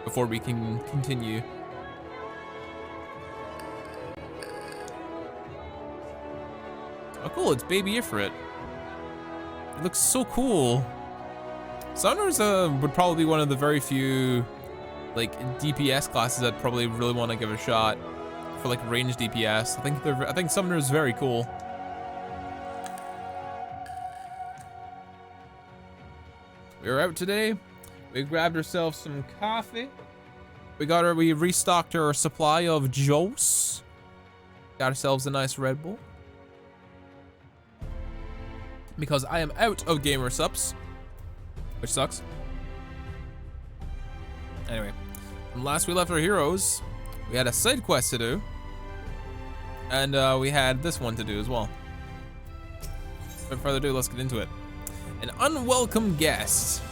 before we can continue. Oh cool, it's Baby Ifrit. It looks so cool. Summoner's would probably be one of the very few like DPS classes I'd probably really want to give a shot for like ranged DPS. I think Summoner is very cool. We were out today. We grabbed ourselves some coffee. We restocked our supply of juice. Got ourselves a nice Red Bull. Because I am out of gamer subs, which sucks. Anyway, when last we left our heroes, we had a side quest to do, and we had this one to do as well. Without further ado, let's get into it. An unwelcome guest.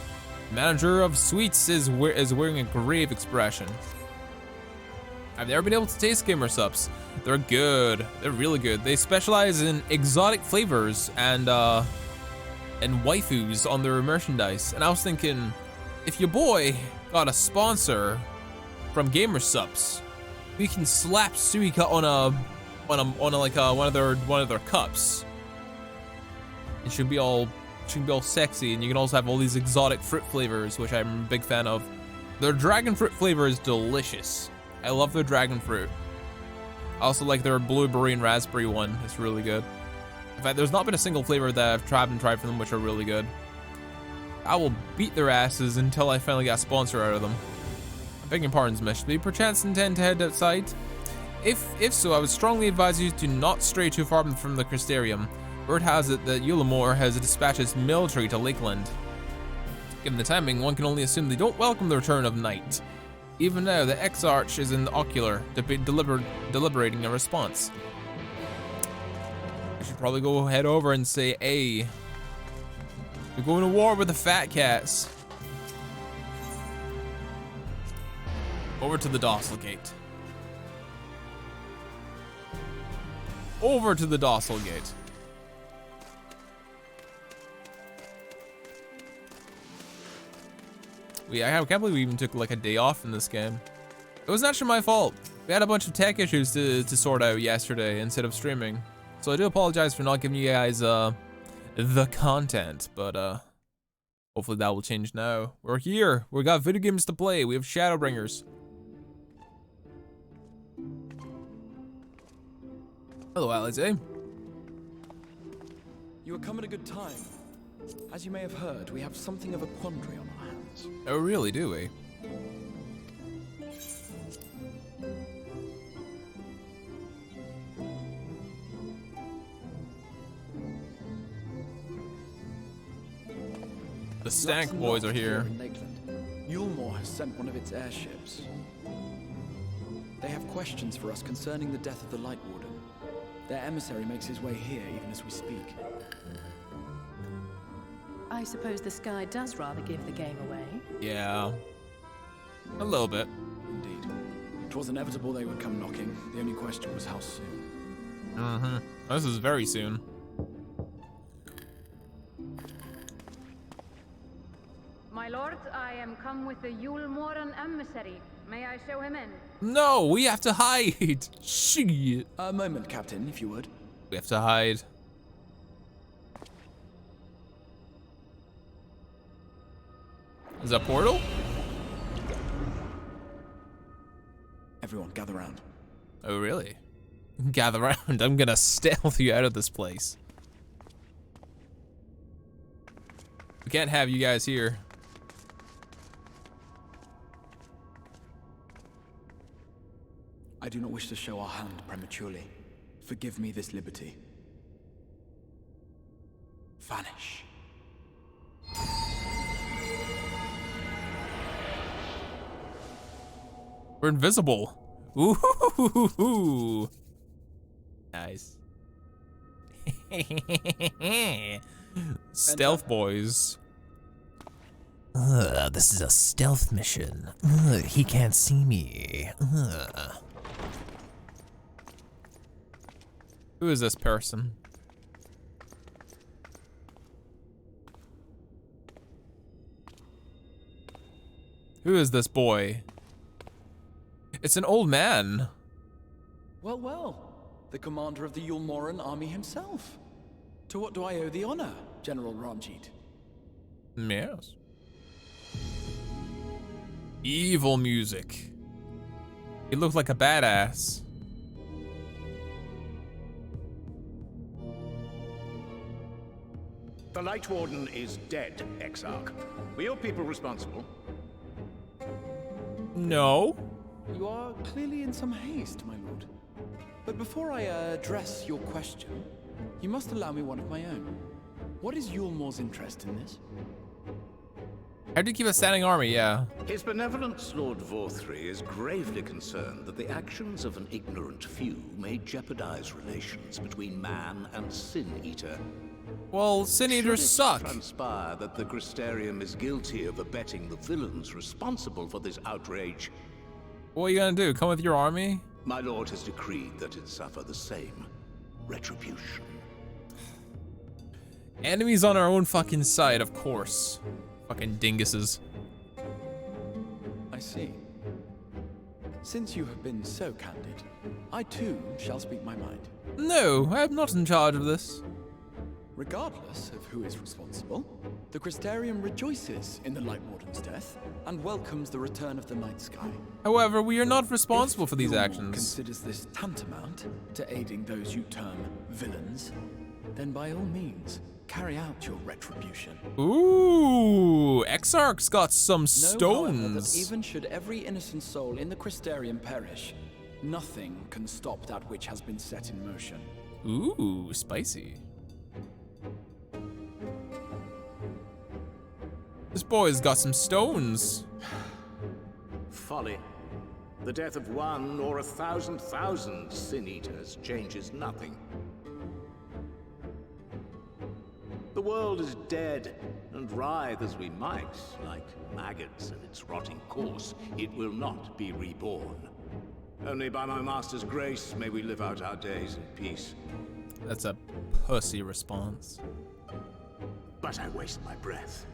Manager of Sweets is wearing a grave expression. I've never been able to taste gamer subs. They're good. They're really good. They specialize in exotic flavors and waifus on their merchandise. And I was thinking, if your boy got a sponsor from Gamer Subs, we can slap Suika on one of their cups. It should be all sexy, and you can also have all these exotic fruit flavors, which I'm a big fan of. Their dragon fruit flavor is delicious. I love their dragon fruit. I also like their blueberry and raspberry one. It's really good. In fact, there's not been a single flavor that I've tried from them which are really good. I will beat their asses until I finally get a sponsor out of them. I beg your pardons, Mish. Do you perchance intend to head outside? If so, I would strongly advise you to not stray too far from the Crystarium. Word has it that Ulamore has dispatched its military to Lakeland. Given the timing, one can only assume they don't welcome the return of night. Even now, the Exarch is in the ocular, deliberating a response. We should probably go head over and say, hey, we're going to war with the fat cats. Over to the Docile Gate. Over to the Docile Gate. I can't believe we even took like a day off in this game. It was actually my fault. We had a bunch of tech issues to sort out yesterday instead of streaming. So I do apologize for not giving you guys the content, but hopefully that will change now. We're here. We got video games to play. We have Shadowbringers. Hello, Alize. You are come at a good time. As you may have heard, we have something of a quandary on our hands. Oh, really, do we? The Stank Boys are here. In Lakeland. Ulamore has sent one of its airships. They have questions for us concerning the death of the Light Warden. Their emissary makes his way here even as we speak. I suppose the sky does rather give the game away. Yeah. A little bit. Indeed. It was inevitable they would come knocking. The only question was how soon. Mm-hmm. This is very soon. My lord, I am come with the Ulemoran emissary. May I show him in? No, we have to hide. Shit. A moment, Captain, if you would. We have to hide. Is that a portal? Everyone, gather round. Oh, really? Gather round. I'm gonna stealth you out of this place. We can't have you guys here. I do not wish to show our hand prematurely. Forgive me this liberty. Vanish. We're invisible. Ooh. Nice. Stealth boys. This is a stealth mission. He can't see me. Who is this person? Who is this boy? It's an old man. Well, well. The commander of the Yulmoran army himself. To what do I owe the honor, General Ranjit? Yes. Evil music. He looked like a badass. The Light Warden is dead, Exarch. Were your people responsible? No. You are clearly in some haste, my lord. But before I address your question, you must allow me one of my own. What is Yulmor's interest in this? How do you keep a standing army? Yeah. His benevolence, Lord Vorthry, is gravely concerned that the actions of an ignorant few may jeopardize relations between man and Sin Eater. Well, Sin Eaters Should it suck. transpire that the Crystarium is guilty of abetting the villains responsible for this outrage, What are you gonna do? Come with your army? my lord has decreed that it suffer the same retribution. Enemies on our own fucking side, of course. Fucking dinguses. I see. Since you have been so candid, I too shall speak my mind. No, I'm not in charge of this. Regardless of who is responsible, the Crystarium rejoices in the Light Warden's death and welcomes the return of the night sky. However, we are not responsible for these Yulmor actions. considers this tantamount to aiding those you term villains, then by all means, carry out your retribution. Ooh, Exarch's got some Know, however, that stones. even should every innocent soul in the Crystarium perish, nothing can stop that which has been set in motion. Ooh, spicy. This boy's got some stones. Folly. The death of one or 1,000,000 Sin Eaters changes nothing. The world is dead, and writhe as we might, like maggots in its rotting course, it will not be reborn. Only by my master's grace may we live out our days in peace. That's a pussy response. But I waste my breath.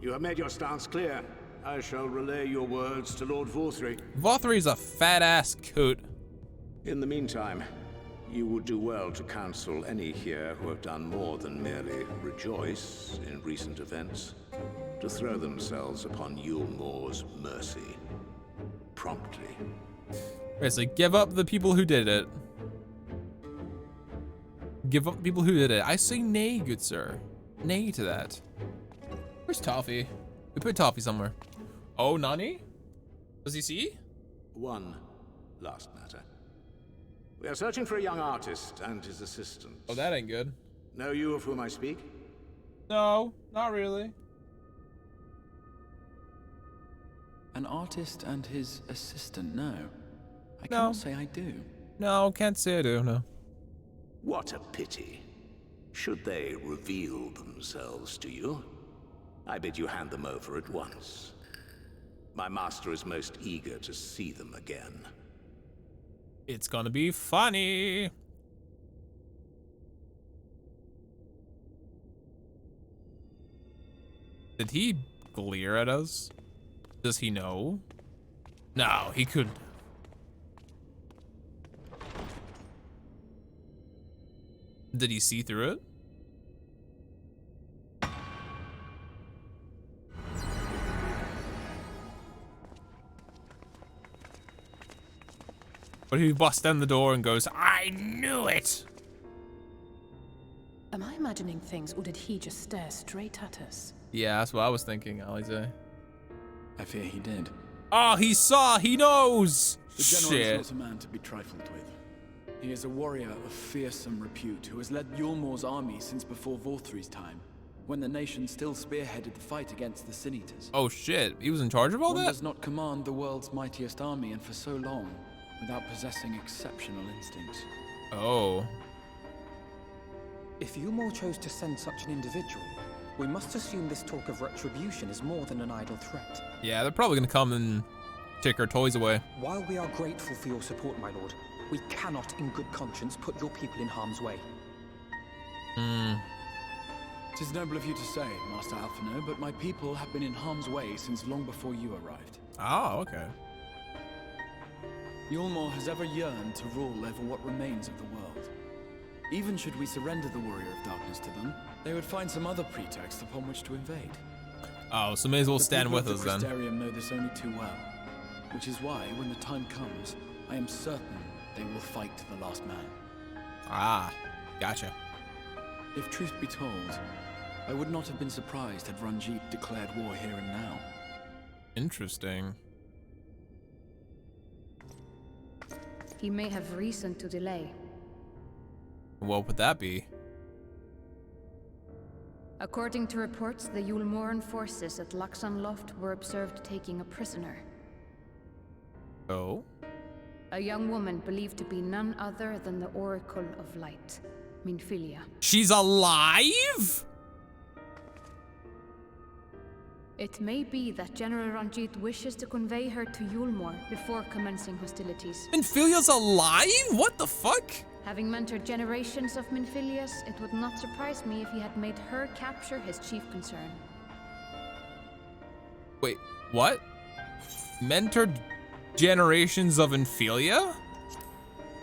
You have made your stance clear. I shall relay your words to Lord Vorthry. Vothry's a fat ass coot. In the meantime, you would do well to counsel any here who have done more than merely rejoice in recent events, to throw themselves upon Yulmor's mercy. Promptly. Basically, give up the people who did it. Give up the people who did it. I say nay, good sir. Nay to that. Where's Toffee? We put Toffee somewhere. Oh, Nani? Does he see? One last matter. We are searching for a young artist and his assistant. Oh, that ain't good. Know you of whom I speak? No, not really. An artist and his assistant, no. I No. cannot say I do. No, can't say I do, no. What a pity. Should they reveal themselves to you, I bid you hand them over at once. My master is most eager to see them again. It's gonna be funny. Did he glare at us? Does he know? No, he couldn't. Did he see through it? But he busts down the door and goes, I knew it! Am I imagining things, or did he just stare straight at us? Yeah, that's what I was thinking, Alize. I fear he did. Oh, he saw! He knows! The general Shit. is not a man to be trifled with. He is a warrior of fearsome repute who has led Yulmor's army since before Vorthry's time, when the nation still spearheaded the fight against the Sin Eaters. Oh shit, he was in charge of all One that? does not command the world's mightiest army, and for so long, without possessing exceptional instincts. Oh. If Yulmor chose to send such an individual, we must assume this talk of retribution is more than an idle threat. Yeah, they're probably gonna come and take our toys away. While we are grateful for your support, my lord, we cannot in good conscience put your people in harm's way. Tis noble of you to say, Master Alphino, but my people have been in harm's way since long before you arrived. Oh, okay. Yulmore has ever yearned to rule over what remains of the world. Even should we surrender the Warrior of Darkness to them, they would find some other pretext upon which to invade. Oh, so may as well stand with us the then. Crystarium know this only too well, which is why, when the time comes, I am certain they will fight to the last man. Ah, gotcha. If truth be told, I would not have been surprised had Ranjit declared war here and now. Interesting. He may have reason to delay. What would that be? According to reports, the Yulmoran forces at Laxan Loft were observed taking a prisoner. Oh? A young woman believed to be none other than the Oracle of Light, Minfilia. She's alive? It may be that General Ranjit wishes to convey her to Yulmore before commencing hostilities. Minfilia's alive? What the fuck? Having mentored generations of Minfilias, it would not surprise me if he had made her capture his chief concern. Wait, what? Mentored generations of Infilia?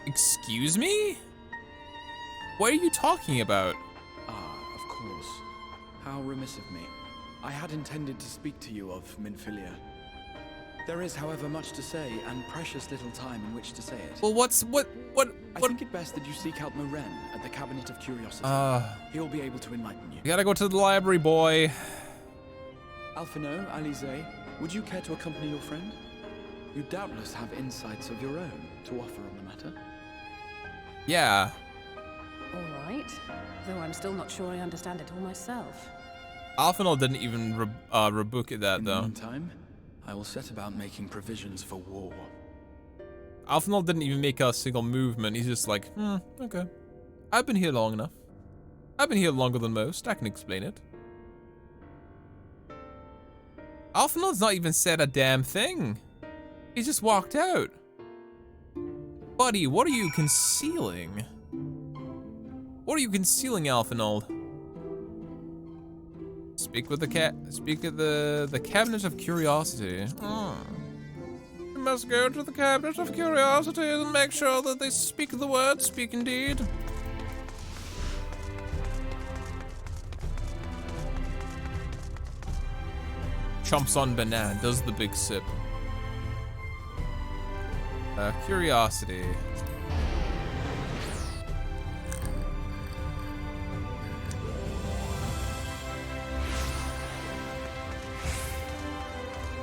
Excuse me? What are you talking about? Ah, of course. How remiss of me. I had intended to speak to you of Minfilia. There is, however, much to say, and precious little time in which to say it. Well, what? I think it best that you seek out Moren at the Cabinet of Curiosity. He'll be able to enlighten you. You gotta go to the library, boy. Alphino, Alize, would you care to accompany your friend? You doubtless have insights of your own to offer on the matter. Yeah. All right. Though I'm still not sure I understand it all myself. Alphanol didn't even rebook it that, In though. the meantime, I will set about making provisions for war. Alphanol didn't even make a single movement. He's just like, okay. I've been here long enough. I've been here longer than most. I can explain it. Alphanol's not even said a damn thing. He just walked out. Buddy, what are you concealing? What are you concealing, Alphanol? Speak with the Cabinet of Curiosity. You must go to the Cabinet of Curiosity and make sure that they speak the word, speak indeed. Chomps on banana, does the big sip. Curiosity.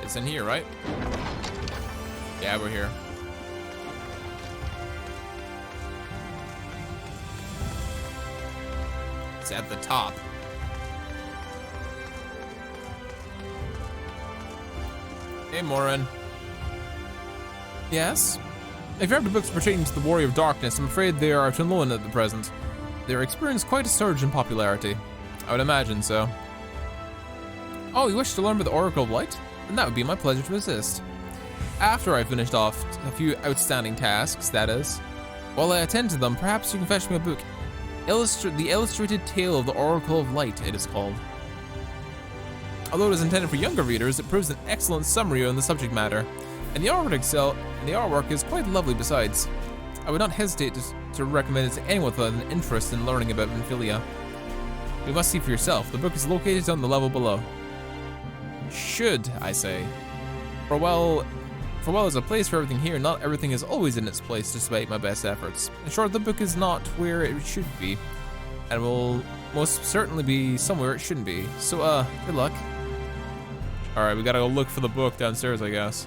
It's in here, right? Yeah, we're here. It's at the top. Hey, Morin. Yes? If you're after books pertaining to the Warrior of Darkness, I'm afraid they are unknown at the present. They're experiencing quite a surge in popularity. I would imagine so. Oh, you wish to learn about the Oracle of Light? Then that would be my pleasure to assist. After I finished off a few outstanding tasks, that is. While I attend to them, perhaps you can fetch me a book. The Illustrated Tale of the Oracle of Light, it is called. Although it is intended for younger readers, it proves an excellent summary on the subject matter, and the artwork is quite lovely besides. I would not hesitate to recommend it to anyone with an interest in learning about Minfilia. You must see for yourself. The book is located on the level below. Should, I say. For while there's a place for everything here, not everything is always in its place despite my best efforts. In short, the book is not where it should be, and will most certainly be somewhere it shouldn't be. So, good luck. Alright, we gotta go look for the book downstairs, I guess.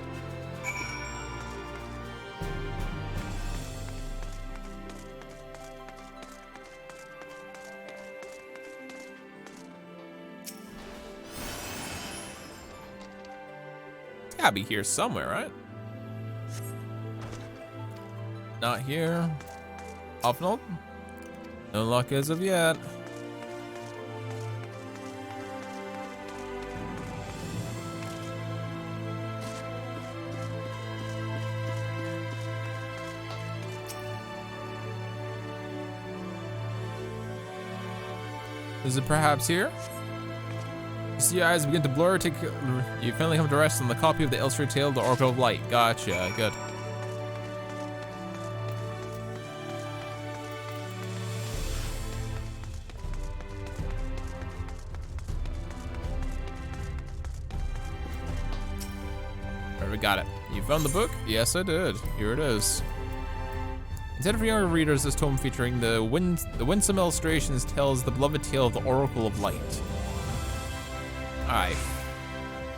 It's gotta be here somewhere, right? Not here. Optional? No luck as of yet. Is it perhaps here? You see your eyes begin to blur. You finally come to rest on the copy of the Illustrated Tale of the Oracle of Light. Gotcha, good. got it. You found the book? Yes, I did. Here it is. Intended for younger readers, this tome featuring the winsome illustrations tells the beloved tale of the Oracle of Light. Alright.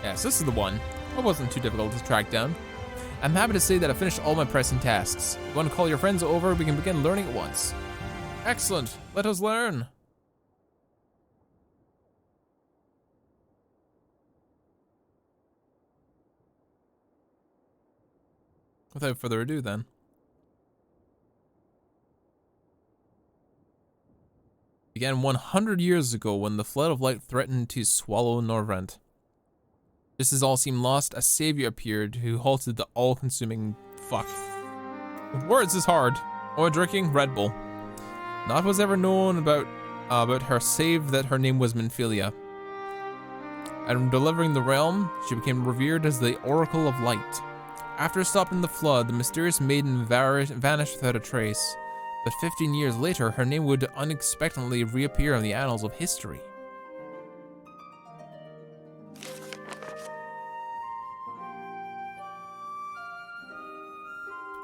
Yes, this is the one. It wasn't too difficult to track down. I'm happy to say that I finished all my pressing tasks. If you want to call your friends over, we can begin learning at once. Excellent. Let us learn. Without further ado, then. Began 100 years ago when the flood of light threatened to swallow Norvrent. Just as all seemed lost, a savior appeared who halted the all-consuming fuck. Words is hard. Or drinking Red Bull. Not was ever known about her save that her name was Minfilia. And delivering the realm, she became revered as the Oracle of Light. After stopping the flood, the mysterious maiden vanished without a trace. But 15 years later, her name would unexpectedly reappear in the annals of history.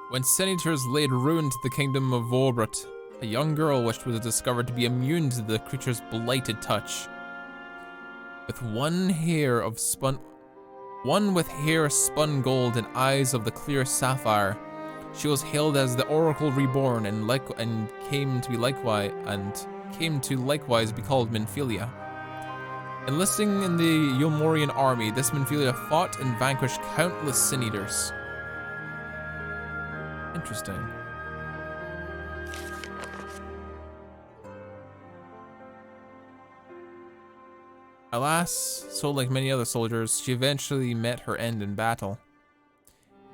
When senators laid ruin to the kingdom of Vorbrut, a young girl which was discovered to be immune to the creature's blighted touch. With one with hair spun gold and eyes of the clear sapphire, she was hailed as the Oracle Reborn and came to likewise be called Minfilia. Enlisting in the Yulmorian army, this Minfilia fought and vanquished countless sin eaters. Interesting. Alas, so like many other soldiers, she eventually met her end in battle.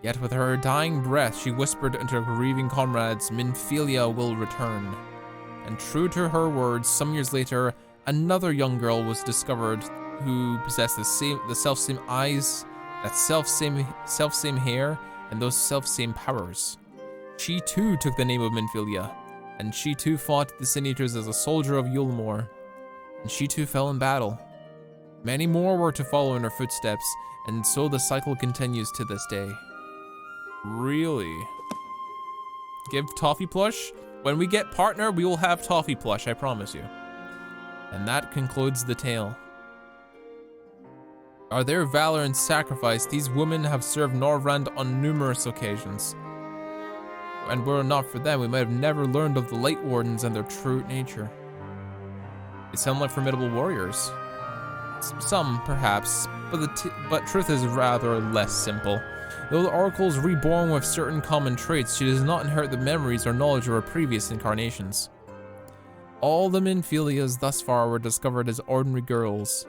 Yet with her dying breath, she whispered into her grieving comrades, Minfilia will return. And true to her words, some years later, another young girl was discovered who possessed the self-same eyes, that self-same hair, and those self-same powers. She too took the name of Minfilia, and she too fought the Sin Eaters as a soldier of Yulmor, and she too fell in battle. Many more were to follow in her footsteps, and so the cycle continues to this day. Really? Give Toffee plush? When we get partner, we will have Toffee plush, I promise you. And that concludes the tale. By their valor and sacrifice, these women have served Norvrand on numerous occasions. And were it not for them, we might have never learned of the Light Wardens and their true nature. They sound like formidable warriors. Some, perhaps, but truth is rather less simple. Though the Oracle is reborn with certain common traits, she does not inherit the memories or knowledge of her previous incarnations. All the Minfilias thus far were discovered as ordinary girls,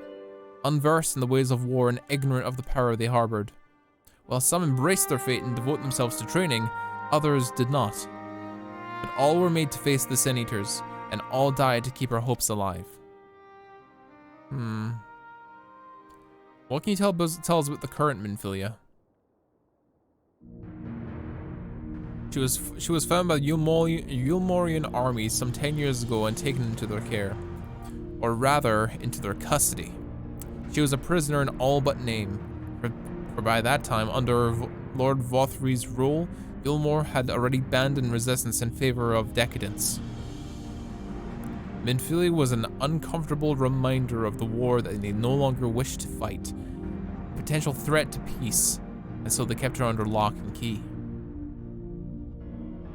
unversed in the ways of war and ignorant of the power they harbored. While some embraced their fate and devote themselves to training, others did not. But all were made to face the Sin Eaters, and all died to keep our hopes alive. What can you tell us about the current Minfilia? She was found by the Yulmorian army some 10 years ago and taken into their care. Or rather, into their custody. She was a prisoner in all but name, for by that time, under Lord Vothri's rule, Yulmor had already abandoned resistance in favor of decadence. Minfilia was an uncomfortable reminder of the war that they no longer wished to fight, a potential threat to peace, and so they kept her under lock and key.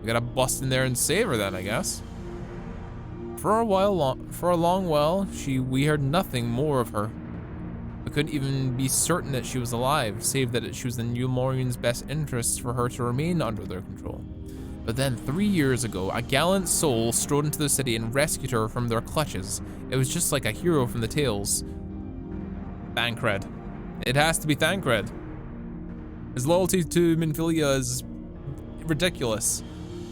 We gotta bust in there and save her then, I guess. For a long while, we heard nothing more of her. We couldn't even be certain that she was alive, save that she was in Yulmorian's best interests for her to remain under their control. But then, 3 years ago, a gallant soul strode into the city and rescued her from their clutches. It was just like a hero from the tales. Thancred. It has to be Thancred. His loyalty to Minfilia is ridiculous.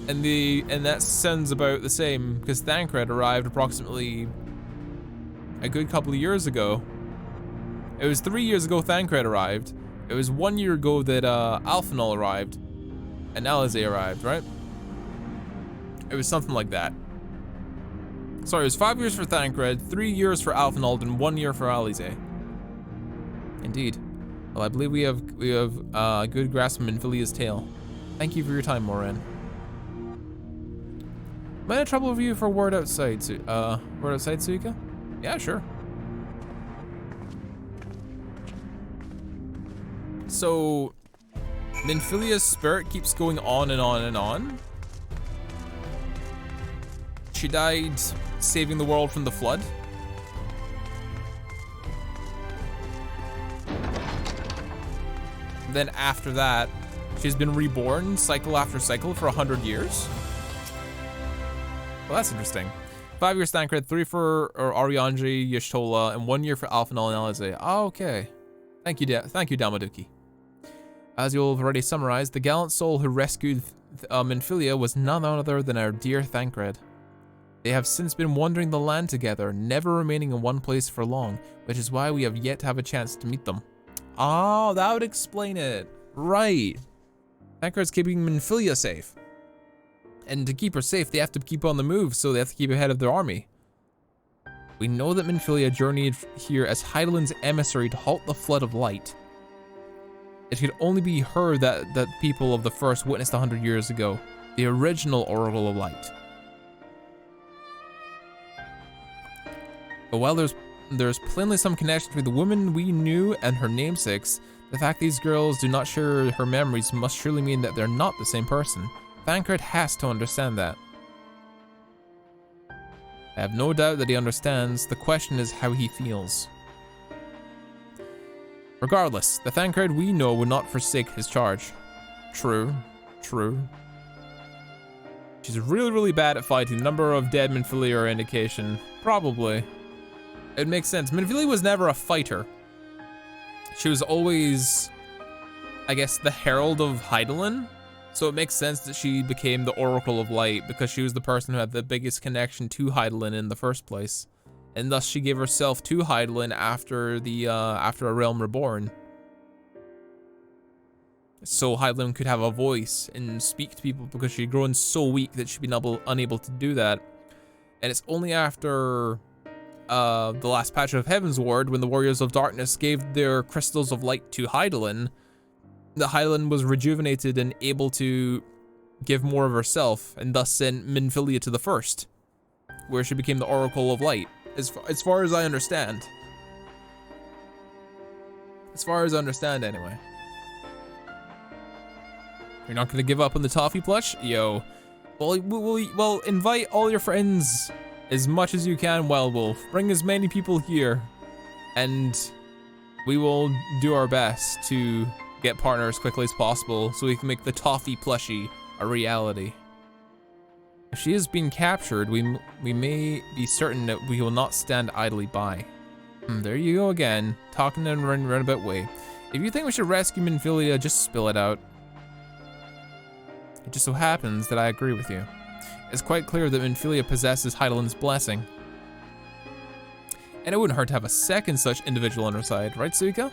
And that sounds about the same, because Thancred arrived approximately a good couple of years ago. It was 3 years ago Thancred arrived. It was 1 year ago that Alphenol arrived. And Alize arrived, right? It was something like that. Sorry, it was 5 years for Thancred, 3 years for Alphenol, and 1 year for Alize. Indeed. Well, I believe we have a good grasp of Minfilia's tale. Thank you for your time, Moran. Am I in trouble with you for word outside, Suika? Yeah, sure. So, Minfilia's spirit keeps going on and on and on. She died saving the world from the flood. Then after that, she's been reborn cycle after cycle for 100 years. Well, that's interesting. 5 years Thancred, 3 for Arianji, Yashtola, and 1 year for Alphanol and Alize. Oh, okay. Thank you, Damaduki. As you'll have already summarized, the gallant soul who rescued Minfilia was none other than our dear Thancred. They have since been wandering the land together, never remaining in one place for long, which is why we have yet to have a chance to meet them. Oh, that would explain it. Right. Thancred's keeping Minfilia safe. And to keep her safe, they have to keep on the move, so they have to keep ahead of their army. We know that Minfilia journeyed here as Heidelin's emissary to halt the flood of light. It could only be her that people of the First witnessed 100 years ago, the original Oracle of Light. But while there's plainly some connection between the woman we knew and her namesakes, the fact these girls do not share her memories must surely mean that they're not the same person. Thancred has to understand that. I have no doubt that he understands. The question is how he feels. Regardless, the Thancred we know would not forsake his charge. True. She's really, really bad at fighting. The number of dead Minfilia are indication. Probably. It makes sense. Minfilia was never a fighter. She was always, I guess, the herald of Heidelin. So it makes sense that she became the Oracle of Light because she was the person who had the biggest connection to Heidelin in the first place. And thus she gave herself to Heidelin after a Realm Reborn. So Heidelin could have a voice and speak to people because she'd grown so weak that she'd been unable to do that. And it's only after the last patch of Heaven's Ward, when the Warriors of Darkness gave their crystals of light to Heidelin, that Heidelin was rejuvenated and able to give more of herself, and thus sent Minfilia to the First, where she became the Oracle of Light, as far as I understand. As far as I understand, anyway. You're not gonna give up on the toffee plush? Yo. Well, invite all your friends as much as you can, Wild Wolf. Bring as many people here, and we will do our best to get partners as quickly as possible so we can make the toffee plushie a reality. If she has been captured, we may be certain that we will not stand idly by. There you go again, talking in a roundabout way. If you think we should rescue Minfilia, just spill it out. It just so happens that I agree with you. It's quite clear that Minfilia possesses Heidelin's blessing. And it wouldn't hurt to have a second such individual on her side, right, Suika?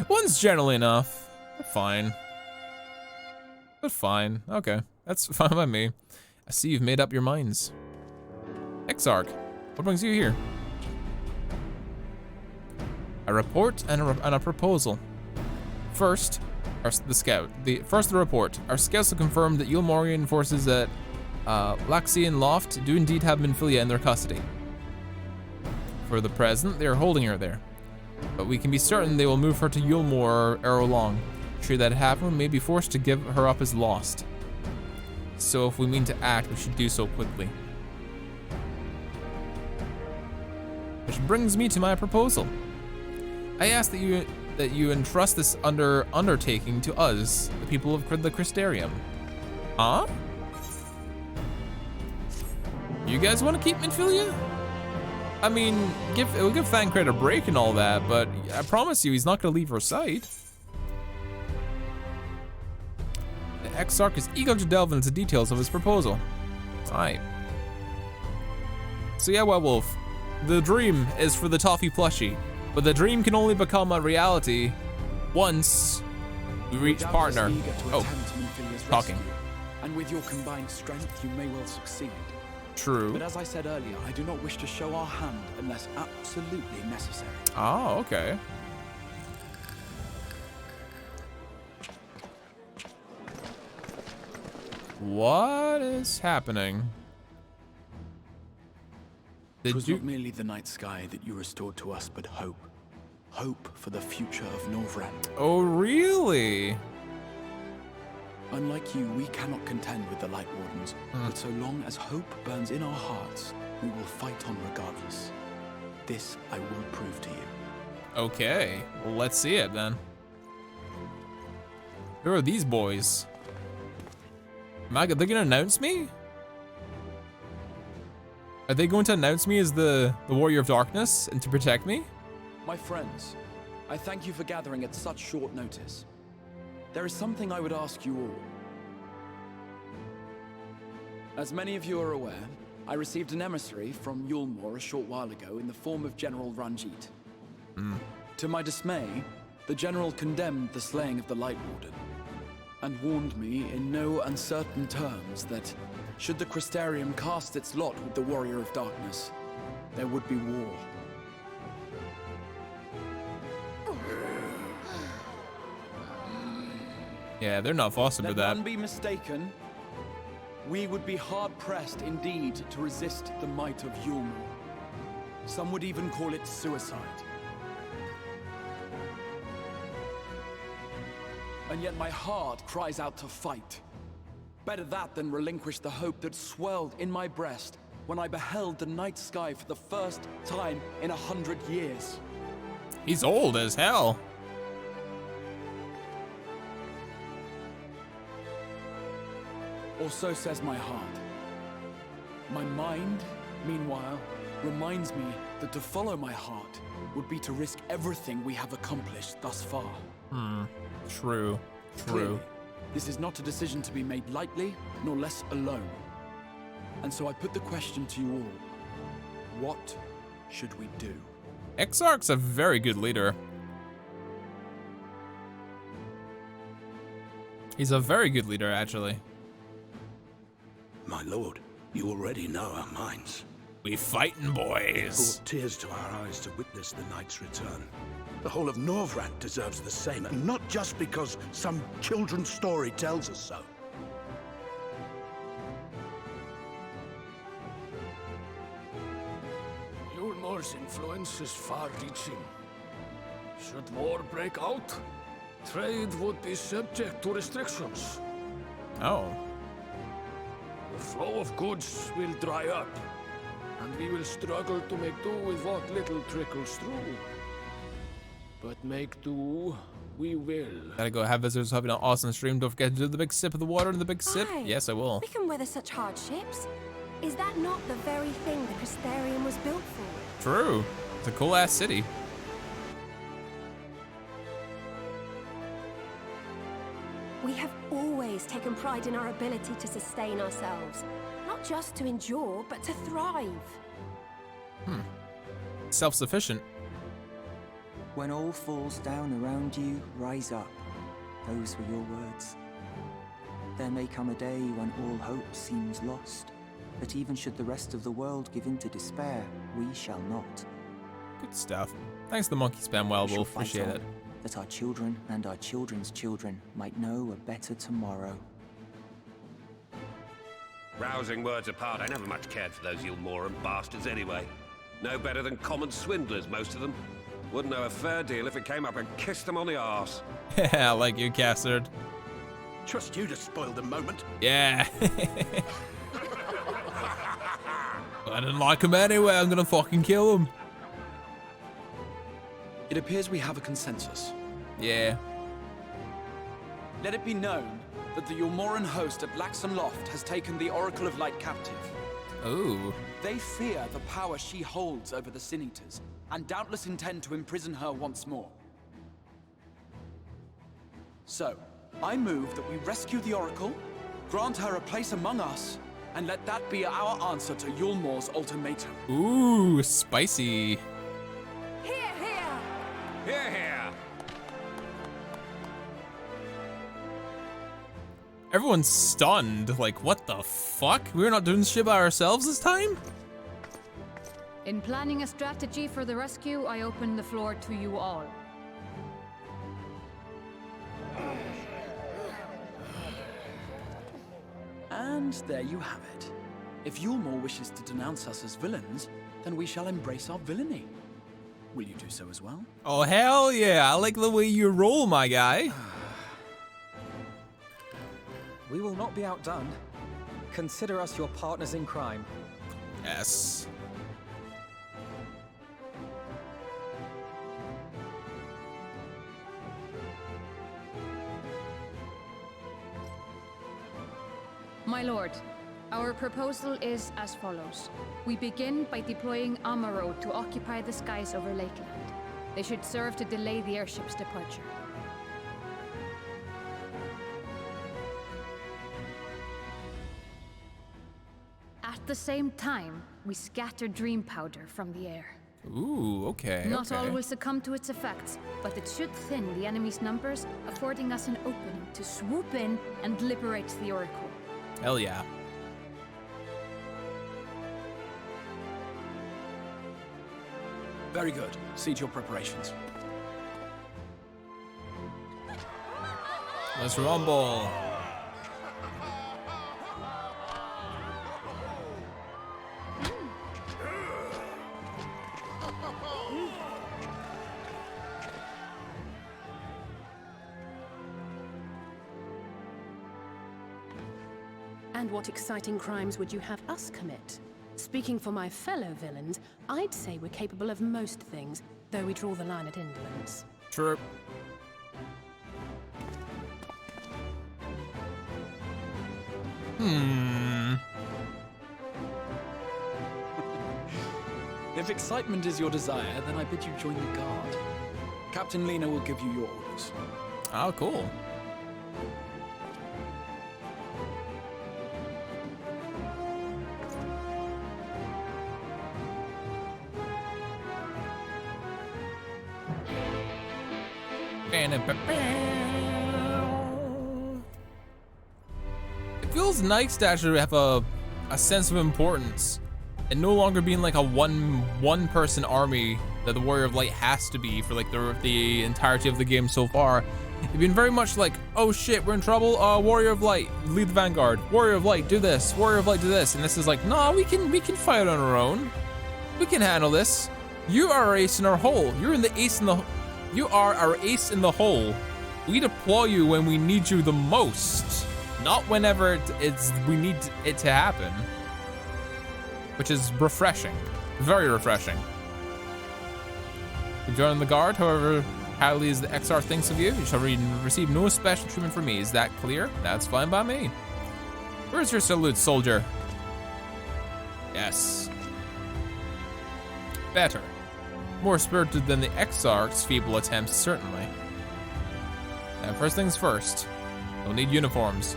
One's generally enough. Fine. But fine. Okay. That's fine by me. I see you've made up your minds. Exarch, what brings you here? A report and a proposal. First, the report. Our scouts have confirmed that Yulmorian forces at Laxian Loft do indeed have Minfilia in their custody. For the present, they are holding her there. But we can be certain they will move her to Yulmor ere long. Should that happen, we may be forced to give her up as lost. So if we mean to act, we should do so quickly. Which brings me to my proposal. I ask that you entrust this undertaking to us, the people of the Crystarium. Huh? You guys want to keep Minfilia? I mean, we'll give Thancred a break and all that, but I promise you he's not going to leave her side. The Exarch is eager to delve into the details of his proposal. Alright. So yeah, Werewolf, the dream is for the toffee plushie, but the dream can only become a reality once we reach partner. Oh, talking. And with your combined strength, you may well succeed. True. But as I said earlier, I do not wish to show our hand unless absolutely necessary. Oh, okay. What is happening? It was not merely the night sky that you restored to us, but hope. Hope for the future of Norvrand. Oh, really? Unlike you, we cannot contend with the Light Wardens, but so long as hope burns in our hearts, we will fight on regardless. This I will prove to you. Okay, well, let's see it then. Who are these boys? They're gonna announce me? Are they going to announce me as the Warrior of Darkness and to protect me? My friends, I thank you for gathering at such short notice. There is something I would ask you all. As many of you are aware, I received an emissary from Yulmore a short while ago in the form of General Ranjit. To my dismay, the General condemned the slaying of the Light Warden, and warned me in no uncertain terms that, should the Crystarium cast its lot with the Warrior of Darkness, there would be war. Yeah, they're not fussing with Let that. none be mistaken. We would be hard-pressed indeed to resist the might of Yulmore. Some would even call it suicide. And yet my heart cries out to fight. Better that than relinquish the hope that swelled in my breast when I beheld the night sky for the first time in 100 years. He's old as hell. Or so says my heart. My mind, meanwhile, reminds me that to follow my heart would be to risk everything we have accomplished thus far. True. Clearly, this is not a decision to be made lightly, nor less alone. And so I put the question to you all. What should we do? Exarch's a very good leader. He's a very good leader, actually. My lord, you already know our minds. We fighting boys. Brought tears to our eyes to witness the knight's return. The whole of Norvrand deserves the same, and not just because some children's story tells us so. Yulmore's influence is far-reaching. Should war break out, trade would be subject to restrictions. Oh. The flow of goods will dry up, and we will struggle to make do with what little trickles through. But make do, we will. Gotta go have visitors having an awesome stream. Don't forget to do the big sip of the water and the big sip. Aye. Yes, I will. We can weather such hardships. Is that not the very thing the Crystarium was built for? True. It's a cool ass city. We have always taken pride in our ability to sustain ourselves. Not just to endure, but to thrive. Self-sufficient. When all falls down around you, rise up. Those were your words. There may come a day when all hope seems lost, but even should the rest of the world give in to despair, we shall not. Good stuff. Thanks to the monkey spam, well, We we'll shall fight appreciate on, it. that our children and our children's children might know a better tomorrow. Rousing words apart, I never much cared for those Yulmoran bastards anyway. No better than common swindlers, most of them. Wouldn't know a fair deal if it came up and kissed them on the arse. Yeah, like you, Castard. Trust you to spoil the moment. Yeah. I didn't like him anyway. I'm gonna fucking kill him. It appears we have a consensus. Yeah. Let it be known that the Yulmoran host at Laxam Loft has taken the Oracle of Light captive. Ooh. They fear the power she holds over the Sin Eaters, and doubtless intend to imprison her once more. So, I move that we rescue the Oracle, grant her a place among us, and let that be our answer to Yulmore's ultimatum. Ooh, spicy. Here, here! Here, here! Everyone's stunned. Like, what the fuck? We're not doing shit by ourselves this time? In planning a strategy for the rescue, I open the floor to you all. And there you have it. If Yulmore wishes to denounce us as villains, then we shall embrace our villainy. Will you do so as well? Oh, hell yeah. I like the way you roll, my guy. We will not be outdone. Consider us your partners in crime. Yes. My lord, our proposal is as follows. We begin by deploying Amaro to occupy the skies over Lakeland. They should serve to delay the airship's departure. At the same time, we scatter dream powder from the air. Ooh, okay. Not all will succumb to its effects, but it should thin the enemy's numbers, affording us an opening to swoop in and liberate the Oracle. Hell yeah. Very good. See to your preparations. Let's rumble. And what exciting crimes would you have us commit? Speaking for my fellow villains, I'd say we're capable of most things, though we draw the line at indolence. True. If excitement is your desire, then I bid you join the guard. Captain Lena will give you your orders. Oh, cool. It feels nice to actually have a sense of importance and no longer being like a one person army that the Warrior of Light has to be for like the entirety of the game so far. It's been very much like, oh shit, we're in trouble. Warrior of Light, lead the vanguard. Warrior of Light, do this. Warrior of Light, do this. And this is like, nah, we can fight on our own. We can handle this. You are our ace in our hole. You are our ace in the hole. We deploy you when we need you the most, not whenever we need it to happen. Which is refreshing, very refreshing. You join the guard, however highly as the XR thinks of you. You shall receive no special treatment from me. Is that clear? That's fine by me. Where's your salute, soldier? Yes. Better. More spirited than the Exarch's feeble attempts, certainly. And first things first, you'll need uniforms.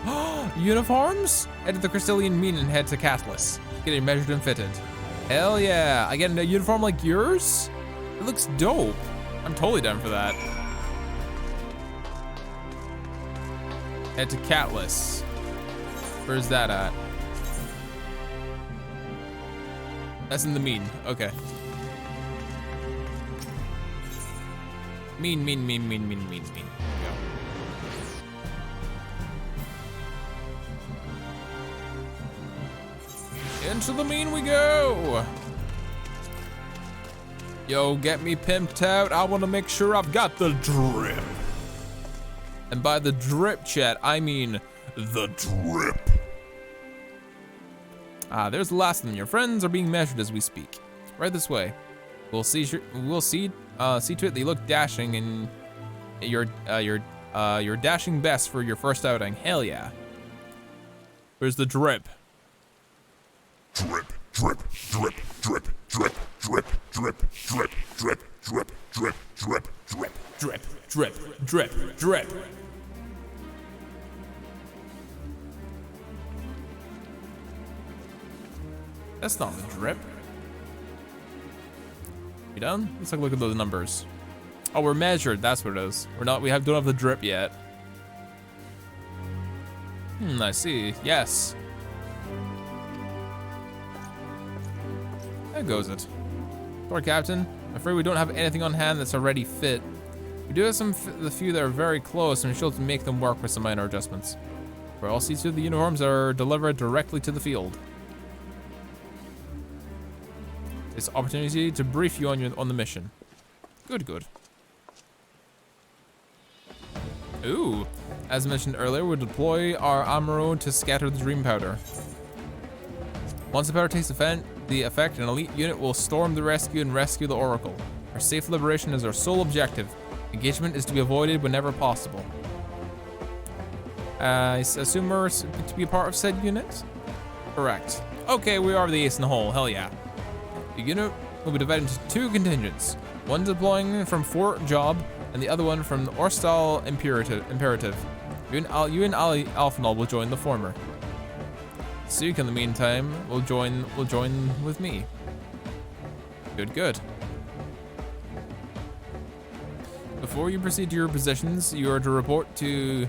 Uniforms? Head to the Crystalline Mean and head to Catalyst. Get it measured and fitted. Hell yeah, I get a uniform like yours? It looks dope. I'm totally down for that. Head to Catalyst. Where's that at? That's in the Mean, okay. Mean. Go. Into the Mean we go. Yo, get me pimped out. I want to make sure I've got the drip. And by the drip, chat, I mean the drip. There's the last of them. Your friends are being measured as we speak. Right this way. We'll see to it that you look dashing and you're dashing best for your first outing. Hell yeah. Where's the drip? Drip, drip, drip, drip, drip, drip, drip, drip, drip, drip, drip, drip, drip, drip, drip, drip, drip. That's not the drip. We done? Let's take a look at those numbers. Oh, we're measured. That's what it is. Don't have the drip yet. I see. Yes. There goes it. Lord Captain, I'm afraid we don't have anything on hand that's already fit. We do have the few that are very close, and we'll be able to make them work with some minor adjustments. where all seats of the uniforms are delivered directly to the field. This opportunity to brief you on the mission. Good, good. Ooh, as mentioned earlier, we'll deploy our Amuro to scatter the dream powder. Once the powder takes the effect, an elite unit will storm the rescue and rescue the Oracle. Our safe liberation is our sole objective. Engagement is to be avoided whenever possible. I assume we're to be a part of said unit? Correct. Okay, we are the ace in the hole, hell yeah. The unit will be divided into two contingents. One deploying from Fort Job, and the other one from the Orstal Imperative. You and Ali Alphanol will join the former. Suik, in the meantime, will join with me. Good, good. Before you proceed to your positions, you are to report to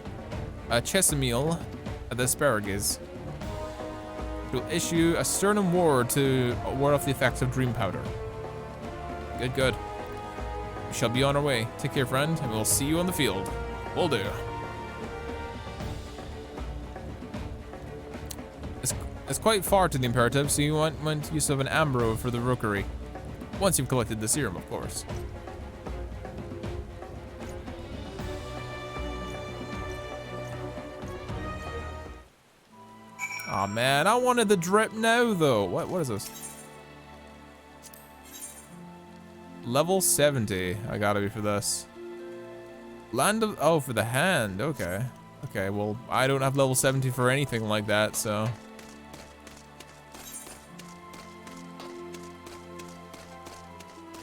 Chesamil at the Asparagus. It will issue a sternum ward to ward off the effects of dream powder. Good, good. We shall be on our way. Take care, friend, and we'll see you on the field. Will do. It's quite far to the Imperative, so you want use of an Ambro for the rookery. Once you've collected the serum, of course. Aw, man, I wanted the drip now, though. What is this? Level 70. I gotta be for this. Land of... Oh, for the hand. Okay. Okay, well, I don't have level 70 for anything like that, so...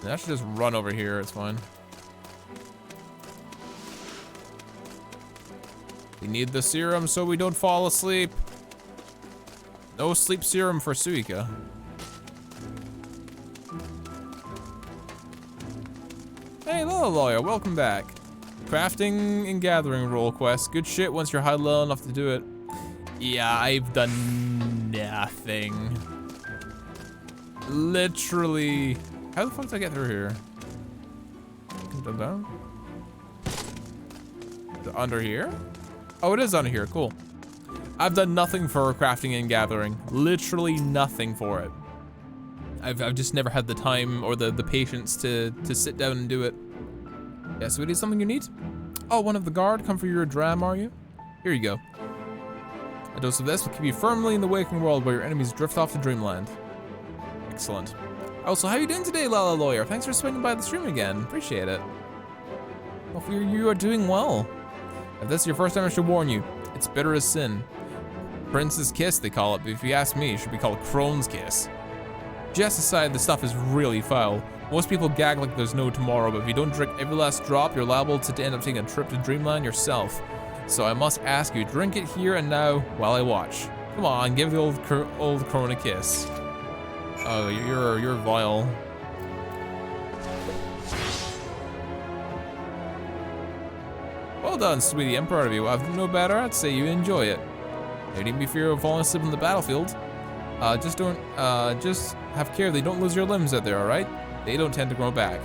I should just run over here, it's fine. We need the serum so we don't fall asleep. No sleep serum for Suika. Hey, little lawyer, welcome back. Crafting and gathering role quest. Good shit once you're high level enough to do it. Yeah, I've done nothing. Literally. How the fuck did I get through here? Down? Is it under here? Oh, it is under here. Cool. I've done nothing for crafting and gathering. Literally nothing for it. I've just never had the time or the patience to sit down and do it. Yeah, so it is something you need? Oh, one of the guard. Come for your dram, are you? Here you go. A dose of this will keep you firmly in the waking world while your enemies drift off to dreamland. Excellent. Also, how are you doing today, Lala Lawyer? Thanks for swinging by the stream again. Appreciate it. Hopefully you are doing well. If this is your first time, I should warn you. It's bitter as sin. Prince's Kiss, they call it, but if you ask me, it should be called Crone's Kiss. Jest aside, the stuff is really foul. Most people gag like there's no tomorrow, but if you don't drink every last drop, you're liable to end up taking a trip to Dreamland yourself. So I must ask you, drink it here and now while I watch. Come on, give the old Crone a kiss. Oh, you're vile. Well done, sweetie. I'm proud of you. I've no better. I'd say you enjoy it. You needn't be fear of falling asleep on the battlefield. Just have care they don't lose your limbs out there, all right? They don't tend to grow back.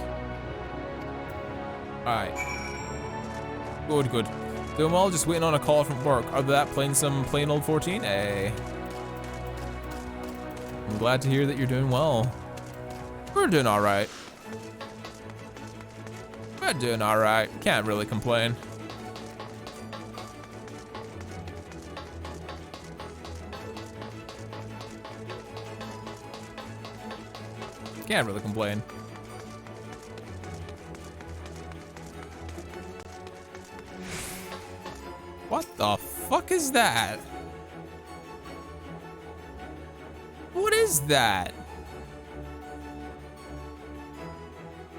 All right. Good, good. Doing well. Just waiting on a call from work. Other than that, playing some plain old 14. Hey. I'm glad to hear that you're doing well. We're doing all right. We're doing all right. Can't really complain. Can't really complain. What the fuck is that? What is that?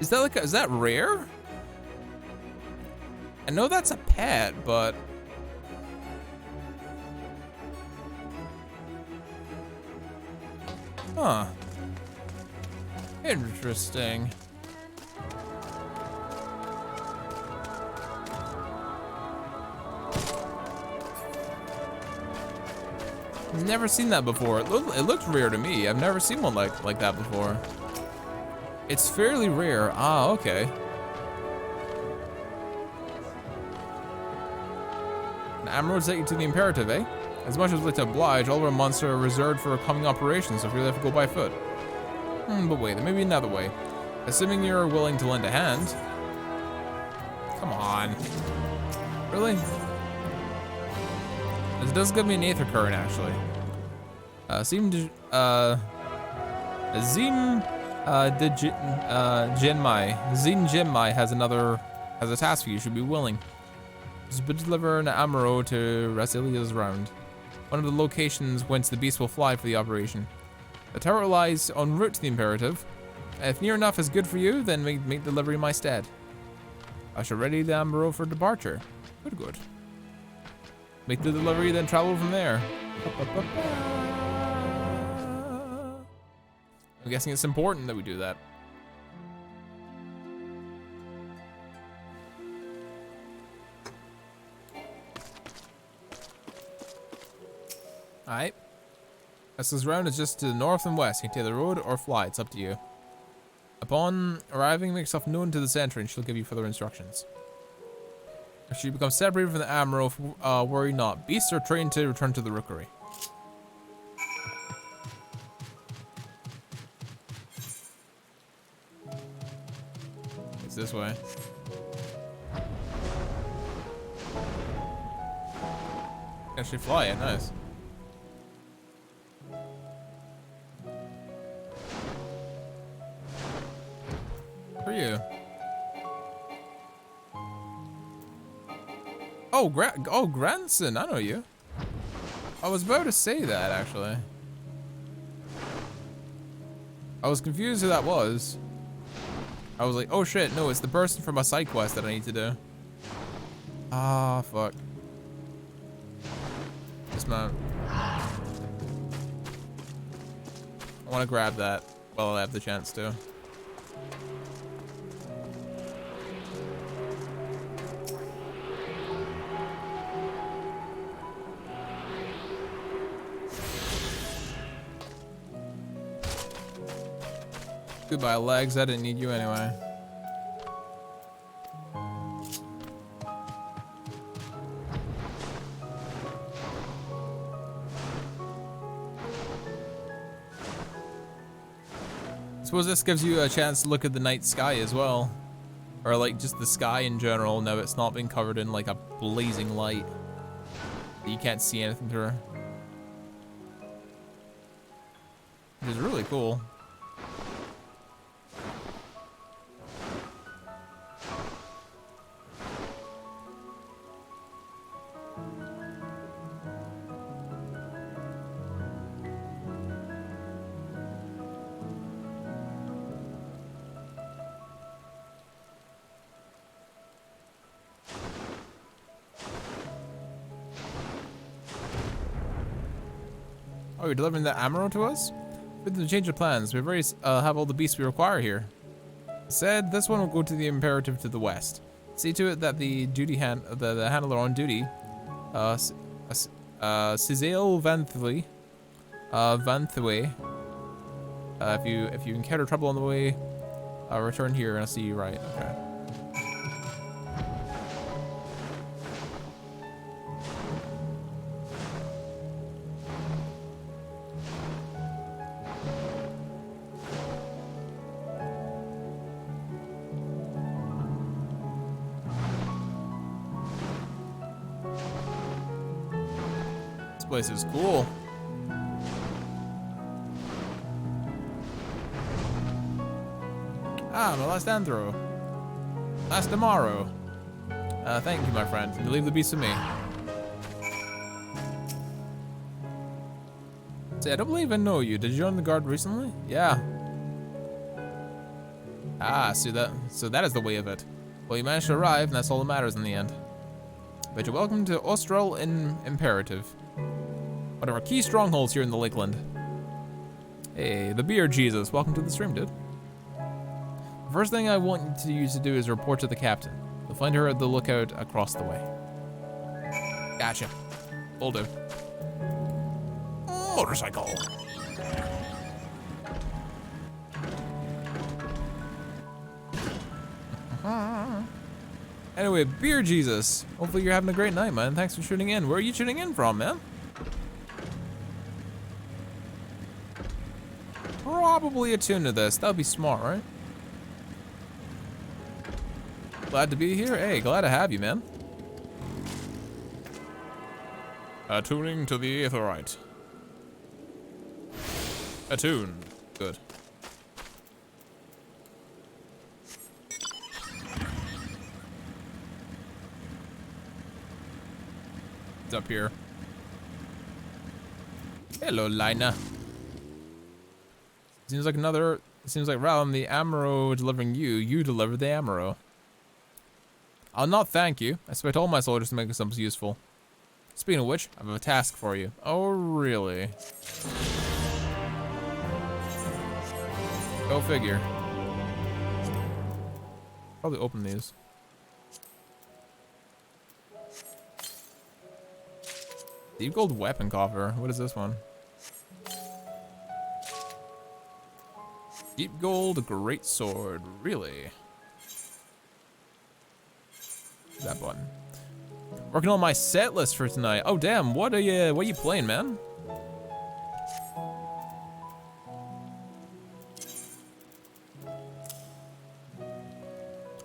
Is that like is that rare? I know that's a pet, but huh. Interesting. Never seen that before. It looked rare to me. I've never seen one like that before. It's fairly rare. Ah, okay. An ammo to take you to the Imperative, eh? As much as we'd like to oblige, all of our monsters are reserved for coming operations, so if you really have to go by foot. But wait, there may be another way. Assuming you're willing to lend a hand. Come on. Really? This does give me an Aether Current, actually. Zim Jinmai has a task for you. Should be willing. Just deliver an ammo to Rasilia's round. One of the locations whence the beast will fly for the operation. The turret lies en route to the Imperative. If near enough is good for you, then make delivery in my stead. I shall ready the ammo for departure. Good. Make the delivery, then travel from there. I'm guessing it's important that we do that. Alright. This round is just to the north and west. You can take the road or fly, it's up to you. Upon arriving, make yourself known to the sentry and she'll give you further instructions. If she becomes separated from the Amaro, worry not. Beasts are trained to return to the rookery. It's this way. Actually fly it, nice. Who are you? Oh, grandson, I know you. I was about to say that, actually. I was confused who that was. I was like, oh shit, no, it's the person from a side quest that I need to do. Ah, fuck. Dismount. I want to grab that while I have the chance to. Goodbye, legs. I didn't need you anyway. Suppose this gives you a chance to look at the night sky as well. Or like just the sky in general. Now it's not been covered in like a blazing light. You can't see anything through. Which is really cool. Oh, you're delivering that ammo to us? With the change of plans, we already have all the beasts we require here. Said this one will go to the Imperative to the west. See to it that the the handler on duty, Cizel Vanthway, if you encounter trouble on the way, return here and I'll see you right. Okay. This place is cool. Ah, my last Anthro. Last tomorrow. Thank you, my friend. You leave the beast to me. Say, I don't believe I know you. Did you join the guard recently? Yeah. Ah, so that is the way of it. Well, you managed to arrive, and that's all that matters in the end. But you're welcome to Austral Imperative. One of our key strongholds here in the Lakeland. Hey, the Beard Jesus. Welcome to the stream, dude. The first thing I want you to do is report to the captain. You'll find her at the lookout across the way. Gotcha. Will do. Motorcycle. Anyway, Beer Jesus. Hopefully you're having a great night, man. Thanks for tuning in. Where are you tuning in from, man? Probably attuned to this. That would be smart, right? Glad to be here. Hey, glad to have you, man. Attuning to the Aetherite. Attuned. Good. It's up here. Hello, Lina. Seems like rather than the Amaro delivering you, you deliver the Amaro. I'll not thank you. I expect all my soldiers to make themselves useful. Speaking of which, I have a task for you. Oh, really? Go figure. Probably open these. Deep gold weapon coffer. What is this one? Deep gold great sword. Really? That button. Working on my set list for tonight. Oh damn! What are you playing, man?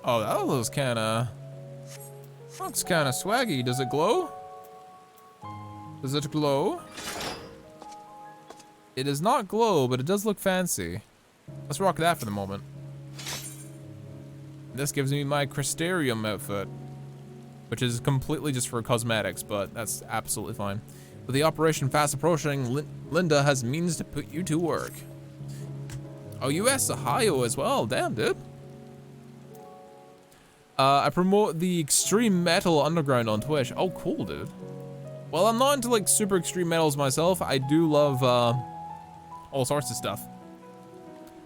Oh, that looks kind of swaggy. Does it glow? Does it glow? It does not glow, but it does look fancy. Let's rock that for the moment. This gives me my Crystarium outfit, which is completely just for cosmetics, but that's absolutely fine. With the operation fast approaching, Linda has means to put you to work. Oh, US Ohio as well. Damn, dude. I promote the extreme metal underground on Twitch. Oh, cool, dude. Well, I'm not into like super extreme metals myself. I do love all sorts of stuff.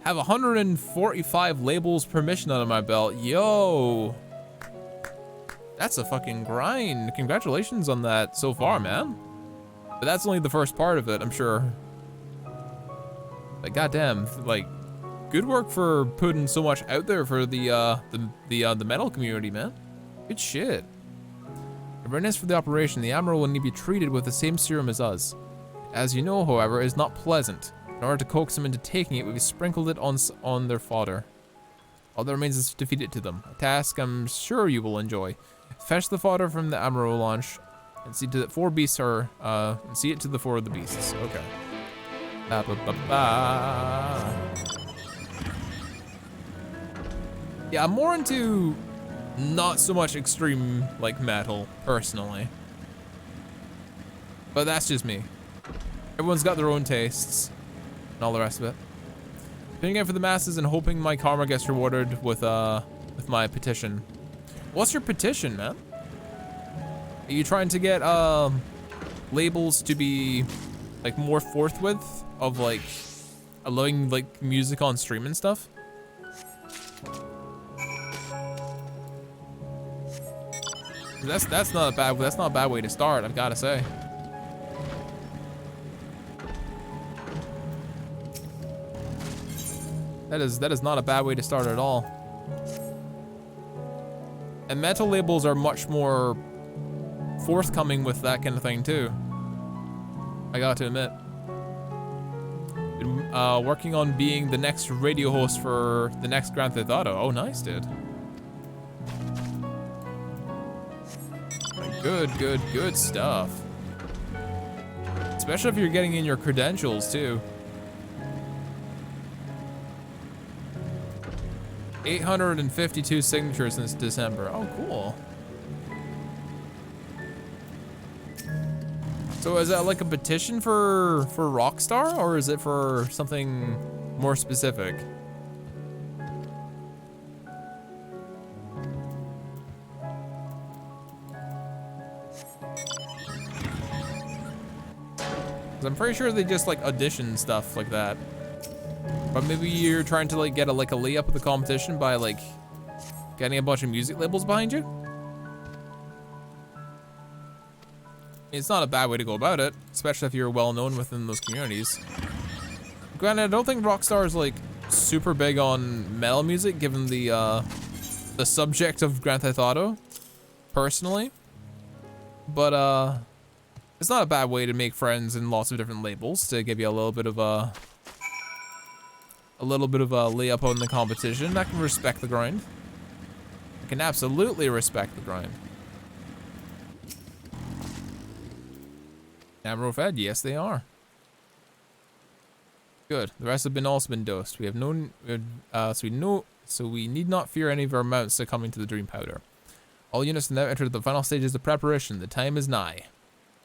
Have 145 labels per mission under my belt. Yo. That's a fucking grind. Congratulations on that so far, man. But that's only the first part of it, I'm sure. Like, goddamn, like, good work for putting so much out there for the metal community, man. Good shit. In readiness for the operation, the Amaro will need to be treated with the same serum as us. As you know, however, it is not pleasant. In order to coax them into taking it, we've sprinkled it on their fodder. All that remains is to feed it to them. A task I'm sure you will enjoy. Fetch the fodder from the Amaro launch and see to that 4 beasts are see it to the 4 of the beasts. Okay. Ba, ba, ba, ba. Yeah, I'm more into not so much extreme like metal personally, but that's just me. Everyone's got their own tastes and all the rest of it. Pinning out for the masses and hoping my karma gets rewarded with my petition. What's your petition, man? Are you trying to get labels to be like more forthwith of like allowing like music on stream and stuff? That's not a bad way to start, I've got to say. That is not a bad way to start at all. And metal labels are much more forthcoming with that kind of thing too. I got to admit. Been working on being the next radio host for the next Grand Theft Auto. Oh, nice, dude. Good stuff. Especially if you're getting in your credentials too. 852 signatures since December. Oh, cool. So is that like a petition for Rockstar, or is it for something more specific? I'm pretty sure they just like audition stuff like that. But maybe you're trying to like get a layup of the competition by like getting a bunch of music labels behind you. It's not a bad way to go about it, especially if you're well known within those communities. Granted, I don't think Rockstar is like super big on metal music, given the subject of Grand Theft Auto. personally, but it's not a bad way to make friends in lots of different labels to give you a little bit of a layup on the competition. I can respect the grind. I can absolutely respect the grind. Amro fed, yes they are. Good. The rest have also been dosed. We have no, so we need not fear any of our mounts succumbing to the dream powder. All units have now entered the final stages of preparation. The time is nigh.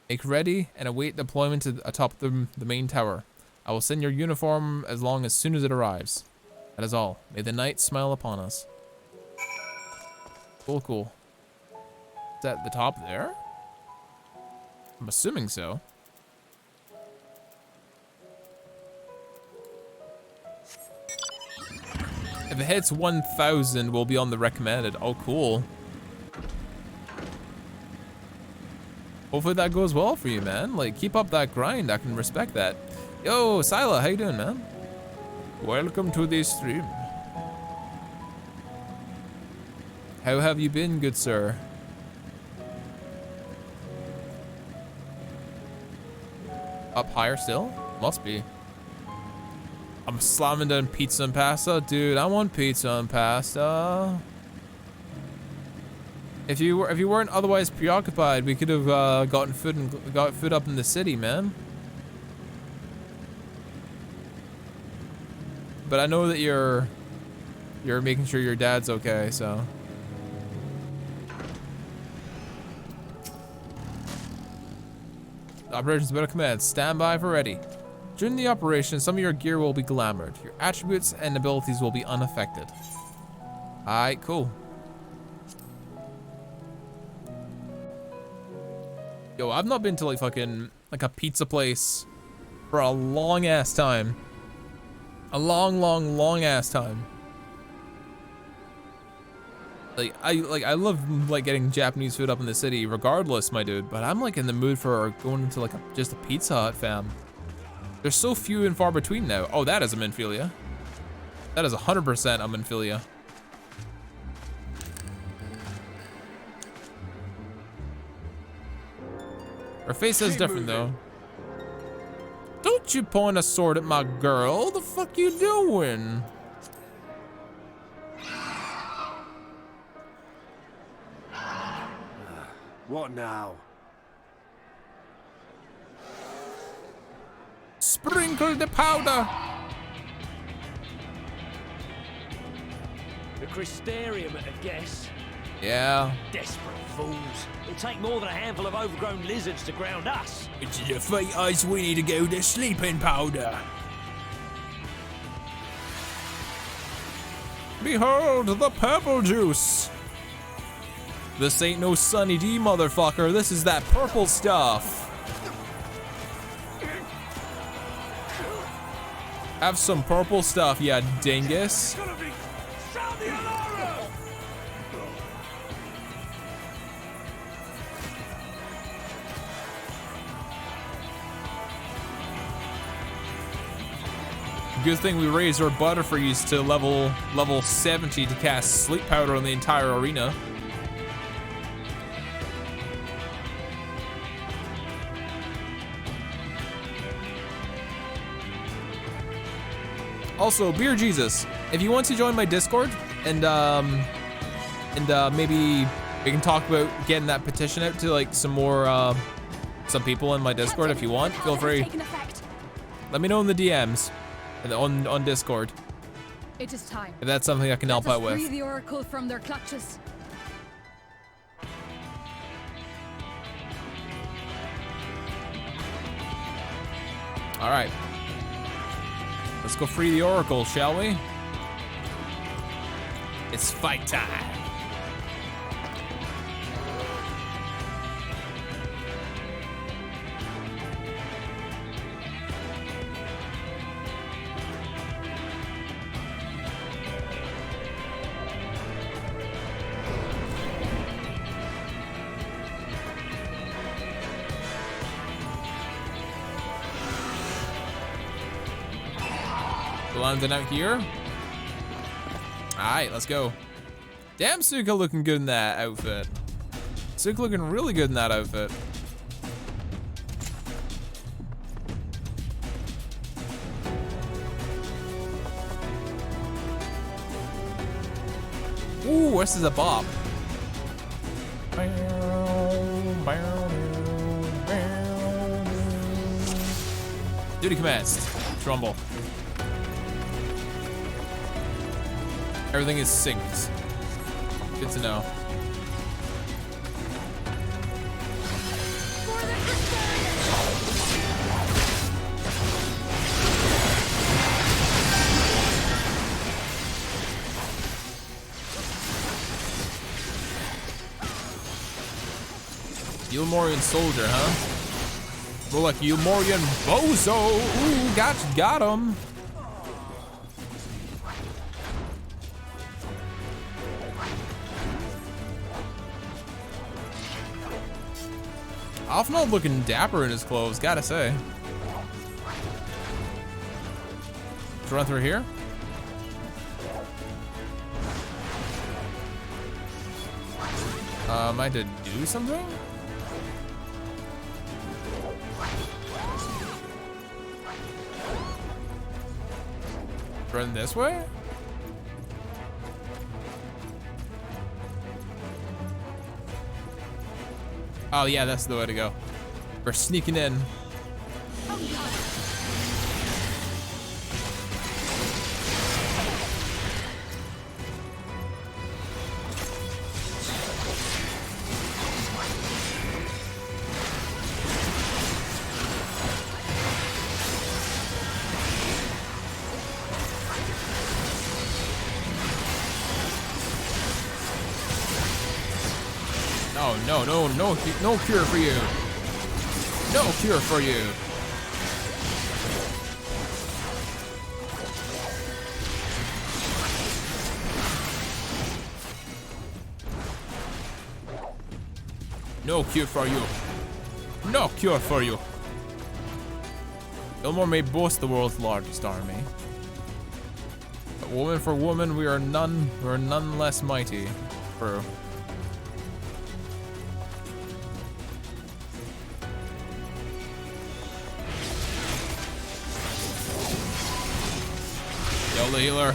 Make ready and await deployment atop the main tower. I will send your uniform as soon as it arrives. That is all. May the night smile upon us. Cool, cool. Is that the top there? I'm assuming so. If it hits 1,000, we'll be on the recommended. Oh, cool. Hopefully that goes well for you, man. Like, keep up that grind. I can respect that. Yo, Sila, how you doing, man? Welcome to the stream. How have you been, good sir? Up higher still? Must be. I'm slamming down pizza and pasta. Dude, I want pizza and pasta. If you weren't otherwise preoccupied, we could have got food up in the city, man. But I know that you're making sure your dad's okay, so. The operation's about to commence. Stand by for ready. During the operation, some of your gear will be glamored. Your attributes and abilities will be unaffected. Alright, cool. Yo, I've not been to like fucking like a pizza place for a long ass time. A long ass time. I love like getting Japanese food up in the city regardless, my dude, but I'm like in the mood for going into like just a Pizza Hut, fam. They're so few and far between now. Oh, that is a Minfilia. That is 100% a Minfilia. Her face is different though. Don't you point a sword at my girl. The fuck you doing? What now? Sprinkle the powder. The Crystarium at a guess. Yeah. Desperate fools. It'll take more than a handful of overgrown lizards to ground us. It's the fate ice we need to go to sleeping powder. Behold the purple juice. This ain't no Sunny D, motherfucker. This is that purple stuff. Have some purple stuff, ya dingus. Good thing we raised our Butterfreeze to level 70 to cast Sleep Powder on the entire arena. Also, Beer Jesus, if you want to join my Discord and maybe we can talk about getting that petition out to like some people in my Discord if you want, feel free. Let me know in the DMs and on Discord. It is time. If that's something I can help out with. Free the Oracle from their clutches. All right. Let's go free the Oracle, shall we? It's fight time. Landing out here. All right, let's go. Damn, Suka looking good in that outfit. Sick looking really good in that outfit. Ooh, this is a bop. Duty commenced. Trumbull. Everything is synced. Good to know. Ulmorian soldier, huh? More like Ulmorian bozo. Ooh, got him. Alfnald looking dapper in his clothes, gotta say. Let's run through here. I had to do something? Run this way? Oh yeah, that's the way to go. We're sneaking in. No cure for you. No cure for you. No cure for you. No cure for you. Ilmor may boast the world's largest army, but woman for woman, we are none less mighty. True. The healer.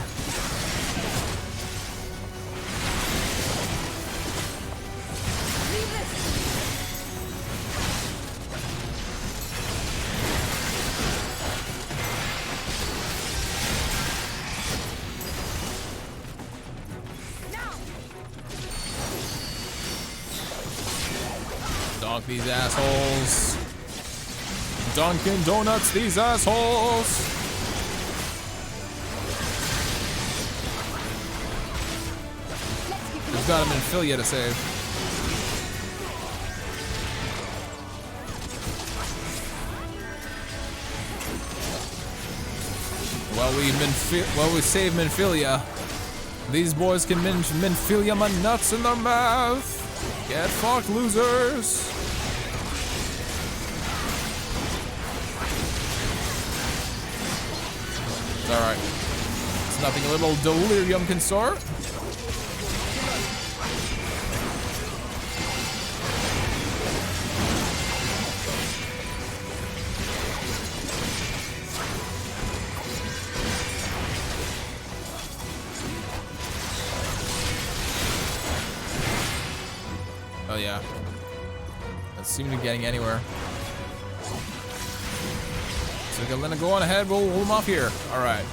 Donk these assholes. Dunkin' Donuts these assholes. Got him in Philia to save. While we save Minfilia, these boys can Minfilia my nuts in their mouth. Get fucked, losers. It's alright. It's nothing a little delirium can sort. Oh yeah. Doesn't seem to be getting anywhere. So we're gonna go on ahead, we'll hold them off here. Alright.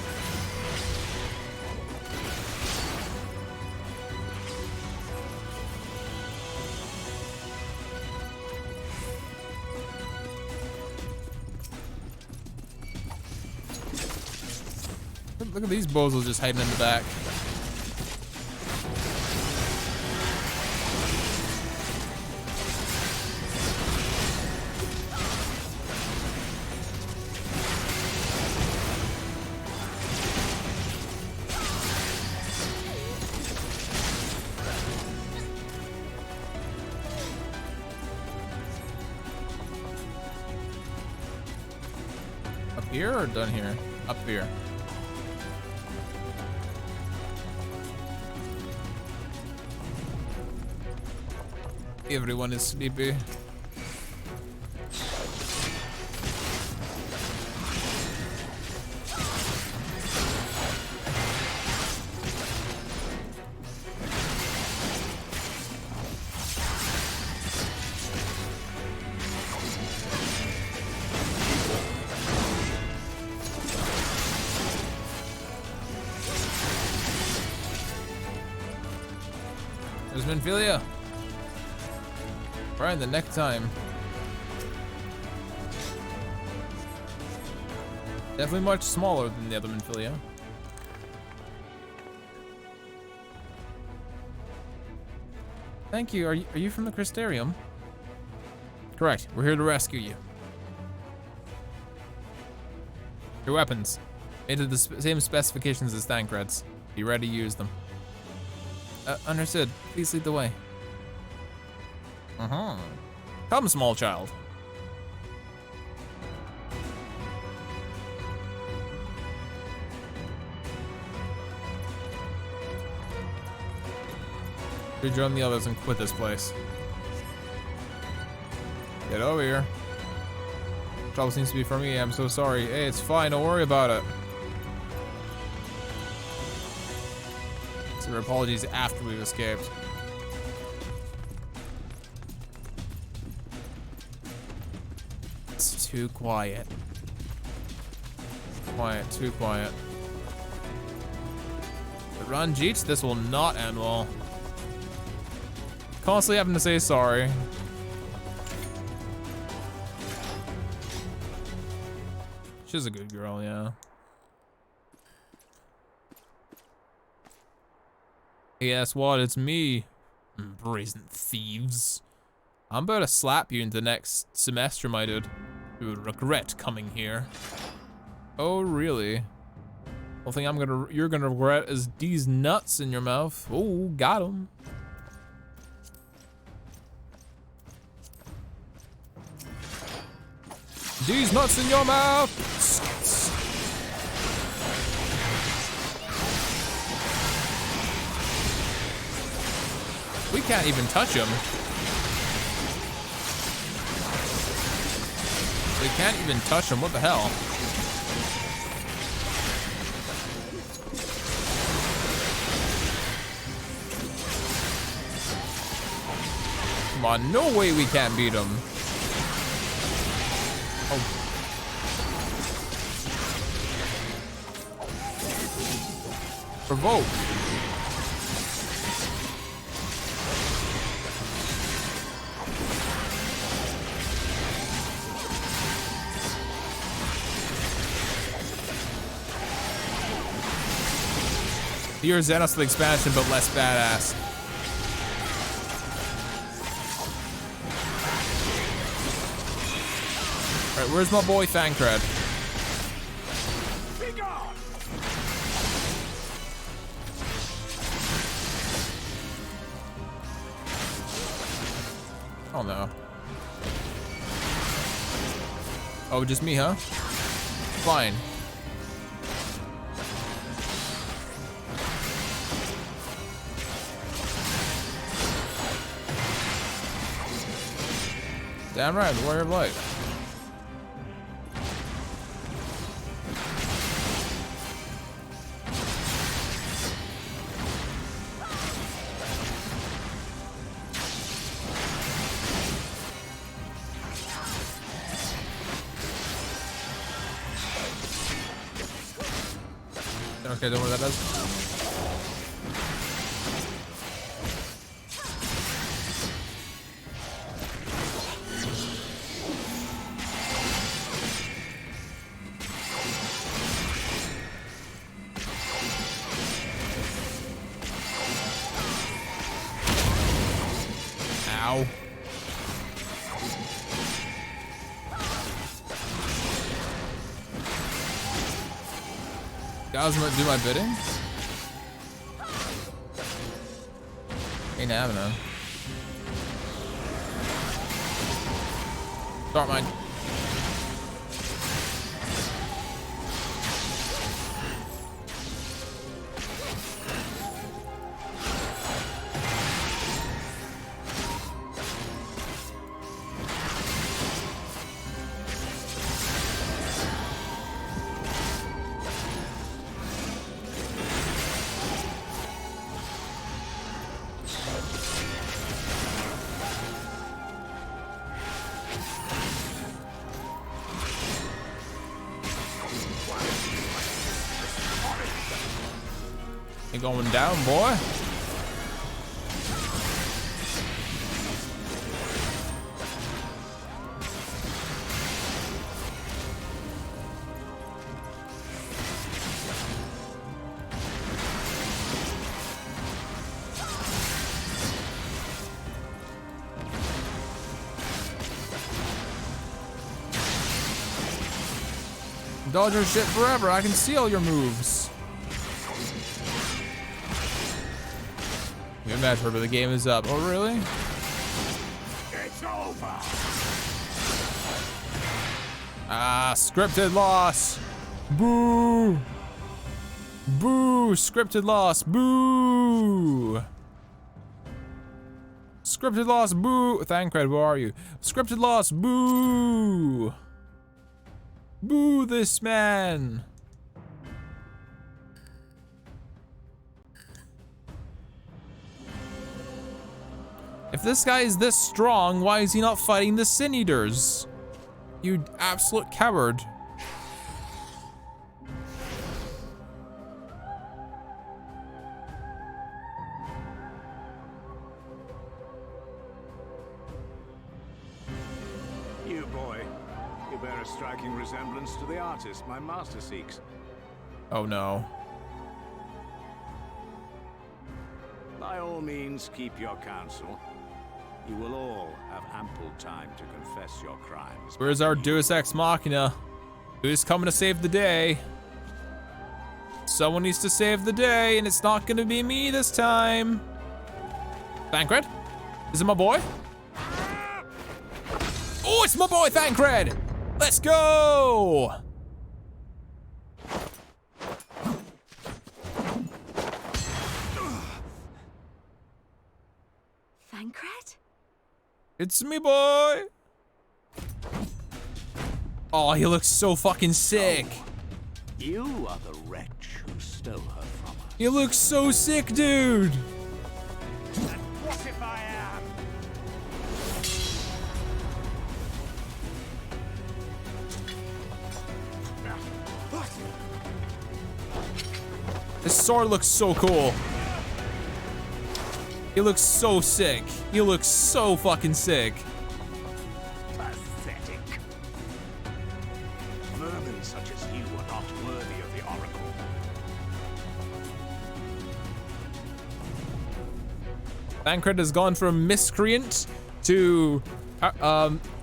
Look at these bozos just hiding in the back. Up here or done here? Up here. Everyone is sleepy. There's Minfilia. Right, the next time. Definitely much smaller than the other Minfilia. Thank you. Are you from the Crystarium? Correct. We're here to rescue you. Your weapons. Made to the same specifications as Thancred's. Be ready to use them. Understood. Please lead the way. Come, small child. Rejoin the others and quit this place. Get over here. Trouble seems to be for me. I'm so sorry. Hey, it's fine. Don't worry about it. So our apologies after we've escaped. It's too quiet. Quiet, too quiet. The Ranjit, this will not end well. Constantly having to say sorry. She's a good girl, yeah. Guess what? It's me, brazen thieves. I'm about to slap you into next semester, my dude. You would regret coming here. Oh, really? One thing you're gonna regret is these nuts in your mouth. Oh, got him. These nuts in your mouth. We can't even touch him. We can't even touch him. What the hell? Come on, no way we can't beat him. Oh. Provoke. You're Xenos with expansion, but less badass. Alright, where's my boy Thancred? Oh no. Oh, just me, huh? Fine. Damn right, Warrior of Light. Okay, don't know what that does. Ow. Guys, do my bidding? Ain't having none. Start mine. You're going down, boy. Dodge your shit forever. I can see all your moves. Your match, but the game is up. Oh, really? It's over. Ah, scripted loss. Boo. Boo. Scripted loss. Boo. Scripted loss. Boo. Thancred, where are you? Scripted loss. Boo. Boo this man. If this guy is this strong, why is he not fighting the Sin Eaters? You absolute coward. You boy, you bear a striking resemblance to the artist my master seeks. Oh no. By all means, keep your counsel. You will all have ample time to confess your crimes. Where's our Deus Ex Machina? Who's coming to save the day? Someone needs to save the day, and it's not gonna be me this time. Thancred? Is it my boy? Oh, it's my boy Thancred! Let's go! Thancred? It's me, boy! Oh, he looks so fucking sick. You are the wretch who stole her from us. He looks so sick, dude. What if I am? His sword looks so cool. He looks so sick. He looks so fucking sick. Pathetic. Vermin such as you are not worthy of the Oracle. Thancred has gone from miscreant to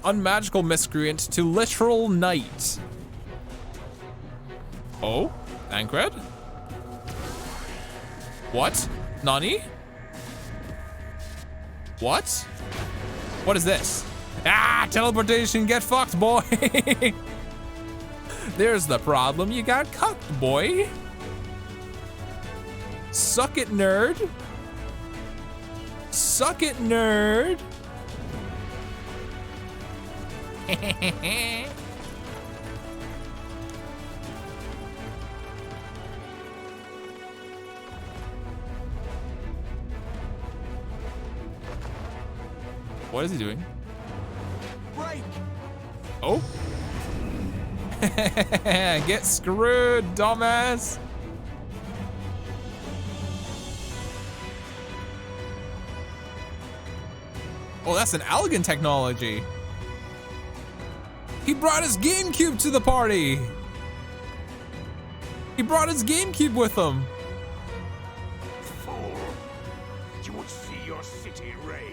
unmagical miscreant to literal knight. Oh, Thancred? What? Nani? What? What is this? Ah, teleportation, get fucked, boy. There's the problem, you got cucked, boy. Suck it, nerd. Suck it, nerd. What is he doing? Break! Oh. Get screwed, dumbass. Oh, that's an elegant technology. He brought his GameCube to the party. He brought his GameCube with him. Fool. You would see your city razed.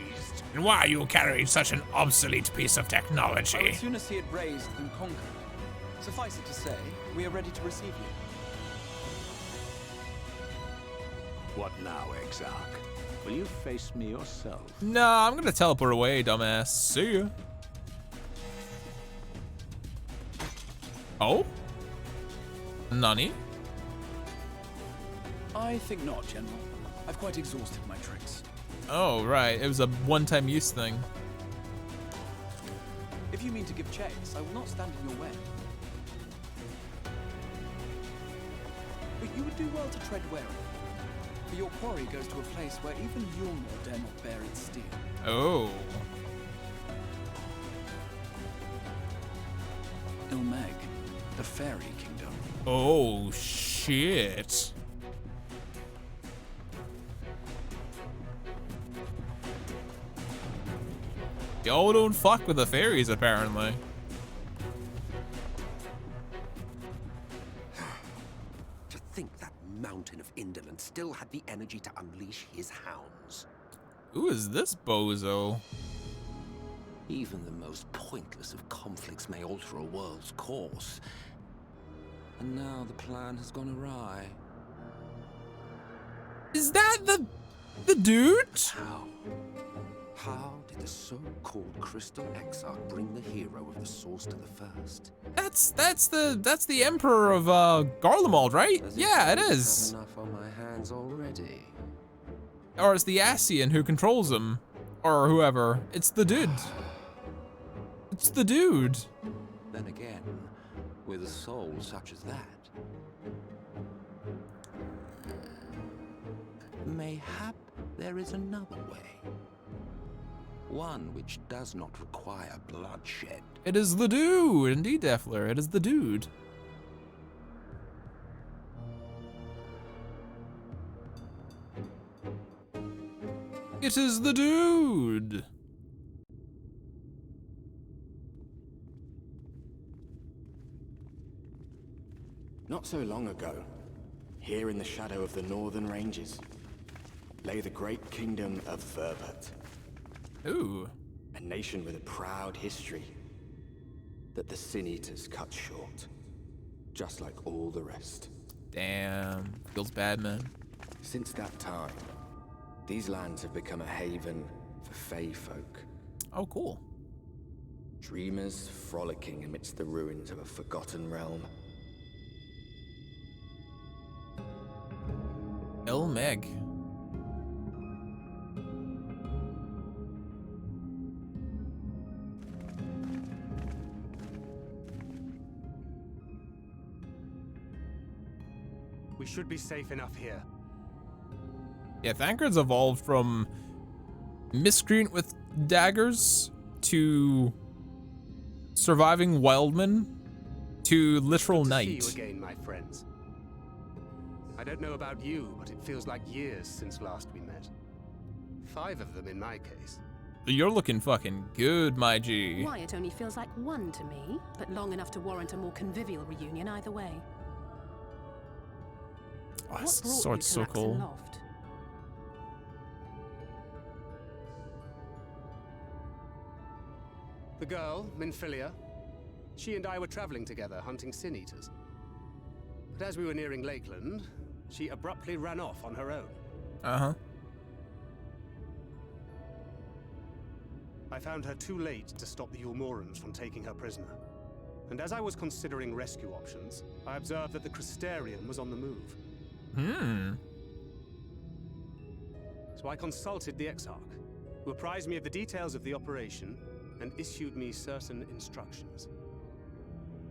And why are you carrying such an obsolete piece of I would technology? sooner see it razed than conquered. Suffice it to say, we are ready to receive you. What now, Exarch? Will you face me yourself? Nah, I'm gonna teleport away, dumbass. See ya. Oh? Nani? I think not, General. I've quite exhausted my tricks. Oh, right. It was a one-time use thing. If you mean to give chase, I will not stand in your way. But you would do well to tread warily. For your quarry goes to a place where even Yulmor dare not bear its steel. Oh. Ilmeg, the fairy kingdom. Oh, shit. Y'all don't fuck with the fairies, apparently. To think that mountain of indolence still had the energy to unleash his hounds. Who is this bozo? Even the most pointless of conflicts may alter a world's course. And now the plan has gone awry. Is that the dude? How? How did the so-called Crystal Exarch bring the hero of the source to the first? That's the Emperor of Garlemald, right? Yeah, it is. Enough on my hands already. Or it's the Ascian who controls him, or whoever. It's the dude. It's the dude. Then again, with a soul such as that, mayhap there is another way. One which does not require bloodshed. It is the dude, indeed, Defler. It is the dude. It is the dude. Not so long ago, here in the shadow of the northern ranges, lay the great kingdom of Verbert. Ooh. A nation with a proud history that the Sin Eaters cut short, just like all the rest. Damn, feels bad, man. Since that time, these lands have become a haven for Fey folk. Oh, cool. Dreamers frolicking amidst the ruins of a forgotten realm. Meg. We should be safe enough here. Yeah, Thancred's evolved from miscreant with daggers to surviving wildman to literal knight. See you again, my friends. I don't know about you, but it feels like years since last we met. 5 of them in my case. You're looking fucking good, my G. Why, it only feels like 1 to me, but long enough to warrant a more convivial reunion either way. Oh, What this brought you sword's to so Laxton cool. Loft? The girl, Minfilia, she and I were traveling together, hunting Sin Eaters. But as we were nearing Lakeland, she abruptly ran off on her own. Uh-huh. I found her too late to stop the Ulmorans from taking her prisoner. And as I was considering rescue options, I observed that the Crystarium was on the move. So I consulted the Exarch, who apprised me of the details of the operation and issued me certain instructions.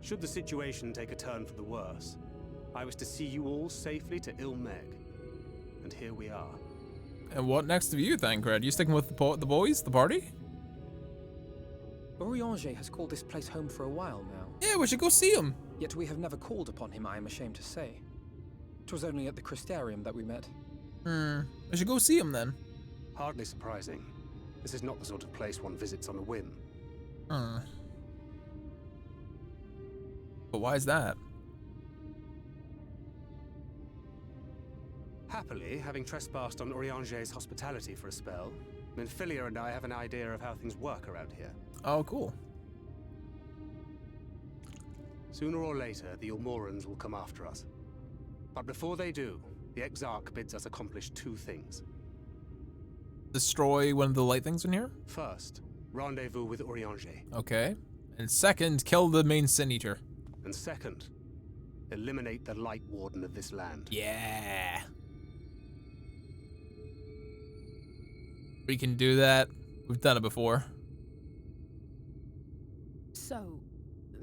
Should the situation take a turn for the worse, I was to see you all safely to Ilmeg. And here we are. And what next of you, Thancred? You sticking with the boys, the party? Urianger has called this place home for a while now. Yeah, we should go see him. Yet we have never called upon him, I am ashamed to say. 'Twas only at the Crystarium that we met. We should go see him then. Hardly surprising. This is not the sort of place one visits on a whim. But why is that? Happily, having trespassed on Urianger's hospitality for a spell, Minfilia and I have an idea of how things work around here. Oh, cool. Sooner or later, the Ulmorans will come after us. But before they do, the Exarch bids us accomplish 2 things. Destroy one of the light things in here? First, rendezvous with Urianger. Okay. And second, kill the main Sin Eater. And second, eliminate the Light Warden of this land. Yeah. We can do that. We've done it before. So,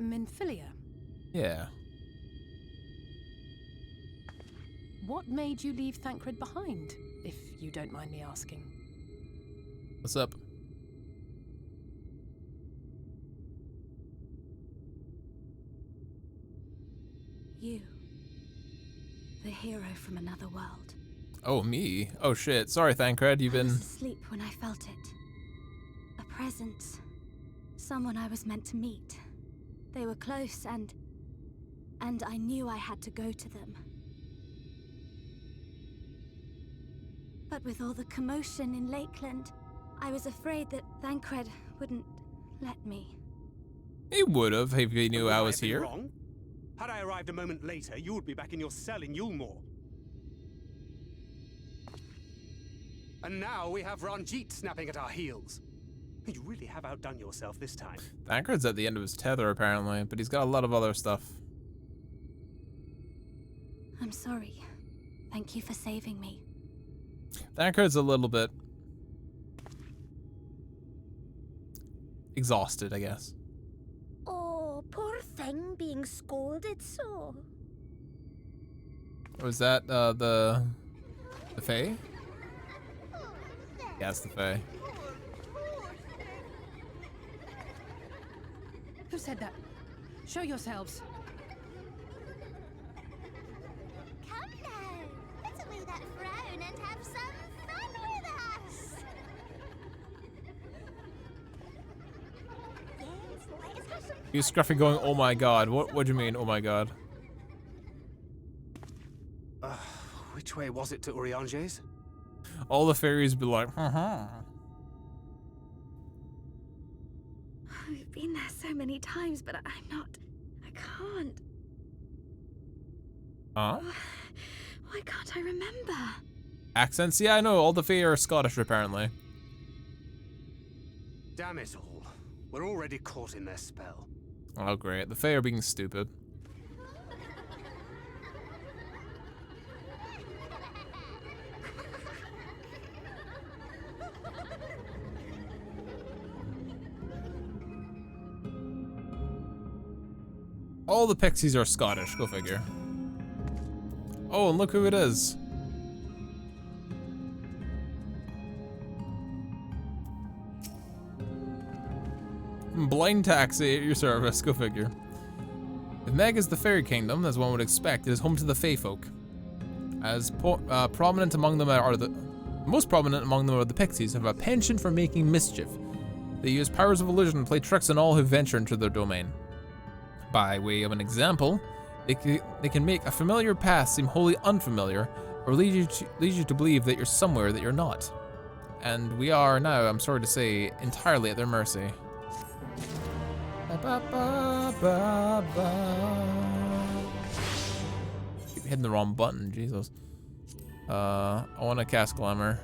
Minfilia, Yeah. what made you leave Thancred behind, if you don't mind me asking? What's up? You. The hero from another world. Oh, me? Oh, shit. Sorry, Thancred. You've I been... was asleep when I felt it. A presence Someone I was meant to meet. They were close, and I knew I had to go to them. But with all the commotion in Lakeland, I was afraid that Thancred wouldn't let me. He would have if he knew I was here. Wrong? Had I arrived a moment later, you would be back in your cell in Yulmore. And now we have Ranjit snapping at our heels. You really have outdone yourself this time. Thancred's at the end of his tether, apparently, but he's got a lot of other stuff. I'm sorry. Thank you for saving me. Thancred's a little bit exhausted, I guess. Oh, poor thing being scolded so. Was that the Fae? Yeah, it's the Fae. Who said that? Show yourselves. Come now, put away that frown and have some fun with us. Yes, let's have some. You Scruffy going, oh my god. What do you mean, oh my god? Which way was it to Urianger's? All the fairies be like, haha. We've been there so many times, but I can't. Huh? Why can't I remember? Accents? Yeah, I know. All the Fae are Scottish, apparently. Damn it all. We're already caught in their spell. Oh, great. The Fae are being stupid. All the pixies are Scottish, go figure. Oh, and look who it is. Blind taxi at your service, go figure. If Meg is the fairy kingdom, as one would expect, it is home to the Fae folk. As prominent among them are the most prominent among them are the pixies, who have a penchant for making mischief. They use powers of illusion to play tricks on all who venture into their domain. By way of an example, they can make a familiar path seem wholly unfamiliar, or lead you to believe that you're somewhere that you're not. And we are now, I'm sorry to say, entirely at their mercy. Keep hitting the wrong button, Jesus. I want to cast Glamour.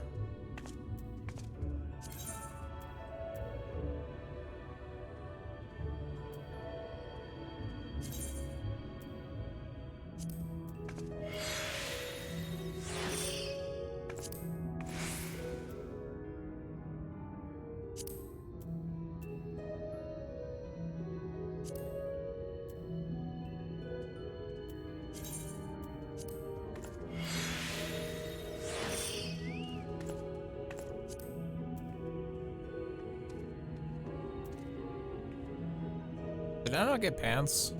Did I not get pants?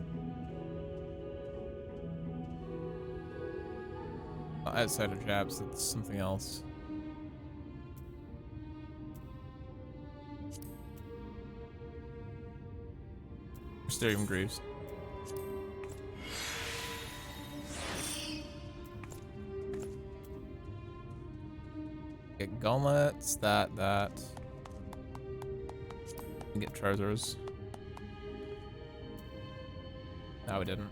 Outside of jabs, it's something else. Stadium Greaves. Get gauntlets, that. And get trousers. No, we didn't.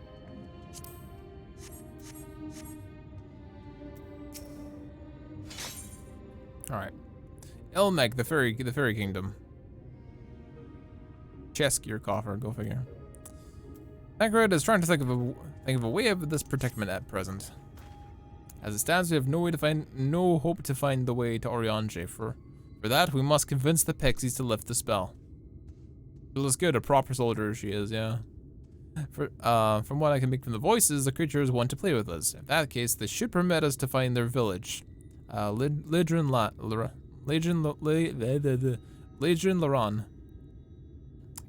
All right, Ilmeg, the fairy kingdom. Chest gear coffer, go figure. Thancred is trying to think of a way out of this predicament at present. As it stands, we have no hope to find the way to Urianger. For that, we must convince the pixies to lift the spell. Well, it's good, a proper soldier she is, yeah. From what I can make from the voices, the creatures want to play with us. In that case, they should permit us to find their village. Legion Laran.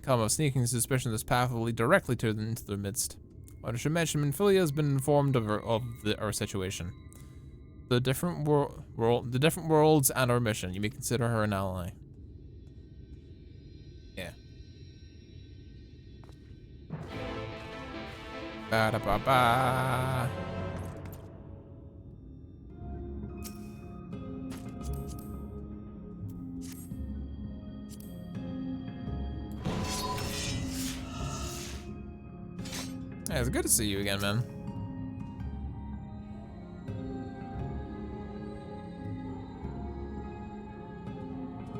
Come of sneaking suspicion this path will lead directly into their midst. What I should mention, Minfilia has been informed of our situation. The different worlds and our mission. You may consider her an ally. Yeah. Ba-da-ba-ba. Hey, it's good to see you again, man.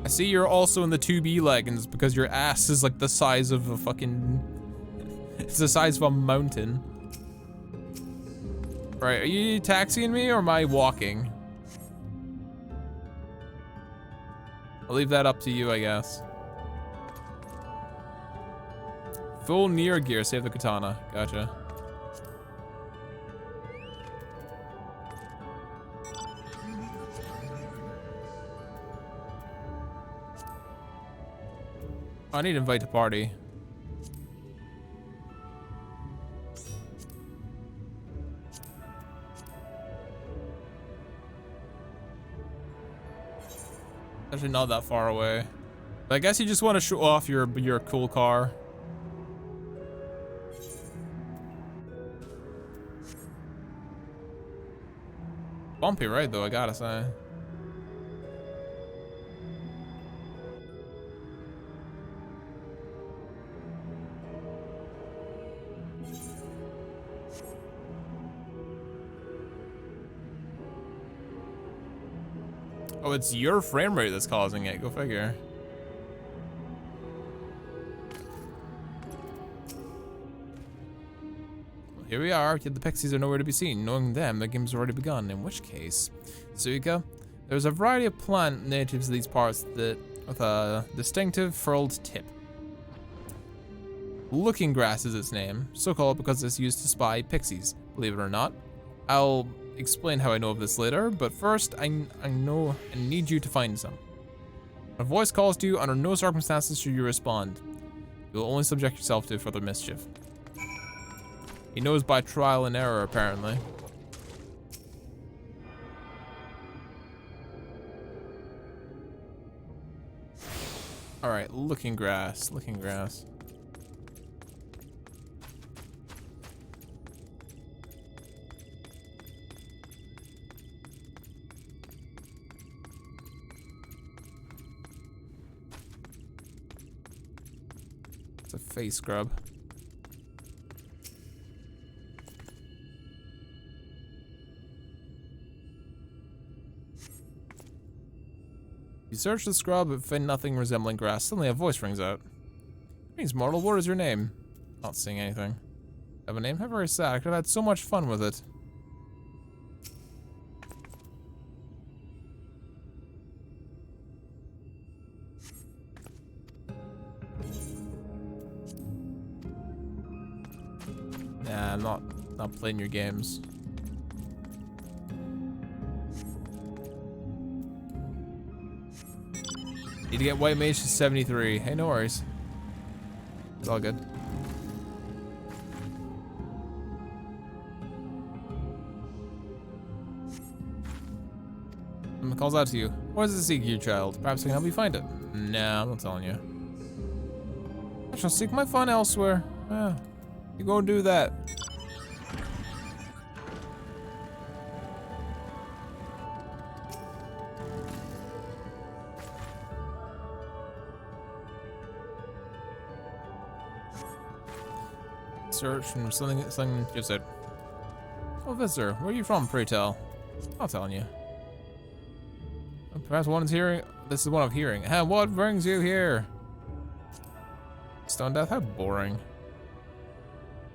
I see you're also in the 2B leggings because your ass is like the size of a fucking... It's the size of a mountain. Right, are you taxiing me or am I walking? I'll leave that up to you, I guess. Full near gear, save the katana. Gotcha. I need to invite to party. Actually not that far away. But I guess you just want to show off your cool car. Bumpy ride though, I gotta say. Oh, it's your frame rate that's causing it. Go figure. Well, here we are. Yet the pixies are nowhere to be seen. Knowing them, the game's already begun. In which case, Suika, there's a variety of plant natives of these parts that with a distinctive furled tip. Looking Grass is its name, so called because it's used to spy pixies. Believe it or not. I'll explain how I know of this later, but first I need you to find some. A voice calls to you. Under no circumstances should you respond. You will only subject yourself to further mischief. He knows by trial and error, apparently. Alright, Looking Grass, Looking Grass. It's a face scrub. You search the scrub but find nothing resembling grass. Suddenly a voice rings out. Greetings, mortal. What is your name? Not seeing anything. Have a name? How very sad. I could have had so much fun with it. Nah, I'm not playing your games. Need to get White Mage to 73. Hey, no worries. It's all good. Someone calls out to you. What does it seek, you child? Perhaps I can help you find it. Nah, I'm not telling you. I shall seek my fun elsewhere. Ah, you go and do that. Search and something gives it. Oh, visitor, where are you from, pray tell? I'll tell you. Perhaps one is hearing. This is one of hearing. And what brings you here? Stone Death, how boring.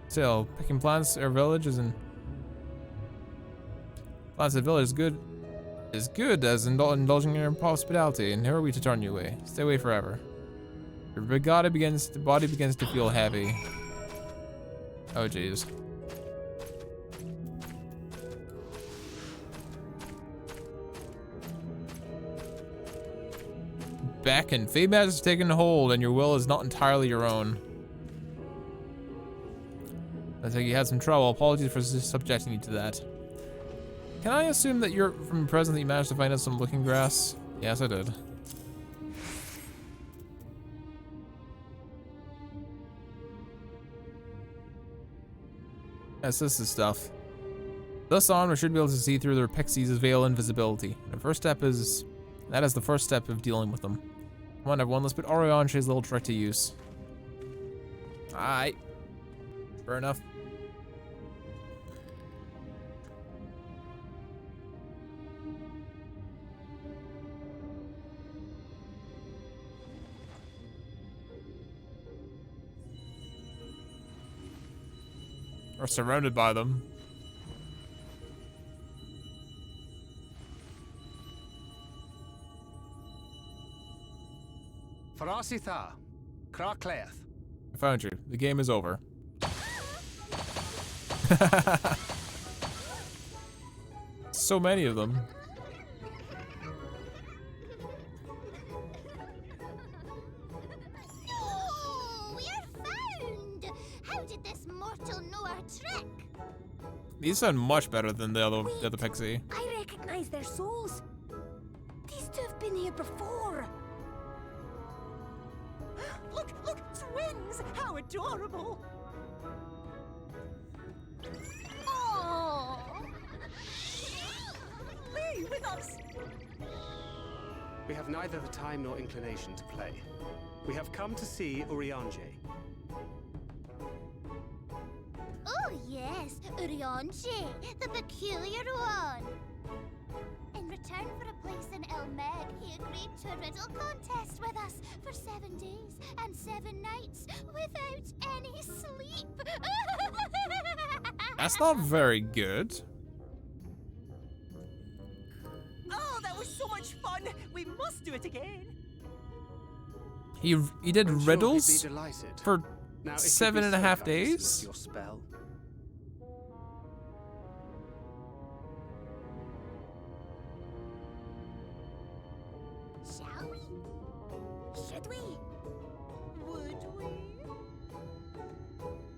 Still, picking plants at our village isn't. Plants at village is good as indulging in your hospitality, and who are we to turn you away? Stay away forever. Your body begins to feel heavy. Oh jeez. Beckon. Fate has taken hold and your will is not entirely your own. I think you had some trouble. Apologies for subjecting you to that. Can I assume that you're from present that you managed to find us some Looking Grass? Yes, I did. Yes, this is stuff. Thus on, we should be able to see through their pixies' veil invisibility. The first step is... That is the first step of dealing with them. Come on, everyone, let's put Orianche's little trick to use. Alright. Fair enough. We're surrounded by them. Farasitha, Krakleath. I found you. The game is over. So many of them. These sound much better than the other pixie. I recognize their souls. These two have been here before. Look, twins! How adorable! Oh! Be with us! We have neither the time nor inclination to play. We have come to see Urianger. Oh yes, Urianger, the peculiar one. In return for a place in Elmeg, he agreed to a riddle contest with us for 7 days and 7 nights without any sleep. That's not very good. Oh, that was so much fun! We must do it again! He did riddles Be delighted. for Now, if 7.5 days? Your spell. Shall we? Should we? Would we?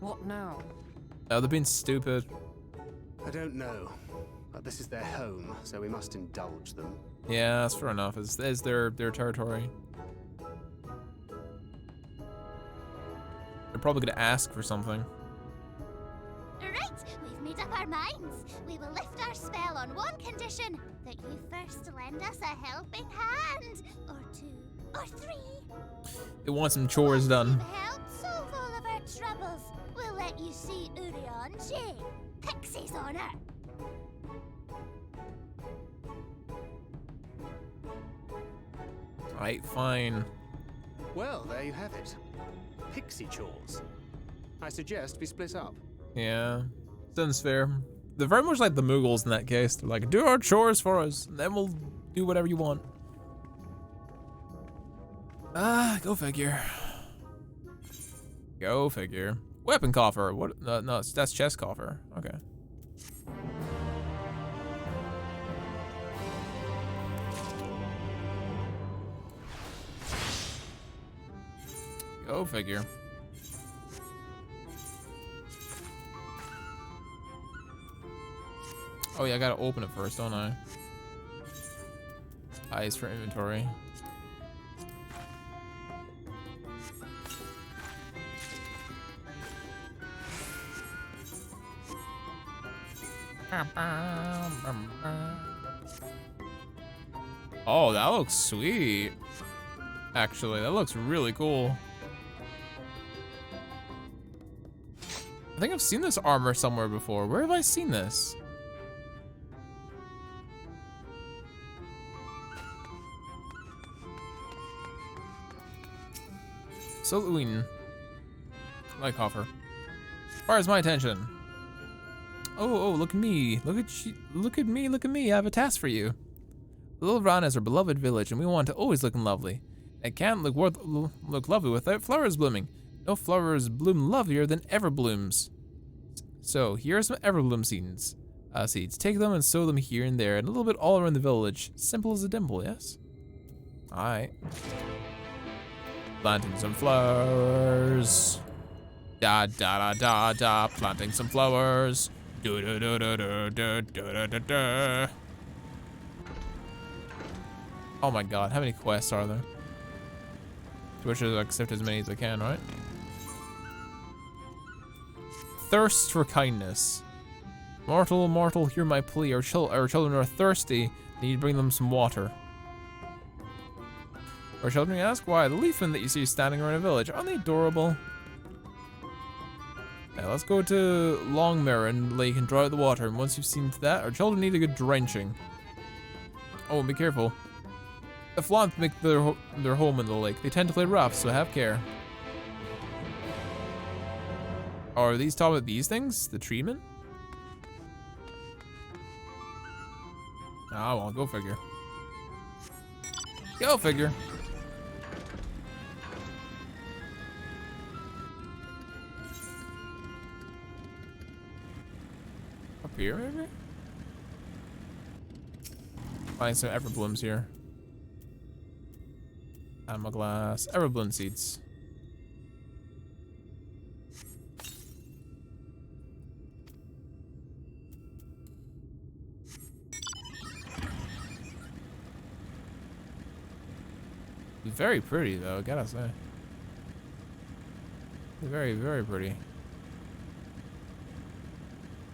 What now? Oh, they're being stupid. I don't know, but this is their home, so we must indulge them. Yeah, that's fair enough. It's their territory. They're probably gonna ask for something. Right, we've made up our minds. We will lift our spell on one condition: that you first lend us a helping hand, or 2, or 3. They want some chores done. Helped solve all of our troubles. We'll let you see Urianger. Pixie's honor. Alright, fine. Well, there you have it. Pixie chores. I suggest we split up. Yeah, sounds fair. They're very much like the Muggles in that case. They're like, do our chores for us, and then we'll do whatever you want. Go figure. Go figure. Weapon coffer. What? No, that's chest coffer. Okay. Go figure. Oh yeah, I gotta open it first, don't I? Eyes for inventory. Oh, that looks sweet. Actually, that looks really cool. I think I've seen this armor somewhere before. Where have I seen this? Saloon. Like offer. Fires my attention. Oh, look at me. Look at me. I have a task for you. Little Ron is our beloved village, and we want to always look lovely. It can't look lovely without flowers blooming. No flowers bloom lovelier than everblooms. So here are some everbloom seeds. Take them and sow them here and there, and a little bit all around the village. Simple as a dimple, yes? Alright. Planting some flowers. Da da da da da. Planting some flowers. Da da da da da da da da da. Oh my god, how many quests are there? So I should accept as many as I can, right? thirst for kindness. Mortal, mortal, hear my plea. Our children are thirsty. Need to bring them some water. Our children ask why. The leafmen that you see standing around a village, aren't they adorable? Now let's go to Longmere Lake and draw out the water. And once you've seen to that, our children need a good drenching. Oh, and be careful. The Flaunt make their home in the lake. They tend to play rough, so have care. Are these talking about these things? The treatment? Ah, well, go figure. Go figure. Up here, maybe? Find some Everblooms here. Ammo glass. Everbloom seeds. Very pretty though, gotta say. Very, very pretty.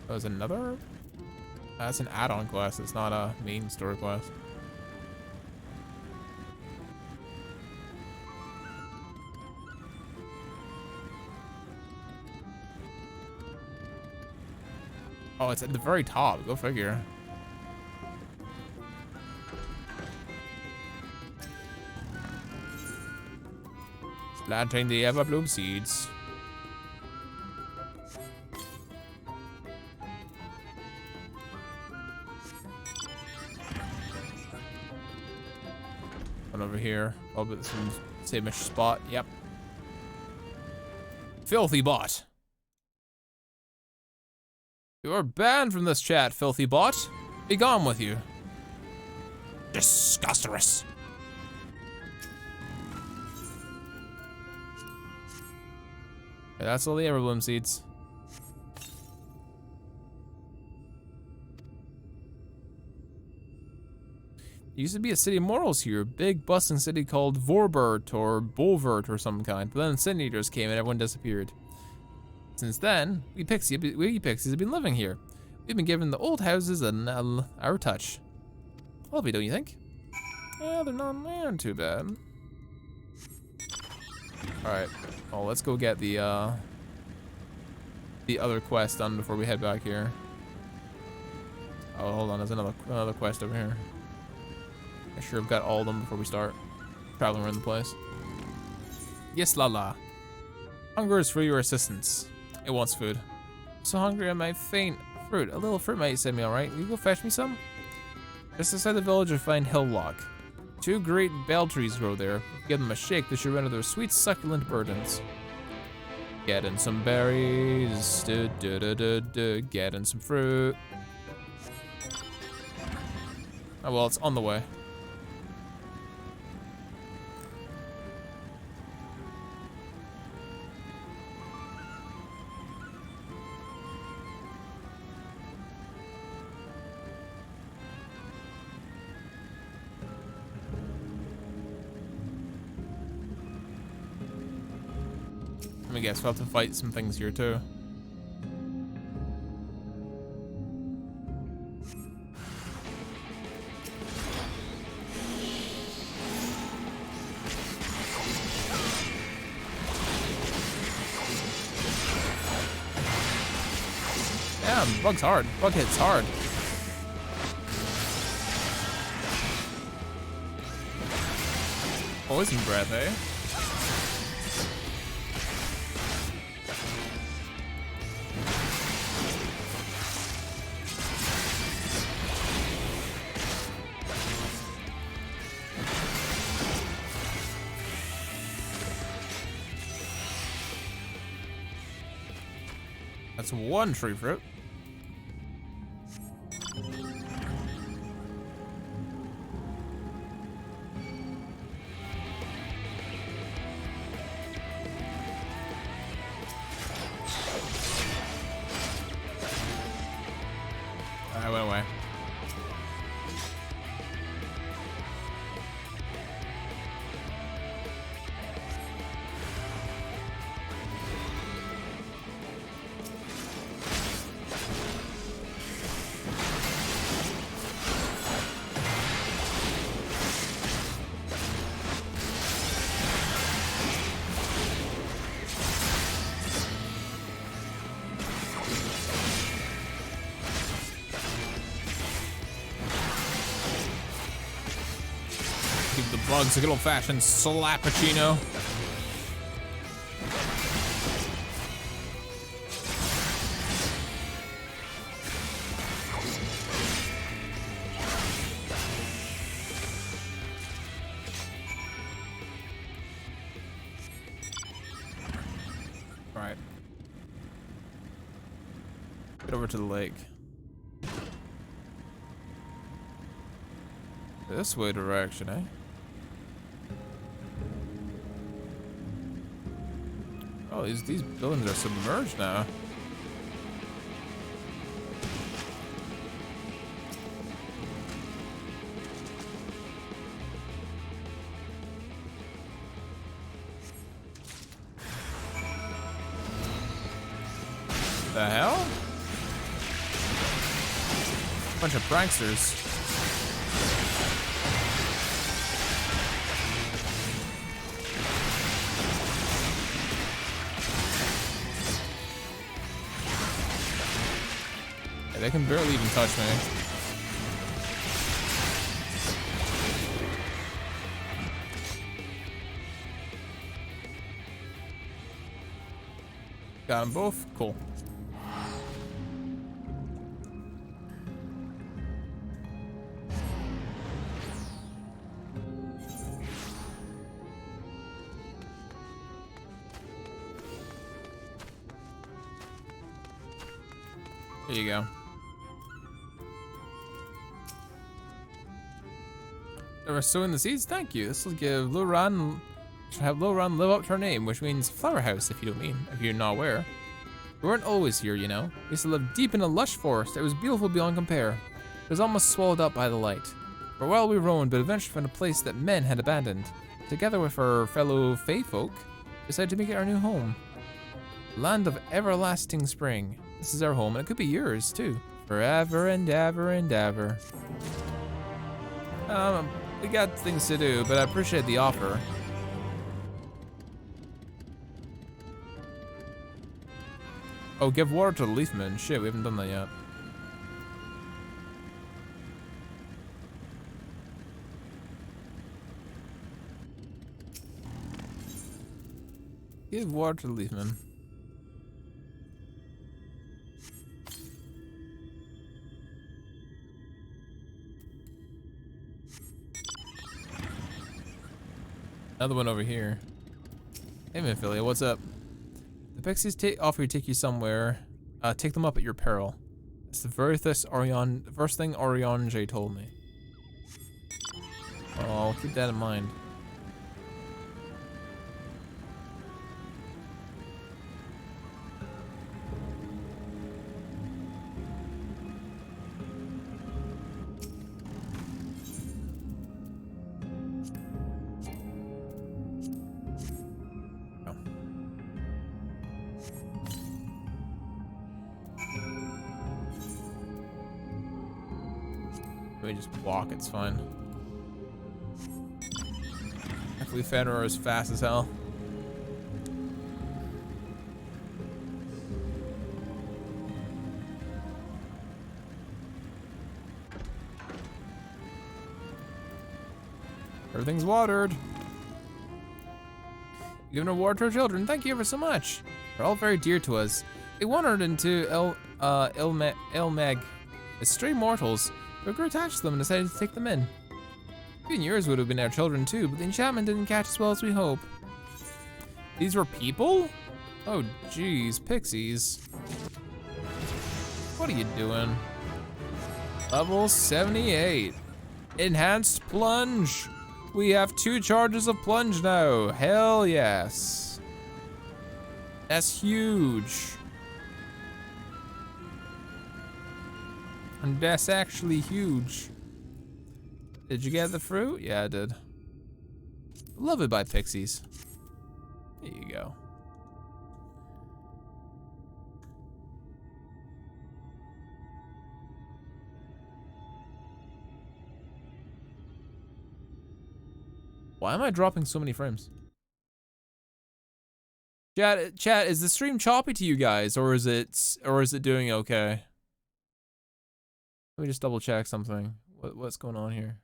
Oh, there's another? That's an add-on quest, it's not a main story quest. Oh, it's at the very top, go figure. Planting the Everbloom seeds. One over here. Oh, but some same-ish spot. Yep. Filthy bot. You are banned from this chat, filthy bot. Be gone with you. Disgustorous. Okay, that's all the Everbloom seeds. There used to be a city of morals here, a big bustling city called Vorbert or Bolvert or some kind. But then Sin Eaters came and everyone disappeared. Since then, we pixies have been living here. We've been given the old houses and our touch. Lovely, don't you think? Yeah, they're not too bad. All right, well, let's go get the other quest done before we head back here. Oh, hold on, there's another quest over here. I'm sure I've got all of them before we start traveling around the place. Yes, Lala. Hunger is for your assistance. It wants food. I'm so hungry I might faint. Fruit, a little fruit might set me all right. Will you go fetch me some? Just outside the village, I find Hillock. 2 great bell trees grow there. If you give them a shake, they should render their sweet, succulent burdens. Getting some berries, getting some fruit. Oh well, it's on the way. I guess we'll have to fight some things here too. Damn, Bug's hard. Bug hits hard. Poison breath, eh? That's 1 tree fruit. I went away. bugs, a good old-fashioned slappuccino. All right. Get over to the lake. This way direction, eh? Oh, these buildings are submerged now. The hell? Bunch of pranksters. They can barely even touch me. Got them both? Cool. There you go. They were sowing the seeds? Thank you. This will give Luran, have Luran live up to her name, which means flower house, if you're not aware. We weren't always here, you know. We used to live deep in a lush forest. It was beautiful beyond compare. It was almost swallowed up by the light. For a while we roamed, but eventually found a place that men had abandoned. Together with our fellow Fae folk, we decided to make it our new home. Land of everlasting spring. This is our home, and it could be yours, too. Forever and ever and ever. We got things to do, but I appreciate the offer. Oh, give water to the leafman. Shit, we haven't done that yet. Give water to the leafman. Another one over here. Hey, Minfilia, what's up? The pixies offer to take you somewhere. Take them up at your peril. That's the first thing Orion J told me. Oh, I'll keep that in mind. We just walk, it's fine. Hopefully Fenrir is fast as hell. Everything's watered. Giving a reward to our children. Thank you ever so much. They're all very dear to us. They wandered into Elmeg as stray mortals. We grew attached to them and decided to take them in. Even yours would have been our children too, but the enchantment didn't catch as well as we hope. These were people? Oh jeez, pixies. What are you doing? Level 78. Enhanced plunge. We have 2 charges of plunge now. Hell yes. That's huge. And that's actually huge. Did you get the fruit? Yeah, I did. Love it by pixies. There you go. Why am I dropping so many frames? Chat, is the stream choppy to you guys, or is it doing okay? Let me just double check something. What's going on here?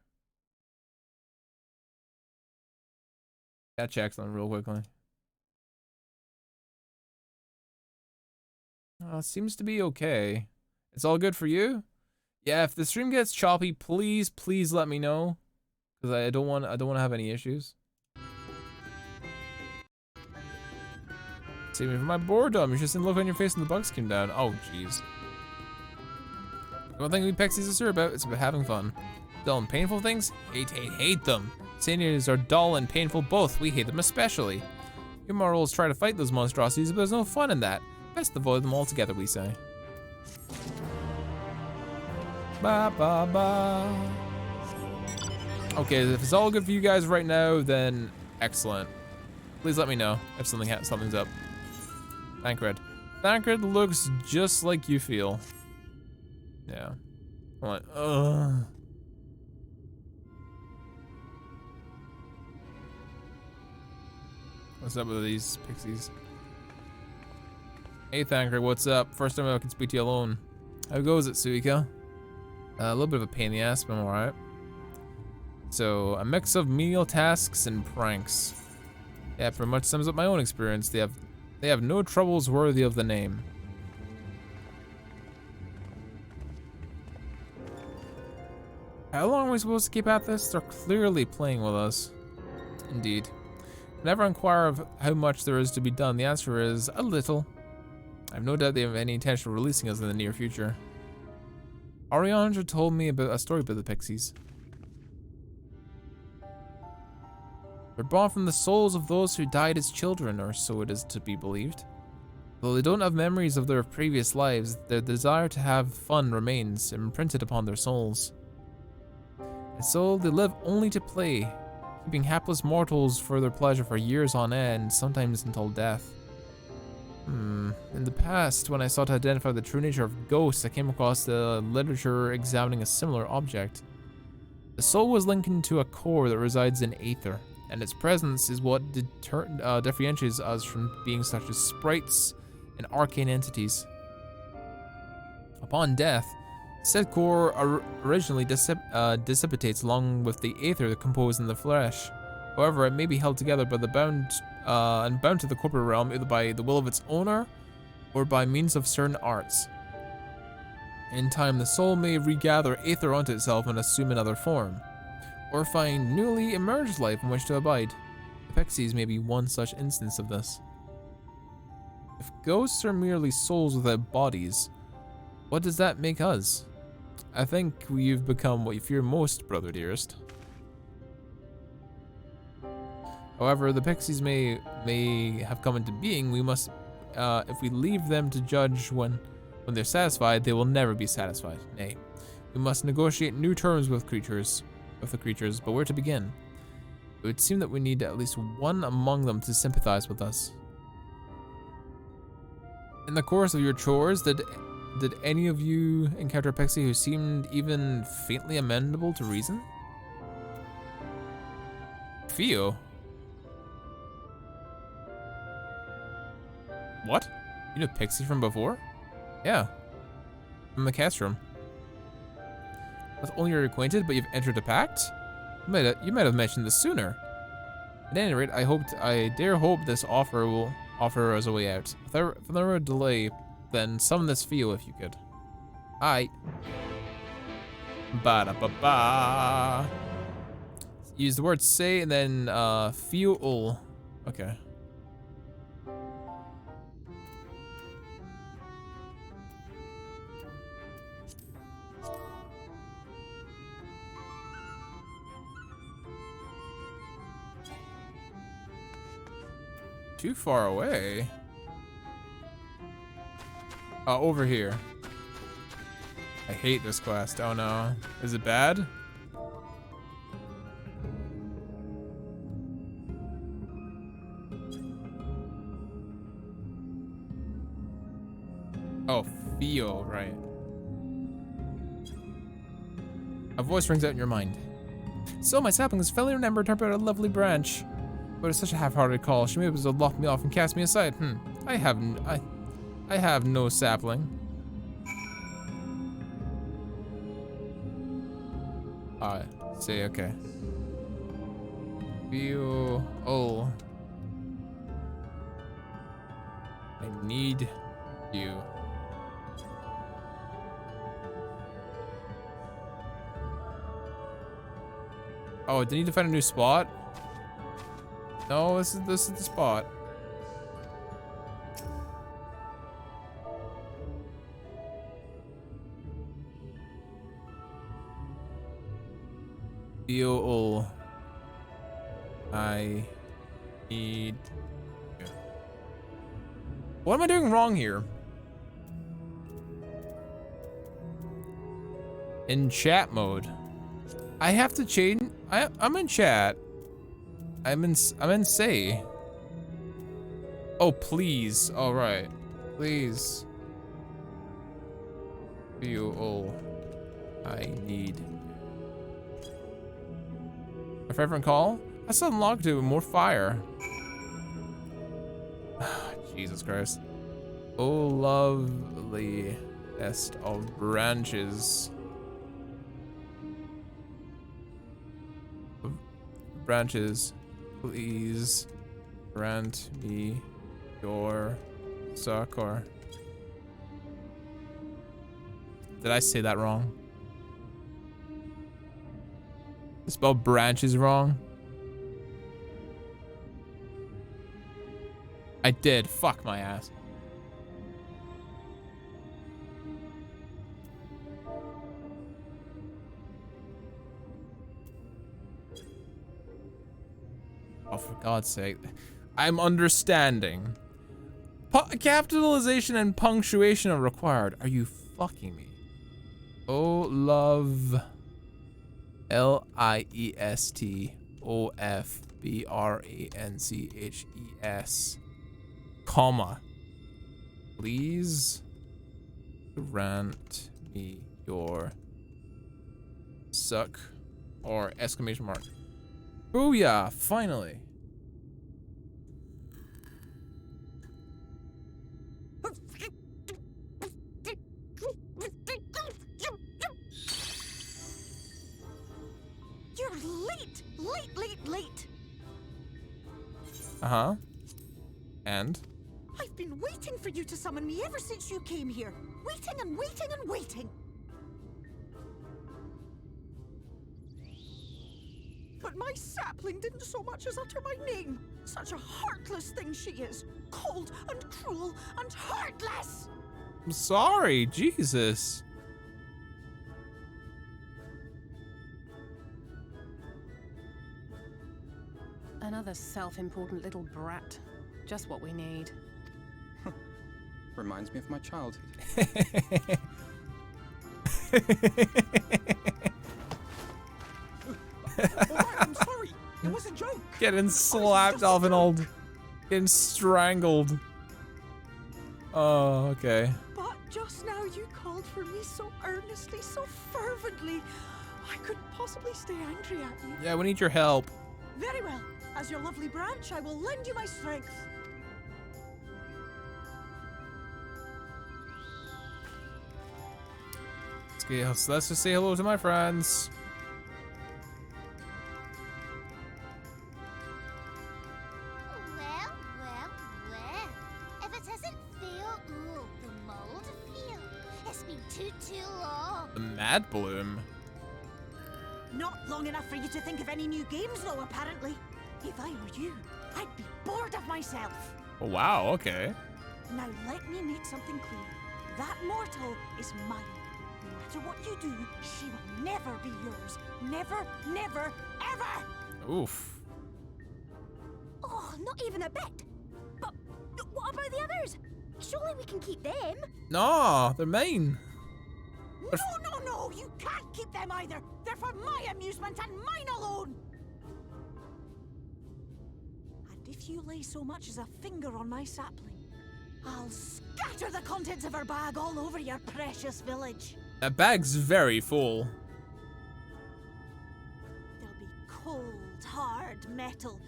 Gotta check something real quickly. Seems to be okay. It's all good for you? Yeah, if the stream gets choppy, please let me know. Cause I don't want to have any issues. Save me from my boredom. You just didn't look on your face when the bugs came down. Oh jeez. One thing we Pixies are sure about is about having fun. Dull and painful things? Hate them. Seniors are dull and painful both. We hate them especially. Your morals try to fight those monstrosities, but there's no fun in that. Best avoid them altogether, we say. Ba ba ba. Okay, if it's all good for you guys right now, then excellent. Please let me know if something's up. Thancred. Thancred looks just like you feel. Yeah. I'm like, ugh. What's up with these pixies? Hey Thancred, what's up? First time I can speak to you alone. How goes it, Suika? A little bit of a pain in the ass, but I'm alright. So, a mix of menial tasks and pranks. Yeah, pretty much sums up my own experience. They have no troubles worthy of the name. How long are we supposed to keep at this? They're clearly playing with us. Indeed. Whenever I inquire of how much there is to be done, the answer is a little. I have no doubt they have any intention of releasing us in the near future. Ariandra told me about a story about the Pixies. They're born from the souls of those who died as children, or so it is to be believed. Though they don't have memories of their previous lives, their desire to have fun remains imprinted upon their souls. And so they live only to play, keeping hapless mortals for their pleasure for years on end, sometimes until death. In the past, when I sought to identify the true nature of ghosts, I came across the literature examining a similar object. The soul was linked to a core that resides in aether, and its presence is what differentiates us from beings such as sprites and arcane entities. Upon death, said core originally dissipates along with the aether that composed in the flesh. However, it may be held together by the bound to the corporate realm either by the will of its owner or by means of certain arts. In time, the soul may regather aether onto itself and assume another form, or find newly emerged life in which to abide. The Pixies may be one such instance of this. If ghosts are merely souls without bodies, what does that make us? I think we've become what you fear most, brother dearest. However, the Pixies may have come into being. We must, if we leave them to judge when they're satisfied, they will never be satisfied. Nay, we must negotiate new terms with the creatures, but where to begin? It would seem that we need at least one among them to sympathize with us. In the course of your chores, did any of you encounter a Pixie who seemed even faintly amenable to reason? Theo? What? You know Pixie from before? Yeah. From the cast room. With only you're acquainted, but you've entered a pact? You might have mentioned this sooner. At any rate, I dare hope this offer will offer us a way out. Without further delay, then summon this Theo if you could. Aye. Ba-da-ba-ba. Use the word say and then fuel. Okay. Too far away. Over here. I hate this quest. Oh no. Is it bad? Oh, Theo, right. A voice rings out in your mind. So my saplings fairly remembered her about a lovely branch. But it's such a half-hearted call. She may be able to lock me off and cast me aside. I have no sapling. Say okay. You. Oh. I need you. Oh, do I need to find a new spot? No, this is the spot. Feel. I need you. What am I doing wrong here? In chat mode. I have to change. I'm in chat. I'm in say. Oh, please. All right. Please. Feel. I need. My favorite call? I still unlocked it with more fire. Jesus Christ. Oh, loveliest of branches. Branches, please grant me your succor. Did I say that wrong? I spelled branches wrong. I did. Fuck my ass. Oh, for God's sake. I'm understanding. Capitalization and punctuation are required. Are you fucking me? Oh, love. Liestofbranches, comma. Please grant me your suck or exclamation mark. Booyah, finally. You're late! Late! Uh-huh. And? I've been waiting for you to summon me ever since you came here. Waiting and waiting and waiting. But my sapling didn't so much as utter my name. Such a heartless thing she is. Cold and cruel and heartless! I'm sorry, Jesus. Another self-important little brat. Just what we need. Reminds me of my childhood. I'm sorry. It was a joke. Getting slapped off an old. Getting strangled. Oh, okay. But just now you called for me so earnestly, so fervently. I couldn't possibly stay angry at you. Yeah, we need your help. Very well. As your lovely branch, I will lend you my strength. Okay, so let's just say hello to my friends. Well. If it isn't Theo, the mold field. It's been too long. The Mad Bloom. Not long enough for you to think of any new games, though, apparently. If I were you, I'd be bored of myself. Oh, wow, okay. Now let me make something clear. That mortal is mine. No matter what you do, she will never be yours. Never, never, ever! Oof. Oh, not even a bit. But what about the others? Surely we can keep them. No, they're mine. No, you can't keep them either. They're for my amusement and mine alone. And if you lay so much as a finger on my sapling, I'll scatter the contents of her bag all over your precious village. That bag's very full. There'll be cold, hard metal,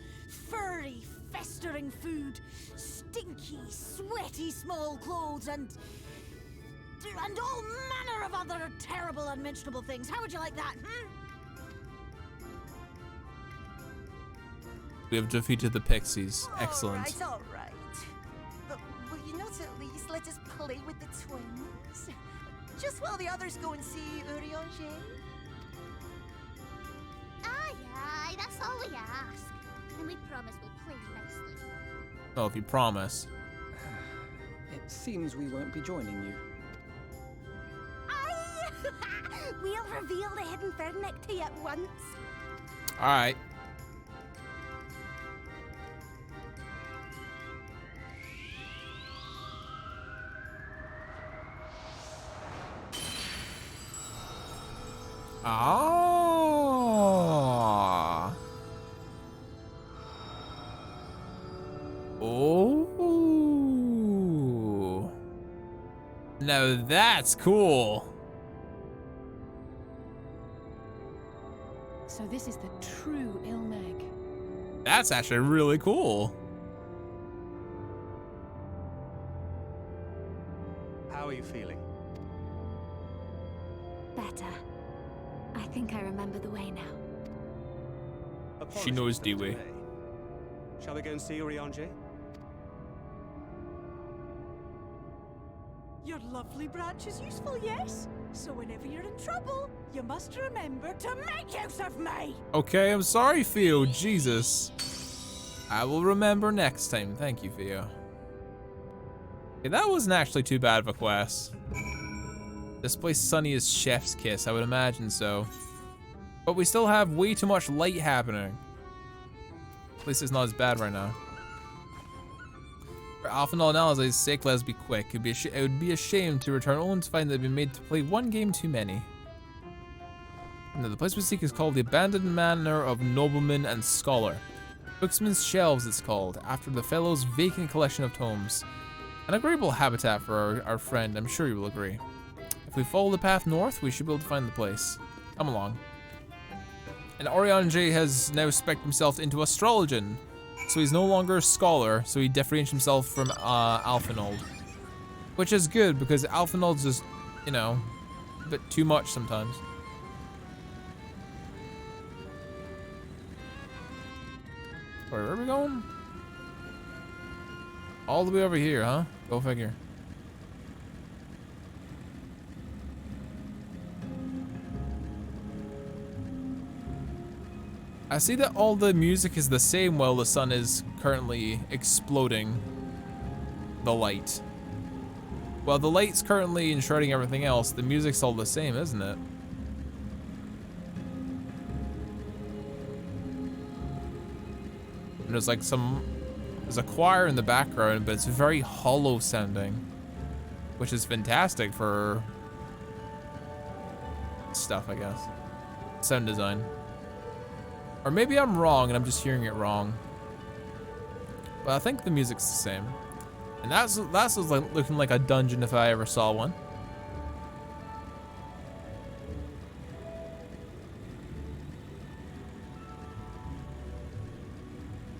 furry, festering food, stinky, sweaty small clothes, and all manner of other terrible, unmentionable things. How would you like that, We have defeated the pixies. Excellent. All right. But will you not at least let us play with the twins? Just while the others go and see Urianger? Aye, that's all we ask. And we promise we'll play nicely. Oh, if you promise. It seems we won't be joining you. Aye! We'll reveal the hidden Vernick to you at once. Alright. Ah. Oh. Now that's cool. So this is the true Ilmeg. That's actually really cool. How are you feeling? Better. I think I remember the way now. She knows the way. Shall we go and see Urianger? Your lovely branch is useful, yes? So whenever you're in trouble, you must remember to make use of me! Okay, I'm sorry, Theo. Jesus. I will remember next time. Thank you, Theo. Okay, that wasn't actually too bad of a quest. This place sunny as chef's kiss, I would imagine so. But we still have way too much light happening. At least it's not as bad right now. For Alphanol analysis' sake, let's be quick. It would be a shame to return only to find that we've been made to play one game too many. Now, the place we seek is called the Abandoned Manor of Nobleman and Scholar. Booksman's Shelves it's called, after the fellow's vacant collection of tomes. An agreeable habitat for our friend, I'm sure you will agree. If we follow the path north, we should be able to find the place. Come along. And Urianger has now spec'd himself into Astrologian. So he's no longer a scholar, so he differentiates himself from Alphinold. Which is good, because Alphinold's just, you know, a bit too much sometimes. Wait, where are we going? All the way over here, huh? Go figure. I see that all the music is the same while the sun is currently exploding the light. While the light's currently enshrouding everything else, the music's all the same, isn't it? And there's like there's a choir in the background, but it's very hollow sounding, which is fantastic for stuff, I guess. Sound design. Or maybe I'm wrong and I'm just hearing it wrong. But I think the music's the same. And that's like looking like a dungeon if I ever saw one.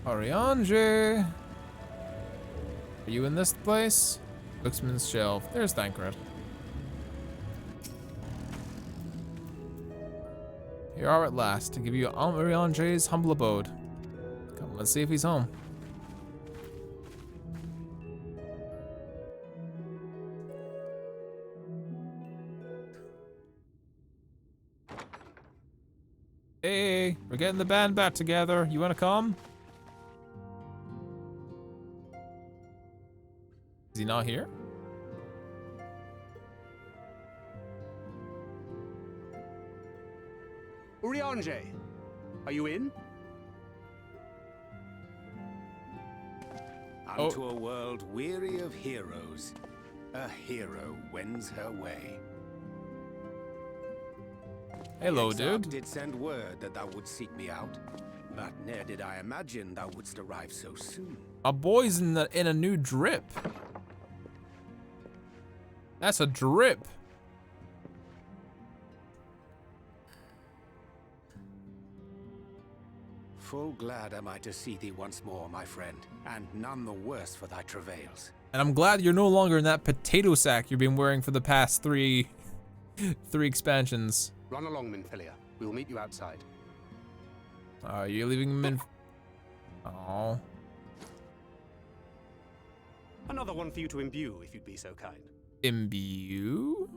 Urianger. Are you in this place? Booksman's Shelf. There's Thancred. Here are at last to give you Urianger's humble abode. Come, let's see if he's home. Hey, we're getting the band back together. You wanna come? Is he not here? Urianger, are you in? Unto a world weary of heroes, a hero wends her way. Hello, the XIV dude. Did send word that thou wouldst seek me out, but ne'er did I imagine thou wouldst arrive so soon. A boy's in a new drip. That's a drip. Full glad am I to see thee once more, my friend, and none the worse for thy travails. And I'm glad you're no longer in that potato sack you've been wearing for the past three expansions. Run along, Minfilia. We will meet you outside. Are you leaving him in? Oh. Another one for you to imbue, if you'd be so kind. Imbue?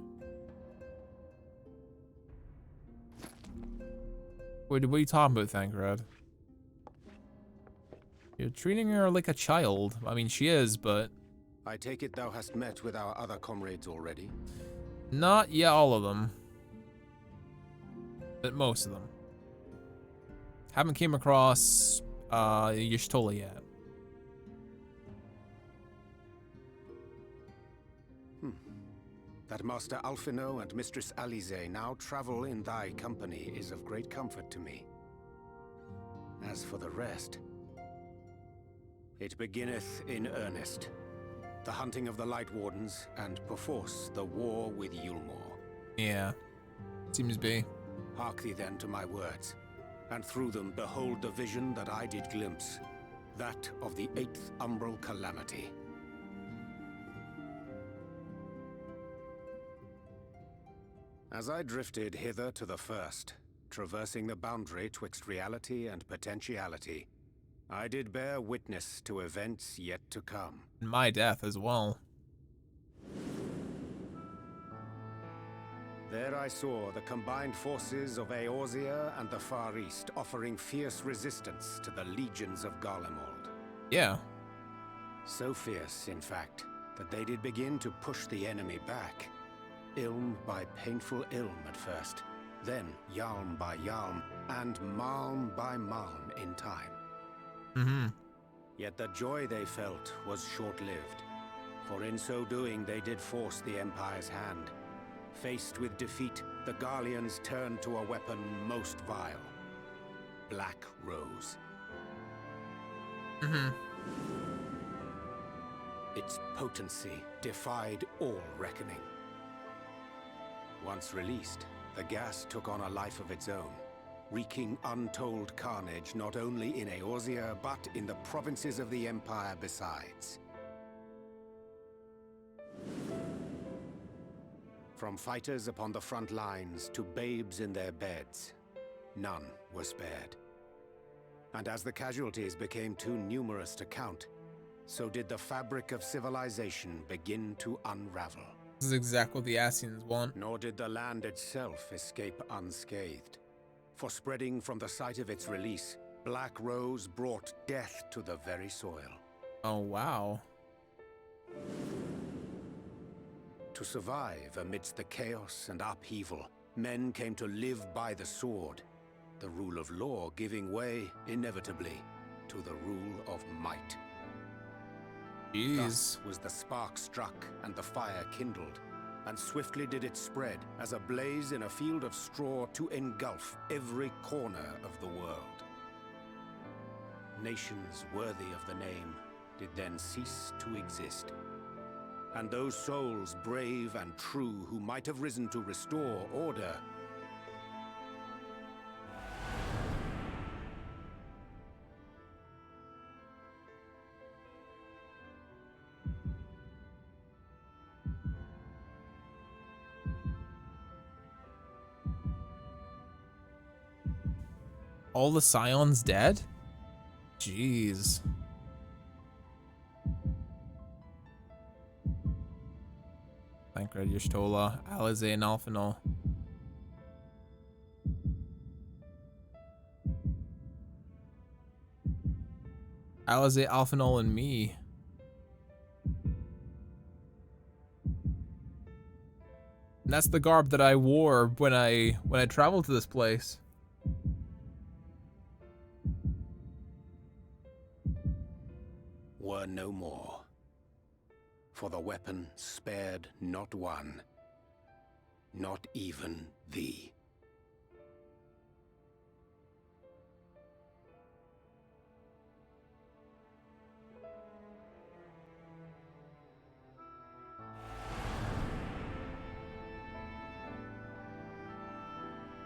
What are you talking about, Thancred? You're treating her like a child. I mean, she is, but... I take it thou hast met with our other comrades already? Not yet all of them. But most of them. Haven't came across Y'shtola yet. That Master Alphino and Mistress Alize now travel in thy company is of great comfort to me. As for the rest, it beginneth in earnest. The hunting of the Light Wardens, and perforce the war with Yulmore. Yeah, seems to be. Hark thee then to my words, and through them behold the vision that I did glimpse, that of the 8th Umbral Calamity. As I drifted hither to the first, traversing the boundary twixt reality and potentiality, I did bear witness to events yet to come. My death as well. There I saw the combined forces of Eorzea and the Far East offering fierce resistance to the legions of Garlemald. Yeah. So fierce, in fact, that they did begin to push the enemy back. Ilm by painful Ilm at first, then Yalm by Yalm, and Malm by Malm in time. Yet the joy they felt was short-lived, for in so doing they did force the Empire's hand. Faced with defeat, the Garleans turned to a weapon most vile. Black Rose. Its potency defied all reckoning. Once released, the gas took on a life of its own, wreaking untold carnage not only in Eorzea, but in the provinces of the Empire besides. From fighters upon the front lines to babes in their beds, none were spared. And as the casualties became too numerous to count, so did the fabric of civilization begin to unravel. This is exactly what the Ascians want. Nor did the land itself escape unscathed. For spreading from the site of its release, Black Rose brought death to the very soil. Oh, wow. To survive amidst the chaos and upheaval, men came to live by the sword, the rule of law giving way, inevitably, to the rule of might. Jeez. Thus was the spark struck and the fire kindled, and swiftly did it spread as a blaze in a field of straw to engulf every corner of the world. Nations worthy of the name did then cease to exist, and those souls brave and true who might have risen to restore order all the Scions dead? Jeez. Thancred, Y'shtola, Alize, and Alphino. Alize, Alphino, and me. And that's the garb that I wore when I traveled to this place. were no more. For the weapon spared not one, not even thee.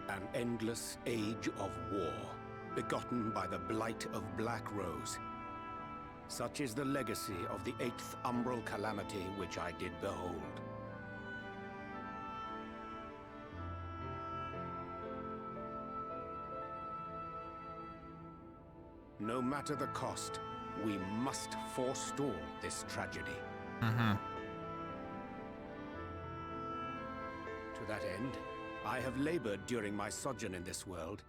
An endless age of war, begotten by the blight of Black Rose. Such is the legacy of the 8th Umbral Calamity which I did behold. No matter the cost, we must forestall this tragedy. Mm-hmm. To that end, I have labored during my sojourn in this world,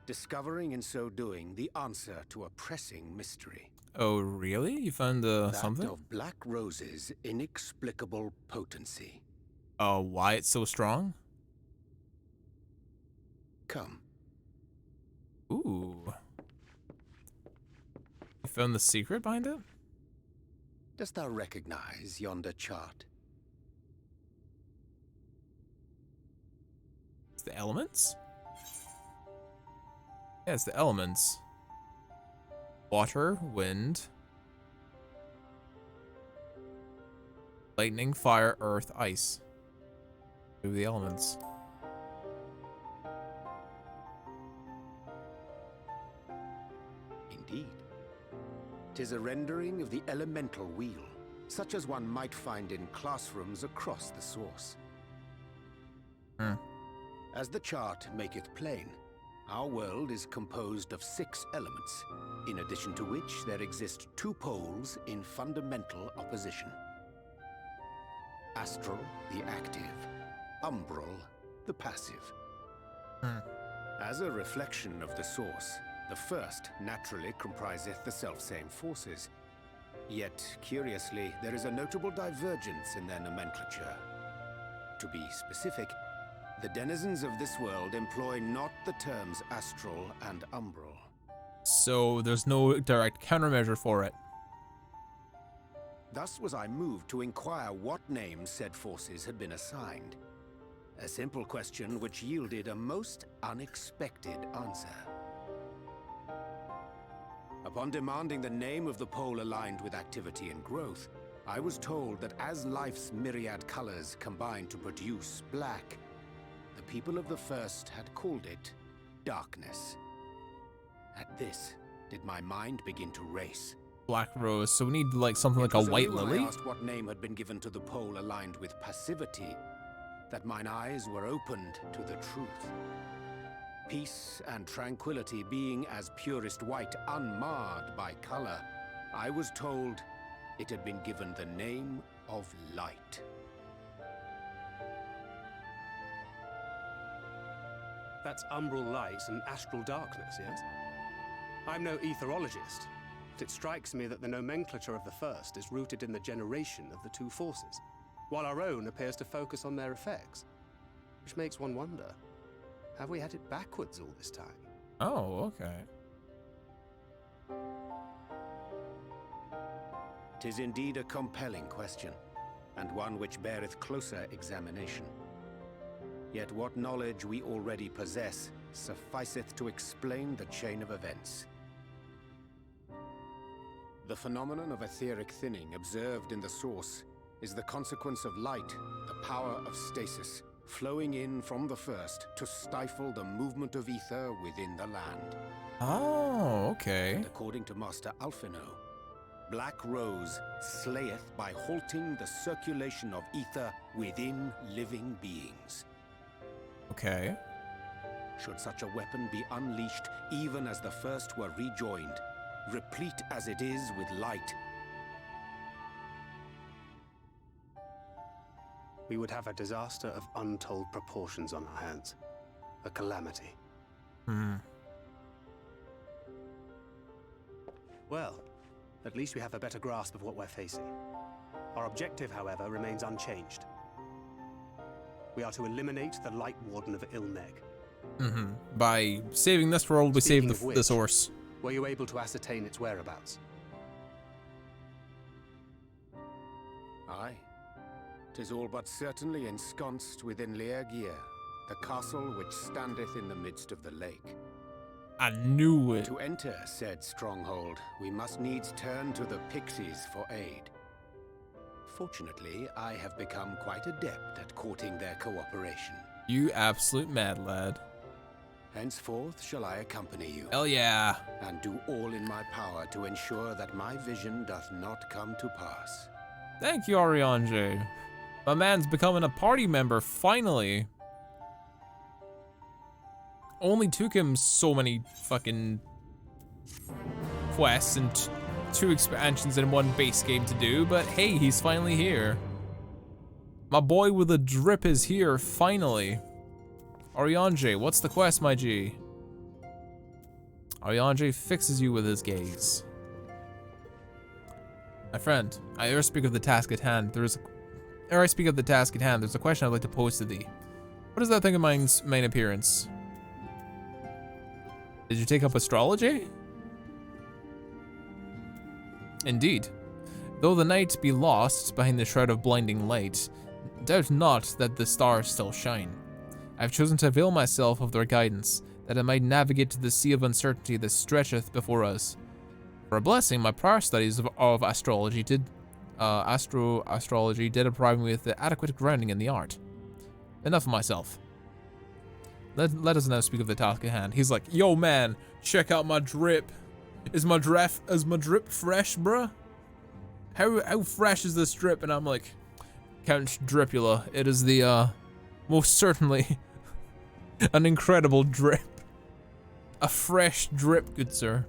discovering in so doing the answer to a pressing mystery. Oh, really? You found That something? of Black Rose's inexplicable potency. Oh, why it's so strong? Come. Ooh. You found the secret behind it? Dost thou recognize yonder chart? It's the elements? Yeah, it's the elements. Water, wind, lightning, fire, earth, ice. Those are the elements. Indeed. 'Tis a rendering of the elemental wheel, such as one might find in classrooms across the source. As the chart maketh plain, our world is composed of 6 elements, in addition to which there exist 2 poles in fundamental opposition. Astral, the active; umbral, the passive. As a reflection of the source, the first naturally compriseth the selfsame forces. Yet, curiously, there is a notable divergence in their nomenclature. To be specific, the denizens of this world employ not the terms astral and umbral. So there's no direct countermeasure for it. Thus was I moved to inquire what names said forces had been assigned. A simple question which yielded a most unexpected answer. Upon demanding the name of the pole aligned with activity and growth, I was told that as life's myriad colors combine to produce black, the people of the first had called it darkness. At this, did my mind begin to race. Black rose, so we need like something like a white lily? I asked what name had been given to the pole aligned with passivity, that mine eyes were opened to the truth. Peace and tranquility being as purest white, unmarred by color, I was told it had been given the name of light. That's umbral light and astral darkness, yes? I'm no etherologist, but it strikes me that the nomenclature of the first is rooted in the generation of the 2 forces, while our own appears to focus on their effects. Which makes one wonder, have we had it backwards all this time? Oh, okay. 'Tis indeed a compelling question, and one which beareth closer examination. Yet what knowledge we already possess sufficeth to explain the chain of events. The phenomenon of etheric thinning observed in the source is the consequence of light, the power of stasis, flowing in from the first to stifle the movement of ether within the land. Oh, okay. And according to Master Alphino, Black Rose slayeth by halting the circulation of ether within living beings. Okay. Should such a weapon be unleashed even as the first were rejoined, replete as it is with light, we would have a disaster of untold proportions on our hands. A calamity. Well, at least we have a better grasp of what we're facing. Our objective, however, remains unchanged. We are to eliminate the Light Warden of Ilmeg. By saving this world, we save the source. Were you able to ascertain its whereabouts? Aye. 'Tis all but certainly ensconced within Leargear, the castle which standeth in the midst of the lake. I knew it. To enter said stronghold, we must needs turn to the pixies for aid. Fortunately, I have become quite adept at courting their cooperation. You absolute mad lad. Henceforth shall I accompany you. Hell yeah. And do all in my power to ensure that my vision doth not come to pass. Thank you, Ariange. My man's becoming a party member, finally. Only took him so many fucking quests and 2 expansions and 1 base game to do, but hey, he's finally here. My boy with a drip is here, finally. Oriange, what's the quest, my G? Oriange fixes you with his gaze. My friend, ere I speak of the task at hand, there's a question I'd like to pose to thee. What is that thing of mine's main appearance? Did you take up astrology? Indeed. Though the night be lost behind the shroud of blinding light, doubt not that the stars still shine. I have chosen to avail myself of their guidance, that I might navigate to the sea of uncertainty that stretcheth before us. For a blessing, my prior studies of astrology did deprive me with the adequate grounding in the art. Enough of myself. Let us now speak of the task at hand. He's like, yo man, check out my drip. Is my drip fresh, bruh? How fresh is this drip? And I'm like, Count Dripula, it is the most certainly an incredible drip. A fresh drip, good sir.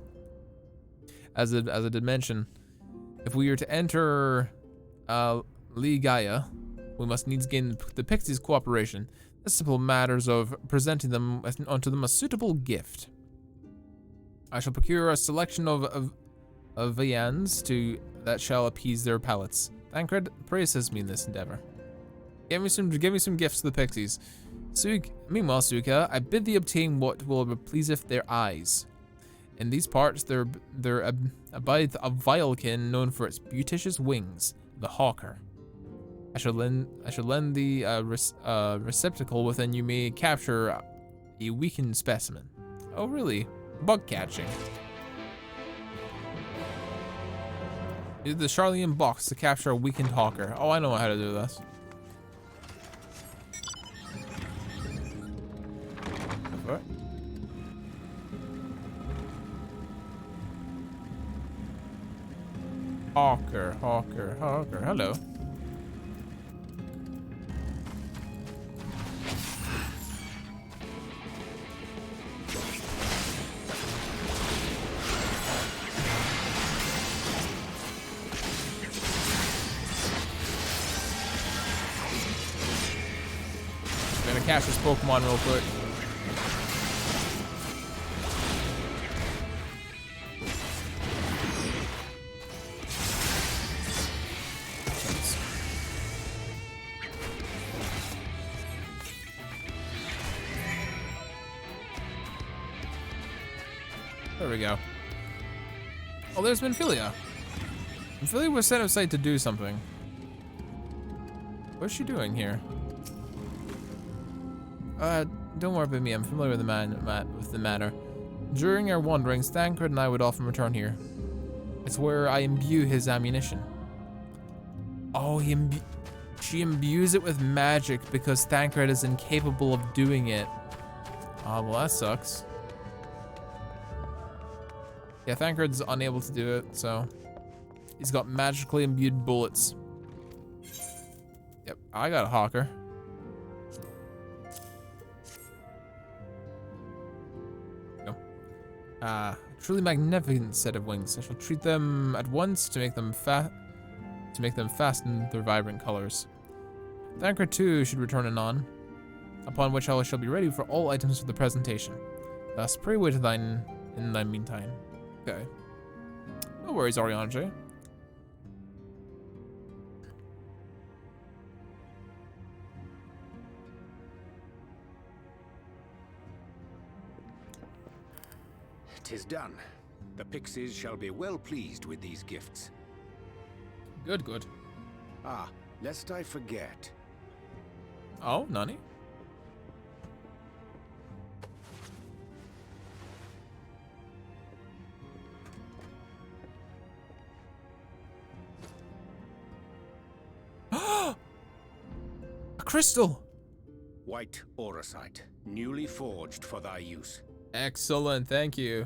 As I did mention, if we are to enter Lee Gaia, we must needs gain the Pixies' cooperation. The simple matters of presenting them unto them a suitable gift. I shall procure a selection of viands that shall appease their palates. Thancred, pray assist me in this endeavor. Give me some gifts to the Pixies. Meanwhile, Suika, I bid thee obtain what will pleaseth their eyes. In these parts, there abideth a vilekin known for its beauticious wings, the hawker. I shall lend thee a receptacle within you may capture a weakened specimen. Oh, really? Bug catching. Use the Charlian box to capture a weakened hawker. Oh, I know how to do this. What? Hawker. Hello. I'm gonna catch this Pokemon real quick. There we go. Oh, there's Minfilia. Minfilia was set aside to do something. What's she doing here? Don't worry about me. I'm familiar with the matter. During our wanderings, Thancred and I would often return here. It's where I imbue his ammunition. Oh, she imbues it with magic because Thancred is incapable of doing it. Oh, well, that sucks. Yeah, Thancred's unable to do it, so he's got magically imbued bullets. Yep, I got a hawker. Go. Truly magnificent set of wings. I shall treat them at once to make them fasten their vibrant colors. Thancred too should return anon, upon which I shall be ready for all items for the presentation. Thus, pray wait in thy meantime. Okay. No worries, Oriange. "'Tis done. The Pixies shall be well pleased with these gifts." Good. Ah, lest I forget. Oh, Nani? A crystal! White auracite, newly forged for thy use. Excellent, thank you.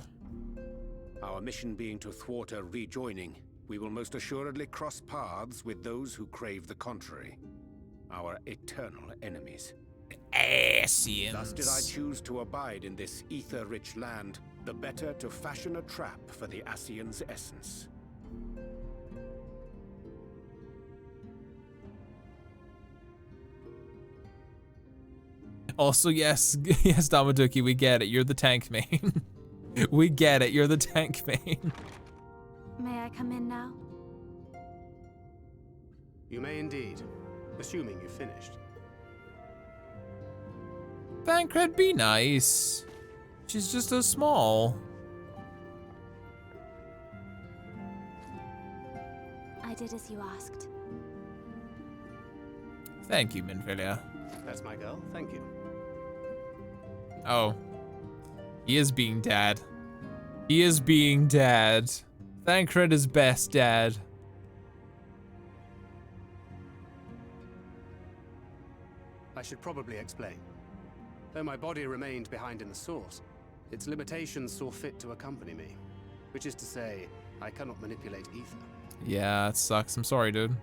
Our mission being to thwart a rejoining, we will most assuredly cross paths with those who crave the contrary. Our eternal enemies. Asians. Thus did I choose to abide in this ether-rich land, the better to fashion a trap for the Ascian's essence. Also, yes, yes, Damaduki, we get it. You're the tank main. We get it. You're the tank main. May I come in now? You may indeed, assuming you've finished. Thancred, be nice. She's just so small. I did as you asked. Thank you, Minfilia. That's my girl, thank you. Oh. He is being dad. He is being dad. Thancred is best dad. I should probably explain. Though my body remained behind in the source, its limitations saw fit to accompany me. Which is to say, I cannot manipulate ether. Yeah, it sucks. I'm sorry, dude.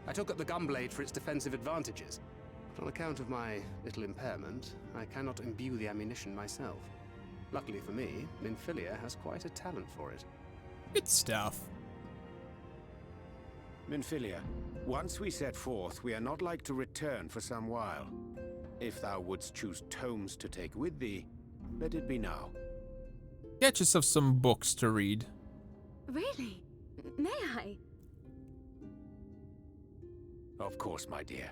I took up the gunblade for its defensive advantages. But on account of my little impairment, I cannot imbue the ammunition myself. Luckily for me, Minfilia has quite a talent for it. Good stuff. Minfilia, once we set forth, we are not like to return for some while. If thou wouldst choose tomes to take with thee, let it be now. Get yourself some books to read. Really? May I? Of course, my dear.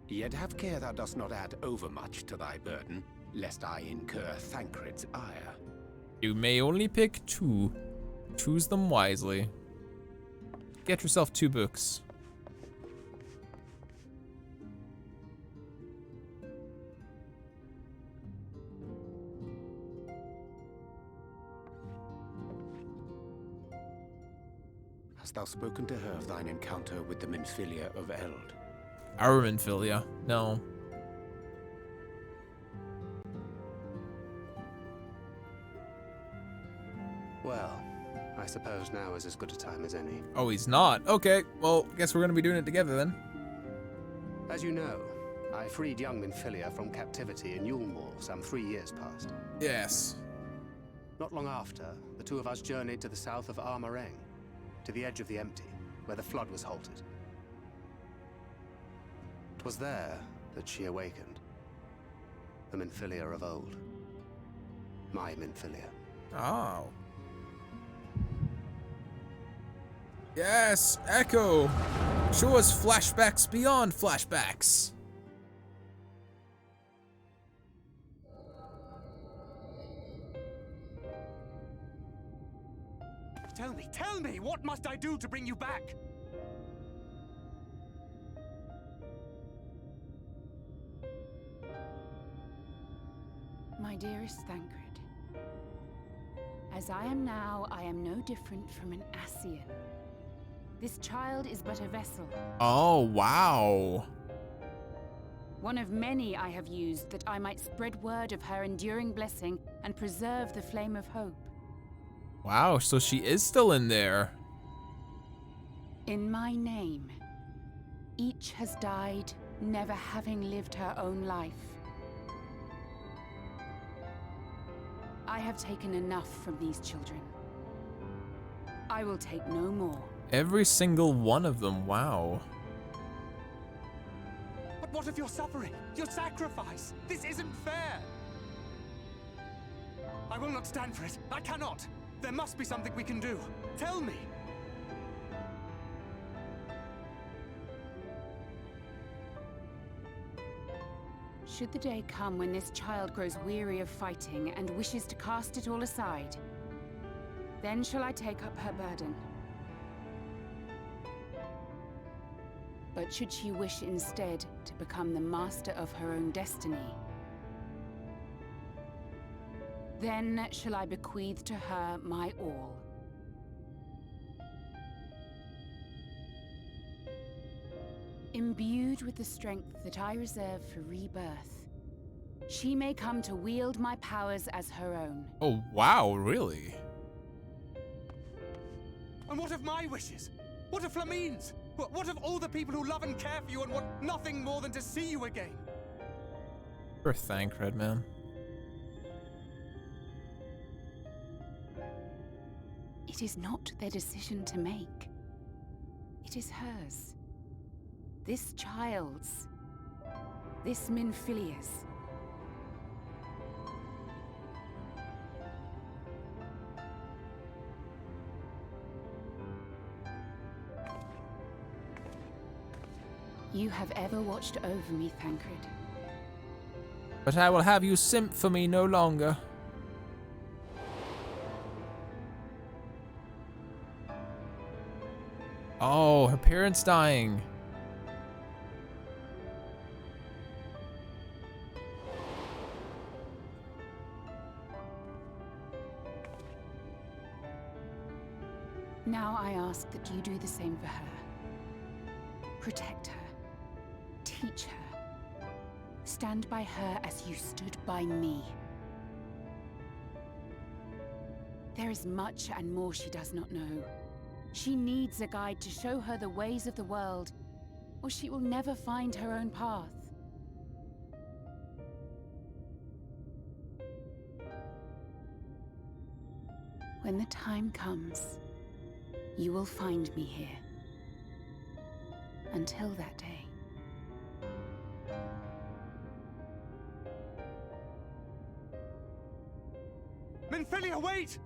Yet have care thou dost not add overmuch to thy burden, lest I incur Thancred's ire. You may only pick 2. Choose them wisely. Get yourself 2 books. Hast thou spoken to her of thine encounter with the Minfilia of Eld? Our Minfilia? No. Well, I suppose now is as good a time as any. Oh, he's not. Okay, well, guess we're gonna be doing it together then. As you know, I freed young Minfilia from captivity in Yulmore some 3 years past. Yes. Not long after, the two of us journeyed to the south of Armareng, to the edge of the Empty, where the flood was halted. 'Twas there that she awakened. The Minfilia of old. My Minfilia. Oh. Yes, Echo. Show us flashbacks beyond flashbacks. Tell me, what must I do to bring you back? My dearest Thancred, as I am now, I am no different from an Ascian. This child is but a vessel. Oh, wow. One of many I have used that I might spread word of her enduring blessing and preserve the flame of hope. Wow, so she is still in there. In my name, each has died, never having lived her own life. I have taken enough from these children. I will take no more. Every single one of them, wow. But what of your suffering? Your sacrifice? This isn't fair! I will not stand for it. I cannot! There must be something we can do. Tell me! Should the day come when this child grows weary of fighting and wishes to cast it all aside, then shall I take up her burden. But should she wish instead to become the master of her own destiny, then shall I bequeath to her my all. Imbued with the strength that I reserve for rebirth, she may come to wield my powers as her own. Oh, wow, really? And what of my wishes? What of Flamine's? What of all the people who love and care for you and want nothing more than to see you again? For Thancred, man. It is not their decision to make. It is hers. This child's. This Minfilia's. You have ever watched over me, Thancred. But I will have you simp for me no longer. Oh, her parents dying. Now I ask that you do the same for her. Protect her. Teach her. Stand by her as you stood by me. There is much and more she does not know. She needs a guide to show her the ways of the world, or she will never find her own path. When the time comes, you will find me here. Until that day. Minfilia, wait!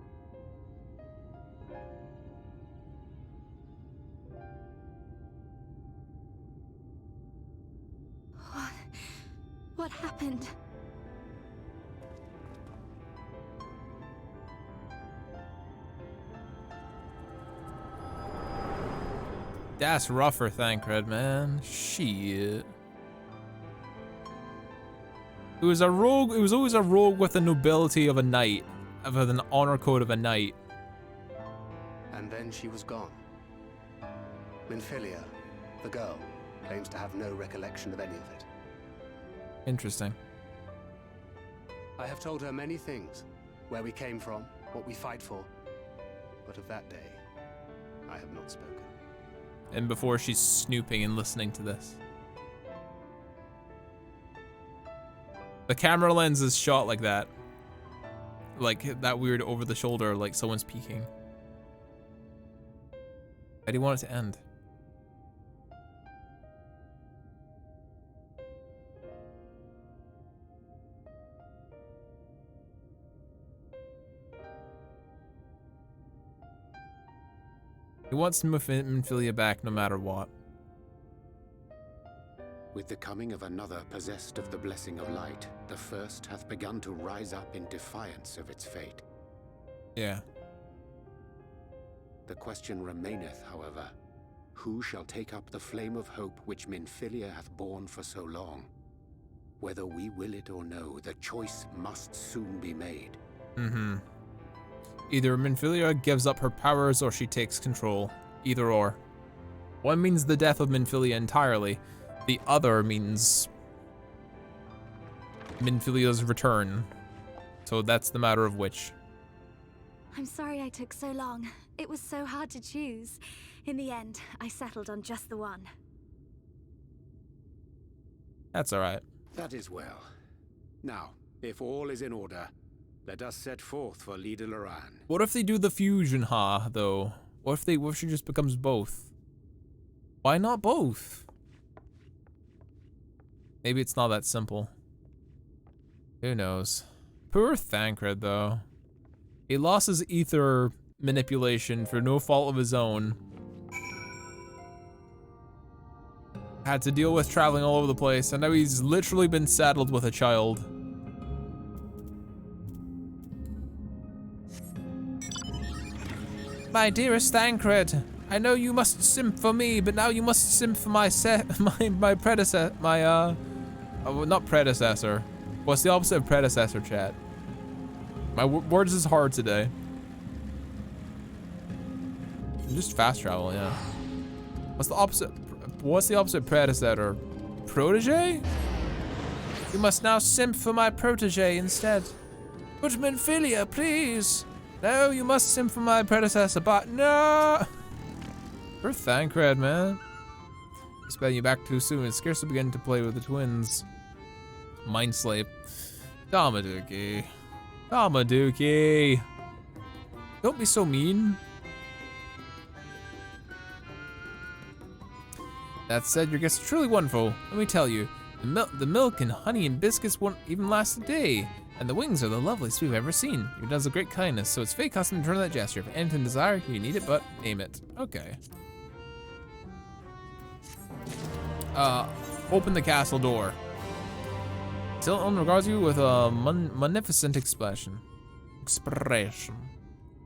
What happened? That's rougher, Thancred, man. Shit. It was a rogue. It was always a rogue with the nobility of a knight, of an honor code of a knight. And then she was gone. Minfilia, the girl, claims to have no recollection of any of it. Interesting. I have told her many things. Where we came from, what we fight for. But of that day, I have not spoken. And before she's snooping and listening to this. The camera lens is shot like that. Like that weird over the shoulder, like someone's peeking. How do you want it to end? He wants Minfilia back no matter what. With the coming of another possessed of the blessing of light, the first hath begun to rise up in defiance of its fate. Yeah. The question remaineth, however, who shall take up the flame of hope which Minfilia hath borne for so long? Whether we will it or no, the choice must soon be made. Mm-hmm. Either Minfilia gives up her powers or she takes control. Either or. One means the death of Minfilia entirely. The other means Minfilia's return. So that's the matter of which. I'm sorry I took so long. It was so hard to choose. In the end, I settled on just the one. That's alright. That is well. Now, if all is in order, let us set forth for Lida Loran. What if they do the fusion, though? What if she just becomes both? Why not both? Maybe it's not that simple. Who knows? Poor Thancred, though. He lost his ether manipulation for no fault of his own. Had to deal with traveling all over the place, and now he's literally been saddled with a child. My dearest Thancred, I know you must simp for me, but now you must simp for my predecessor, not predecessor. What's the opposite of predecessor, chat? My words is hard today. Just fast travel, yeah. What's the opposite of predecessor? Protege? You must now simp for my protege instead. But Minfilia, please. No, you must simp for my predecessor, but no! Poor Thancred, man. Expecting you back too soon and scarcely beginning to play with the twins. Mind Slave. Damaduki. Damaduki. Don't be so mean. That said, your guests are truly wonderful. Let me tell you, the milk and honey and biscuits won't even last a day. And the wings are the loveliest we've ever seen. You've done us a great kindness, so it's fate custom to return that gesture. If anything desire, you need it, but name it. Okay. Open the castle door. Tilton regards you with a magnificent expression.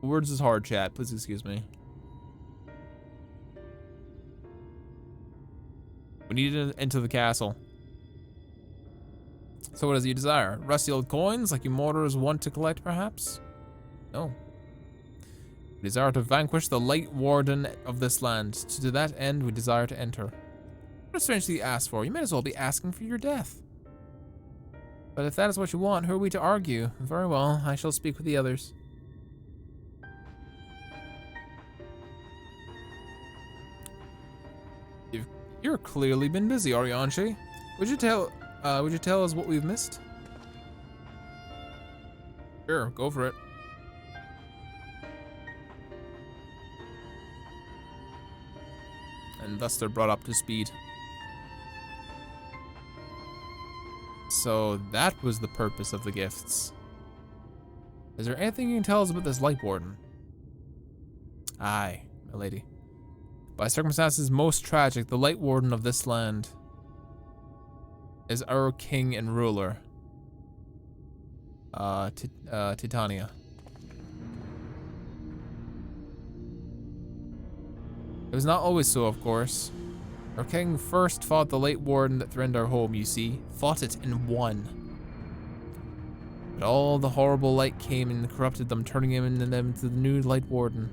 Words is hard, chat. Please excuse me. We need to enter the castle. So what does you desire? Rusty old coins like you mortars want to collect, perhaps? No. We desire to vanquish the light warden of this land. To that end, we desire to enter. What a strange thing you ask for. You might as well be asking for your death. But if that is what you want, who are we to argue? Very well, I shall speak with the others. You're clearly been busy, Arianche. Would you tell us what we've missed? Sure, go for it. And thus they're brought up to speed. So that was the purpose of the gifts. Is there anything you can tell us about this Light Warden? Aye, my lady. By circumstances most tragic, the Light Warden of this land is our king and ruler, Titania. It was not always so, of course. Our king first fought the Light Warden that threatened our home, you see. Fought it and won. But all the horrible light came and corrupted them, turning him into the new Light Warden.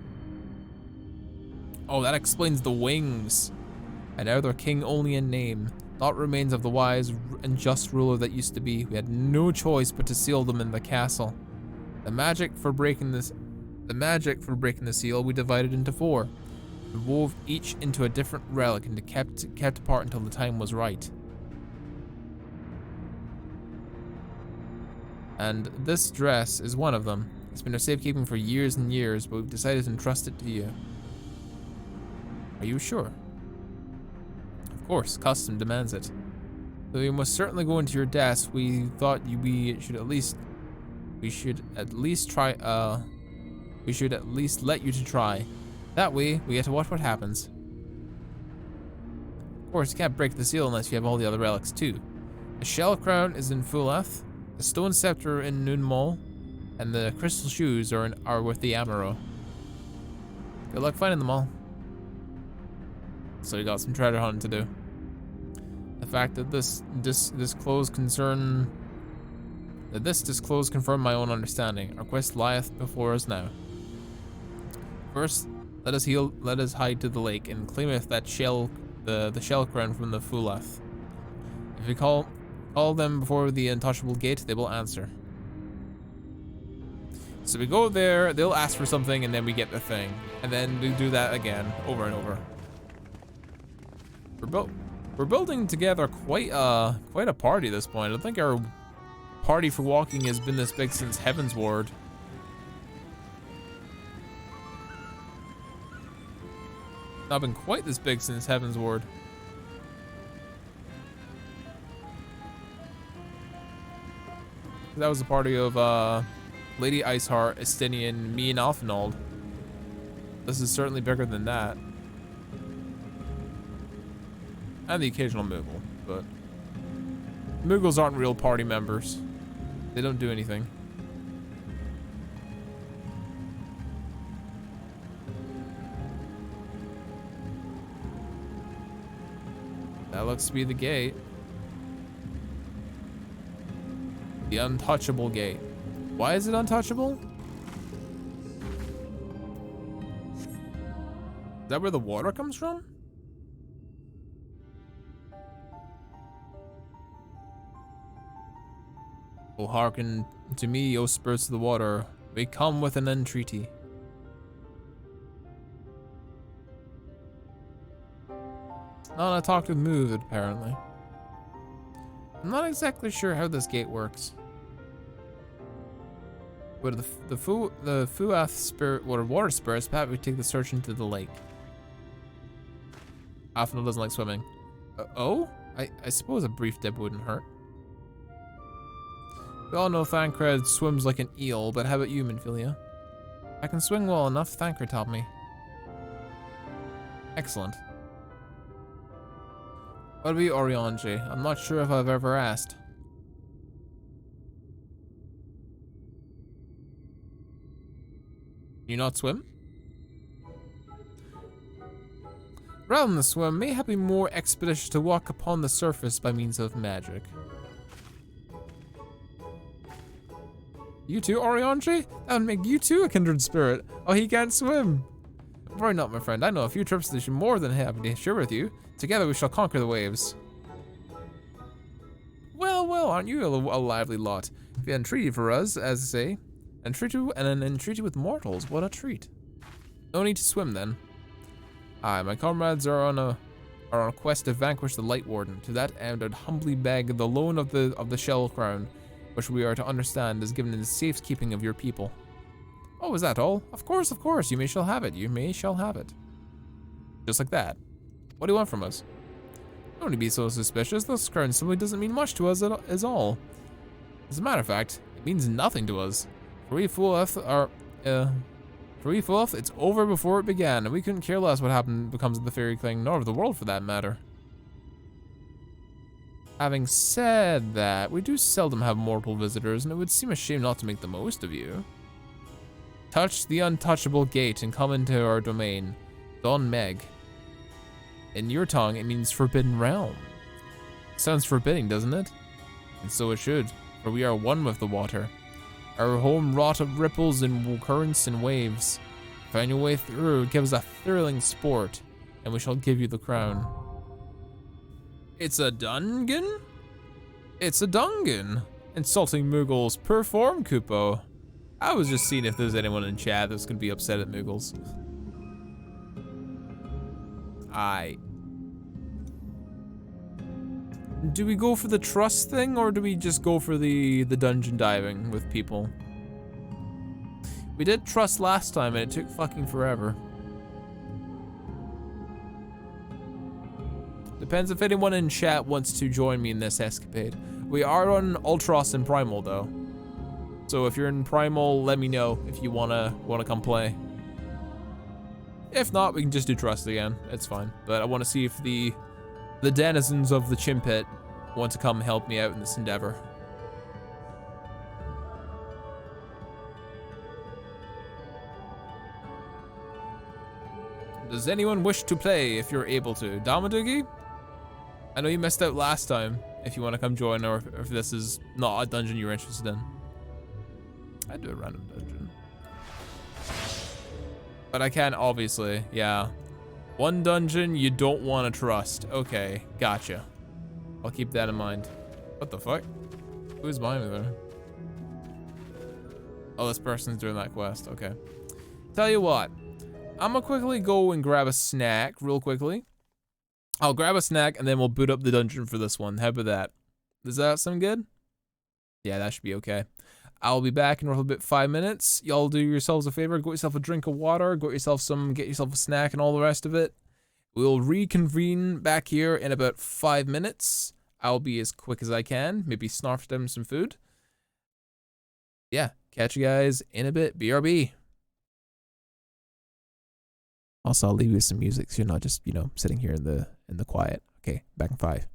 Oh, that explains the wings. And now they're king only in name. Naught remains of the wise and just ruler that used to be. We had no choice but to seal them in the castle. The magic for breaking the seal we divided into 4. We wove each into a different relic and kept apart until the time was right. And this dress is one of them. It's been our safekeeping for years and years, but we've decided to entrust it to you. Are you sure? Of course, custom demands it. Though you must certainly go into your desk, we thought we should at least let you to try. That way, we get to watch what happens. Of course, you can't break the seal unless you have all the other relics too. The shell crown is in Fuleth, the stone scepter in Nunmol, and the crystal shoes are with the Amaro. Good luck finding them all. So you got some treasure hunting to do. The fact that this disclose confirm my own understanding. Our quest lieth before us now. First, let us hide to the lake and claimeth that the shell crown from the Fuleth. If we call them before the Untouchable Gate, they will answer. So we go there, they'll ask for something, and then we get the thing, and then we do that again, over and over. We're building together quite a party at this point. I don't think our party for walking has been this big since Heaven's Ward. Not been quite this big since Heaven's Ward. That was a party of Lady Iceheart, Estinian, me, and Alphinold. This is certainly bigger than that. And the occasional Moogle, but Moogles aren't real party members. They don't do anything. That looks to be the gate. The Untouchable Gate. Why is it untouchable? Is that where the water comes from? Oh, hearken to me, O spirits of the water. We come with an entreaty. Not a talkative move, apparently. I'm not exactly sure how this gate works. But the Fuath spirit, or water spirits, perhaps we take the search into the lake. Alphino doesn't like swimming. Oh? I suppose a brief dip wouldn't hurt. We all know Thancred swims like an eel, but how about you, Minfilia? I can swim well enough, Thancred taught me. Excellent. What about you, Oriange? I'm not sure if I've ever asked. Can you not swim? Rather than swim, may it be more expeditious to walk upon the surface by means of magic. You too, Oriange? That would make you too a kindred spirit. Oh, he can't swim. Worry not, my friend. I know a few trips that should more than happy to share with you. Together we shall conquer the waves. Well, well, aren't you a lively lot? If you had entreated for us, as I say, an entreaty with mortals, what a treat. No need to swim then. Aye, my comrades are on a quest to vanquish the Light Warden. To that end, I'd humbly beg the loan of the Shell Crown, which we are to understand is given in the safekeeping of your people. Oh, is that all? Of course, you may shall have it. You may shall have it. Just like that. What do you want from us? Don't need to be so suspicious. This crown simply doesn't mean much to us at all. As a matter of fact, it means nothing to us. For we Fuleth it's over before it began, and we couldn't care less what becomes of the fairy thing, nor of the world for that matter. Having said that, we do seldom have mortal visitors, and it would seem a shame not to make the most of you. Touch the Untouchable Gate and come into our domain, Don Meg. In your tongue, it means Forbidden Realm. Sounds forbidding, doesn't it? And so it should, for we are one with the water. Our home wrought of ripples and currents and waves. Find your way through, give us a thrilling sport, and we shall give you the crown. It's a dungeon? It's a dungeon. Insulting Muggles, perform, Kupo. I was just seeing if there's anyone in chat that's gonna be upset at Muggles. Do we go for the trust thing, or do we just go for the dungeon diving with people? We did trust last time and it took fucking forever. Depends if anyone in chat wants to join me in this escapade. We are on Ultros and Primal though. So if you're in Primal, let me know if you wanna come play. If not, we can just do trust again. It's fine. But I wanna see if the denizens of the Chim Pit want to come help me out in this endeavor. Does anyone wish to play if you're able to? Damadugi? I know you missed out last time. If you want to come join, or if this is not a dungeon you're interested in. I'd do a random dungeon. But I can obviously, yeah. One dungeon you don't want to trust. Okay, gotcha. I'll keep that in mind. What the fuck? Who's behind me there? Oh, this person's doing that quest, okay. Tell you what, I'm gonna quickly go and grab a snack real quickly. I'll grab a snack and then we'll boot up the dungeon for this one. How about that? Does that sound good? Yeah, that should be okay. I'll be back in roughly about 5 minutes. Y'all do yourselves a favor, get yourself a drink of water, get yourself a snack and all the rest of it. We'll reconvene back here in about 5 minutes. I'll be as quick as I can, maybe snarf them some food. Yeah, catch you guys in a bit. BRB. Also, I'll leave you with some music so you're not just, you know, sitting here in the quiet. Okay, back in 5.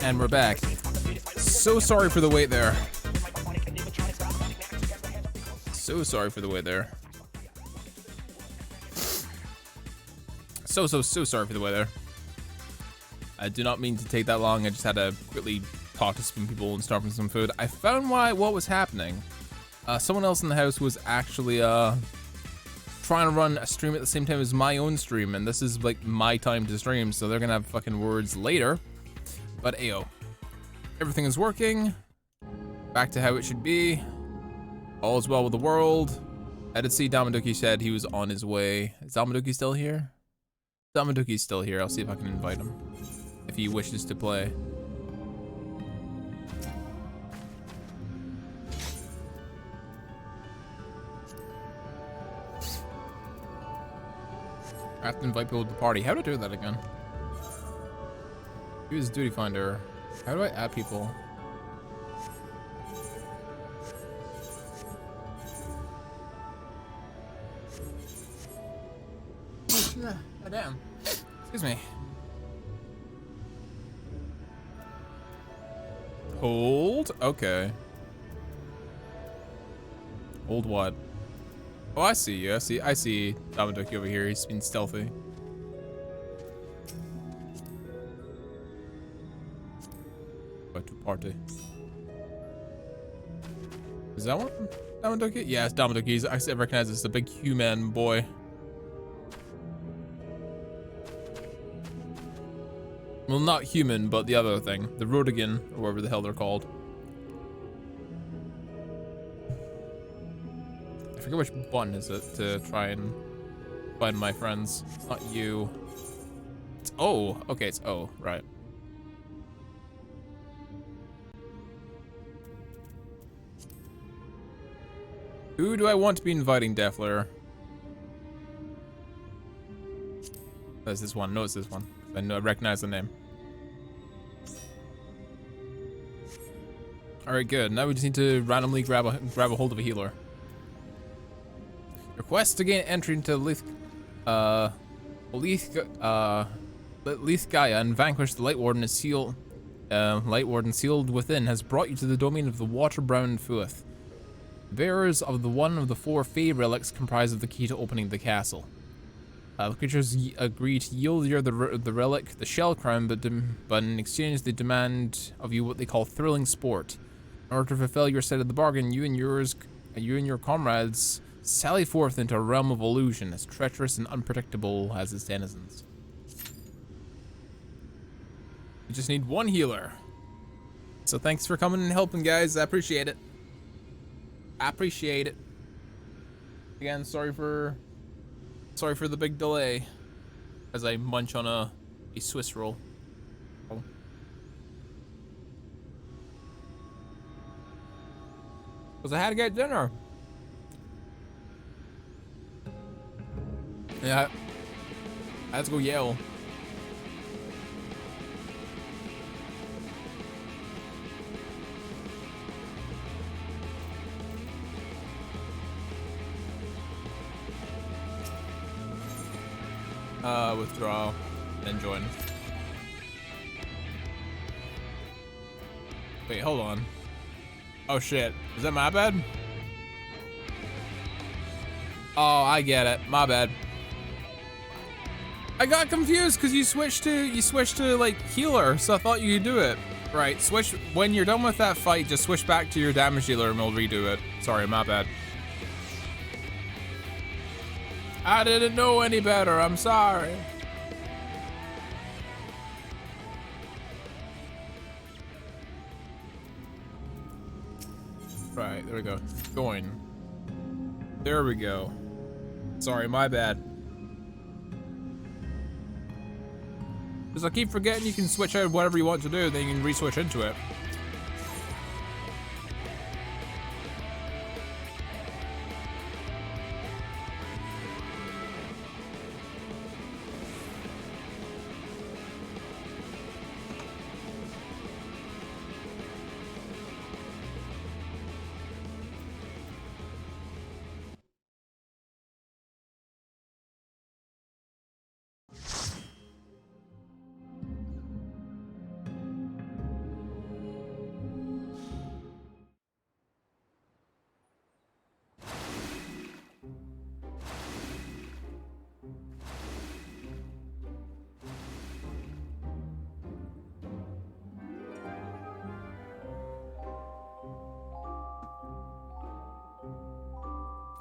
And we're back. So sorry for the wait there. So sorry for the wait there. So sorry for the wait there. I do not mean to take that long. I just had to quickly talk to some people and start from some food. I found what was happening. Someone else in the house was actually trying to run a stream at the same time as my own stream, and this is like my time to stream, so they're gonna have fucking words later. But ayo, everything is working. Back to how it should be. All is well with the world. I did see Damaduki said he was on his way. Is Damaduki still here? Damaduki's still here. I'll see if I can invite him if he wishes to play. I have to invite people to the party. How do I do that again? Use Duty Finder. How do I add people? Oh, damn. Excuse me. Hold? Okay. Hold what? Oh, I see you. I see Damaduki over here. He's been stealthy. What to party? Is that one? Damaduki? Yeah, it's Damaduki. I recognize it's the big human boy. Well, not human, but the other thing. The Rodigan, or whatever the hell they're called. I forget which button is it to try and find my friends. It's not you. It's O. Okay, it's O. Right. Who do I want to be inviting, Defler? That's this one. No, it's this one. I know I recognize the name. All right, good. Now we just need to randomly grab a hold of a healer. Request to gain entry into Leithgaia and vanquish the Light Warden sealed within has brought you to the domain of the Water-Brown Fuith. Bearers of one of the 4 Fey relics comprise of the key to opening the castle. The creatures agree to yield you the relic, the Shell Crown, but in exchange they demand of you what they call thrilling sport. In order to fulfill your side of the bargain, you and your comrades sally forth into a realm of illusion as treacherous and unpredictable as its denizens. We just need one healer. So thanks for coming and helping, guys. I appreciate it. I appreciate it. Again, sorry for the big delay as I munch on a Swiss roll. Oh. Because I had to get dinner. Yeah, I had to go yell. Withdraw, then join. Wait, hold on. Oh shit, is that my bad? Oh, I get it, my bad. I got confused because you switched to like healer, so I thought you could do it. Right, switch, when you're done with that fight, just switch back to your damage dealer and we'll redo it. Sorry, my bad. I didn't know any better, I'm sorry. Right, there we go. Join. There we go. Sorry, my bad. Because I keep forgetting you can switch out whatever you want to do, then you can re-switch into it.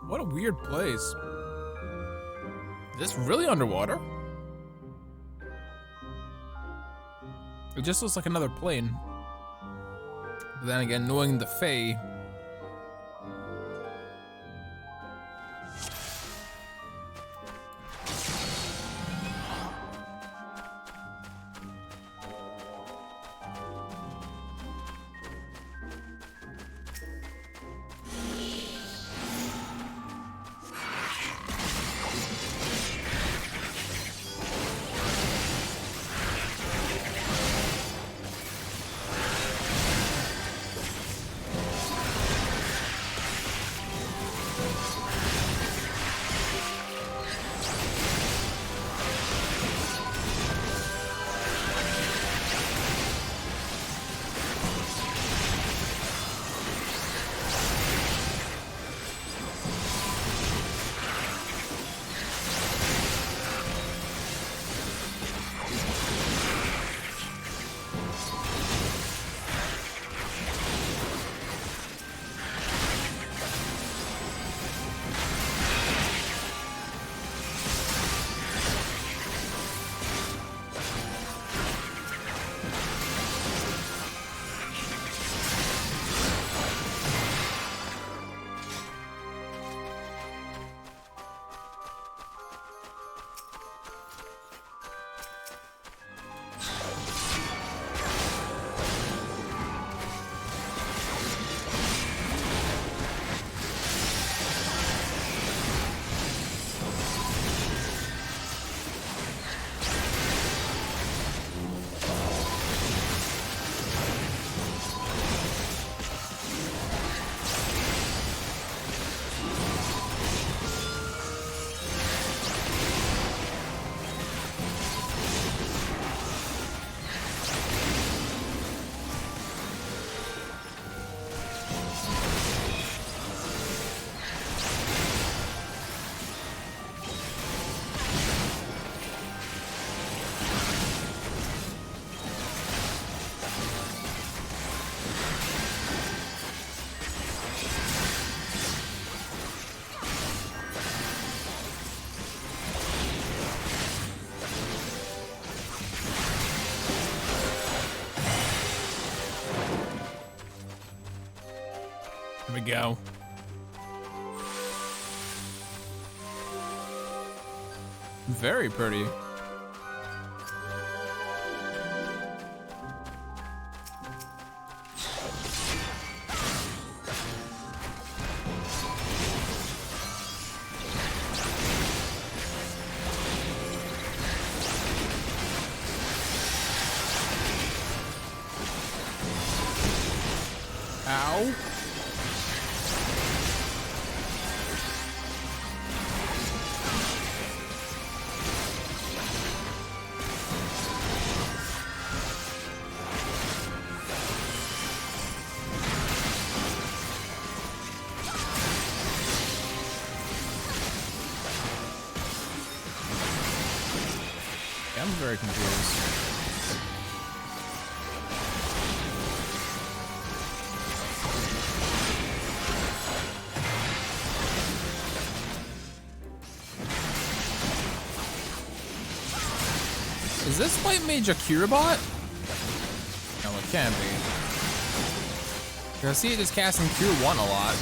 What a weird place. Is this really underwater? It just looks like another plane. But then again, knowing the Fae, here we go. Very pretty. Ow. I'm very confused. Is this White Mage a Cure bot? No, it can't be. I see it is casting Cure 1 a lot.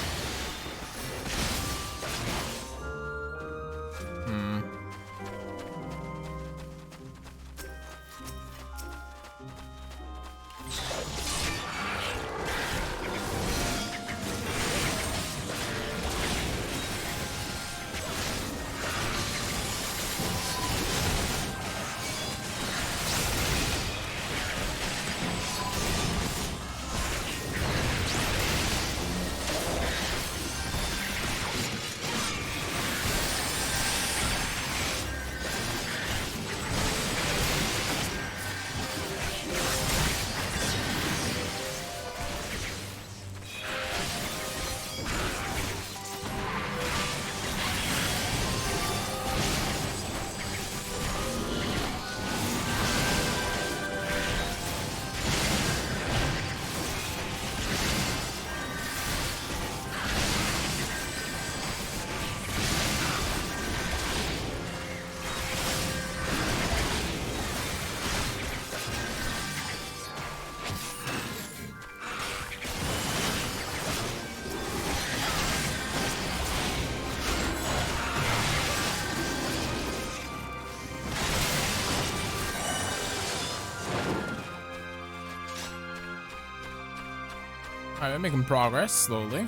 Alright, we're making progress slowly.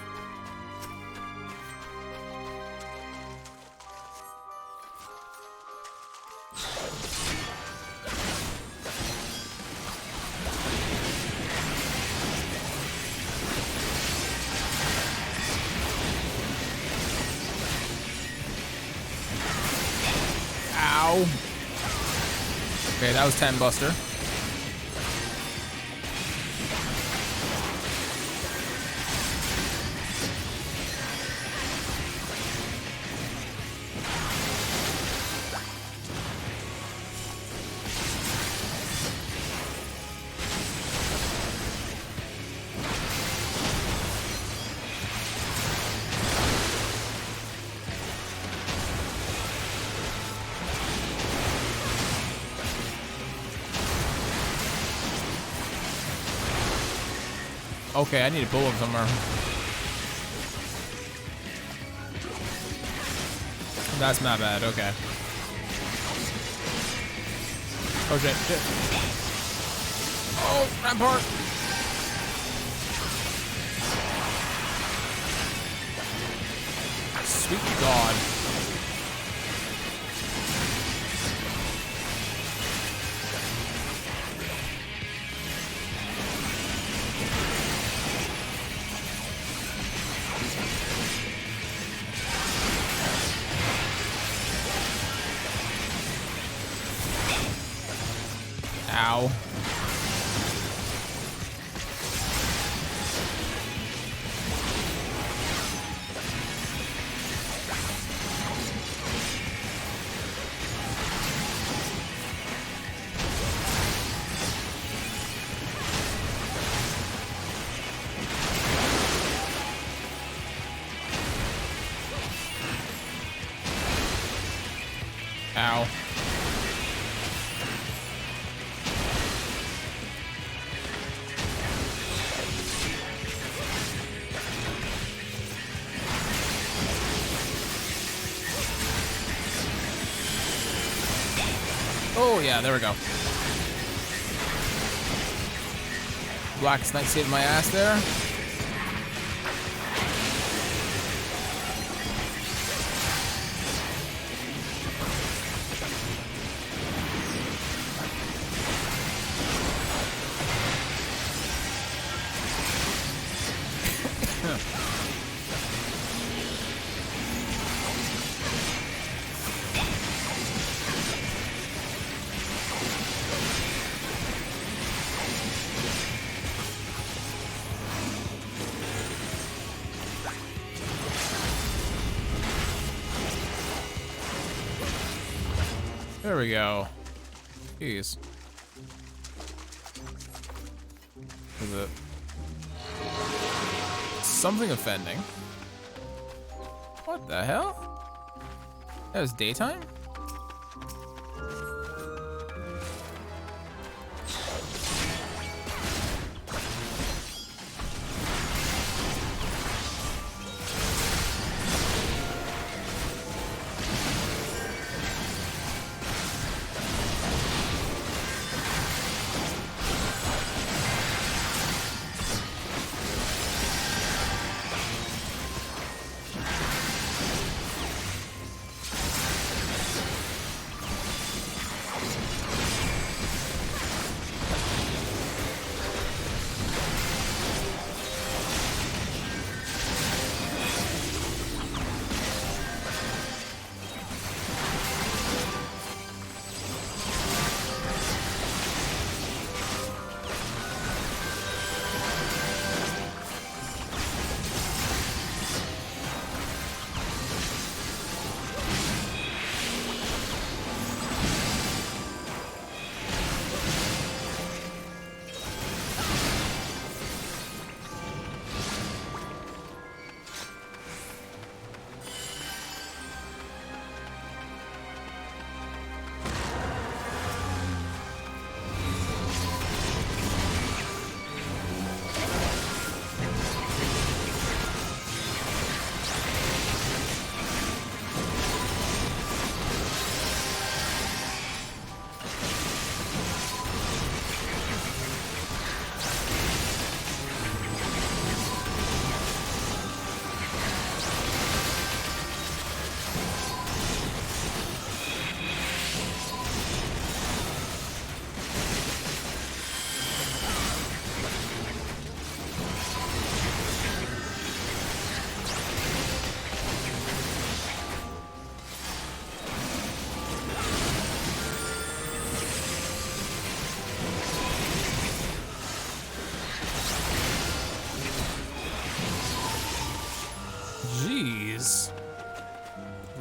Ow. Okay, that was 10 Buster. Okay, I need a bullet somewhere. That's not bad, okay. Oh shit, shit. Oh, Rampart! Sweet God. Ow. Ow. Oh yeah, there we go. Black Knight saved my ass there. There we go. Jeez. Is it something offending? What the hell? That was daytime?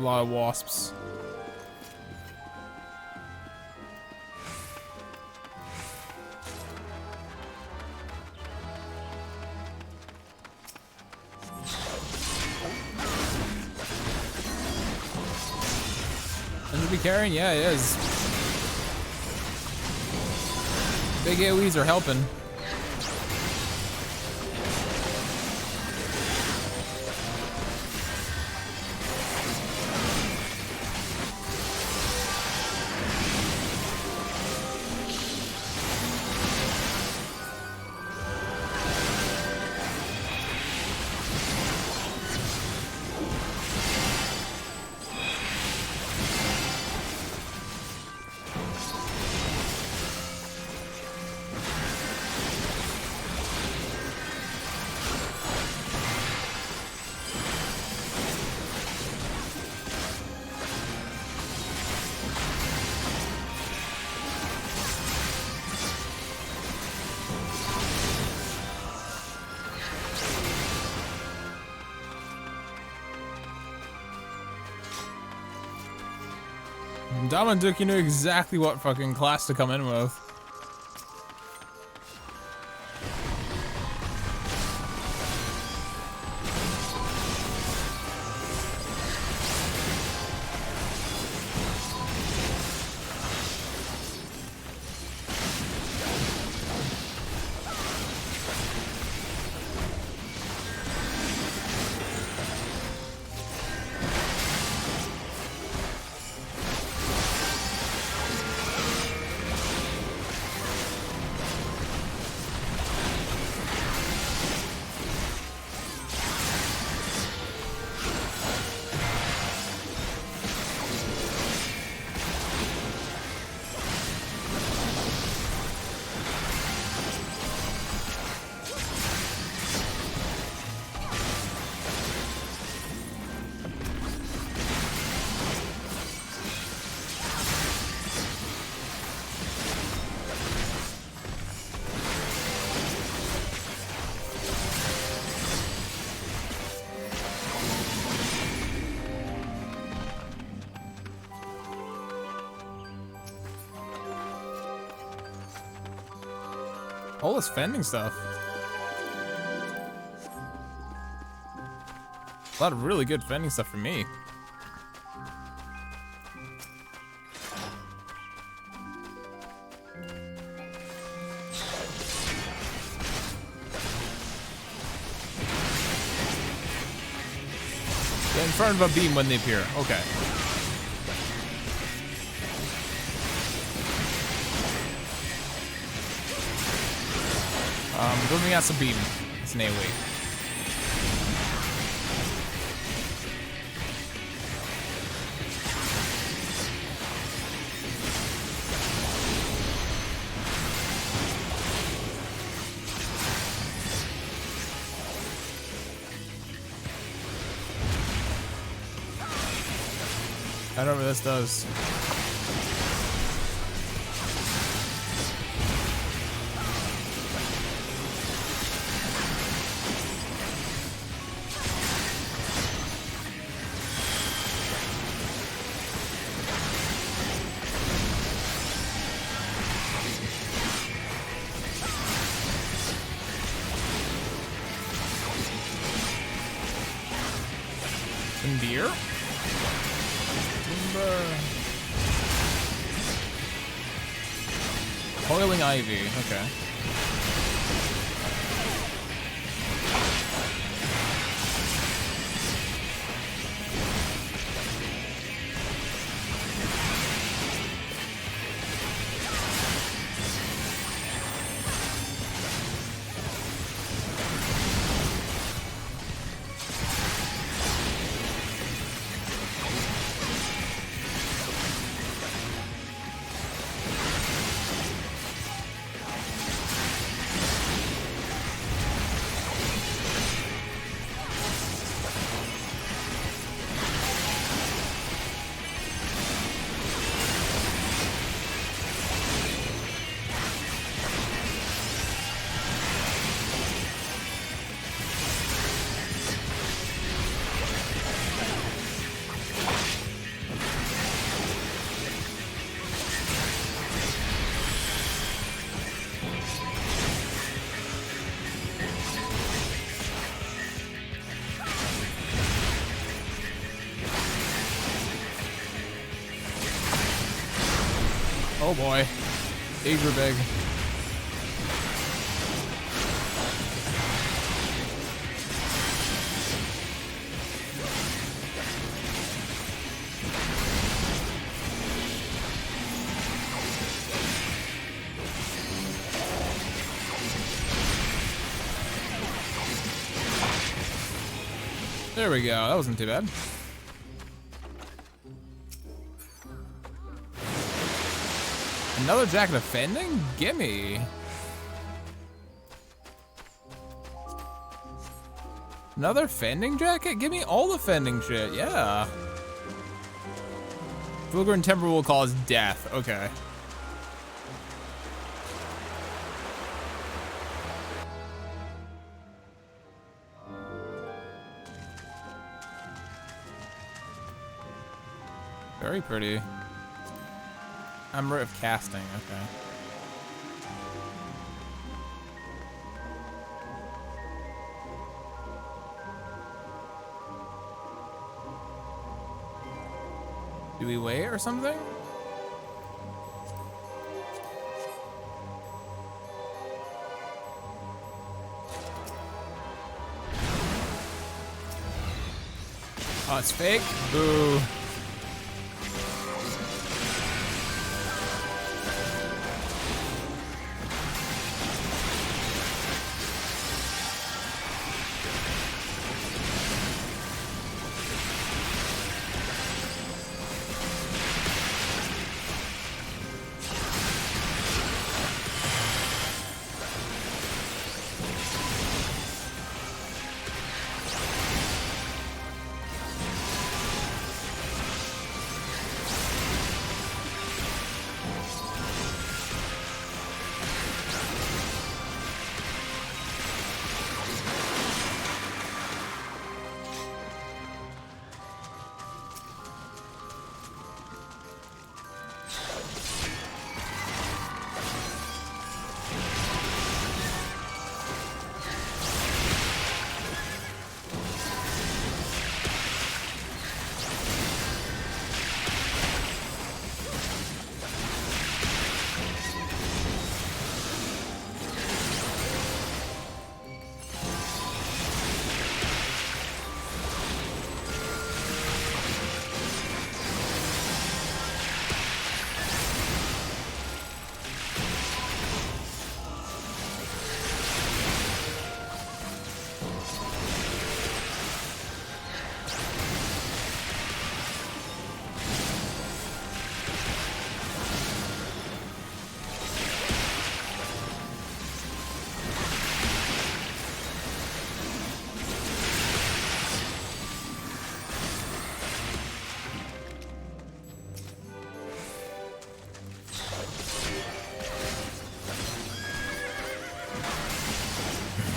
A lot of wasps. Is it be carrying? Yeah, it is. Big AoEs are helping. Duke, you knew exactly what fucking class to come in with. All this fending stuff. A lot of really good fending stuff for me. Get in front of a beam when they appear. Okay. Let me out some beam. It's an AoE. I don't know what this does. Deer? Timber. Coiling ivy, okay. Oh boy. These are big. There we go. That wasn't too bad. Another jacket of fending? Gimme. Another fending jacket? Give me all the fending shit. Yeah. Fulgur and Temper will cause death. Okay. Very pretty. Hammer of casting, okay. Do we wait or something? Oh, it's fake? Boo.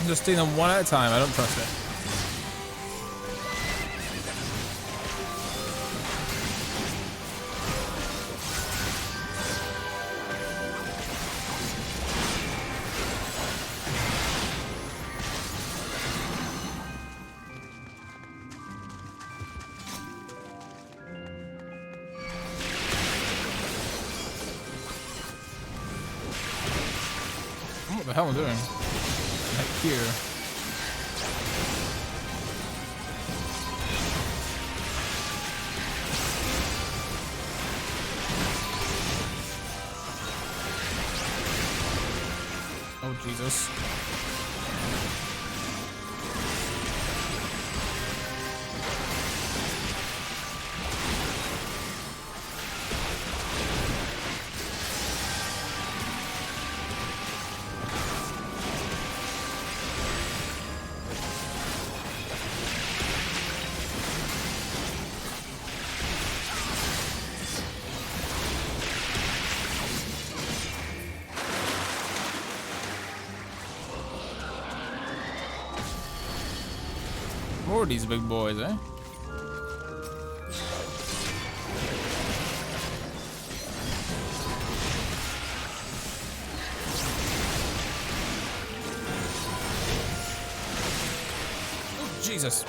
Just doing them one at a time. I don't trust it. What the hell am I doing? Here. Oh, Jesus. More of these big boys, eh? Oh, Jesus.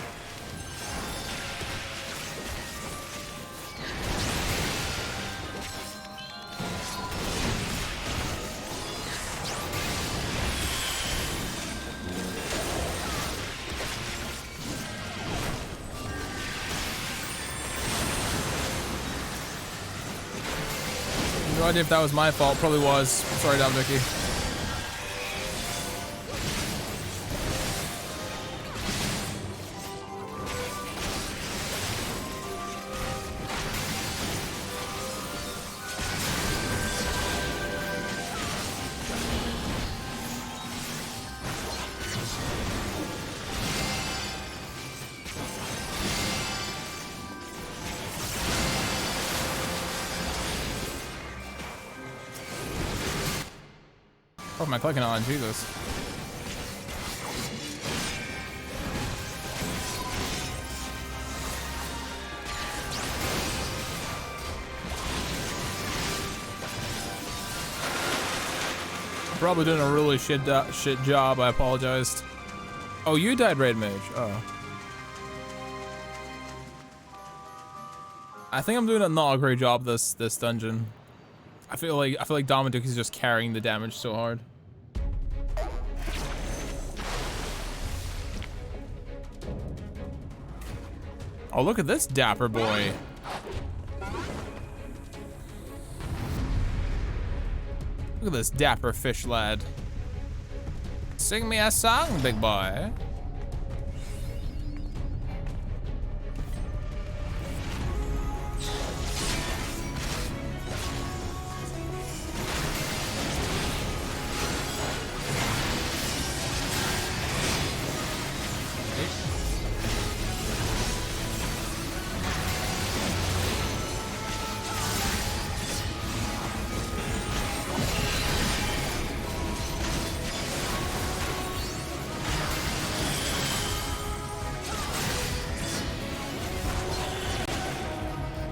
idea if that was my fault. Probably was. Sorry, Dominicky. What am I clicking on? Jesus. Probably doing a really shit job. I apologized. Oh, you died, Raid Mage. Oh. I think I'm doing a not a great job this dungeon. I feel like Dominic is just carrying the damage so hard. Oh, look at this dapper boy. Look at this dapper fish lad. Sing me a song, big boy.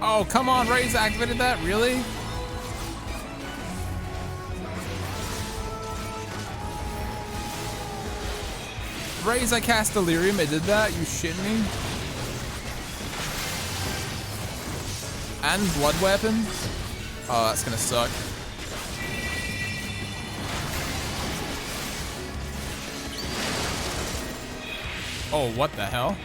Oh, come on, Ray's activated that? Really? Ray's, I cast Delirium, it did that? You shitting me? And Blood Weapon? Oh, that's gonna suck. Oh, what the hell?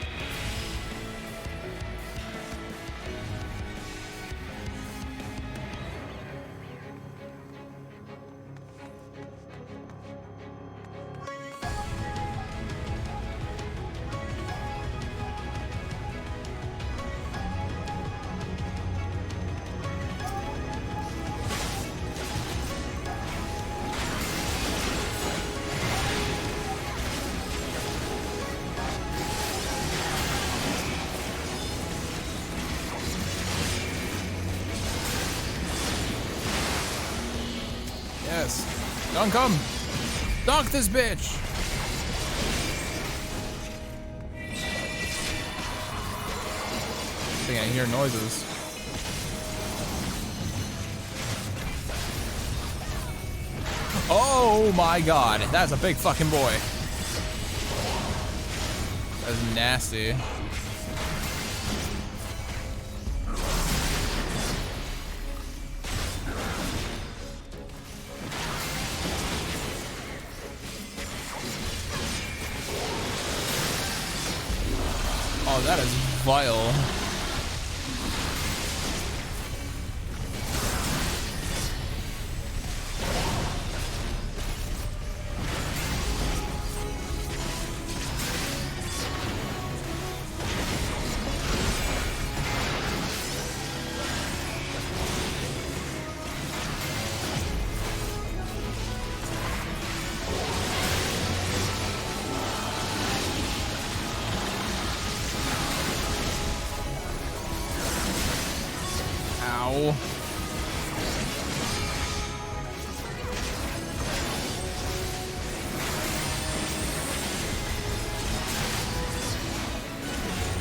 Dunk him! Dunk this bitch! I think I hear noises. Oh my god, that's a big fucking boy. That's nasty. Oh, that is vile.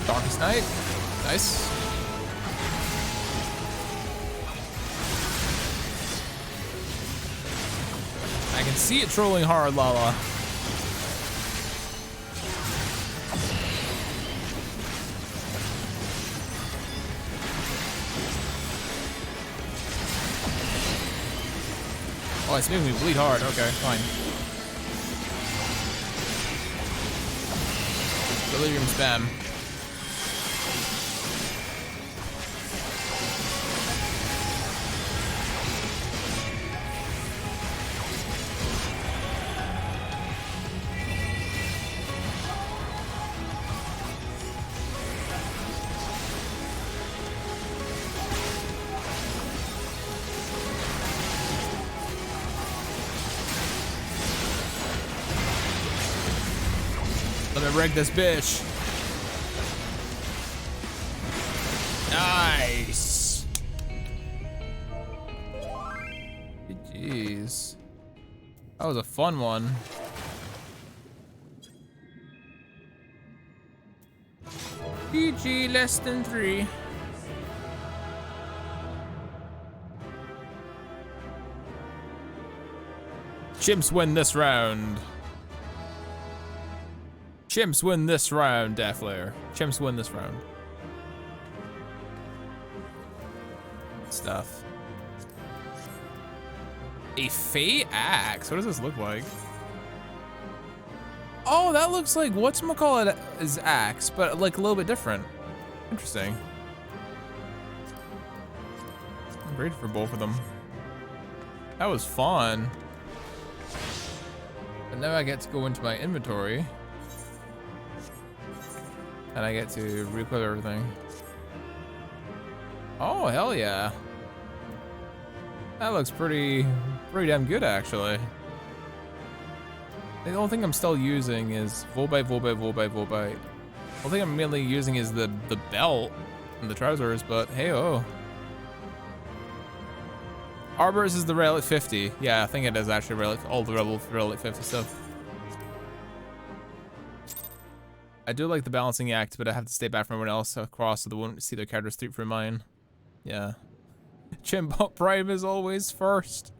Darkest Night. Nice. I can see it trolling hard, Lala. Oh, it's making me bleed hard. Okay, fine. Delirium spam. Let me break this bitch. Nice. Jeez. That was a fun one. PG less than 3. Chimps win this round. Chimps win this round, Deathlayer. Chimps win this round. Stuff. A Fey axe? What does this look like? Oh, that looks like whatchamacallit is axe, but like a little bit different. Interesting. I'm great for both of them. That was fun. But now I get to go into my inventory. And I get to re-equip everything. Oh, hell yeah. That looks pretty damn good, actually. The only thing I'm still using is Volbite. The only thing I'm mainly using is the belt and the trousers, but hey-oh. Arbors is the Relic 50. Yeah, I think it is actually all the Relic 50 stuff. I do like the balancing act, but I have to stay back from everyone else across so they won't see their characters through mine. Yeah. Chimbot Prime is always first.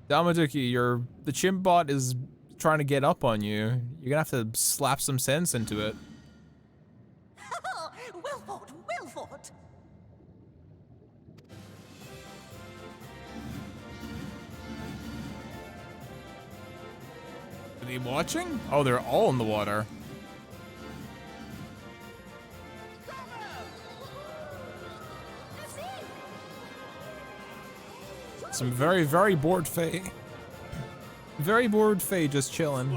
Damaduki, the Chimbot is trying to get up on you. You're gonna have to slap some sense into it. Well fought, well fought. Are they watching? Oh, they're all in the water. Some very bored Fae. Very bored Fae just chilling.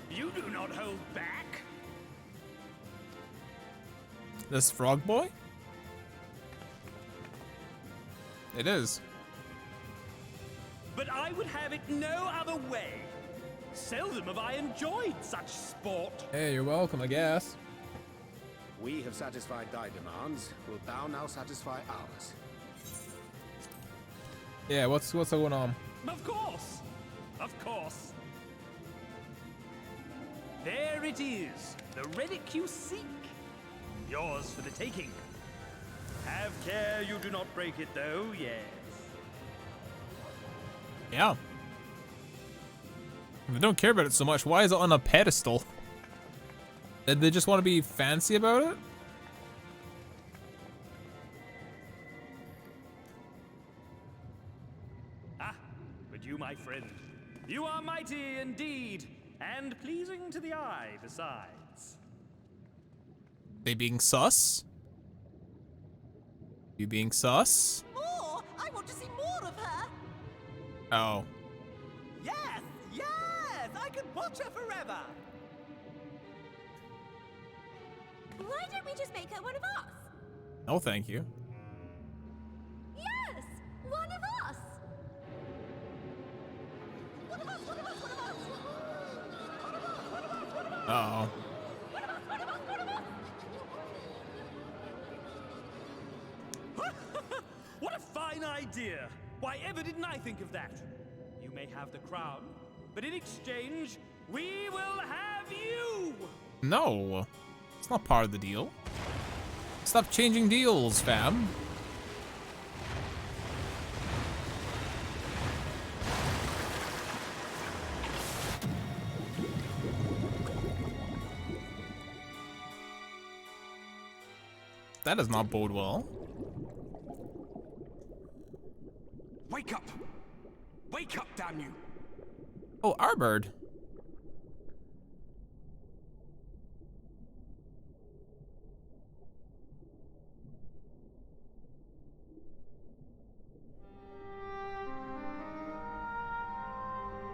You do not hold back. This frog boy? It is. But I would have it no other way. Seldom have I enjoyed such sport. Hey, you're welcome, I guess. We have satisfied thy demands. Wilt thou now satisfy ours? Yeah, what's going on? Of course. Of course. There it is. The relic you seek. Yours for the taking. Have care you do not break it though, yes. Yeah. If they don't care about it so much, why is it on a pedestal? Did they just want to be fancy about it? But you, my friend, you are mighty indeed, and pleasing to the eye besides. They being sus? You being sus? More! I want to see more of her! Oh. Yes! I could watch her forever! Why don't we just make her one of us? No, thank you. Yes! One of us! Uh-oh. What a fine idea! Why ever didn't I think of that? You may have the crown, but in exchange, we will have you! No. It's not part of the deal. Stop changing deals, fam. That does not bode well. Wake up! Wake up, damn you! Oh, Arbird.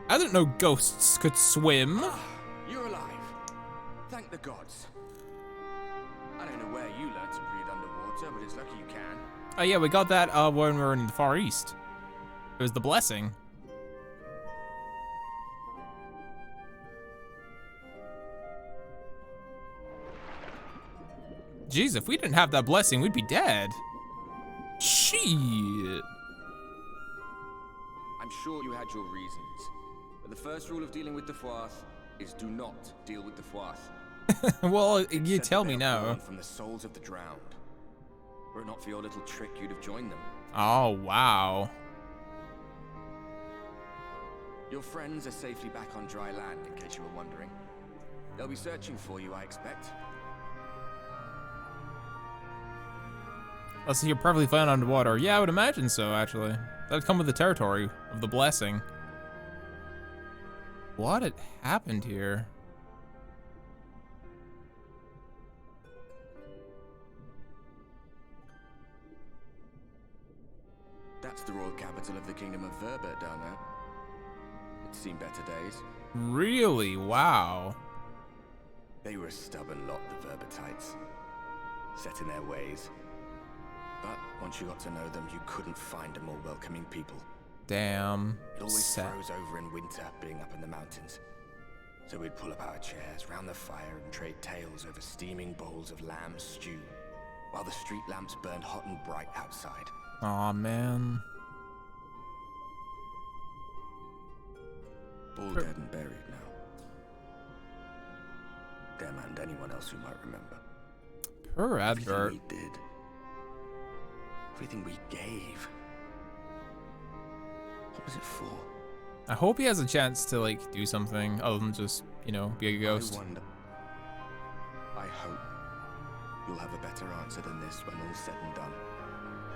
I didn't know ghosts could swim. You're alive. Thank the gods. I don't know where you learned to breathe underwater, but it's lucky you can. Oh yeah, we got that when we were in the Far East. It was the blessing. Jeez, if we didn't have that blessing, we'd be dead. Shit. I'm sure you had your reasons, but the first rule of dealing with the Froth is do not deal with the Froth. Well, you tell me now. From the souls of the drowned. Were it not for your little trick, you'd have joined them. Oh, wow. Your friends are safely back on dry land, in case you were wondering. They'll be searching for you, I expect. Oh, so you're perfectly fine underwater. Yeah, I would imagine so, actually. That'd come with the territory of the blessing. What had happened here? That's the royal capital of the kingdom of Verbert down there. It's seen better days. Really? Wow. They were a stubborn lot, the Verbertites. Set in their ways. But once you got to know them, you couldn't find a more welcoming people. Damn. It always froze over in winter, being up in the mountains. So we'd pull up our chairs round the fire and trade tales over steaming bowls of lamb stew, while the street lamps burned hot and bright outside. Aw, man. All dead and buried now. Them and anyone else who might remember. Poor Advert. Everything we did. Everything we gave. What was it for? I hope he has a chance to, like, do something other than just, you know, be a ghost. I hope you'll have a better answer than this when all's said and done.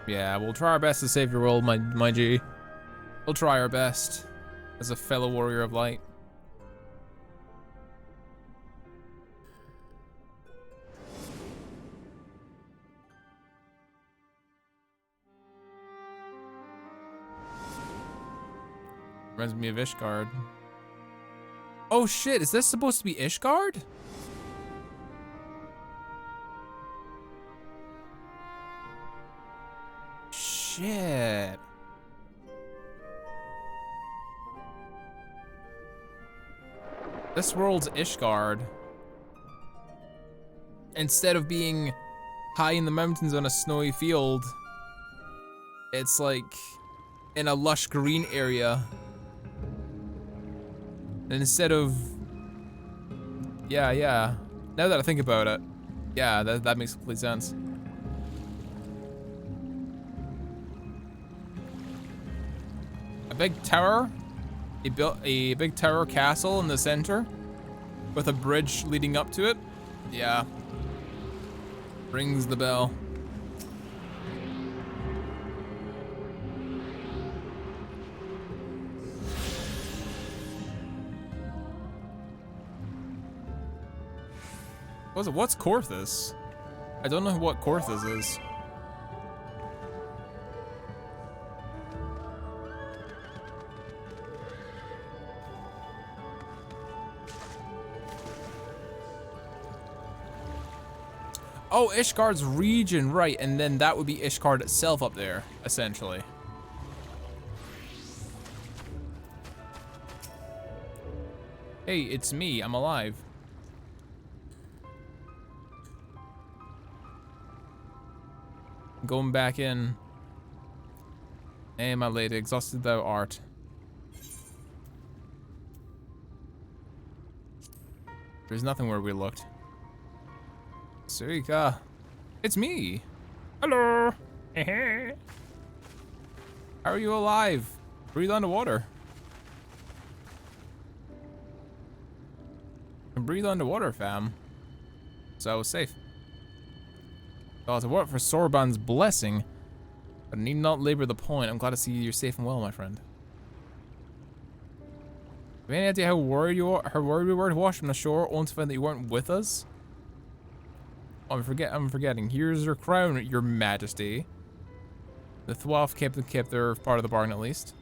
Yeah, we'll try our best to save your world, my G. We'll try our best as a fellow warrior of light. Reminds me of Ishgard. Oh shit, is this supposed to be Ishgard? Shit. This world's Ishgard. Instead of being high in the mountains on a snowy field, it's like in a lush green area. And instead of, yeah. Now that I think about it, yeah, that makes complete sense. A big tower, he built a big tower castle in the center with a bridge leading up to it. Yeah, rings the bell. What's Korthus? I don't know what Korthus is. Oh, Ishgard's region, right, and then that would be Ishgard itself up there, essentially. Hey, it's me, I'm alive. Going back in. Hey, my lady, exhausted thou art. There's nothing where we looked. Suika, it's me. Hello. How are you alive? Breathe underwater. And breathe underwater, fam. So I was safe. Oh, to work for Sorban's blessing, but I need not labor the point. I'm glad to see you're safe and well, my friend. Have you any idea how worried you are? How worried we were to wash from the shore, only to find that you weren't with us? Oh, I'm forgetting. Here's your crown, your majesty. The Thwalf kept their part of the bargain, at least.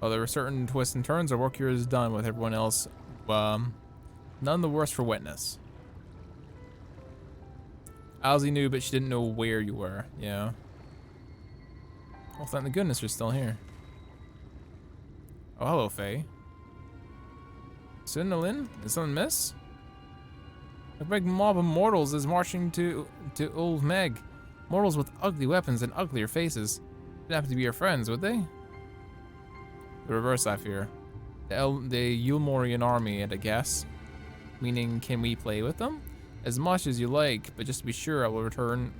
Oh, there were certain twists and turns. Our work here is done with everyone else. None the worse for wetness. Owlsy knew, but she didn't know where you were. Yeah. Well, thank goodness you're still here. Oh, hello, Faye. Sunalin? Is something miss? A big mob of mortals is marching to Old Meg. Mortals with ugly weapons and uglier faces. They'd have to be your friends, would they? The reverse, I fear. The Yulmorian army, I'd guess. Meaning, can we play with them? As much as you like, but just to be sure, I will return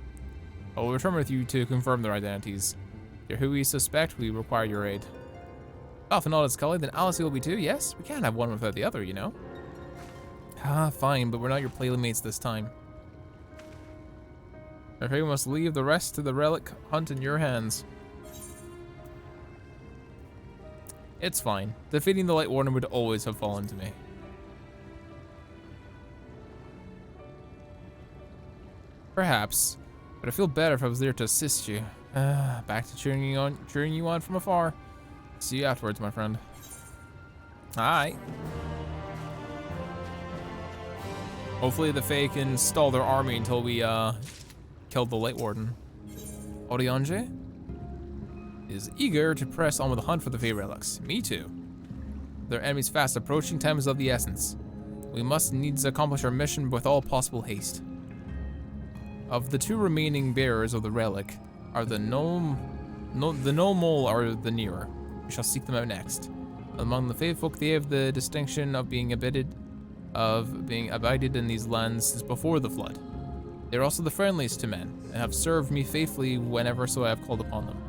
with you to confirm their identities. If you're who we suspect, we require your aid. If not as Scully, then Alice will be too, yes? We can't have one without the other, you know? Ah, fine, but we're not your playmates this time. I think we must leave the rest to the relic hunt in your hands. It's fine. Defeating the Light Warden would always have fallen to me. Perhaps, but I feel better if I was there to assist you. Back to cheering you on from afar. See you afterwards, my friend. Alright. Hopefully the Fae can stall their army until we killed the Light Warden. Oriange is eager to press on with the hunt for the Fae relics. Me too. Their enemies fast approaching, time is of the essence. We must needs accomplish our mission with all possible haste. Of the two remaining bearers of the relic, are the gnome mole are the nearer. We shall seek them out next. Among the Fae folk, they have the distinction of being abided in these lands since before the flood. They are also the friendliest to men, and have served me faithfully whenever so I have called upon them.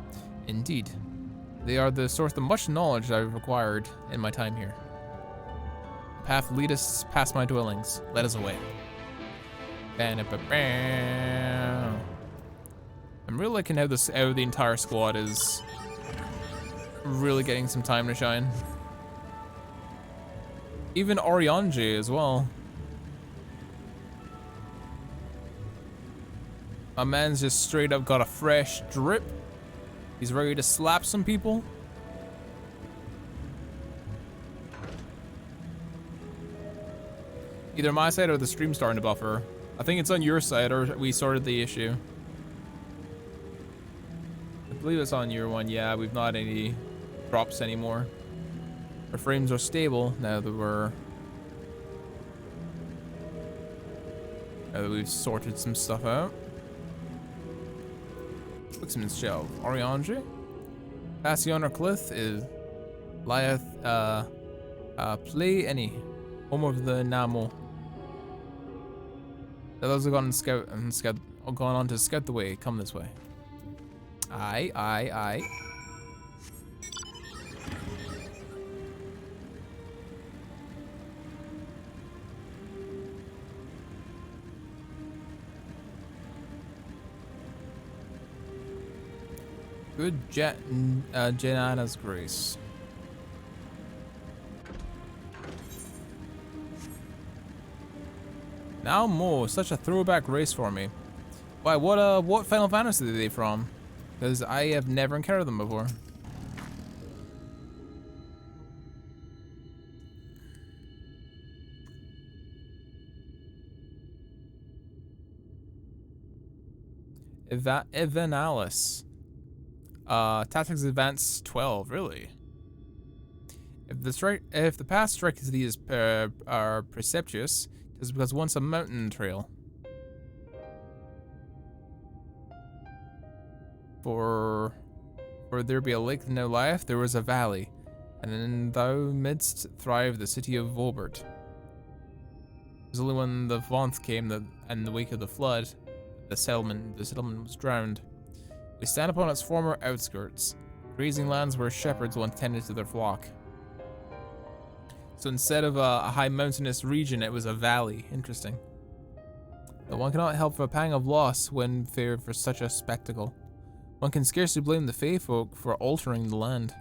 Indeed, they are the source of much knowledge I have acquired in my time here. The path lead us past my dwellings. Let us away. I'm really liking how the entire squad is really getting some time to shine. Even Oriange as well. My man's just straight up got a fresh drip. He's ready to slap some people. Either my side or the stream's starting to buffer. I think it's on your side, or we sorted the issue. I believe it's on your one. Yeah, we've not any drops anymore. Our frames are stable now that we've sorted some stuff out. Wixman's Shelf. Oriange. Passion or Cliff is lieth play any. Home of the Namo. Those have gone on to scout the way. Come this way. Aye. Good Janana's grace. Now more, such a throwback race for me. Why, what Final Fantasy are they from? Because I have never encountered them before. Evenalis. Tactics Advance 12, really? If the path strikes these are precipitous, it is because once a mountain trail. For there be a lake no life, there was a valley, and in thou midst thrived the city of Volbert. It was only when the Vonth came in the wake of the flood, the settlement was drowned. We stand upon its former outskirts, grazing lands where shepherds once tended to their flock. So instead of a high mountainous region, it was a valley. Interesting. But one cannot help a pang of loss when feared for such a spectacle. One can scarcely blame the Fae folk for altering the land.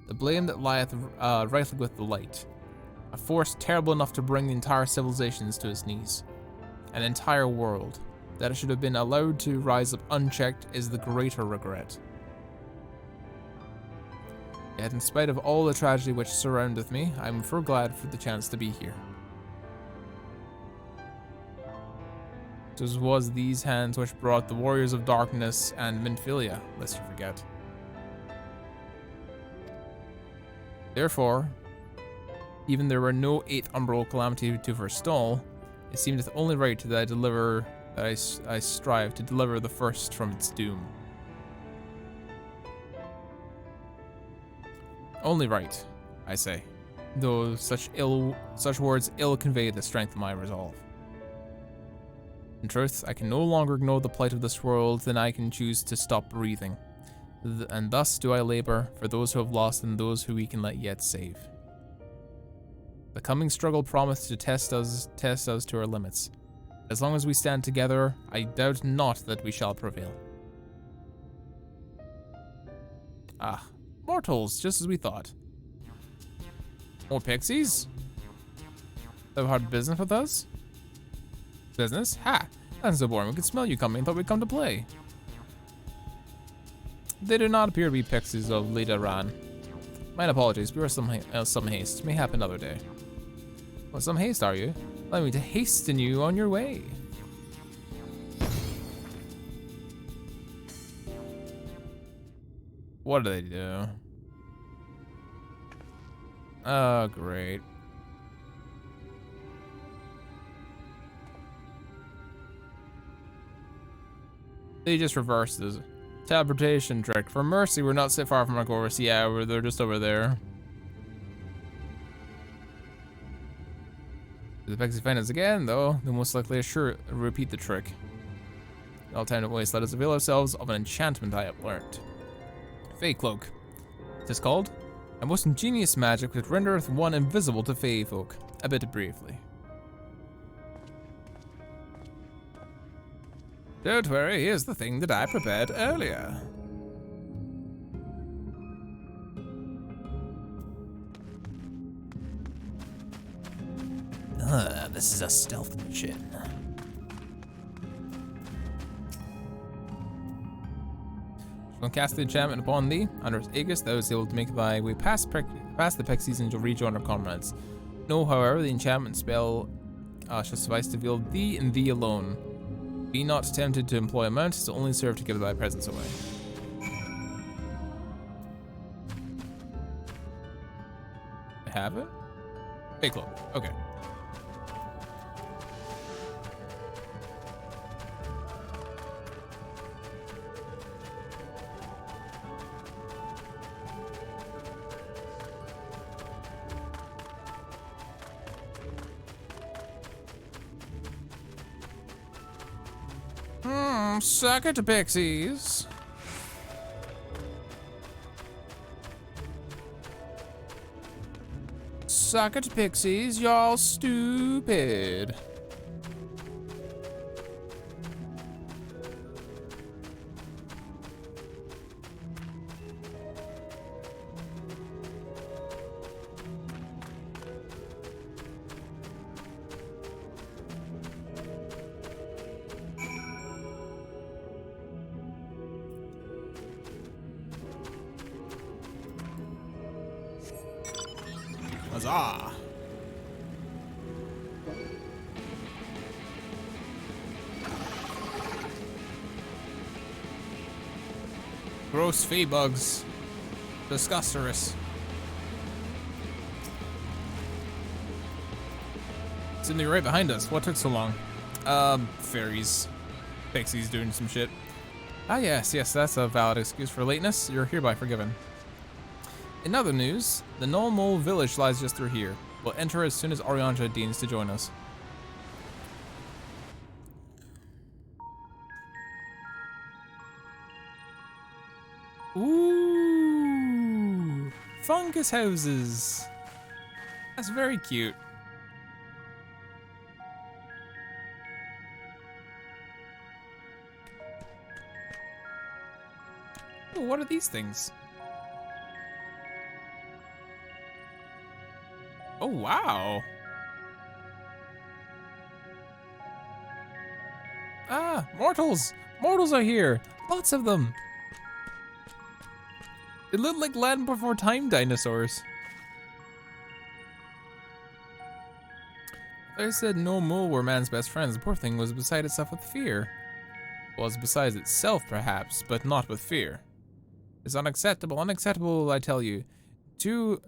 The blame that lieth rightly with the light. A force terrible enough to bring the entire civilizations to its knees. An entire world. That it should have been allowed to rise up unchecked is the greater regret. Yet in spite of all the tragedy which surroundeth me, I am for glad for the chance to be here. It was these hands which brought the Warriors of Darkness and Minfilia, lest you forget. Therefore, even there were no 8th Umbral Calamity to forestall, It seemeth only right that I strive to deliver the first from its doom. Only right, I say, though such words ill convey the strength of my resolve. In truth, I can no longer ignore the plight of this world than I can choose to stop breathing. And thus do I labor for those who have lost and those who we can yet save. The coming struggle promised to test us to our limits. As long as we stand together, I doubt not that we shall prevail. Ah, mortals, just as we thought. More pixies? Have hard business with us? Business? Ha! That's so boring. We could smell you coming. Thought we'd come to play. They do not appear to be pixies of Lida Ran. My apologies. We are some haste. May happen another day. Well, some haste, are you? Allow me to hasten you on your way. What do they do? Oh, great. They just reversed this teleportation trick. For mercy, we're not so far from our course. Yeah, they're just over there. If the Pixie find us again, though, they'll most likely repeat the trick. No time to waste. Let us avail ourselves of an enchantment I have learned. Fey Cloak. It is called a most ingenious magic which rendereth one invisible to Fey folk. A bit briefly. Don't worry, here's the thing that I prepared earlier. This is a stealth mission. When cast the enchantment upon thee, under its aegis, thou is able to make thy way past the pixies and to rejoin our comrades. Know, however, the enchantment spell shall suffice to veil thee and thee alone. Be not tempted to employ a mount, to only serve to give thy presence away. I have it? Hey, Cloak. Okay. Suck it, pixies. Suck it, pixies. Y'all stupid. Huzzah! Gross fey bugs. Disgusterous. It's in the right behind us. What took so long? Fairies. Pixies doing some shit. Ah, yes, that's a valid excuse for lateness. You're hereby forgiven. In other news, the Null Mole village lies just through here. We'll enter as soon as Orianja deigns to join us. Ooh, fungus houses. That's very cute. Ooh, what are these things? Oh, wow. Ah, mortals! Mortals are here! Lots of them! They look like land before time dinosaurs. I said no mole were man's best friends. The poor thing was beside itself with fear. Was beside itself, perhaps, but not with fear. It's unacceptable, unacceptable, I tell you. To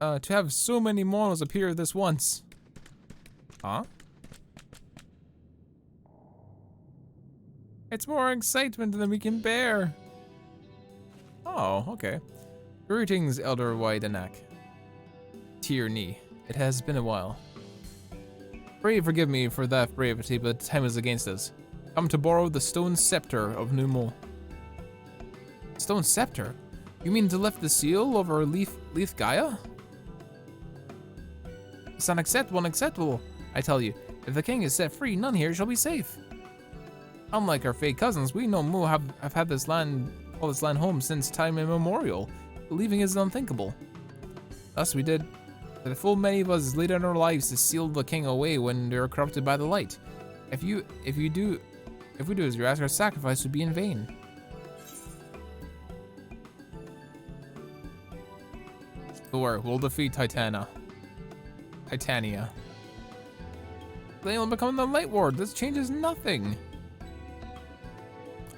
have so many mortals appear this once. Huh? It's more excitement than we can bear. Oh, okay. Greetings, Elder Wydenak. Tierney. It has been a while. Pray forgive me for that brevity, but time is against us. Come to borrow the stone scepter of Numol. Stone scepter? You mean to lift the seal over Leaf Gaia? It's unacceptable, I tell you. If the king is set free, none here shall be safe. Unlike our fake cousins, we no more have had this land, call this land home since time immemorial. Believing is unthinkable. Thus we did, that a full many of us laid down our lives to seal the king away when they were corrupted by the light. If we do as you ask, our sacrifice would be in vain. Don't worry, we'll defeat Titania. They will become the Light Ward. This changes nothing.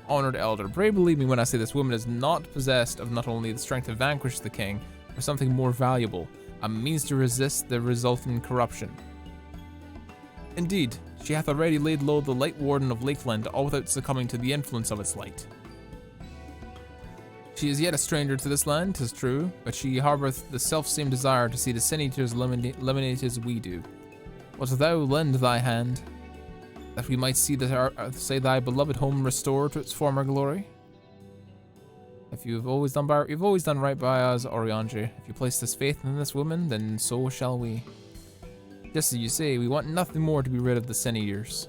Honored Elder, pray believe me when I say this woman is not possessed of not only the strength to vanquish the king, but something more valuable, a means to resist the resultant corruption. Indeed, she hath already laid low the Light Warden of Lakeland, all without succumbing to the influence of its light. She is yet a stranger to this land, 'tis true, but she harboureth the self-same desire to see the Sin Eaters eliminated as we do. Wilt thou lend thy hand, that we might see thy beloved home restored to its former glory? If you've always done right by us, Oriange. If you place this faith in this woman, then so shall we. Just as you say, we want nothing more to be rid of the Sin Eaters.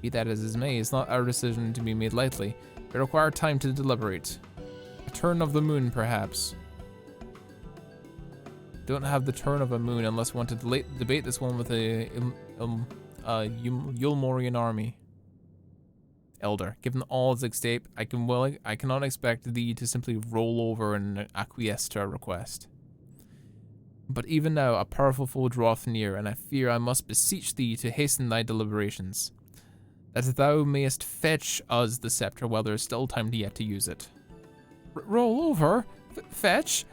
Be that as it may, it's not our decision to be made lightly. We require time to deliberate. A turn of the moon, perhaps. Don't have the turn of a moon unless we want to debate this one with a Yulmorian army. Elder, given all is at stake, I cannot expect thee to simply roll over and acquiesce to our request. But even now a powerful foe draweth near, and I fear I must beseech thee to hasten thy deliberations, that thou mayest fetch us the scepter while there is still time yet to use it. Roll over? Fetch?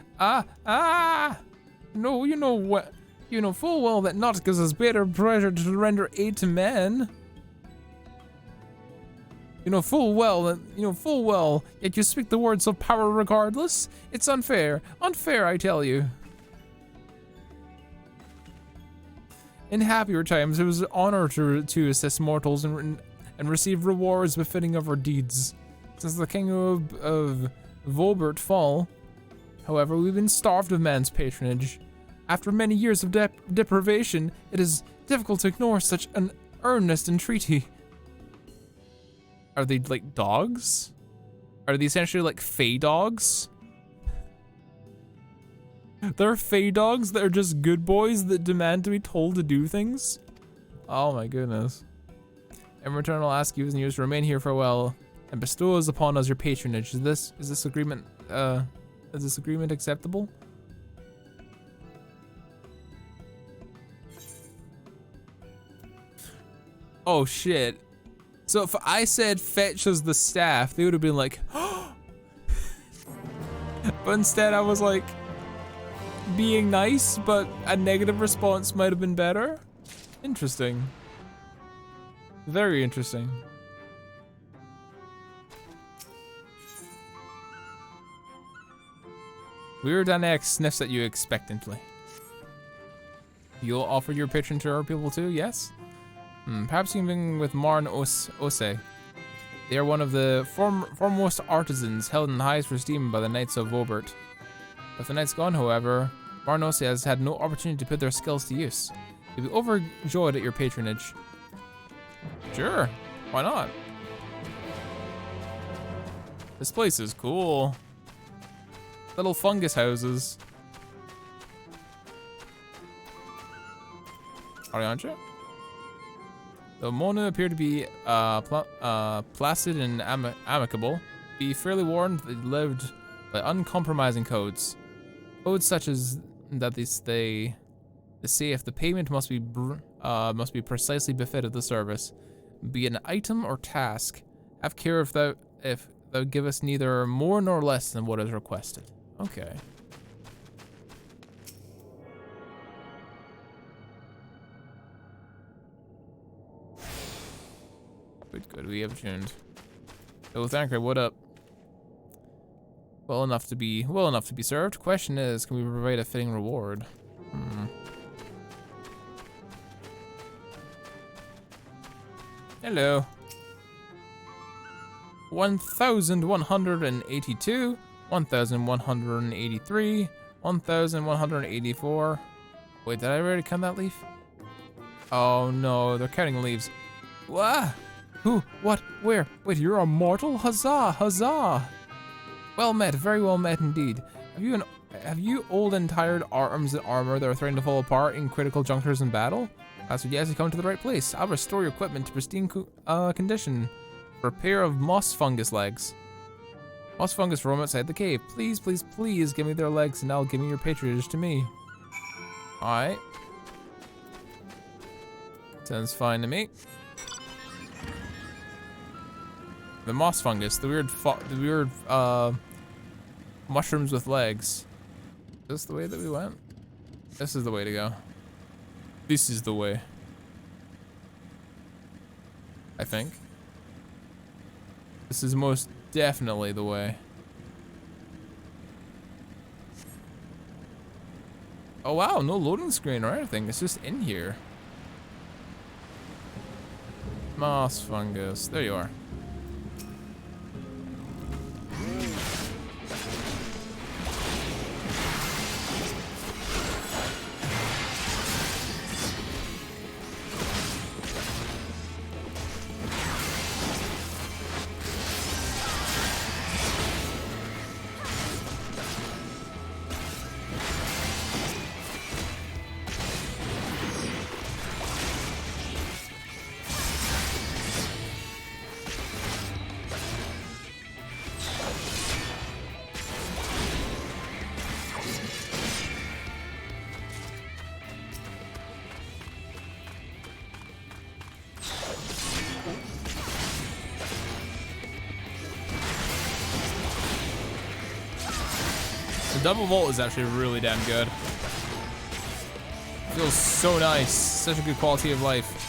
No, you know what? You know full well that naught gives us better pleasure to render aid to men. You know full well, yet you speak the words of power regardless. It's unfair, I tell you. In happier times, it was an honor to assist mortals and receive rewards befitting of our deeds. Since the king of Volbert fall, however, we've been starved of man's patronage. After many years of deprivation, it is difficult to ignore such an earnest entreaty. Are they like dogs? Are they essentially like fey dogs? They're fey dogs that are just good boys that demand to be told to do things? Oh my goodness. In return, I'll ask you to remain here for a while and bestow upon us your patronage. Is this agreement acceptable? Oh shit. So if I said fetch us the staff, they would have been like, oh. But instead I was like, being nice, but a negative response might have been better. Interesting. Very interesting. Weird Annex sniffs at you expectantly. You'll offer your patron to our people too, yes? Perhaps even with Marn Ose. They are one of the foremost artisans held in highest esteem by the Knights of Vobert. With the Knights gone, however, Marn Ose has had no opportunity to put their skills to use. You'll be overjoyed at your patronage. Sure, why not? This place is cool. Little fungus houses. Ariancha? Though Mona appear to be placid and amicable, be fairly warned they lived by uncompromising codes. Codes such as that they say if the payment must be precisely befitted the service, be it an item or task. Have care if thou give us neither more nor less than what is requested. Okay. Good, we have tuned. Oh, Thancred, what up? Well enough to be served. Question is, can we provide a fitting reward? Hello. 1,182, 1,183, 1,184. Wait, did I already count that leaf? Oh no, they're counting leaves. What? Who? What? Where? Wait, you're a mortal? Huzzah! Huzzah! Well met, very well met indeed. Have you old and tired arms and armor that are threatening to fall apart in critical junctures in battle? That's what, yes, you come to the right place. I'll restore your equipment to pristine condition for a pair of moss fungus legs. Moss fungus roam outside the cave. Please, please, please give me their legs and I'll give you your patronage to me. Alright. Sounds fine to me. The moss fungus, the weird mushrooms with legs. Is this the way that we went? This is the way to go. This is the way. I think. This is most definitely the way. Oh wow, no loading screen or anything. It's just in here. Moss fungus. There you are. Double Volt is actually really damn good. Feels so nice. Such a good quality of life.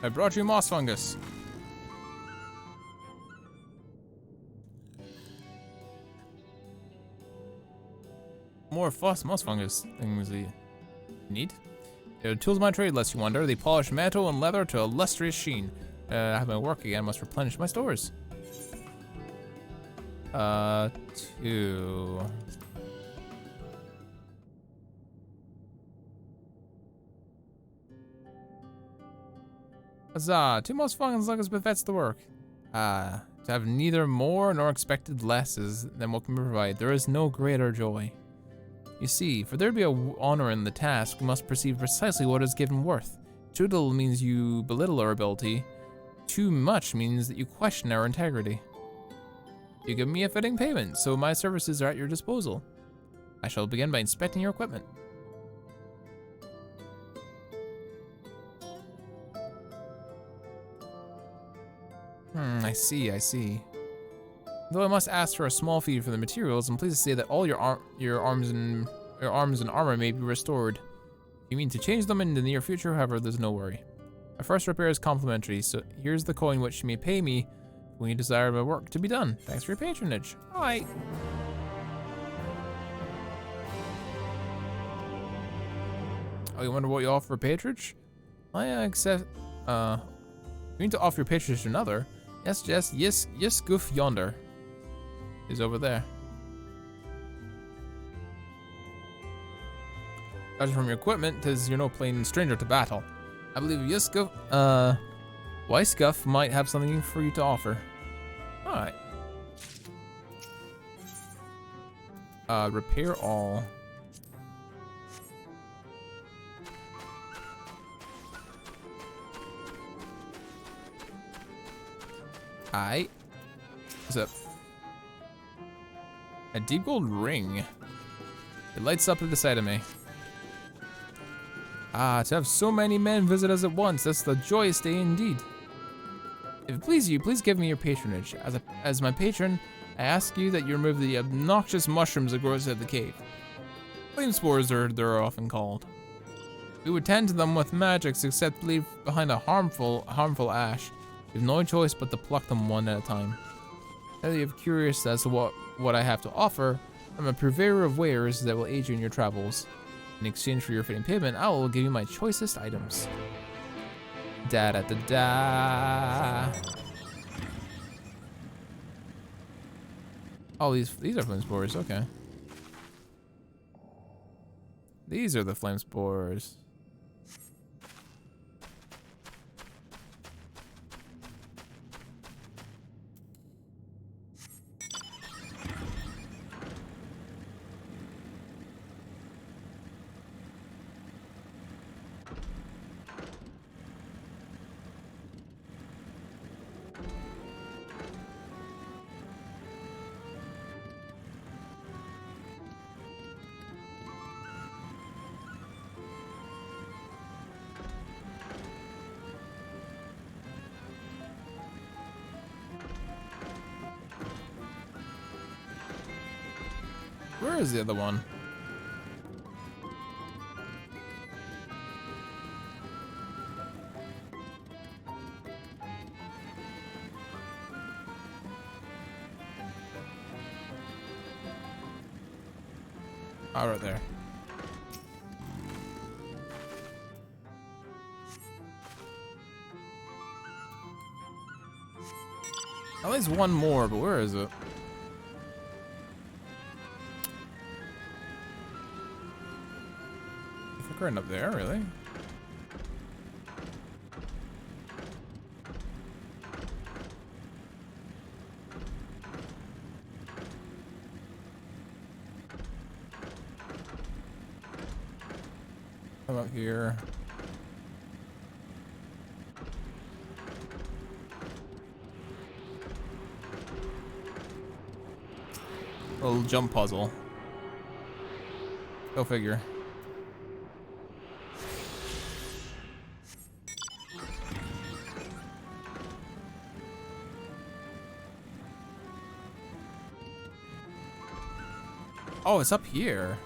I brought you moss fungus. More moss fungus things we need. The tools of my trade, lest you wonder. They polish metal and leather to a lustrous sheen. I have my work again. Must replenish my stores. 2. Huzzah! 2 moss fungus luggers befits the work. To have neither more nor expected less than what can be provided. There is no greater joy. You see, for there to be a honor in the task, we must perceive precisely what is given worth. Too little means you belittle our ability. Too much means that you question our integrity. You give me a fitting payment, so my services are at your disposal. I shall begin by inspecting your equipment. I see. Though I must ask for a small fee for the materials, I'm pleased to say that all your arms and armor may be restored. If you mean to change them in the near future, however, there's no worry. My first repair is complimentary, so here's the coin which you may pay me when you desire my work to be done. Thanks for your patronage. Alright. Oh, you wonder what you offer for patronage? I accept, you mean to offer your patronage to another? Yes, goof yonder. Is over there. Judging from your equipment, 'tis you're no plain stranger to battle. I believe Yusguf, Weisguff might have something for you to offer. Alright. Repair all. Hi. What's up? A deep gold ring. It lights up at the sight of me. Ah, to have so many men visit us at once, that's the joyous day indeed. If it please you, please give me your patronage. As my patron, I ask you that you remove the obnoxious mushrooms that grow outside the cave. Flame spores they're often called. We would tend to them with magics, except leave behind a harmful ash. You have no choice but to pluck them one at a time. Now that you're curious as to what I have to offer, I'm a purveyor of wares that will aid you in your travels. In exchange for your fitting payment, I will give you my choicest items. Da da da da. Oh, these are flame spores. Okay. These are the flame spores. Where is the other one? Oh, right there. At least one more, but where is it? Right up there, really? Come up here. A little jump puzzle. Go figure. Oh, it's up here.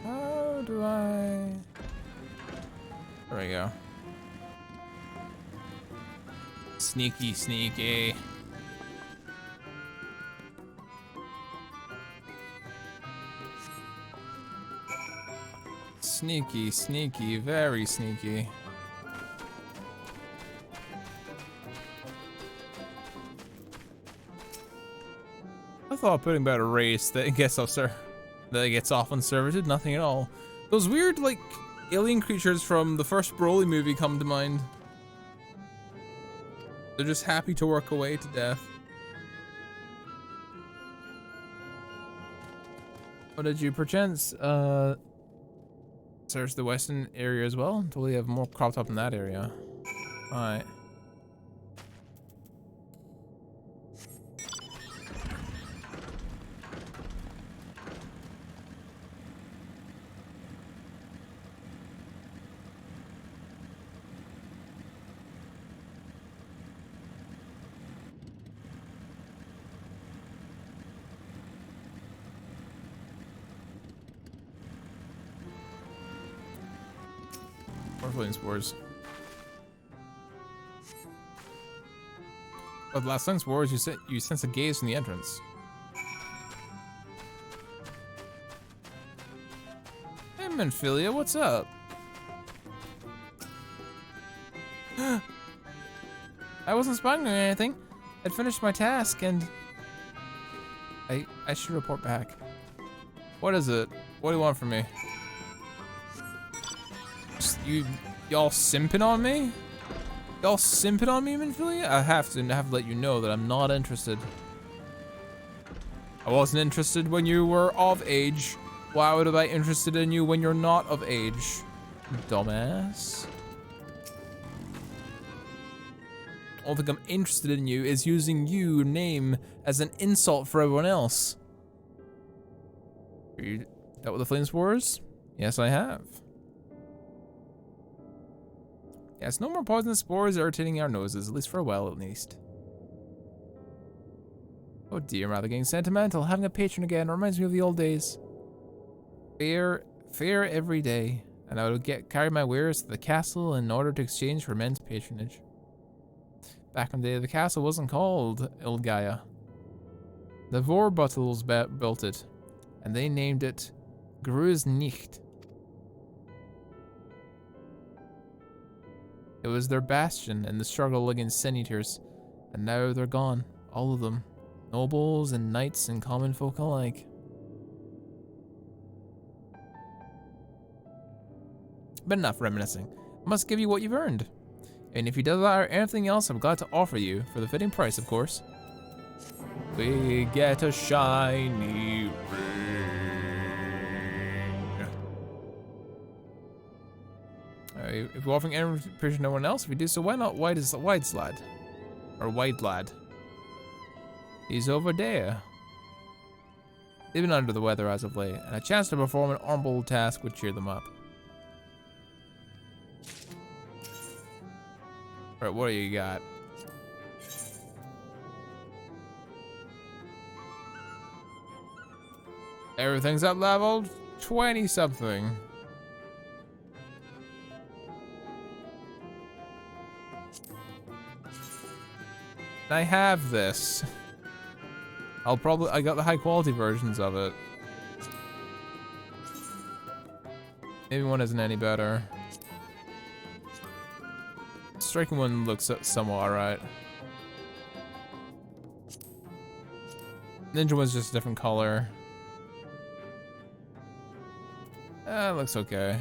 How do I... There we go. Sneaky, sneaky. Sneaky, sneaky, very sneaky. I thought putting about a race that gets off on server did nothing at all. Those weird, like, alien creatures from the first Broly movie come to mind. They're just happy to work away to death. What did you perchance search the western area as well until we have more cropped up in that area? Alright. Flame spores. Oh, the last flame spores, you sense a gaze from the entrance. Hey, Menphilia, what's up? I wasn't spying on anything. I'd finished my task and I should report back. What is it? What do you want from me? Y'all simping on me? Y'all simping on me, Menphilia? I have to let you know that I'm not interested. I wasn't interested when you were of age. Why would I be interested in you when you're not of age? Dumbass. All thing I'm interested in you is using your name as an insult for everyone else. Have you dealt with the flame spores? Yes, I have. Yes, no more poisonous spores irritating our noses, at least for a while at least. Oh dear, I'm rather getting sentimental. Having a patron again reminds me of the old days. Fair every day, and I would carry my wares to the castle in order to exchange for men's patronage. Back in the day, the castle wasn't called Ilgaia. The Vorbuttels built it, and they named it Gruznicht. It was their bastion in the struggle against senators, and now they're gone, all of them. Nobles and knights and common folk alike. But enough reminiscing. I must give you what you've earned. And if you desire anything else, I'm glad to offer you, for the fitting price, of course. We get a shiny ring. If we're offering any to no one else, if we do so, why not White Lad? Or White Lad. He's over there. They've been under the weather as of late, and a chance to perform an honorable task would cheer them up. Alright, what do you got? Everything's up level 20 something. I have this. I got the high quality versions of it. Maybe one isn't any better. Striking one looks somewhat alright. Ninja one's just a different color. Looks okay.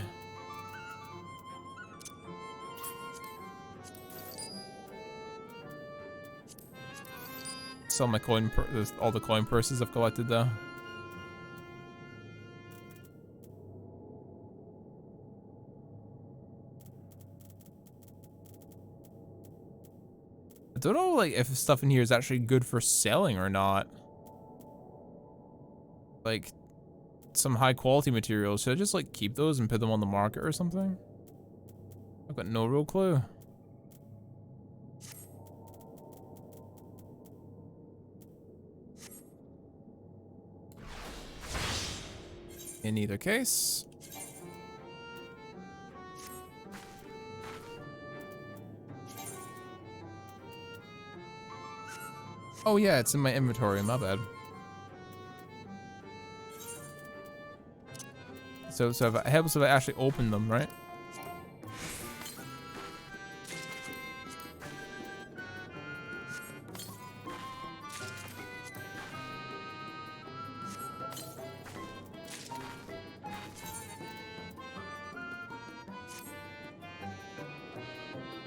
Sell my coin, all the coin purses I've collected though. I don't know like if stuff in here is actually good for selling or not. Like some high quality materials. Should I just like keep those and put them on the market or something? I've got no real clue. In either case. Oh yeah, it's in my inventory, my bad. So it helps if I actually open them, right?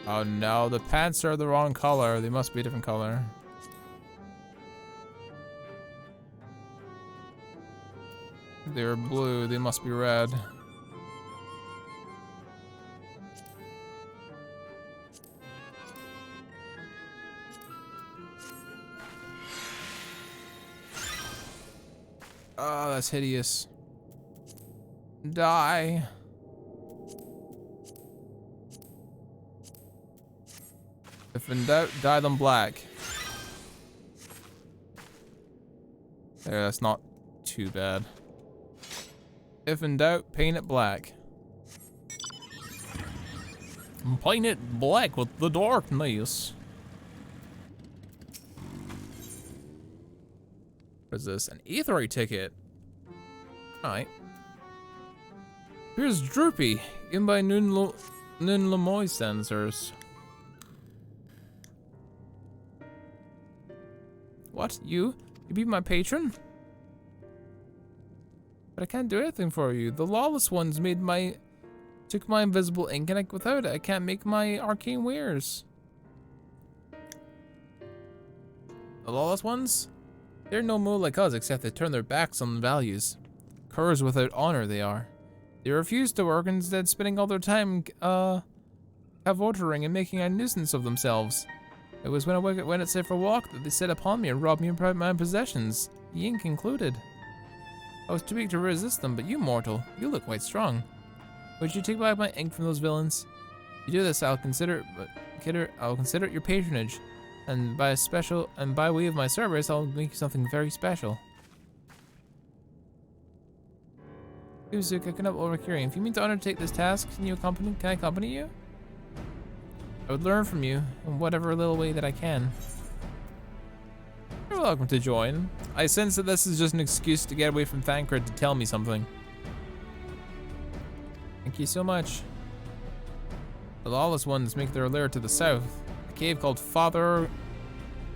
Oh no, the pants are the wrong color. They must be a different color. They're blue, they must be red. Oh, that's hideous. Die. If in doubt, dye them black. There, that's not too bad. If in doubt, paint it black. Paint it black with the darkness. What is this? An Aethery ticket? Alright. Here's Droopy, given by Nun Lemoy sensors. What? You? You be my patron? But I can't do anything for you. The lawless ones took my invisible ink, and without it, I can't make my arcane wares. The lawless ones? They're no more like us, except they turn their backs on values. Curs without honor, they are. They refuse to work, instead spending all their time, cavottering and making a nuisance of themselves. It was when I went outside for a walk that they set upon me and robbed me of my possessions, the ink included. I was too weak to resist them, but you, mortal, you look quite strong. Would you take back my ink from those villains? If you do this, I'll consider it your patronage, and by way of my service, I'll make you something very special. Uzuka, I cannot overhearing. If you mean to undertake this task, can I accompany you? I would learn from you in whatever little way that I can. You're welcome to join. I sense that this is just an excuse to get away from Thancred to tell me something. Thank you so much. The lawless ones make their lair to the south, a cave called Father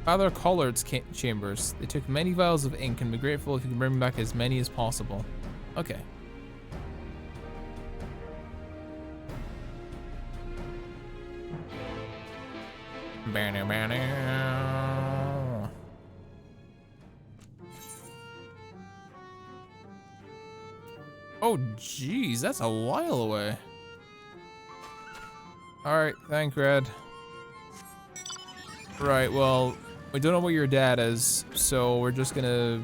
Collard's chambers. They took many vials of ink and be grateful if you can bring back as many as possible. Okay. Oh, jeez, that's a while away. Alright, Thancred. Right, well, we don't know where your dad is, so we're just gonna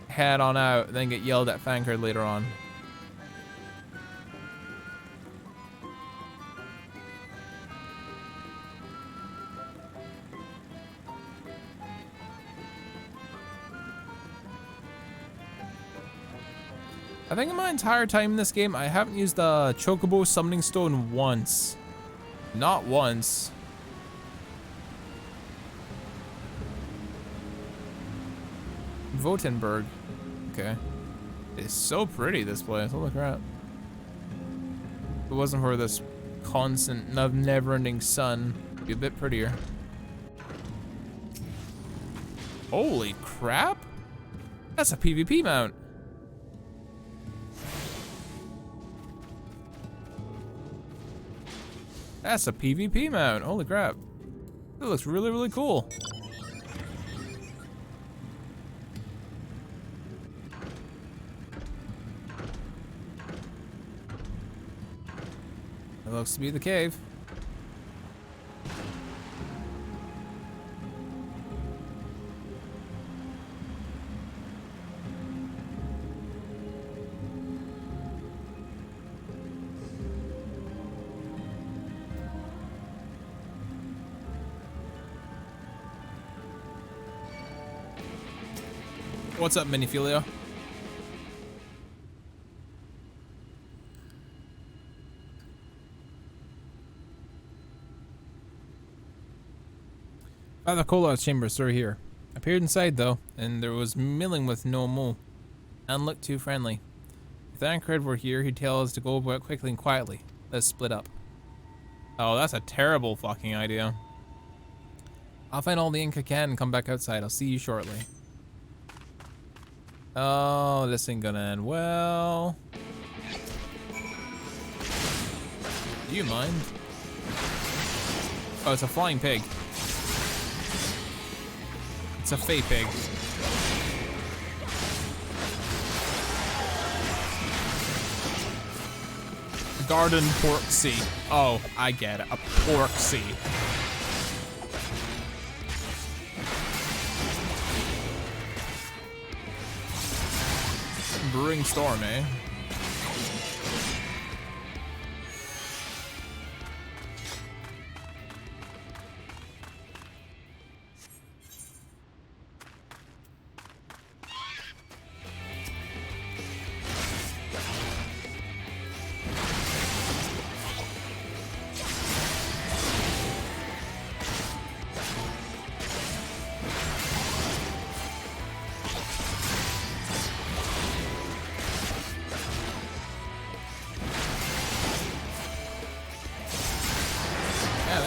head on out and then get yelled at Thancred later on. I think in my entire time in this game, I haven't used the Chocobo Summoning Stone once. Not once. Votenberg. Okay. It's so pretty, this place. Holy crap. If it wasn't for this constant, never-ending sun, it'd be a bit prettier. Holy crap! That's a PvP mount. That's a PvP mount. Holy crap. It looks really, really cool. It looks to be the cave. What's up, Minifilio? Father Collard's chambers are here. I peered inside though, and there was milling with no mo. None looked too friendly. If Thancred were here, he'd tell us to go about quickly and quietly. Let's split up. Oh, that's a terrible fucking idea. I'll find all the ink I can and come back outside. I'll see you shortly. Oh, this ain't gonna end well. Do you mind? Oh, it's a flying pig. It's a fey pig. Garden porksy. Oh, I get it. A porksy. Brewing storm, eh?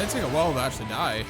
It takes a while to actually die.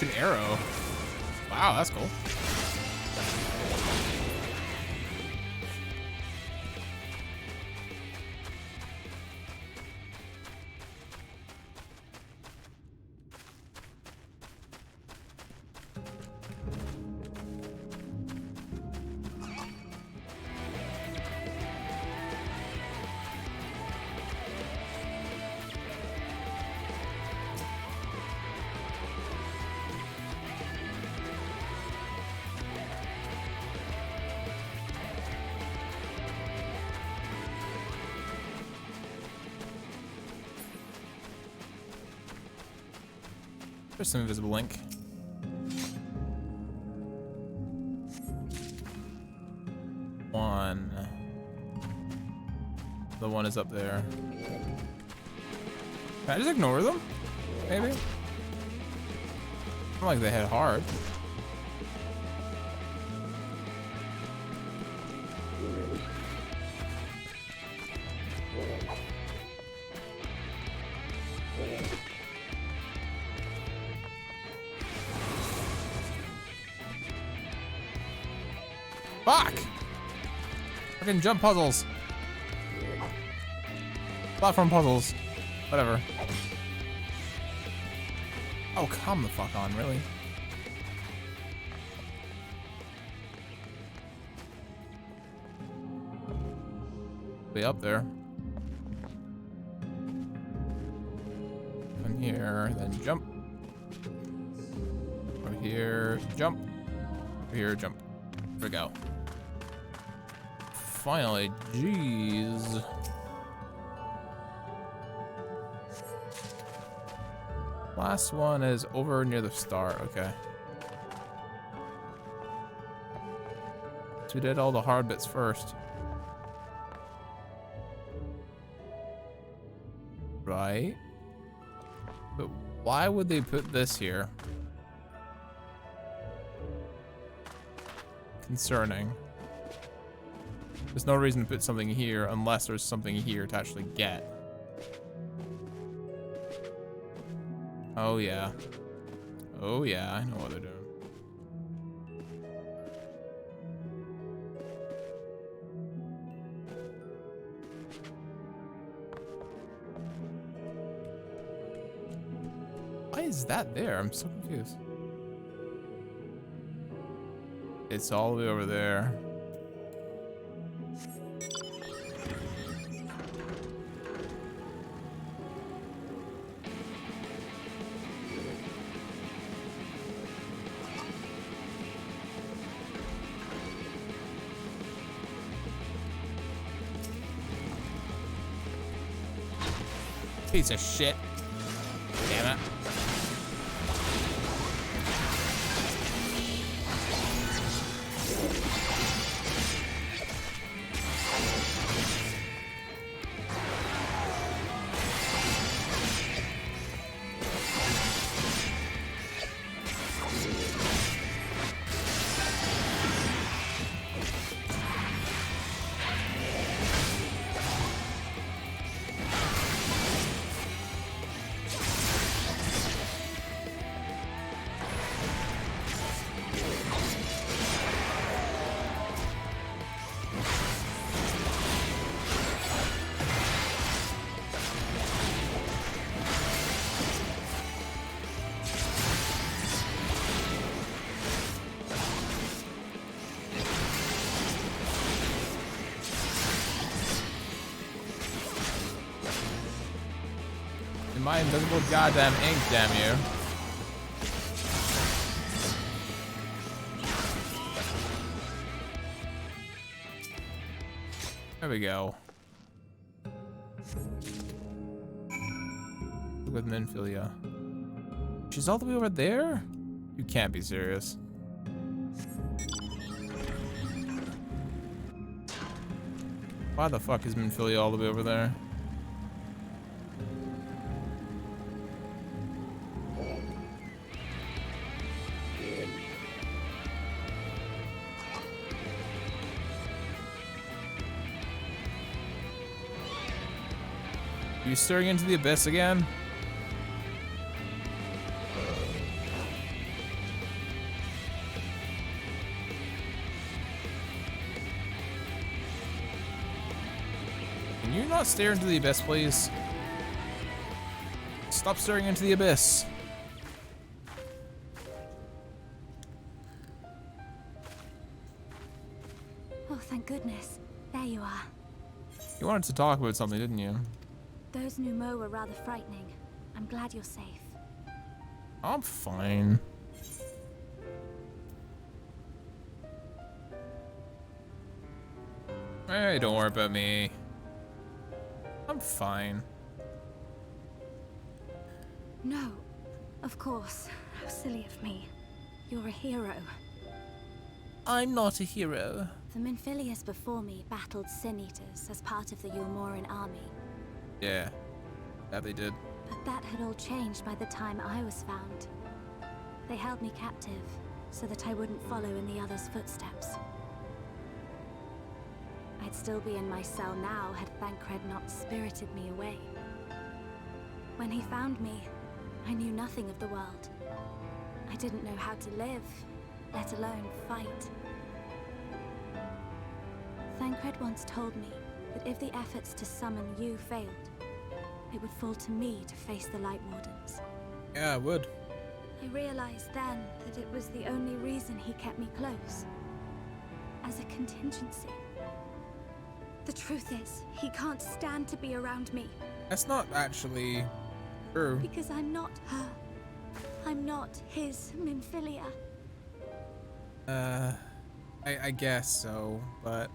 ancient arrow. Wow, that's cool. There's some invisible ink. One. The one is up there. Can I just ignore them? Maybe? Not like they hit hard. Fuck! Fucking jump puzzles. Platform puzzles. Whatever. Oh, come the fuck on, really? Be up there. From here, then jump. Over here, jump. Over here, jump. There we go. Finally, jeez. Last one is over near the star, okay. So we did all the hard bits first. Right. But why would they put this here? Concerning. There's no reason to put something here unless there's something here to actually get. Oh yeah. Oh yeah, I know what they're doing. Why is that there? I'm so confused. It's all the way over there. Piece of shit. Damn it. My invisible goddamn ink, damn you. There we go. Look with Minfilia. She's all the way over there? You can't be serious. Why the fuck is Minfilia all the way over there? You staring into the abyss again? Can you not stare into the abyss, please? Stop staring into the abyss. Oh, thank goodness. There you are. You wanted to talk about something, didn't you? Those pneumo were rather frightening. I'm glad you're safe. I'm fine. Hey, don't worry about me. I'm fine. No, of course. How silly of me. You're a hero. I'm not a hero. The Minfilius before me battled Sin-Eaters as part of the Ulmoran army. Yeah, they did. But that had all changed by the time I was found. They held me captive, so that I wouldn't follow in the others' footsteps. I'd still be in my cell now had Thancred not spirited me away. When he found me, I knew nothing of the world. I didn't know how to live, let alone fight. Thancred once told me that if the efforts to summon you failed, it would fall to me to face the Light Wardens. Yeah, it would. I realized then that it was the only reason he kept me close. As a contingency. The truth is, he can't stand to be around me. That's not actually true. Because I'm not her. I'm not his Minfilia. I guess so, but...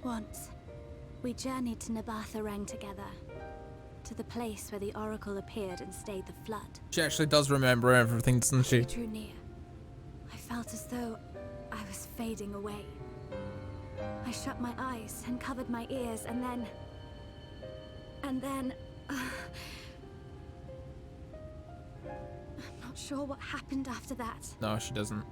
Once, we journeyed to Nabatha together. To the place where the Oracle appeared and stayed the flood. She actually does remember everything, doesn't she? We drew near. I felt as though I was fading away. I shut my eyes and covered my ears, and then... I'm not sure what happened after that. No, she doesn't.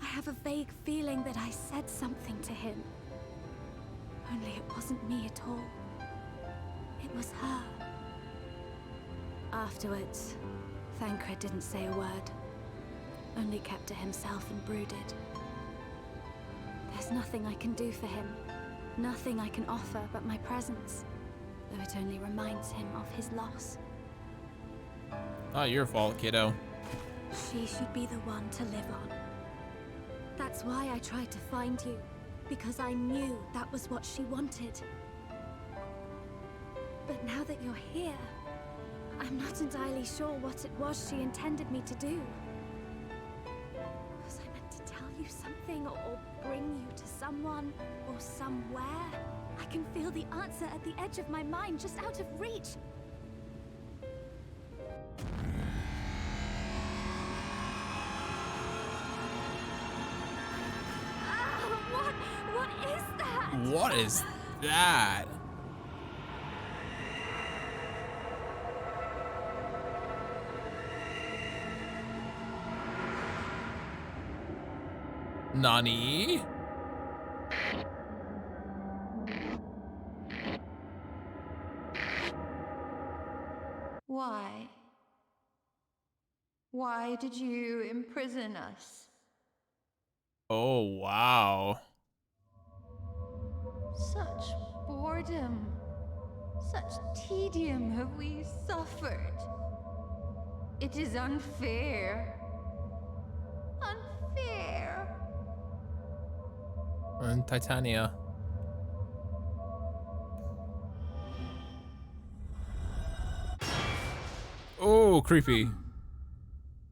I have a vague feeling that I said something to him. Only it wasn't me at all. It was her. Afterwards, Thancred didn't say a word. Only kept to himself and brooded. There's nothing I can do for him. Nothing I can offer but my presence. Though it only reminds him of his loss. Not your fault, kiddo. She should be the one to live on. That's why I tried to find you. Because I knew that was what she wanted. But now that you're here, I'm not entirely sure what it was she intended me to do. Was I meant to tell you something or bring you to someone or somewhere? I can feel the answer at the edge of my mind, just out of reach. What is that? What is that? Nani? Why? Why did you imprison us? Oh, wow. Such boredom, such tedium have we suffered. It is unfair. Unfair. And Titania. Oh, creepy.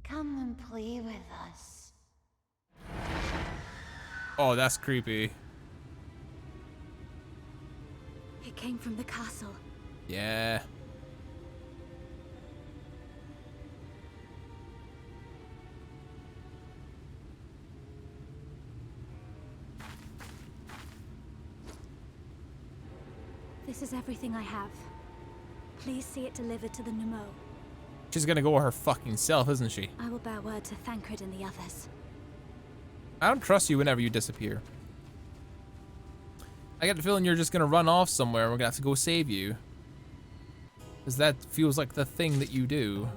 Come and play with us. Oh, that's creepy. It came from the castle. Yeah. This is everything I have. Please see it delivered to the Nemo. She's gonna go her fucking self, isn't she? I will bear word to Thancred and the others. I don't trust you whenever you disappear. I get the feeling you're just gonna run off somewhere and we're gonna have to go save you. Because that feels like the thing that you do.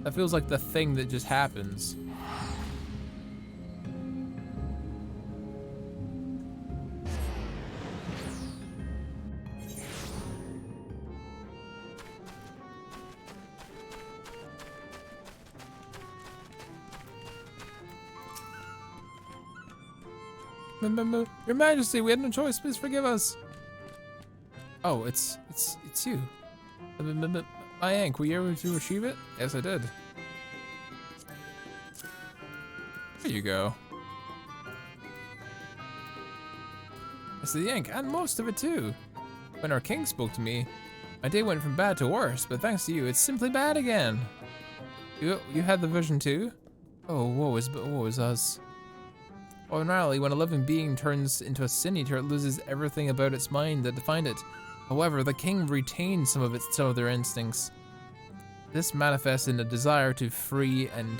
That feels like the thing that just happens. Your Majesty, we had no choice. Please forgive us. Oh, it's you. My Ankh, were you able to retrieve it? Yes, I did. There you go. It's the Ankh, and most of it too. When our king spoke to me, my day went from bad to worse, but thanks to you, it's simply bad again. You had the vision too? Oh, woe is us. Ordinarily, when a living being turns into a sin eater, it loses everything about its mind that defined it. However, the king retained some of their instincts. This manifests in a desire to free and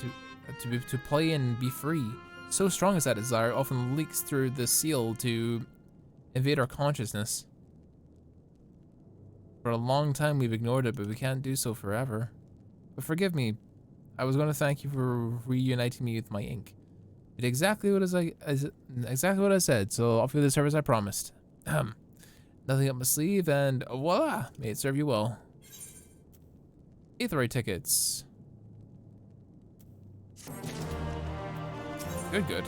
to play and be free. So strong is that desire, it often leaks through the seal to invade our consciousness. For a long time we've ignored it, but we can't do so forever. But forgive me, I was going to thank you for reuniting me with my ink. Did exactly what I said, so I'll do the service I promised. Nothing up my sleeve, and voila, may it serve you well. Aetheroid tickets. Good.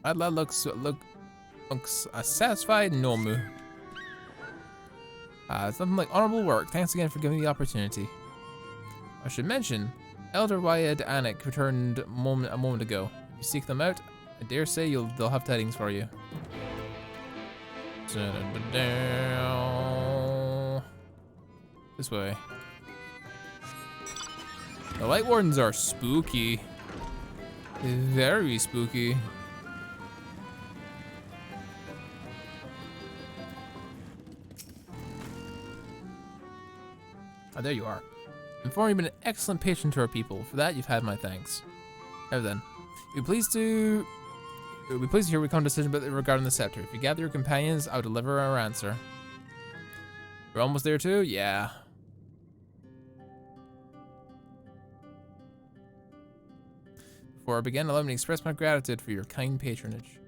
That looks satisfied, Nomu. Something like honorable work. Thanks again for giving me the opportunity. I should mention, Elder Wyatt Anik returned a moment ago. If you seek them out, I dare say they'll have tidings for you. This way. The Light Wardens are spooky. Very spooky. Oh, there you are. Inform you've been an excellent patron to our people. For that, you've had my thanks. Now then, you'll be pleased to hear we come to a decision regarding the scepter. If you gather your companions, I'll deliver our answer. We're almost there too? Yeah. Before I begin, allow me to express my gratitude for your kind patronage.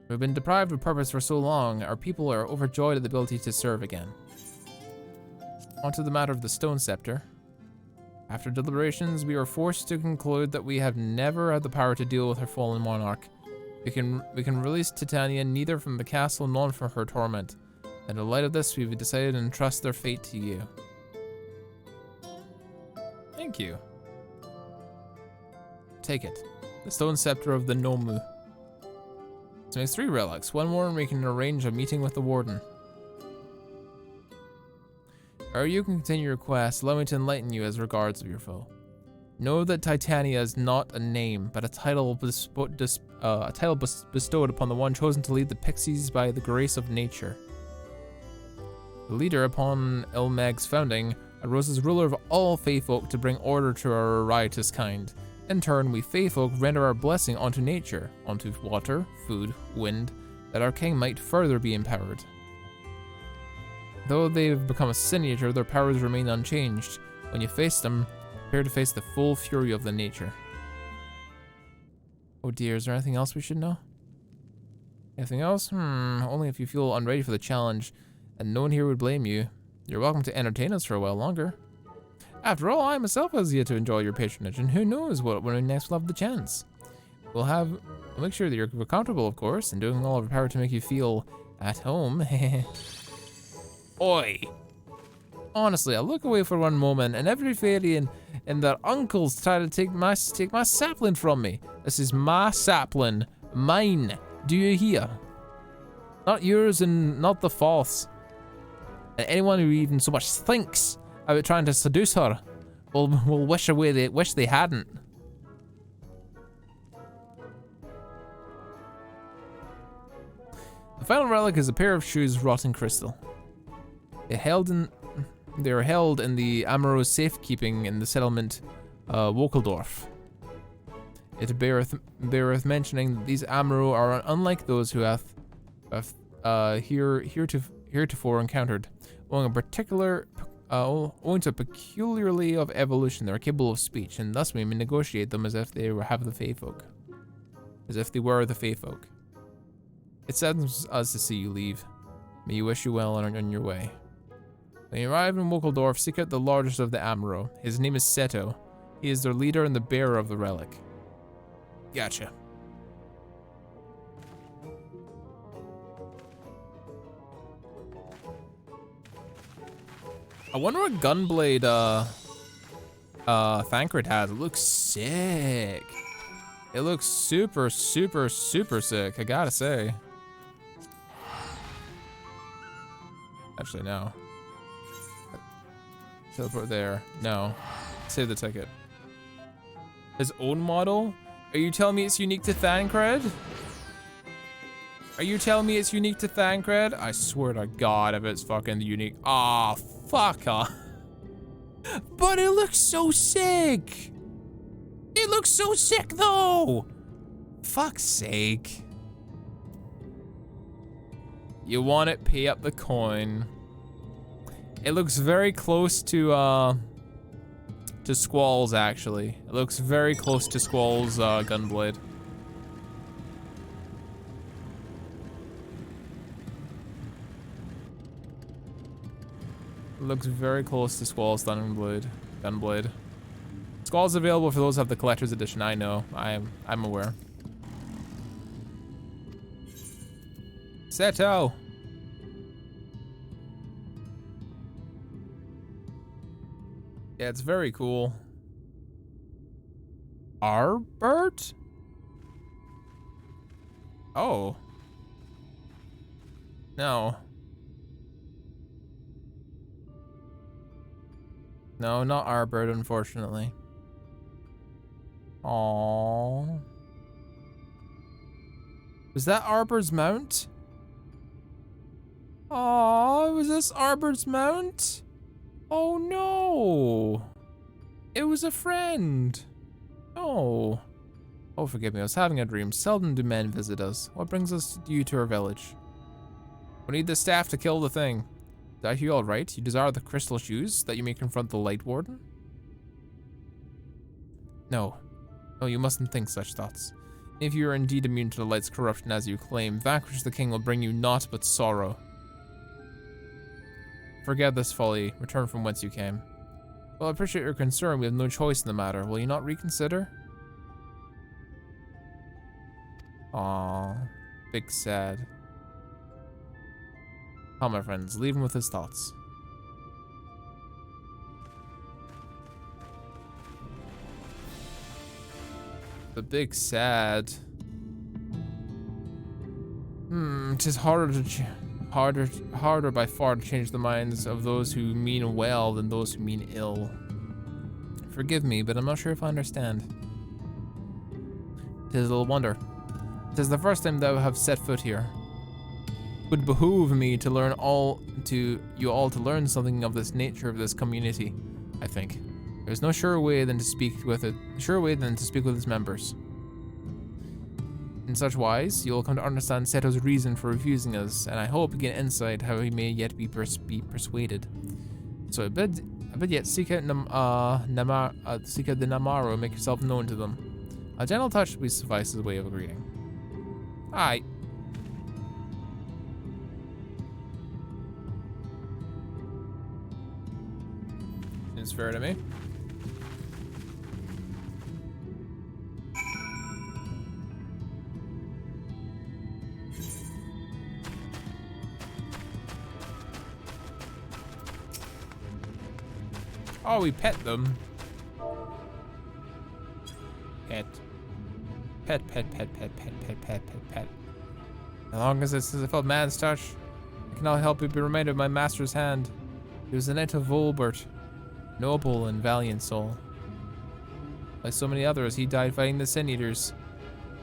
We've been deprived of purpose for so long, our people are overjoyed at the ability to serve again. On to the matter of the stone scepter. After deliberations, we were forced to conclude that we have never had the power to deal with her fallen monarch. We can release Titania neither from the castle nor from her torment. In the light of this, we've decided to entrust their fate to you. Thank you. Take it. The stone scepter of the Nomu. This makes 3 relics. One more and we can arrange a meeting with the warden. Or you can continue your quest. Allow me to enlighten you as regards of your foe. Know that Titania is not a name, but a title bestowed upon the one chosen to lead the pixies by the grace of nature. The leader upon Elmeg's founding arose as ruler of all Feyfolk to bring order to our riotous kind. In turn, we Feyfolk render our blessing onto nature, onto water, food, wind, that our king might further be empowered. Though they've become a sin eater, their powers remain unchanged. When you face them, prepare to face the full fury of the nature. Oh dear, is there anything else we should know? Anything else? Only if you feel unready for the challenge, and no one here would blame you. You're welcome to entertain us for a while longer. After all, I myself has yet to enjoy your patronage, and who knows when we next will have the chance. We'll make sure that you're comfortable, of course, and doing all of our power to make you feel at home. Oi! Honestly, I look away for one moment, and every fairy and their uncles try to take my sapling from me. This is my sapling, mine. Do you hear? Not yours and not the false. And anyone who even so much thinks about trying to seduce her will wish they hadn't. The final relic is a pair of shoes wrought in crystal. They are held in the Amaro safekeeping in the settlement Wokeldorf. It beareth mentioning that these Amaro are unlike those who hath heretofore encountered. Owing to peculiarly of evolution, they are capable of speech, and thus we may negotiate them as if they have the Fae folk. As if they were the Fae folk. It saddens us to see you leave. May you wish you well on your way. When you arrive in Wokeldorf, seek out the largest of the Amuro. His name is Seto. He is their leader and the bearer of the relic. Gotcha. I wonder what Gunblade Thancred has. It looks sick. It looks super, super, super sick, I gotta say. Actually, no. Teleport there. No. Save the ticket. His own model? Are you telling me it's unique to Thancred? Are you telling me it's unique to Thancred? I swear to God if it's fucking unique. Ah, fuck off. But it looks so sick. It looks so sick though. Fuck's sake. You want it, pay up the coin. It looks very close to Squall's actually. It looks very close to Squall's Gunblade. It looks very close to Squall's Gunblade. Squall's available for those who have the collector's edition. I know. I'm aware. Seto. Yeah, it's very cool. Arbert? Oh. No. No, not Arbert, unfortunately. Aww. Was that Arbert's mount? Aww, was this Arbert's mount? Oh no! It was a friend. Oh. Oh, forgive me, I was having a dream. Seldom do men visit us. What brings you to our village? We need the staff to kill the thing. Did I hear you all right? You desire the crystal shoes that you may confront the Light Warden? No. No, you mustn't think such thoughts. If you are indeed immune to the light's corruption as you claim, vanquish the king will bring you naught but sorrow. Forget this folly. Return from whence you came. Well, I appreciate your concern. We have no choice in the matter. Will you not reconsider? Aww. Big sad. Come, my friends. Leave him with his thoughts. The big sad. 'Tis harder by far to change the minds of those who mean well than those who mean ill. Forgive me, but I'm not sure if I understand. 'Tis a little wonder. 'Tis the first time that I have set foot here. It would behoove me to learn you all to learn something of this nature of this community, I think. There's no surer way than to speak with its members. In such wise, you will come to understand Seto's reason for refusing us, and I hope you get insight how he may yet be persuaded. So I bid yet seek out the Namaro and make yourself known to them. A gentle touch will suffice as a way of greeting. Aye. Seems fair to me. Oh, we pet them. Pet. Pet, pet, pet, pet, pet, pet, pet, pet, pet. As long as this is a felt man's touch, I cannot help but be reminded of my master's hand. He was the knight of Volbert, noble and valiant soul. Like so many others, he died fighting the Sin Eaters.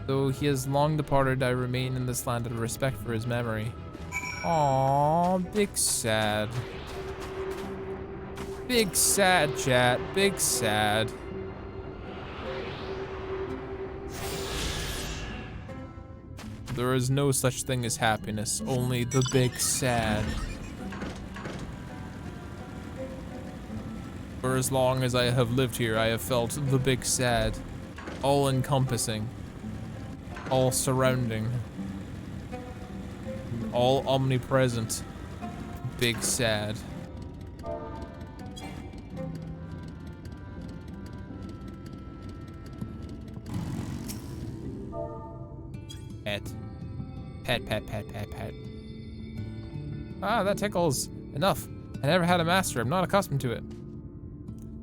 Though he has long departed, I remain in this land out of respect for his memory. Aww, big sad. Big sad, chat. Big sad. There is no such thing as happiness, only the big sad. For as long as I have lived here, I have felt the big sad, all-encompassing, all-surrounding, all-omnipresent, big sad. Pet. Pet, pet, pet, pet, pet. Ah, that tickles. Enough. I never had a master. I'm not accustomed to it.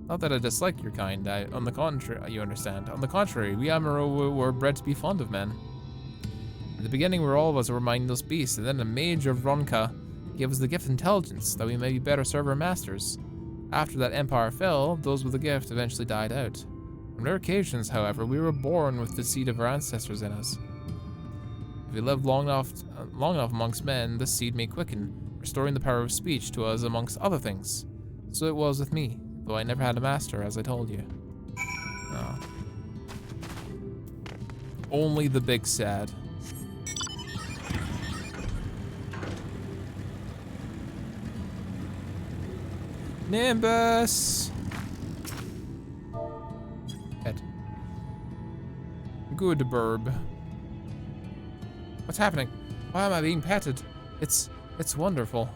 Not that I dislike your kind. On the contrary, you understand. On the contrary, we Amuro were bred to be fond of men. In the beginning, all of us were mindless beasts, and then the mage of Ronka gave us the gift of intelligence, that we may be better serve our masters. After that empire fell, those with the gift eventually died out. On rare occasions, however, we were born with the seed of our ancestors in us. If we live long enough amongst men, this seed may quicken, restoring the power of speech to us amongst other things. So it was with me, though I never had a master, as I told you. Oh. Only the big sad. Nimbus! Pet. Good burb. What's happening? Why am I being petted? It's wonderful.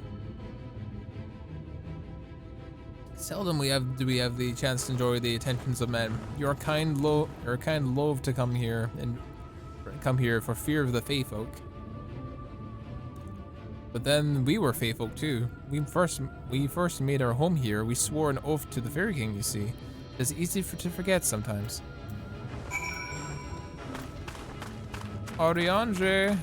Seldom do we have the chance to enjoy the attentions of men. You're kind loath to come here for fear of the Fae folk. But then we were Fae folk too. We first made our home here. We swore an oath to the Fairy King, you see. It's easy to forget sometimes. Oriange.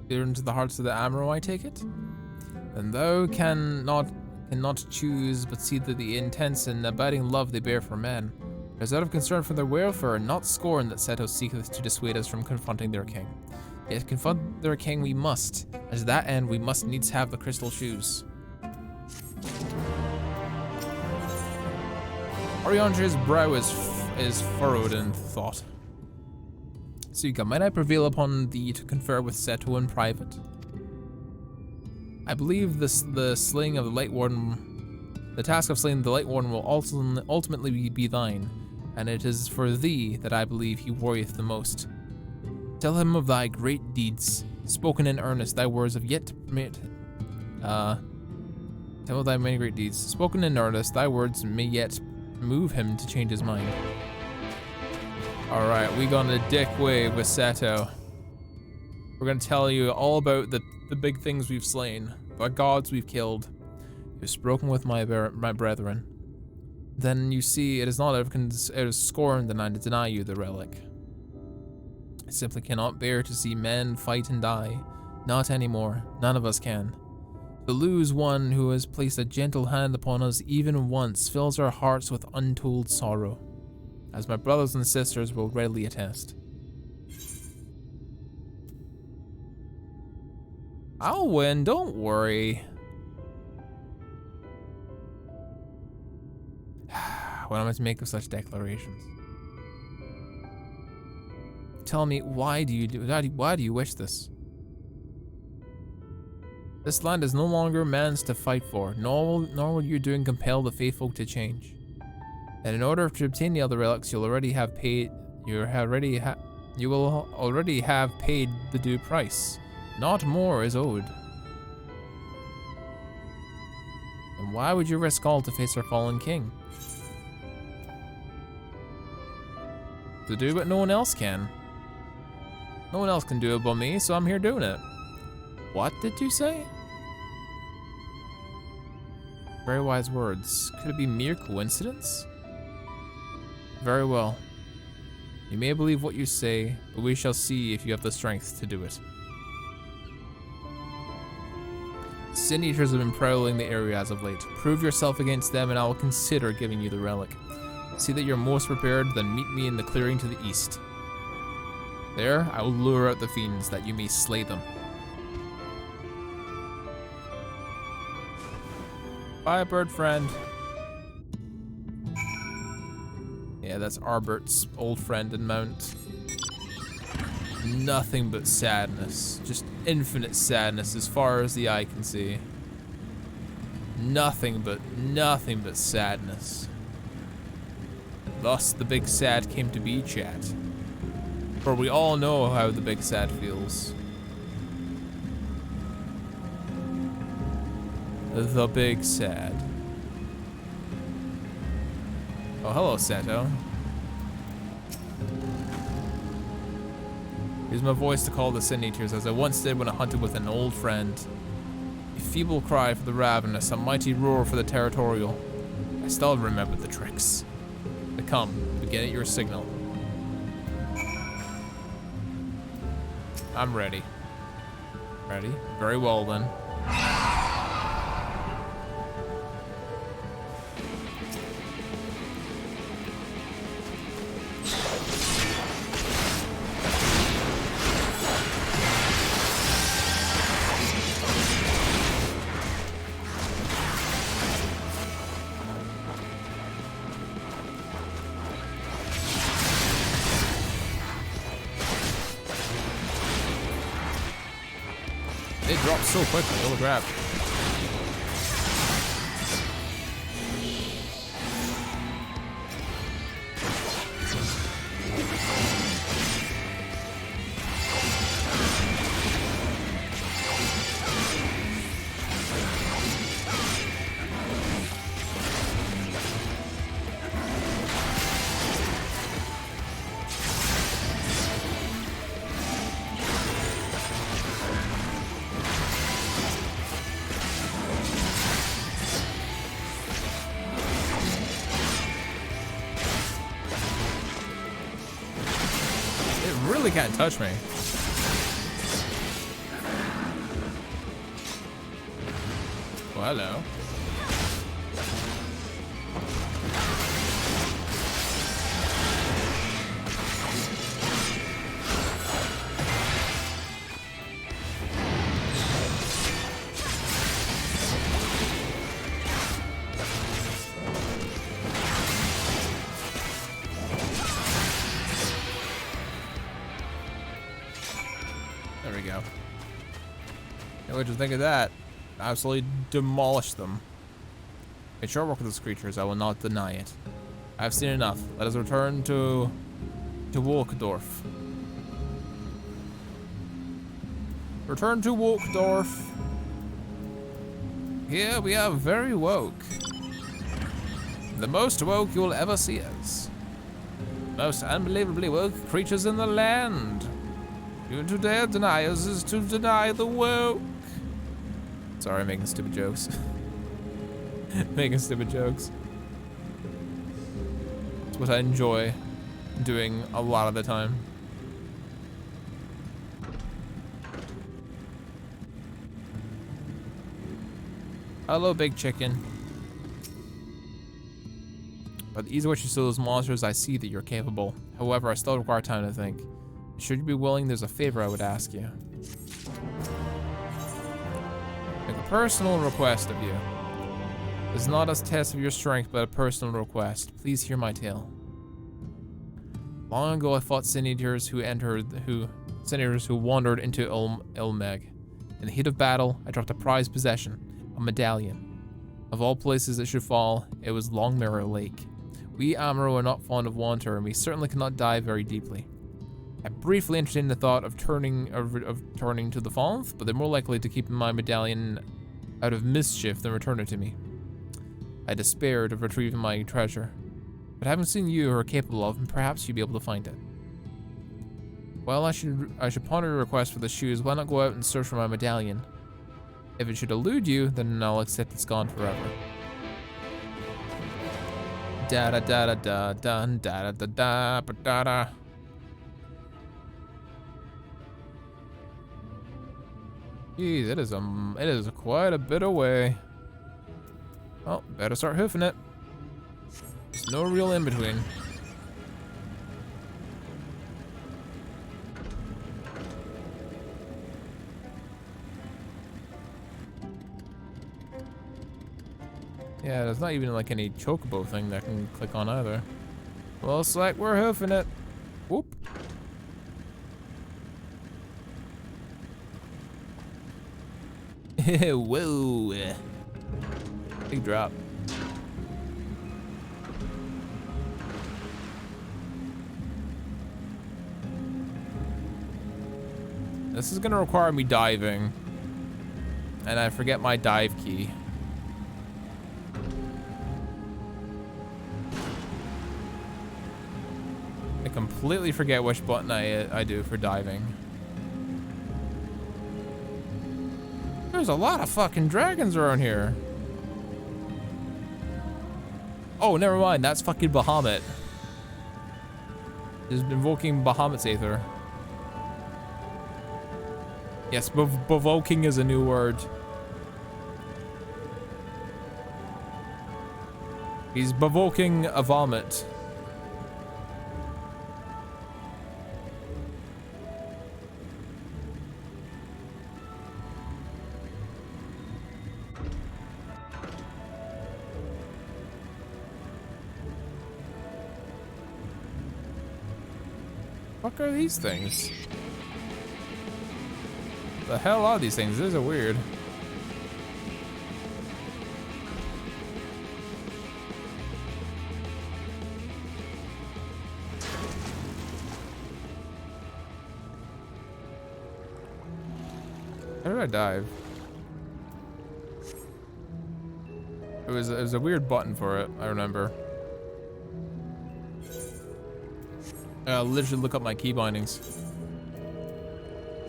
Peer into the hearts of the Amuro, I take it? And thou cannot choose but see that the intense and abiding love they bear for men. It is out of concern for their welfare and not scorn that Seto seeketh to dissuade us from confronting their king. Yet confront their king we must, and to that end we must needs have the crystal shoes. Oriange's brow is furrowed in thought. Suika, might I prevail upon thee to confer with Seto in private? I believe the slaying of the Light Warden, the task of slaying the Light Warden will ultimately be thine, and it is for thee that I believe he worrieth the most. Tell him of thy great deeds, spoken in earnest, thy words have yet to permit. Tell of thy many great deeds, spoken in earnest, thy words may yet move him to change his mind. Alright, we gonna dick wave with Seto. We're gonna tell you all about the big things we've slain, the gods we've killed. You've spoken with my brethren. Then you see, it is not out of scorn that I deny you the relic. I simply cannot bear to see men fight and die. Not anymore. None of us can. To lose one who has placed a gentle hand upon us even once fills our hearts with untold sorrow, as my brothers and sisters will readily attest. I'll win, don't worry. What am I to make of such declarations? Tell me, why do you wish this? This land is no longer man's to fight for, nor will your doing compel the faithful to change. And in order to obtain the other relics, you will already have paid the due price. Not more is owed. And why would you risk all to face our fallen king? To do what no one else can. No one else can do it but me, so I'm here doing it. What did you say? Very wise words. Could it be mere coincidence? Very well. You may believe what you say, but we shall see if you have the strength to do it. Sin Eaters have been prowling the area as of late. Prove yourself against them and I will consider giving you the relic. See that you're most prepared, then meet me in the clearing to the east. There, I will lure out the fiends that you may slay them. Bye, bird friend. Yeah, that's Arbert's old friend and mount. Nothing but sadness. Just infinite sadness as far as the eye can see. Nothing but sadness. And thus the big sad came to be, chat. For we all know how the big sad feels. The big sad. Oh, hello, Sato. Use my voice to call the Sin Eaters as I once did when I hunted with an old friend. A feeble cry for the ravenous, a mighty roar for the territorial. I still remember the tricks. But come, begin at your signal. I'm ready. Ready? Very well then. It drops so quickly, holy crap. Really can't touch me. Oh, hello. There we go. Hey, what'd you think of that? Absolutely demolished them. A short work with these creatures, I will not deny it. I have seen enough. Let us return to Walkdorf. Return to Walkdorf. Here we are very woke. The most woke you'll ever see us. Most unbelievably woke creatures in the land. Even to dare deny us is to deny the woke. Sorry, making stupid jokes. Making stupid jokes. It's what I enjoy doing a lot of the time. Hello, big chicken. By the ease of which you steal those monsters, I see that you're capable. However, I still require time to think. Should you be willing, there's a favor I would ask you. Make a personal request of you. It's not a test of your strength, but a personal request. Please hear my tale. Long ago, I fought Sin Eaters who wandered into Ilmeg. In the heat of battle, I dropped a prized possession, a medallion. Of all places it should fall, it was Longmirror Lake. We Amuro are not fond of water, and we certainly cannot dive very deeply. I briefly entertained the thought of turning to the Falth, but they're more likely to keep my medallion out of mischief than return it to me. I despaired of retrieving my treasure, but having seen you are capable of, and perhaps you'd be able to find it. Well, I should ponder a request for the shoes. Why not go out and search for my medallion? If it should elude you, then I'll accept it's gone forever. Da da da da da da da da da da da. Geez, it is quite a bit away. Oh, better start hoofing it. There's no real in between. Yeah, there's not even like any chocobo thing that I can click on either. Looks like we're hoofing it. Whoop. Whoa. Big drop. This is gonna require me diving. And I forget my dive key. I completely forget which button I do for diving. There's a lot of fucking dragons around here. Oh, never mind. That's fucking Bahamut. Just invoking Bahamut's Aether. Yes, bevoking is a new word. He's bevoking a vomit. What are these things? The hell are these things? These are weird. How did I dive? It was a weird button for it, I remember. I'll literally look up my key bindings.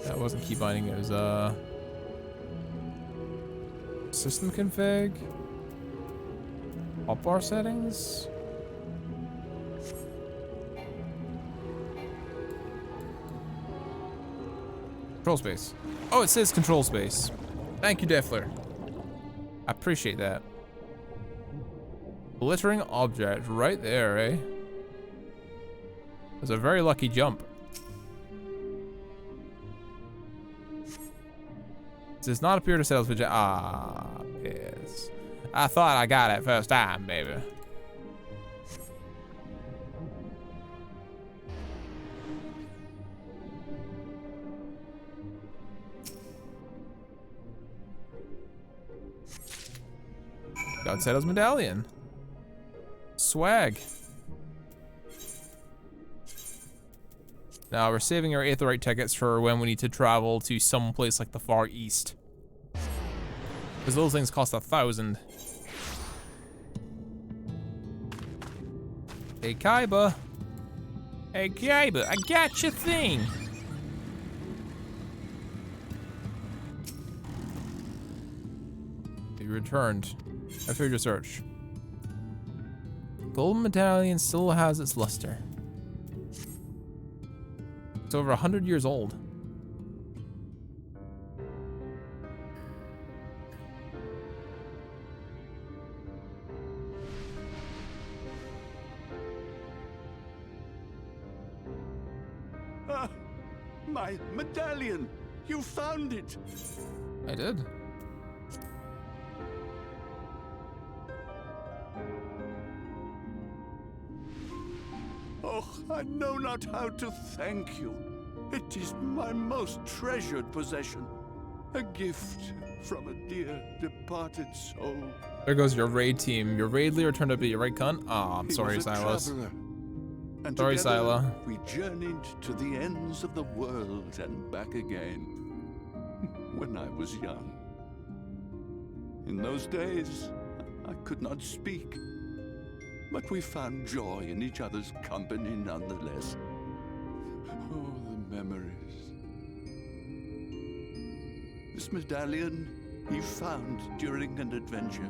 That wasn't key binding, it was system config. Hotbar settings. Control space. Oh, it says control space. Thank you, Defler. I appreciate that. Glittering object right there, eh? That's a very lucky jump. It does not appear to sales for yes. I thought I got it first time, baby. God Settles medallion. Swag. Now we're saving our Aetherite tickets for when we need to travel to some place like the Far East. Because those things cost 1,000. Hey Kaiba. Hey Kaiba, I got your thing. You returned. After your search. Golden medallion still has its luster. It's over 100 years old. My medallion! You found it! I did. Oh, I know not how to thank you. It is my most treasured possession. A gift from a dear departed soul. There goes your raid team. Your raid leader turned up to be right, cunt? Aw, I'm sorry, Silas. And sorry, together, Sila. we journeyed to the ends of the world and back again. When I was young. In those days, I could not speak. But we found joy in each other's company nonetheless. Oh, the memories. This medallion he found during an adventure.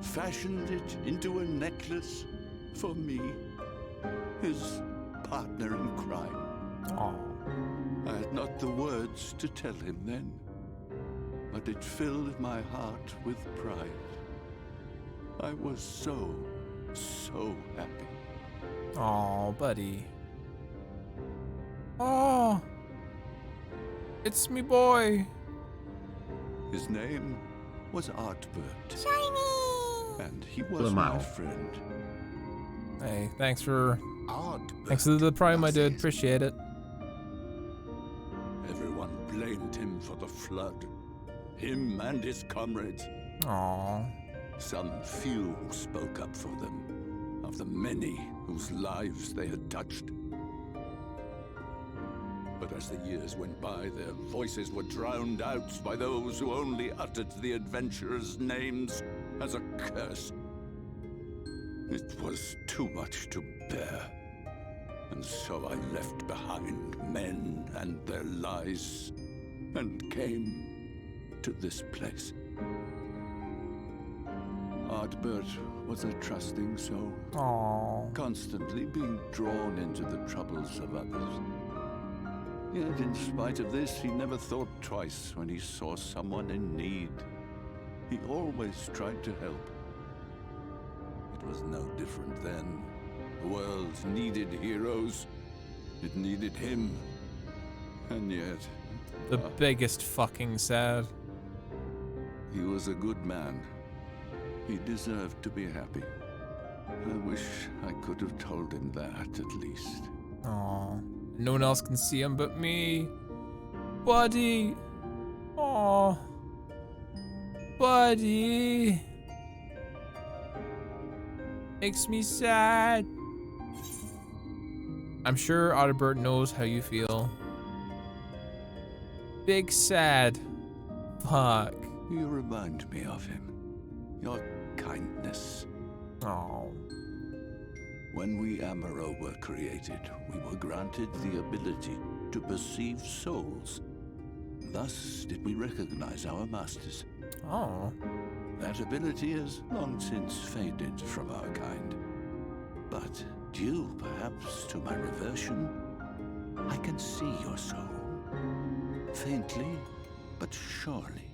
Fashioned it into a necklace for me, his partner in crime. Aww. I had not the words to tell him then, but it filled my heart with pride. I was so happy. Aw, buddy. Oh, it's me boy. His name was Artbert. Shiny! And he was my friend. Hey, thanks for Ardbert. Thanks for the prime, my dude. Appreciate it. Everyone blamed him for the flood. Him and his comrades. Aww. Some few spoke up for them, of the many whose lives they had touched. But as the years went by, their voices were drowned out by those who only uttered the adventurers' names as a curse. It was too much to bear, and so I left behind men and their lies, and came to this place. Ardbert was a trusting soul, constantly being drawn into the troubles of others. Yet in spite of this, he never thought twice when he saw someone in need. He always tried to help. It was no different then. The world needed heroes. It needed him. And yet... The biggest fucking sad. He was a good man. He deserved to be happy. I wish I could have told him that, at least. Aww. No one else can see him but me. Buddy. Aww. Buddy. Makes me sad. I'm sure Ardbert knows how you feel. Big sad. Fuck. You remind me of him. Your kindness. Oh. When we Amaro were created, we were granted the ability to perceive souls. Thus did we recognize our masters. Oh. That ability has long since faded from our kind. But due perhaps to my reversion, I can see your soul. Faintly, but surely.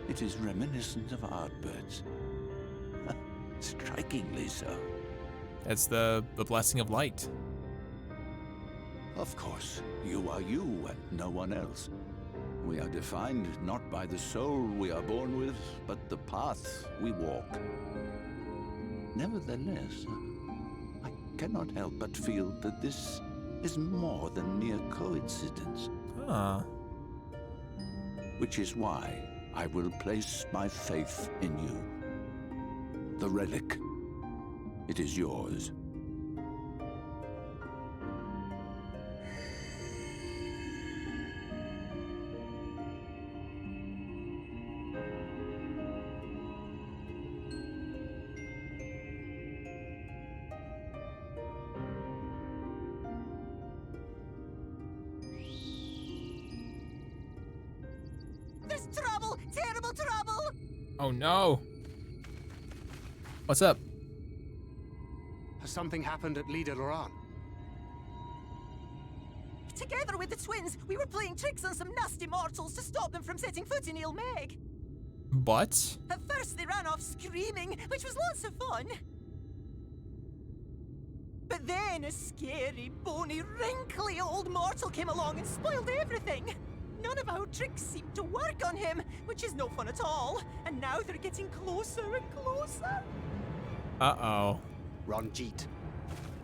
It is reminiscent of Ardbert's. Strikingly so. It's the blessing of light. Of course, you are you and no one else. We are defined not by the soul we are born with, but the path we walk. Nevertheless, I cannot help but feel that this is more than mere coincidence. Ah. Which is why I will place my faith in you. The relic. It is yours. There's trouble! Terrible trouble! Oh no. What's up? Has something happened at Lida Loran? Together with the twins, we were playing tricks on some nasty mortals to stop them from setting foot in Ilmeg. But? At first they ran off screaming, which was lots of fun. But then a scary, bony, wrinkly old mortal came along and spoiled everything. None of our tricks seemed to work on him, which is no fun at all. And now they're getting closer and closer. Uh-oh. Ranjit.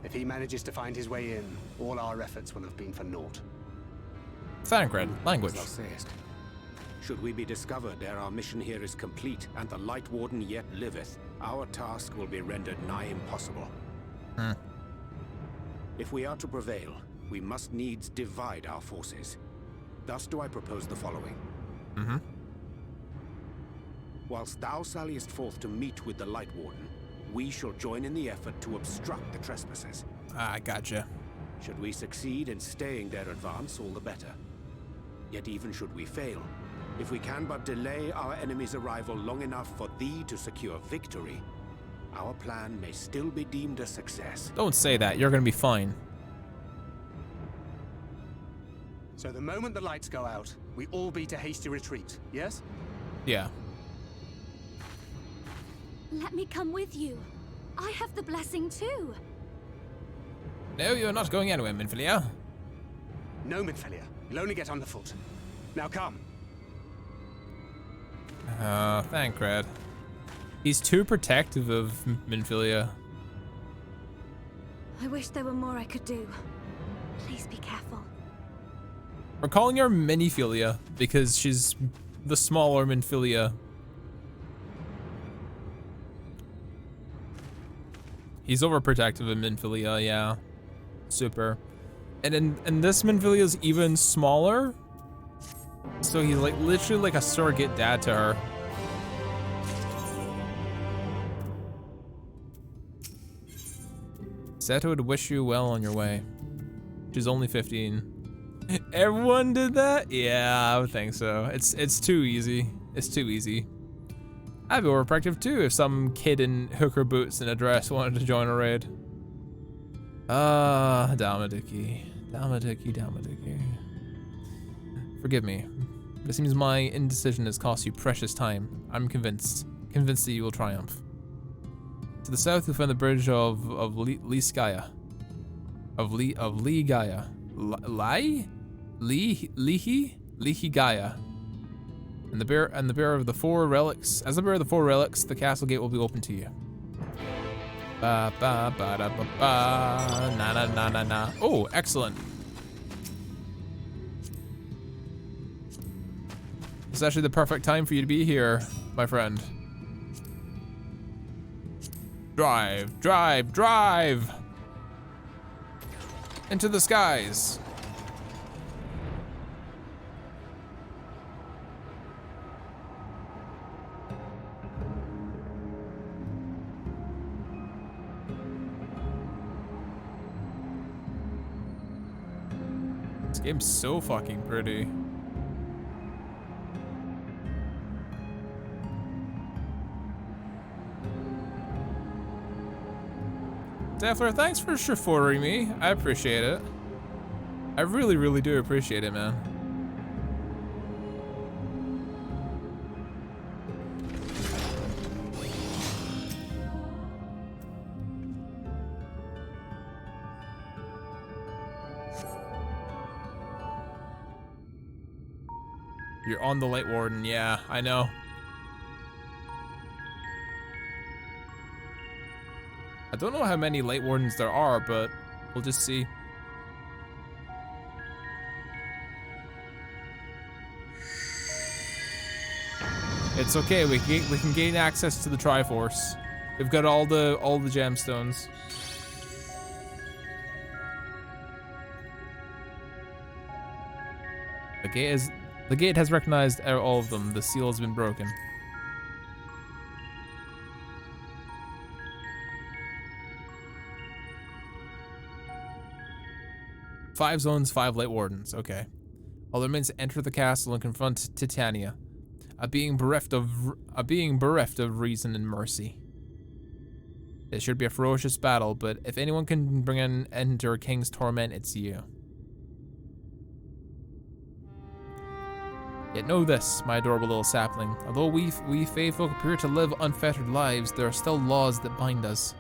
If he manages to find his way in, all our efforts will have been for naught. Thancred, language. As thou sayest. Should we be discovered ere our mission here is complete, and the Light Warden yet liveth, our task will be rendered nigh impossible. If we are to prevail, we must needs divide our forces. Thus do I propose the following. Whilst thou salliest forth to meet with the Light Warden, we shall join in the effort to obstruct the trespassers. I gotcha. Should we succeed in staying their advance, all the better. Yet even should we fail, if we can but delay our enemy's arrival long enough for thee to secure victory, our plan may still be deemed a success. Don't say that. You're gonna be fine. So the moment the lights go out, we all beat a hasty retreat, yes? Yeah. Let me come with you. I have the blessing too. No, you're not going anywhere, Minfilia. No, Minfilia. You'll only get on the foot. Now come. Thancred. He's too protective of Minfilia. I wish there were more I could do. Please be careful. We're calling her Miniphilia because she's the smaller Minfilia. He's overprotective of Minfilia, yeah. Super. And this Minfilia is even smaller. So he's like literally like a surrogate dad to her. Seto would wish you well on your way. She's only 15. Everyone did that? Yeah, I would think so. It's too easy. It's too easy. I'd be overprotective too if some kid in hooker boots and a dress wanted to join a raid. Damadiki. Forgive me. It seems my indecision has cost you precious time. I'm convinced that you will triumph. To the south, you'll find the bridge of Liskaya. Of Ligaya. Lihigaya. And the bearer of the four relics. As the bearer of the four relics, the castle gate will be open to you. Ba ba ba da ba ba. Na na na na na. Oh, excellent. It's actually the perfect time for you to be here, my friend. Drive, drive, drive! Into the skies. This game's so fucking pretty. Daffler, thanks for chauffeuring me. I appreciate it. I really, really do appreciate it, man. You're on the Light Warden, yeah, I know. I don't know how many Light Wardens there are, but we'll just see. It's okay. We can gain access to the Triforce. We've got all the gemstones. The gate has recognized all of them. The seal has been broken. 5 zones, 5 Light Wardens. Okay. All that remains to enter the castle and confront Titania, a being bereft of reason and mercy. It should be a ferocious battle, but if anyone can bring an end to her king's torment, it's you. Yet know this, my adorable little sapling. Although we Fae folk appear to live unfettered lives, there are still laws that bind us.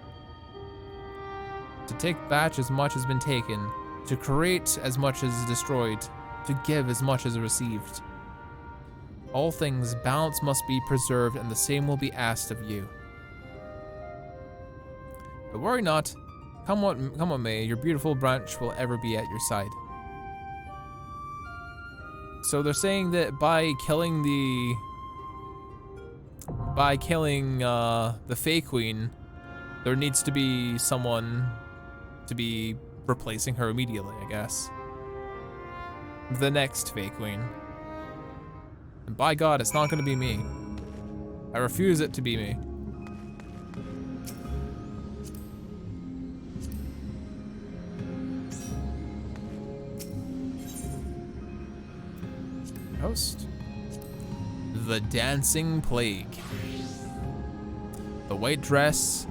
To take back as much has been taken, to create as much as is destroyed, to give as much as received. All things, balance must be preserved, and the same will be asked of you. But worry not, come what may, your beautiful branch will ever be at your side. So they're saying that by killing the Fae Queen, there needs to be someone to be replacing her immediately, I guess. The next Fae Queen. And by God, it's not gonna be me. I refuse it to be me. Host. The Dancing Plague. The white dress,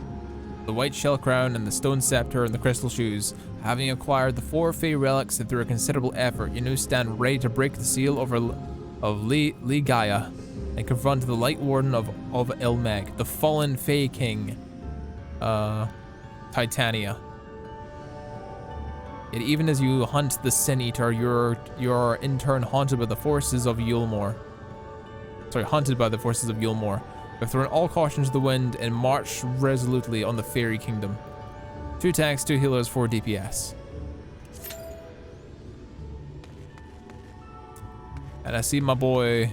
the white shell crown, and the stone scepter and the crystal shoes. Having acquired the 4 Fae relics and through a considerable effort, you now stand ready to break the seal of Ligaya and confront the Light Warden of Ilmeg, the fallen Fae King, Titania. Yet even as you hunt the Sin Eater, you're in turn haunted by the forces of Yulmore. Sorry, hunted by the forces of Yulmore. We've thrown all caution to the wind and marched resolutely on the Fairy Kingdom. 2 tanks, 2 healers, 4 DPS. And I see my boy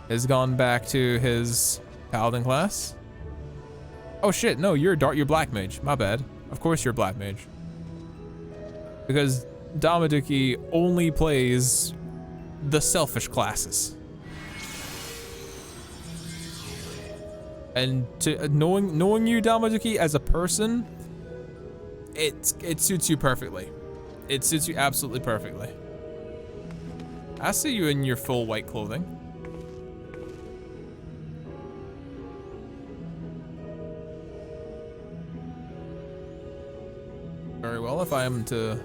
has gone back to his Paladin class. Oh shit, no, you're Black Mage. My bad. Of course you're Black Mage. Because Damaduki only plays the selfish classes. And knowing you, Damaduki, as a person, it suits you perfectly. It suits you absolutely perfectly. I see you in your full white clothing. Very well, if I am to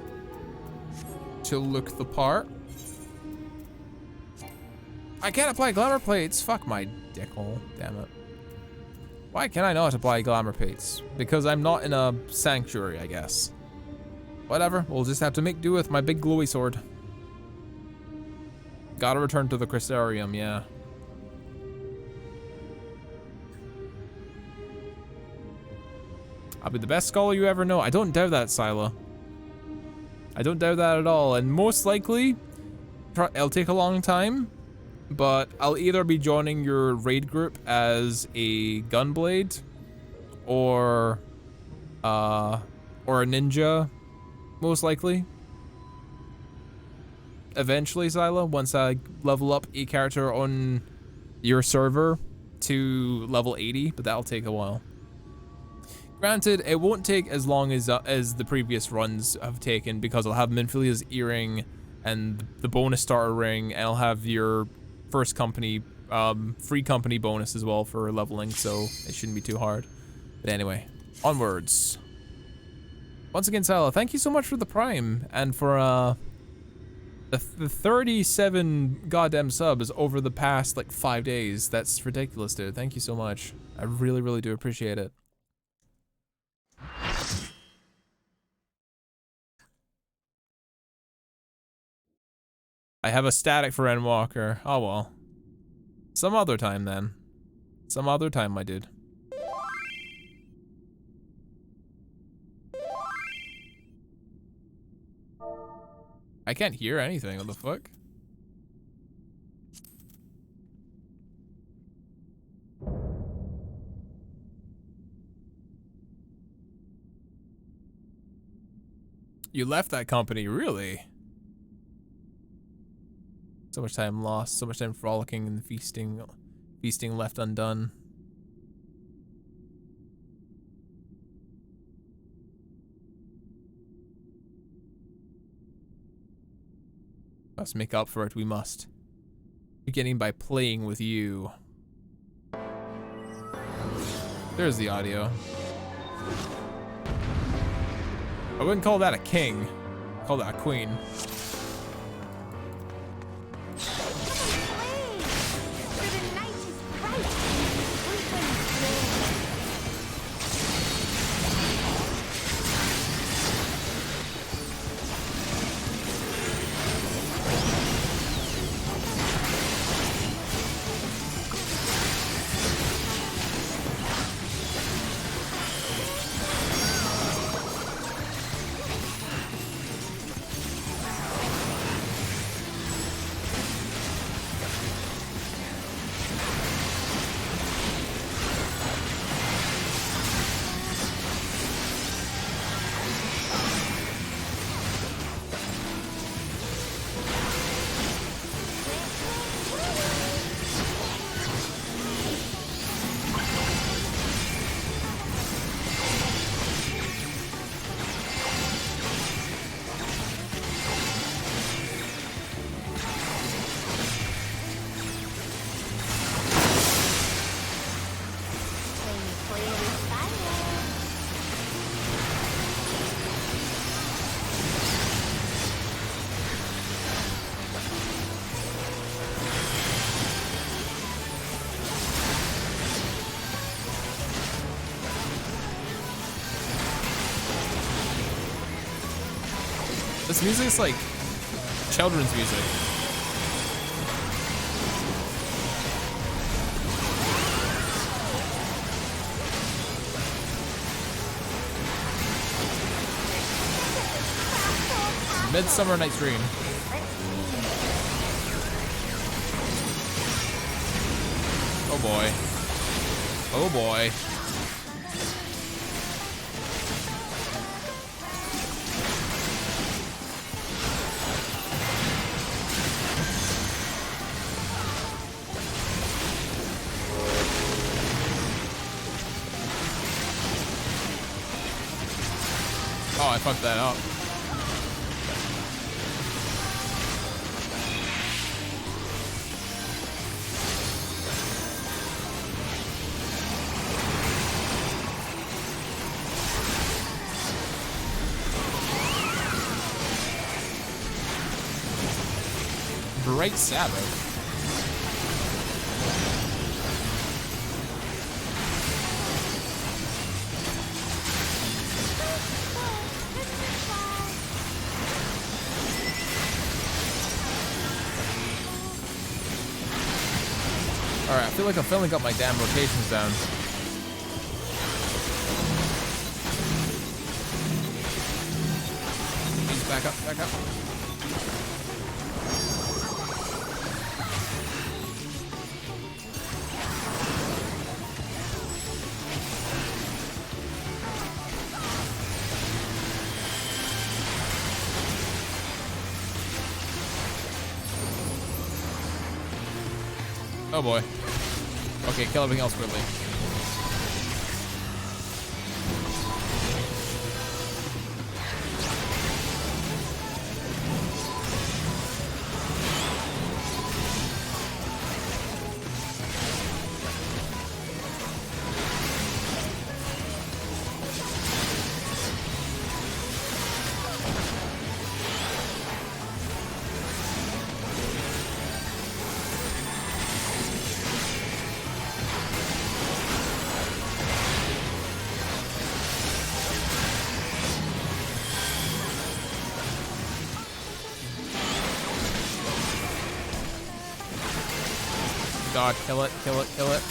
look the part. I can't apply glamour plates. Fuck my dickhole, damn it. Why can I not apply glamour plates? Because I'm not in a sanctuary, I guess. Whatever, we'll just have to make do with my big glowy sword. Gotta return to the Crystarium, yeah. I'll be the best scholar you ever know. I don't doubt that, Sila. I don't doubt that at all. And most likely, it'll take a long time, but I'll either be joining your raid group as a gunblade or a ninja, most likely. Eventually, Sila, once I level up a character on your server to level 80, but that'll take a while. Granted, it won't take as long as the previous runs have taken, because I'll have Minfilia's earring and the bonus starter ring, and I'll have your first company, free company bonus as well for leveling, so it shouldn't be too hard. But anyway, onwards. Once again, Sila, thank you so much for the Prime, and for the 37 goddamn subs over the past like 5 days. That's ridiculous, dude. Thank you so much. I really, really do appreciate it. I have a static for Endwalker. Oh well. Some other time then. Some other time, my dude. I can't hear anything. What the fuck? You left that company, really? So much time lost, so much time frolicking and feasting left undone. Must make up for it, we must. Beginning by playing with you. There's the audio. I wouldn't call that a king. I'd call that a queen. This music is like children's music. Midsummer Night's Dream. Oh boy. Oh boy. Oh, I fucked that up. Bright Sabbath. Alright, I feel like I finally got my damn rotations down. Please back up, back up. Oh boy. Okay, kill everything else quickly. God, kill it, kill it, kill it.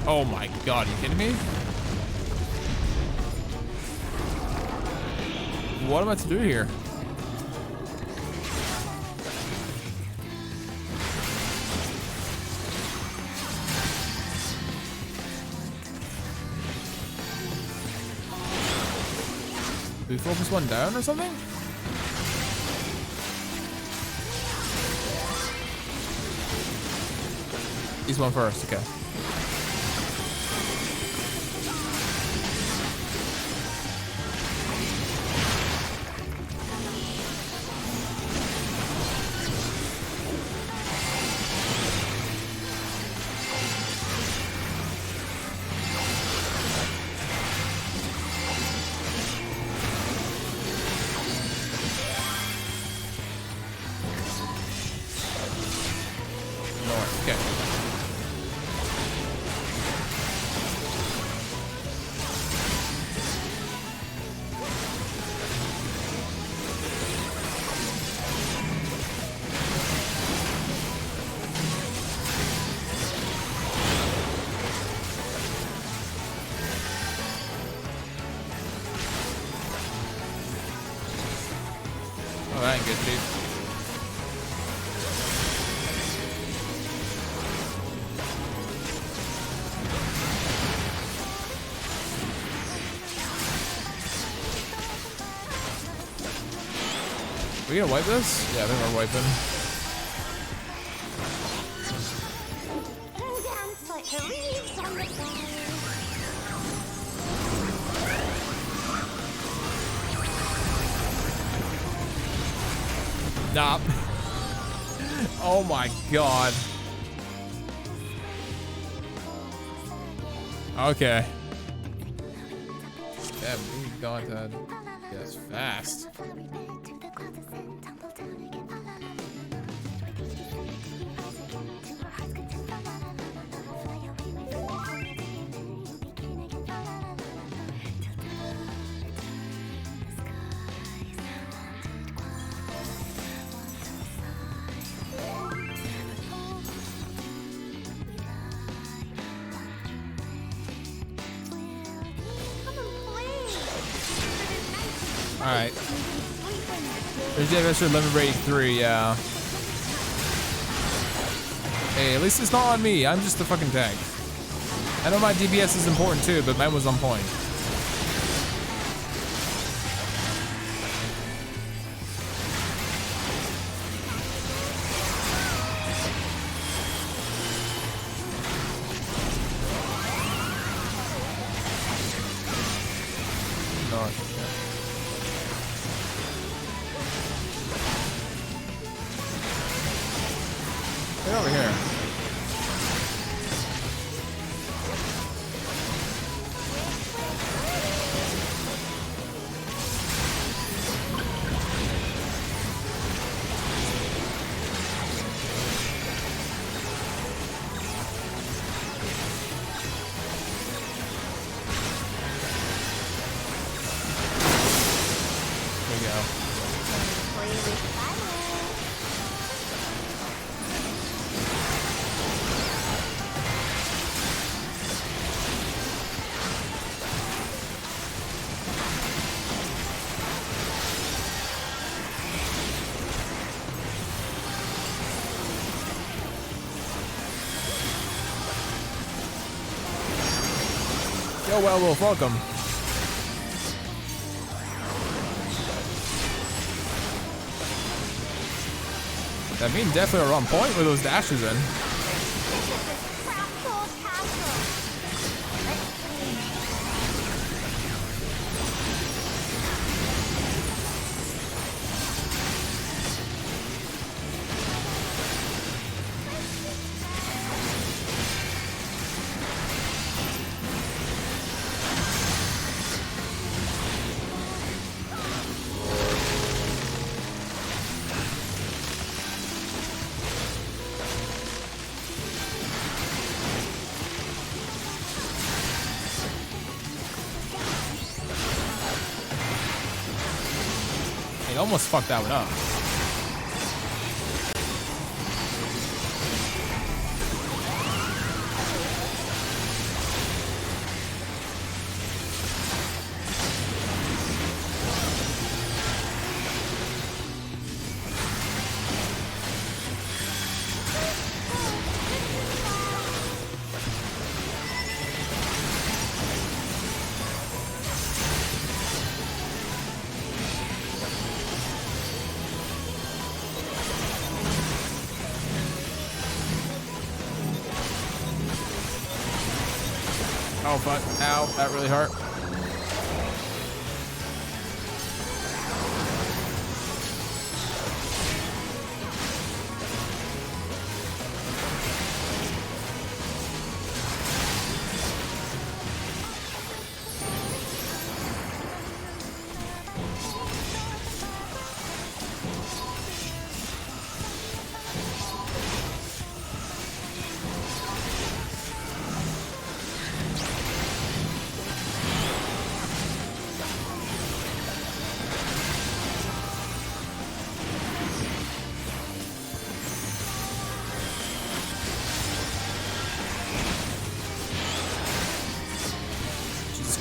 Oh my god, are you kidding me? What am I to do here? Do we focus one down or something? He's one first, okay. Oh, that ain't good, dude. We gonna wipe this? Yeah, I think we're wiping. Dance like the leaves on the ground. Stop. Oh my god. Okay. Yeah, we got that. Yes, fast. Alright. There's DPS for limit break 3, yeah. Hey, at least it's not on me. I'm just the fucking tank. I know my DPS is important too, but mine was on point. Get over here. There we go. Yo, Werewolf, welcome. That mean definitely are on point with those dashes in. It almost fucked that one up. Oh fuck, ow, that really hurt.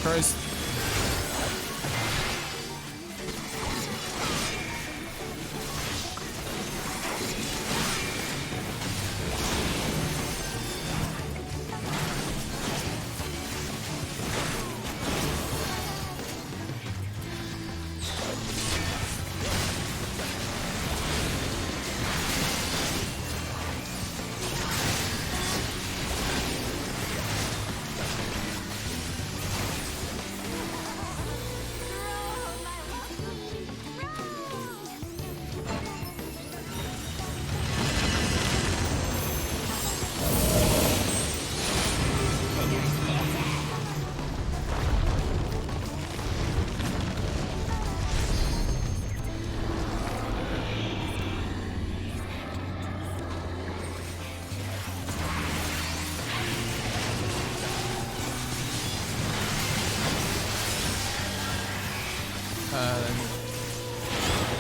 Christ.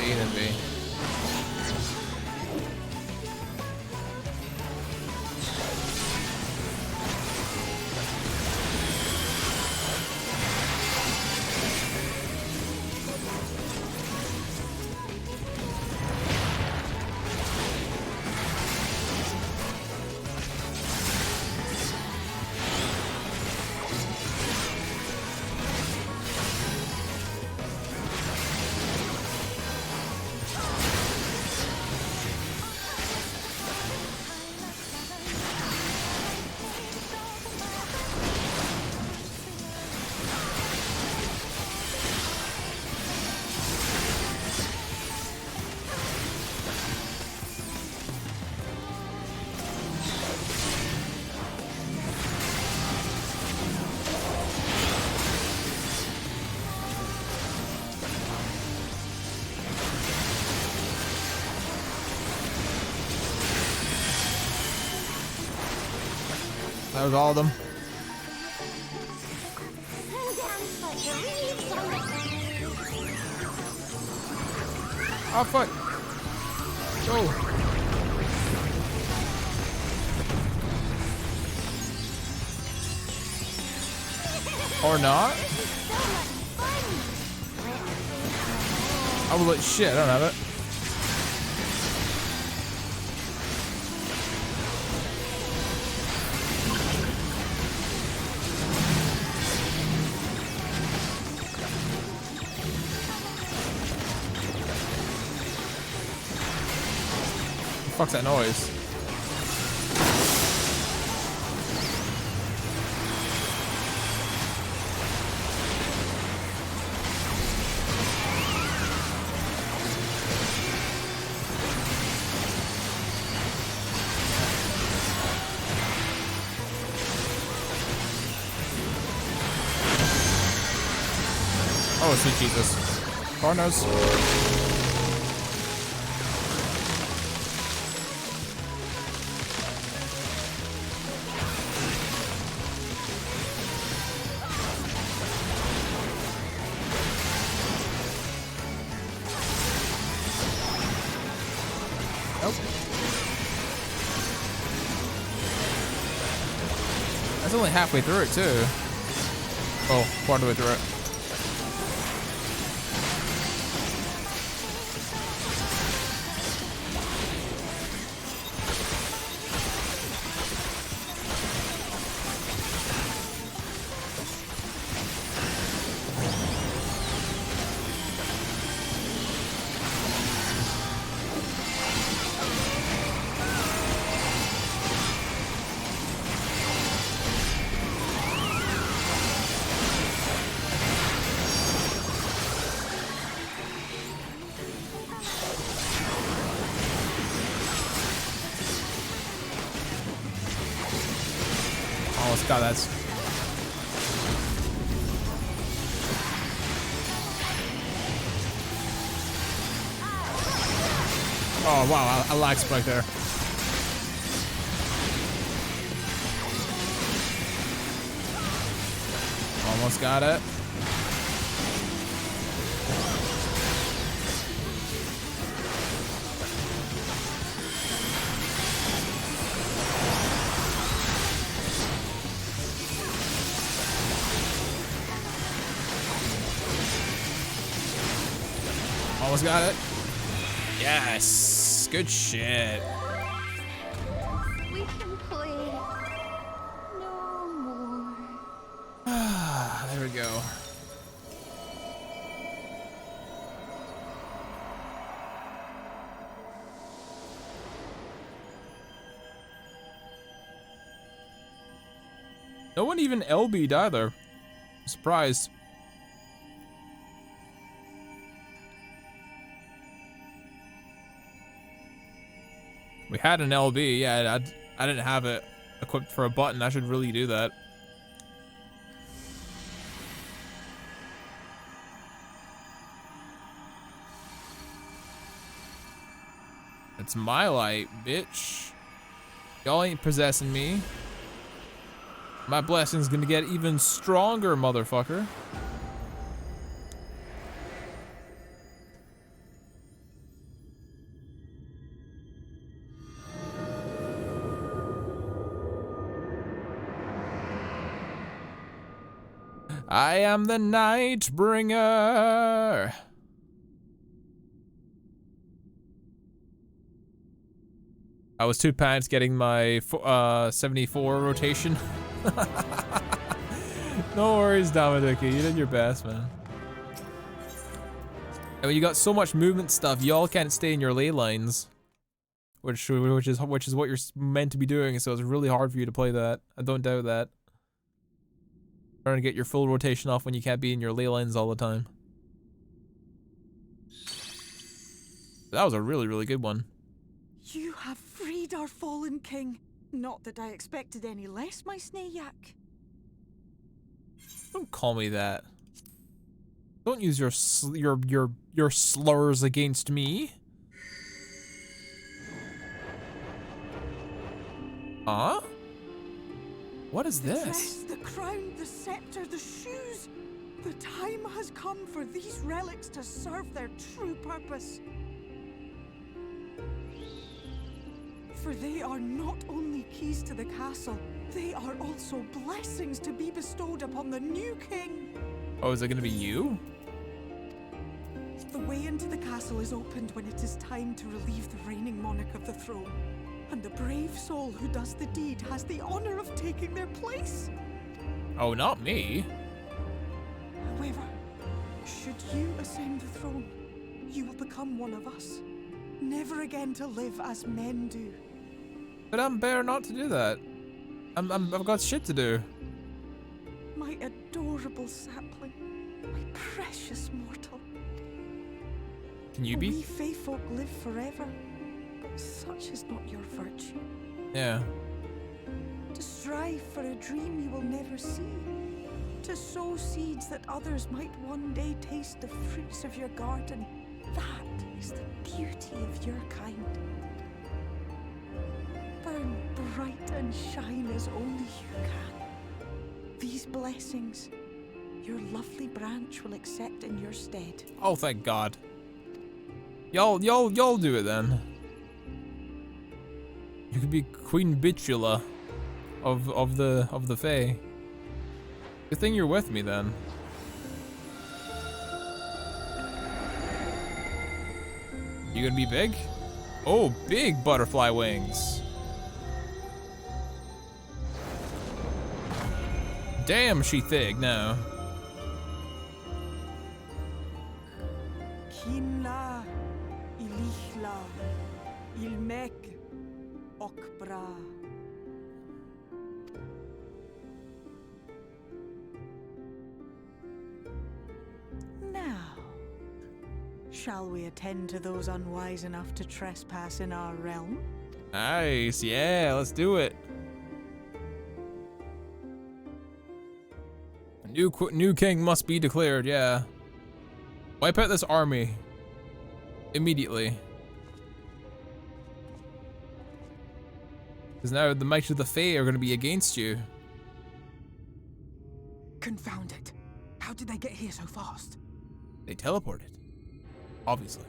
B then B. That was all of them. Oh fuck! Go! Or not? I will let shit. I don't have it. What the fuck's that noise? Oh, sweet Jesus. Corners. Nope. That's only halfway through it, too. Oh, part of the way through it. God, that's... Oh, wow, I lag spike there. Almost got it. Almost got it. Yes. Good shit. We can play no more. There we go. No one even LB'd either. I'm surprised. We had an LB, yeah, I didn't have it equipped for a button. I should really do that. It's my light, bitch. Y'all ain't possessing me. My blessing's gonna get even stronger, motherfucker. I am the Nightbringer. I was too panicked getting my 74 rotation. No worries, Dominic. You did your best, man. And when you got so much movement stuff, y'all can't stay in your ley lines, which is what you're meant to be doing. So it's really hard for you to play that. I don't doubt that. Trying to get your full rotation off when you can't be in your ley lines all the time. That was a really, really good one. You have freed our fallen king. Not that I expected any less, my Snayak. Don't call me that. Don't use your slurs against me. Huh? What is The this? dress, the crown, the scepter, the shoes. The time has come for these relics to serve their true purpose. For they are not only keys to the castle, they are also blessings to be bestowed upon the new king. Oh, is it gonna be you? The way into the castle is opened when it is time to relieve the reigning monarch of the throne. And the brave soul who does the deed has the honor of taking their place. Oh, not me. However, should you ascend the throne, you will become one of us, never again to live as men do. But I'm better not to do that. I've got shit to do. My adorable sapling, my precious mortal. Can you be? We Fae folk live forever, but such is not your virtue. Yeah. To strive for a dream you will never see. To sow seeds that others might one day taste the fruits of your garden. That is the beauty of your kind. Burn bright and shine as only you can. These blessings, your lovely branch will accept in your stead. Oh, thank God. Y'all do it then. You could be Queen Bitula of the Fae. Good thing you're with me then. You gonna be big? Oh, big butterfly wings. Damn, she thick now. Kinla, ilichla, ilmek, okbra. Now, shall we attend to those unwise enough to trespass in our realm? Nice, yeah, let's do it. New king must be declared, yeah. Wipe out this army. Immediately. Because now the might of the Fae are going to be against you. Confound it. How did they get here so fast? They teleported. Obviously.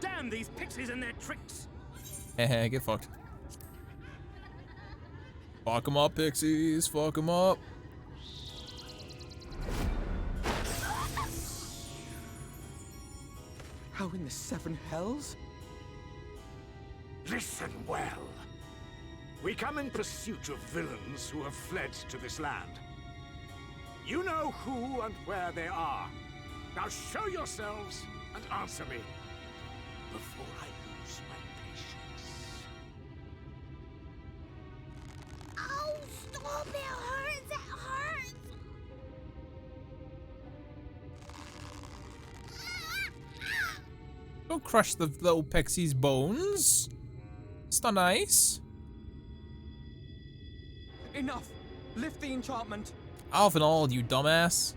Damn these pixies and their tricks! Heh, get fucked. Fuck them up, pixies. Fuck them up. How in the seven hells? Listen well. We come in pursuit of villains who have fled to this land. You know who and where they are. Now show yourselves and answer me before I lose my patience. Oh, stop! It hurts! It hurts! Don't crush the little pixie's bones. It's not nice. Enough! Lift the enchantment. Alf and all, you dumbass.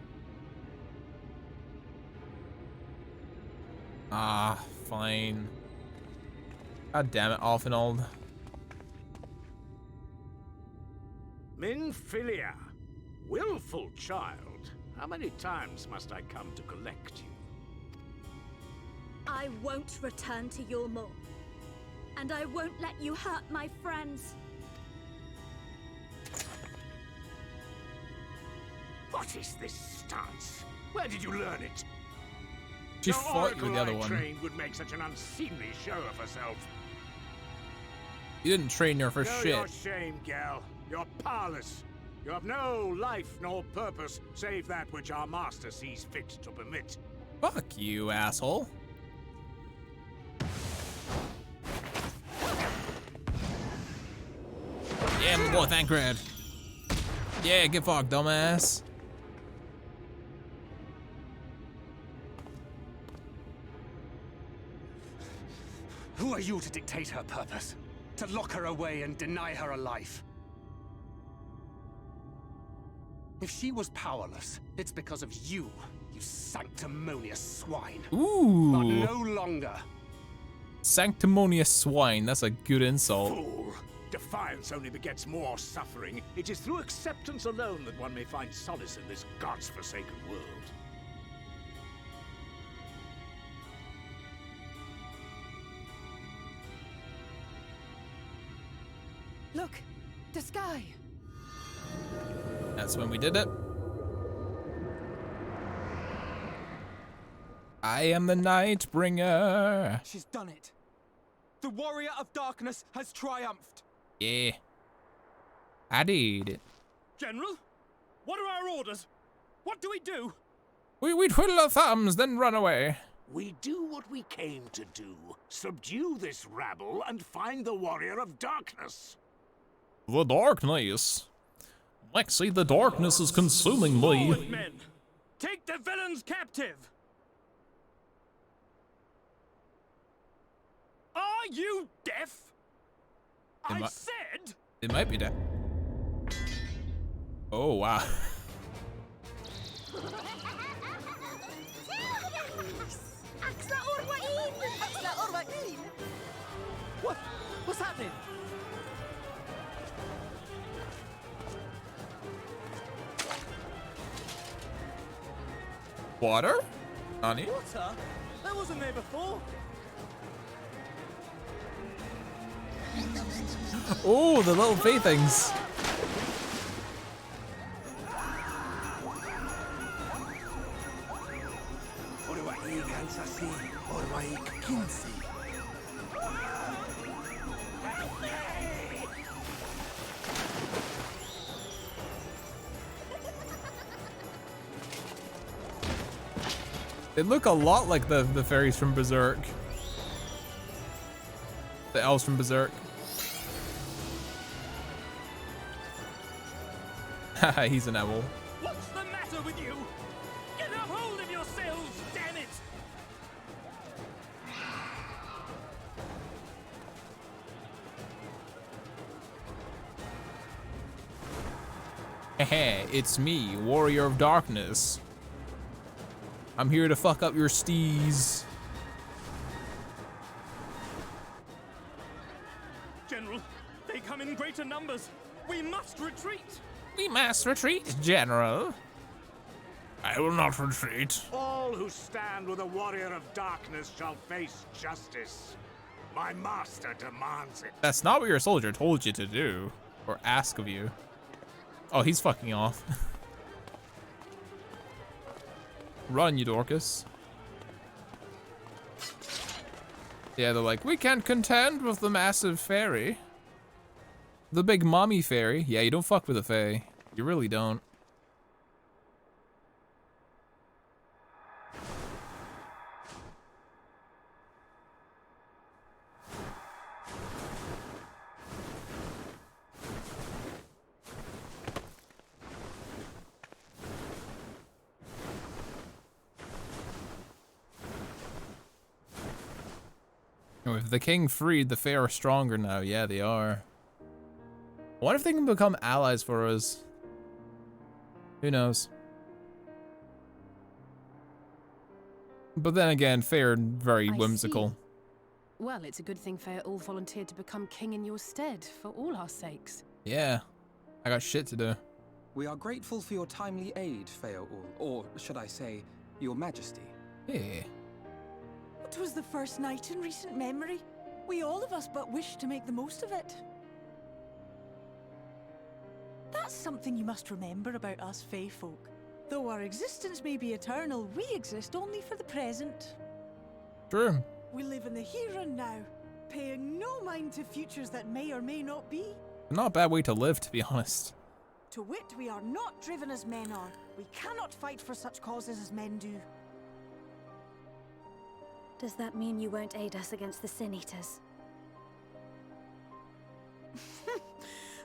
Ah, fine. God damn it, Alf and all. Minfilia, willful child. How many times must I come to collect you? I won't return to Yulmore. And I won't let you hurt my friends. What is this stance? Where did you learn it? She no fought you with the other one. trained would make such an unseemly show of herself. You didn't train her for Know shit. your shame, gal. You're powerless. You have no life nor purpose save that which our master sees fit to permit. Fuck you, asshole. Yeah, my boy, Thancred. Yeah, get fucked, dumbass. Who are you to dictate her purpose? To lock her away and deny her a life? If she was powerless, it's because of you. You sanctimonious swine. Ooh. But no longer. Sanctimonious swine. That's a good insult. Fool. Defiance only begets more suffering. It is through acceptance alone that one may find solace in this God's forsaken world. Look, the sky. That's when we did it. I am the Nightbringer. She's done it. The warrior of darkness has triumphed. Yeah. I did. General, what are our orders? What do we do? We twiddle our thumbs, then run away. We do what we came to do. Subdue this rabble and find the warrior of darkness. The darkness. Lexi, the darkness is consuming me. Forward, men. Take the villains captive. Are you deaf? I said. It might be deaf. Oh wow. What's happening? Water? Nani? Water? That wasn't there before. Oh, the little fey things. They look a lot like the fairies from Berserk. The elves from Berserk. Haha, he's an owl. What's the matter with you? Get a hold of yourselves, damn it! Heh, it's me, Warrior of Darkness. I'm here to fuck up your steez. General, they come in greater numbers. We must retreat. We must retreat, General. I will not retreat. All who stand with a warrior of darkness shall face justice. My master demands it. That's not what your soldier told you to do, or ask of you. Oh, he's fucking off. Run, you Dorcas. Yeah, they're like, we can't contend with the massive fairy. The big mommy fairy. Yeah, you don't fuck with a fae. You really don't. If the king freed, the fae are stronger now. Yeah, they are. I wonder if they can become allies for us. Who knows? But then again, fae are very whimsical. See. Well, it's a good thing Fae all volunteered to become king in your stead, for all our sakes. Yeah, I got shit to do. We are grateful for your timely aid, Feoul, or should I say, your majesty. Yeah. It was the first night in recent memory. We all of us but wish to make the most of it. That's something you must remember about us Fae folk. Though our existence may be eternal, we exist only for the present. True. We live in the here and now, paying no mind to futures that may or may not be. Not a bad way to live, to be honest. To wit, we are not driven as men are. We cannot fight for such causes as men do. Does that mean you won't aid us against the Sin Eaters?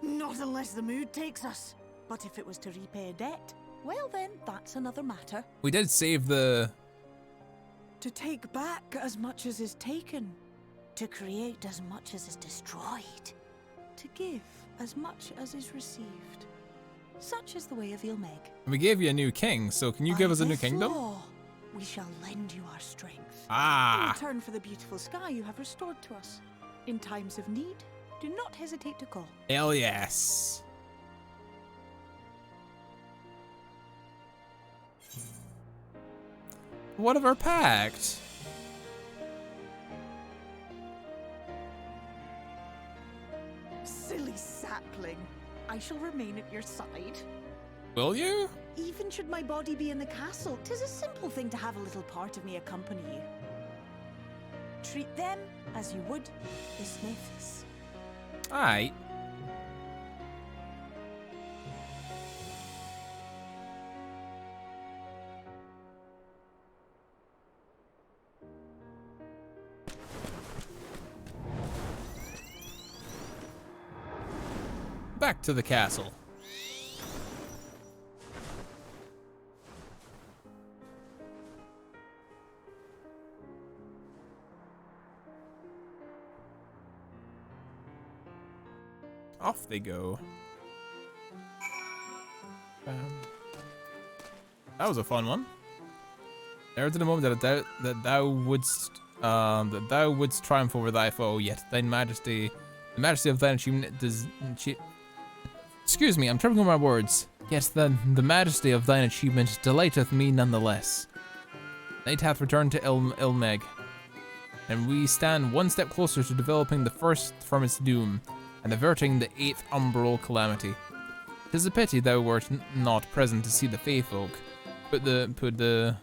Not unless the mood takes us. But if it was to repay a debt, well then, that's another matter. We did save the... To take back as much as is taken. To create as much as is destroyed. To give as much as is received. Such is the way of Ilmeg. We gave you a new king, so can you give us a new kingdom? We shall lend you our strength. Ah. In return for the beautiful sky you have restored to us. In times of need, do not hesitate to call. Hell yes. What of our pact? Silly sapling. I shall remain at your side. Will you? Even should my body be in the castle, 'tis a simple thing to have a little part of me accompany you. Treat them as you would the Smiths. Alright. Back to the castle. Off they go. That was a fun one. There to the moment that thou wouldst triumph over thy foe, yet thine majesty, the majesty of thine achievement does. Excuse me, I'm troubling my words. Yet the majesty of thine achievement delighteth me nonetheless. Night hath returned to Ilmeg, and we stand one step closer to developing the first from its doom, and averting the 8th umbral calamity. 'Tis a pity thou wert not present to see the Fae folk put the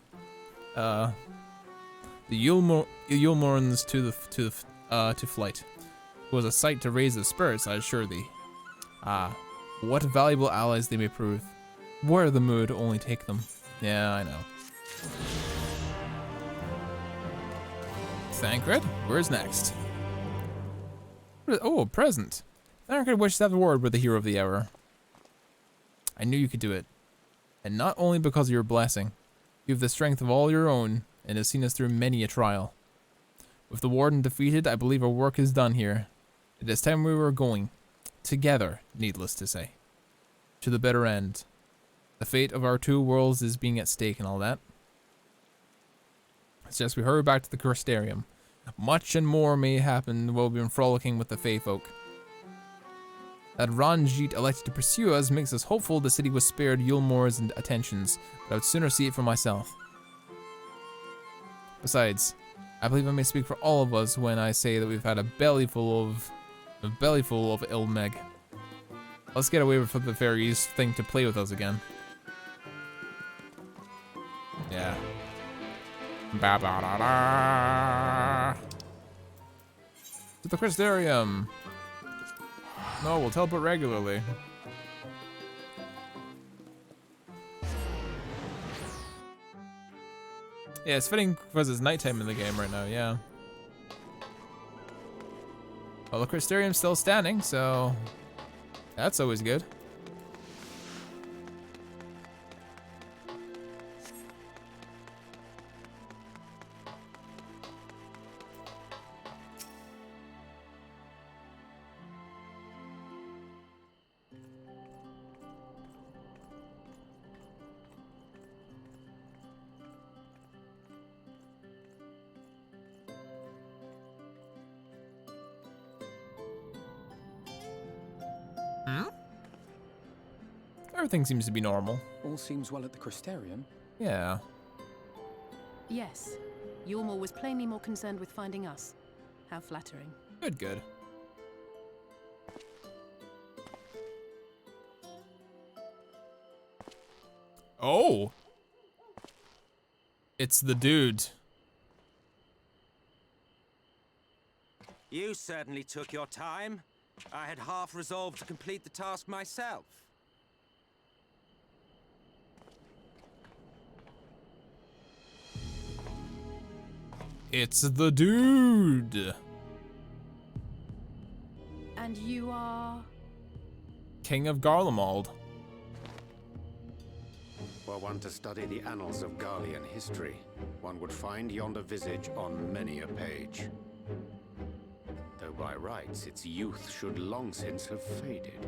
Yulmorns to flight. It was a sight to raise the spirits, I assure thee. Ah, what valuable allies they may prove. Where the mood only take them. Yeah, I know. Thancred, where's next? Oh, a present. Thancred wishes to have a word with the hero of the hour. I knew you could do it. And not only because of your blessing. You have the strength of all your own, and have seen us through many a trial. With the warden defeated, I believe our work is done here. It is time we were going. Together, needless to say. To the better end. The fate of our two worlds is being at stake and all that. It's just we hurry back to the Crystarium. Much and more may happen while we've been frolicking with the Fae folk. That Ranjit elected to pursue us makes us hopeful the city was spared Yulmor's attentions, but I would sooner see it for myself. Besides, I believe I may speak for all of us when I say that we've had a bellyful of Ilmeg. Let's get away from the fairies thing to play with us again. Yeah. Ba ba da da. To the Crystarium. No, we'll teleport regularly. Yeah, it's fitting because it's nighttime in the game right now, yeah. Well, the Crystarium's still standing, so that's always good. Everything seems to be normal. All seems well at the Crystarium. Yeah. Yes. Yulmor was plainly more concerned with finding us. How flattering. Good, good. Oh! It's the dude. You certainly took your time. I had half resolved to complete the task myself. It's the dude. And you are? King of Garlemald. Were one to study the annals of Garlean history, one would find yonder visage on many a page. Though by rights its youth should long since have faded.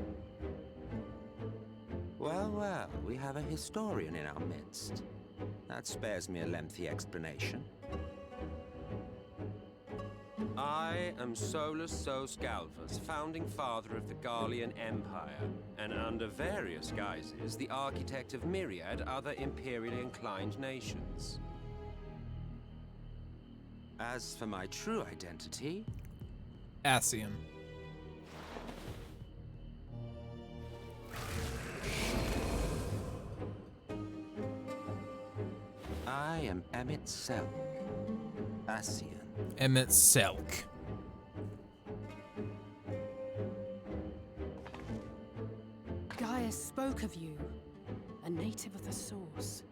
Well, well, we have a historian in our midst. That spares me a lengthy explanation. I am Solus Sos Galvus, founding father of the Garlean Empire, and under various guises, the architect of myriad other imperially inclined nations. As for my true identity... Ascian. I am Emmett Selk, Ascian. Emmett Selk. Gaius spoke of you, a native of the Source.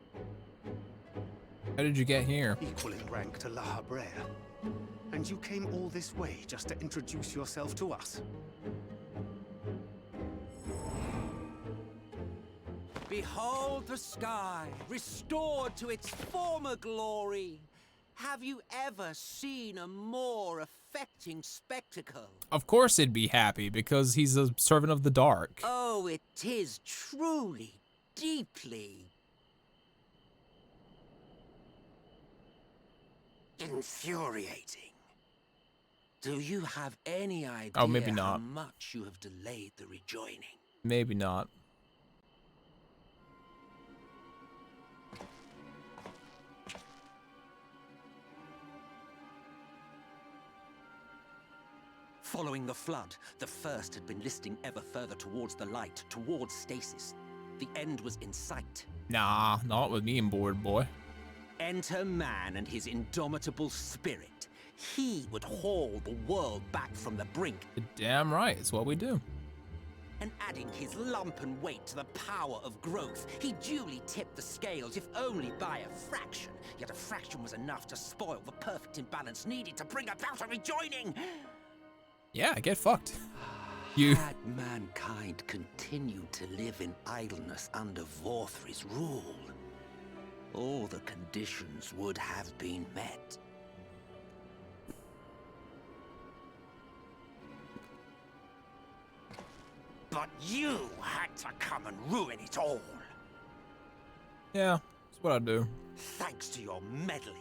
How did you get here? Equal in rank to La Brea. And you came all this way just to introduce yourself to us? Behold the sky, restored to its former glory. Have you ever seen a more affecting spectacle? Of course he'd be happy, because he's a servant of the dark. Oh, it is truly, deeply... infuriating. Do you have any idea maybe not. how much you have delayed the rejoining? Maybe not. Following the flood, the First had been listing ever further towards the light, towards stasis. The end was in sight. Nah, not with me on board, boy. Enter man and his indomitable spirit. He would haul the world back from the brink. Damn right, it's what we do. And adding his lumpen weight to the power of growth, he duly tipped the scales, if only by a fraction. Yet a fraction was enough to spoil the perfect imbalance needed to bring about a rejoining. Yeah, get fucked. You. Had mankind continued to live in idleness under Vorthri's rule, all the conditions would have been met. But you had to come and ruin it all. Yeah, that's what I do. Thanks to your meddling,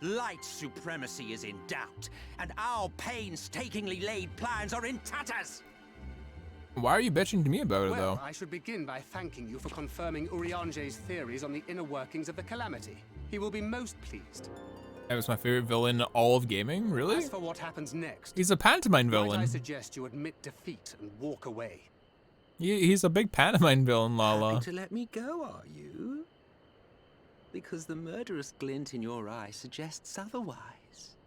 light supremacy is in doubt, and our painstakingly laid plans are in tatters. Why are you bitching to me about it, Well, though? I should begin by thanking you for confirming Urianger's theories on the inner workings of the Calamity. He will be most pleased. That was my favorite villain in all of gaming, really? As for what happens next, He's a pantomime might villain. I suggest you admit defeat and walk away. He's a big pantomime villain, Lala. Happy to let me go, are you? Because the murderous glint in your eye suggests otherwise.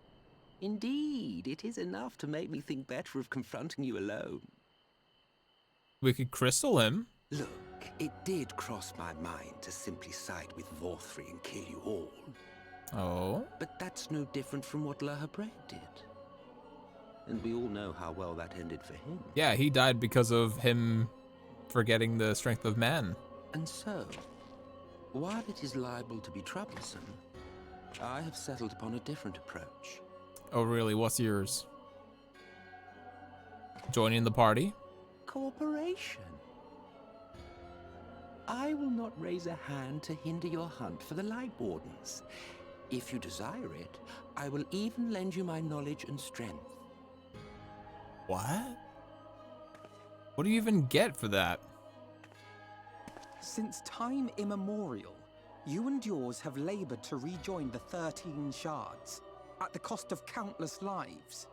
Indeed, it is enough to make me think better of confronting you alone. We could crystal him. Look, it did cross my mind to simply side with Vorthri and kill you all. Oh? But that's no different from what Lahabret did. And we all know how well that ended for him. Yeah, he died because of him forgetting the strength of man. And so, while it is liable to be troublesome, I have settled upon a different approach. Oh, really? What's yours? Joining the party? Cooperation. I will not raise a hand to hinder your hunt for the Light Wardens. If you desire it, I will even lend you my knowledge and strength. What? What do you even get for that? Since time immemorial, you and yours have labored to rejoin the 13 shards, at the cost of countless lives.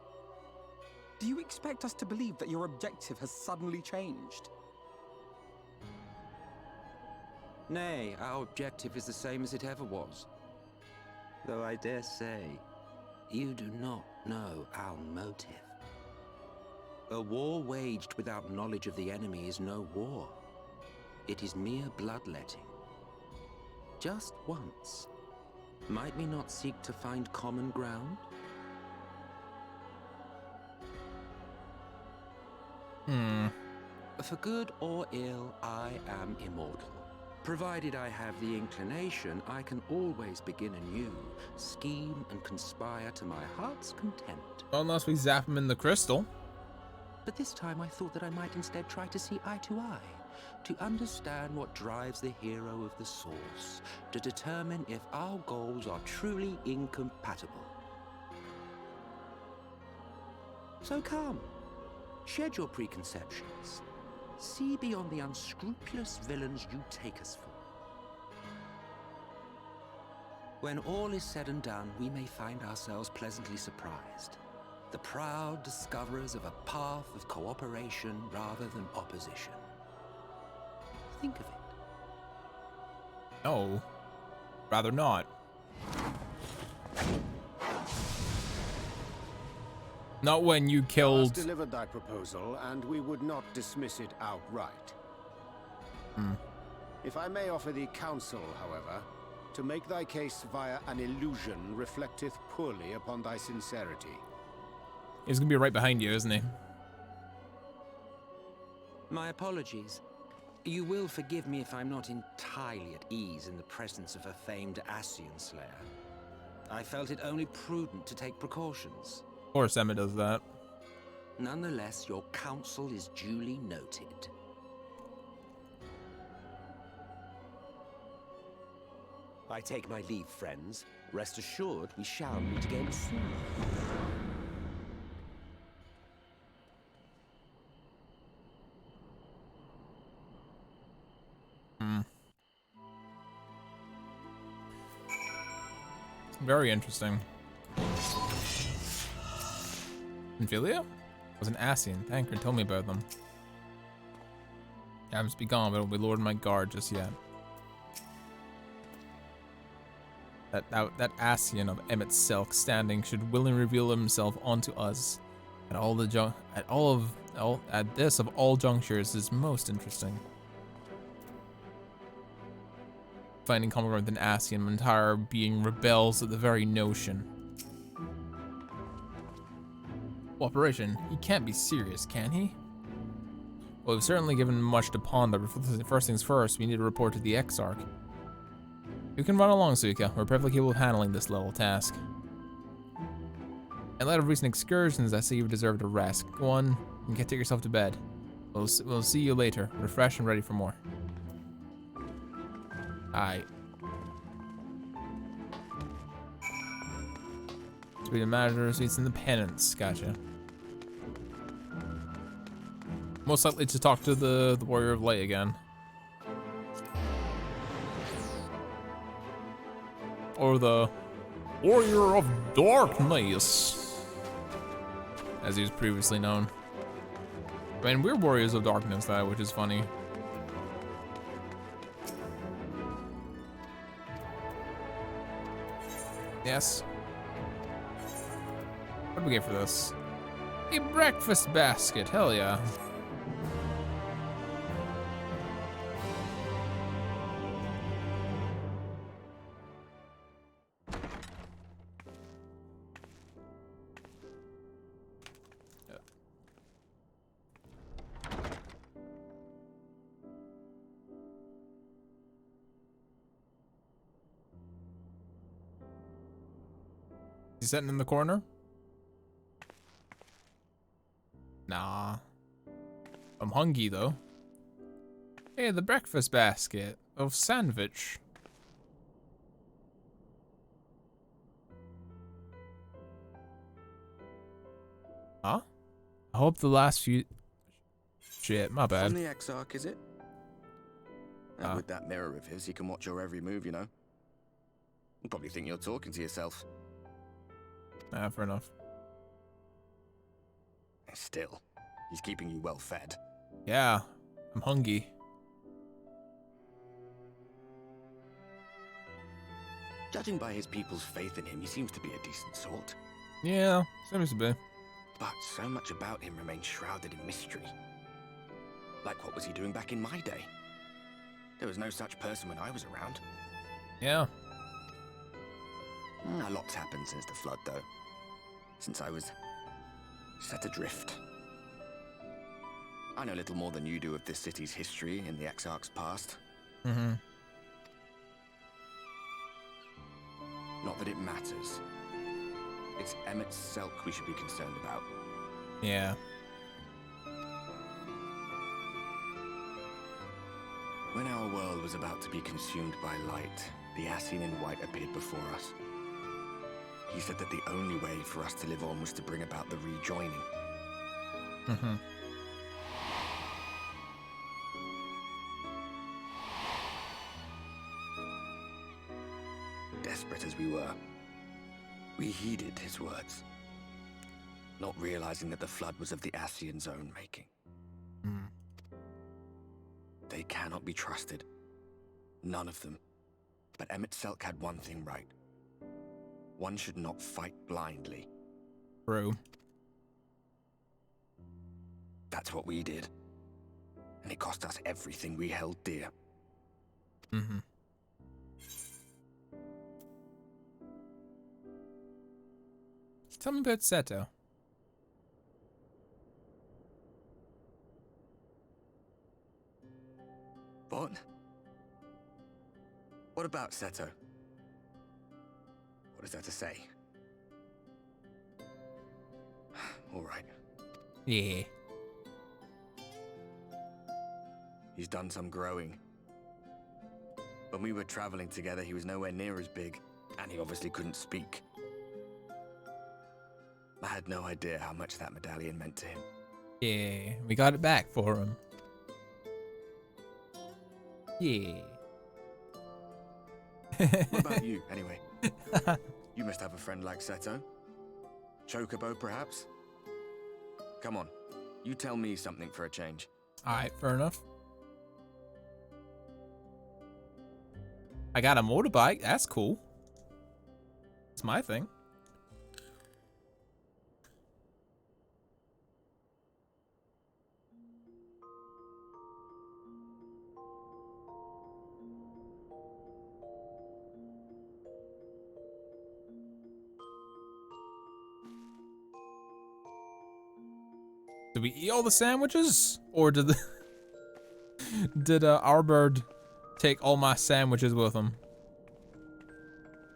Do you expect us to believe that your objective has suddenly changed? Nay, our objective is the same as it ever was. Though I dare say, you do not know our motive. A war waged without knowledge of the enemy is no war. It is mere bloodletting. Just once, might we not seek to find common ground? For good or ill, I am immortal. Provided I have the inclination, I can always begin anew, scheme and conspire to my heart's content. Well, unless we zap him in the crystal. But this time I thought that I might instead try to see eye to eye, to understand what drives the hero of the Source, to determine if our goals are truly incompatible. So come, shed your preconceptions. See beyond the unscrupulous villains you take us for. When all is said and done, we may find ourselves pleasantly surprised. The proud discoverers of a path of cooperation rather than opposition. Think of it. No. Rather not. Not when you killed... Thou hast delivered thy proposal, and we would not dismiss it outright. If I may offer thee counsel, however, to make thy case via an illusion reflecteth poorly upon thy sincerity. He's gonna be right behind you, isn't he? My apologies. You will forgive me if I'm not entirely at ease in the presence of a famed Ascian Slayer. I felt it only prudent to take precautions. Of course Emma does that. Nonetheless, your counsel is duly noted. I take my leave, friends. Rest assured, we shall meet again soon. Very interesting. Ophelia? Was an Ascian. Thancred told me about them. I must be gone, but I won't be lord of my guard just yet. That Ascian of Emmett Selk standing should willingly reveal himself unto us. At this of all junctures is most interesting. Finding common ground with an Ascian, my entire being rebels at the very notion. Cooperation? He can't be serious, can he? Well, we've certainly given much to ponder, but first things first, we need to report to the XIV. You can run along, Suika. We're perfectly capable of handling this little task. In light of recent excursions, I say you've deserved a rest. Go on and take yourself to bed. We'll see you later, refreshed and ready for more. Alright. Speed of matters, it's in the penance. Gotcha. Most likely to talk to the Warrior of Light again. Or the Warrior of Darkness, as he was previously known. I mean, we're Warriors of Darkness, which is funny. Yes. What do we get for this? A breakfast basket, hell yeah. He's sitting in the corner? Nah. I'm hungry though. Hey, the breakfast basket of sandwich. Huh? I hope the last few... Shit, my bad. On the Exarch, is it? And with that mirror of his, he can watch your every move, you know. He'll probably think you're talking to yourself. Ah, fair enough. Still, he's keeping you well fed. Yeah, I'm hungry. Judging by his people's faith in him, he seems to be a decent sort. Yeah, seems to be. But so much about him remains shrouded in mystery. Like, what was he doing back in my day? There was no such person when I was around. Yeah. A lot's happened since the flood, though. Since I was set adrift. I know little more than you do of this city's history in the Exarch's past. Mm-hmm. Not that it matters. It's Emmett Selk we should be concerned about. Yeah. When our world was about to be consumed by light, the Ascian in white appeared before us. He said that the only way for us to live on was to bring about the rejoining. Mm-hmm. Desperate as we were, we heeded his words, not realizing that the flood was of the Ascian's own making. Mm. They cannot be trusted. None of them. But Emmett Selk had one thing right. One should not fight blindly. True. That's what we did. And it cost us everything we held dear. Mm-hmm. Tell me about Seto. What? What about Seto? What is there to say? All right. Yeah. He's done some growing. When we were traveling together, he was nowhere near as big, and he obviously couldn't speak. I had no idea how much that medallion meant to him. Yeah, we got it back for him. Yeah. What about you, anyway? You must have a friend like Seto. Chocobo, perhaps? Come on, you tell me something for a change. Alright, fair enough. I got a motorbike, that's cool. It's my thing. Did we eat all the sandwiches? Or did the did our bird take all my sandwiches with him?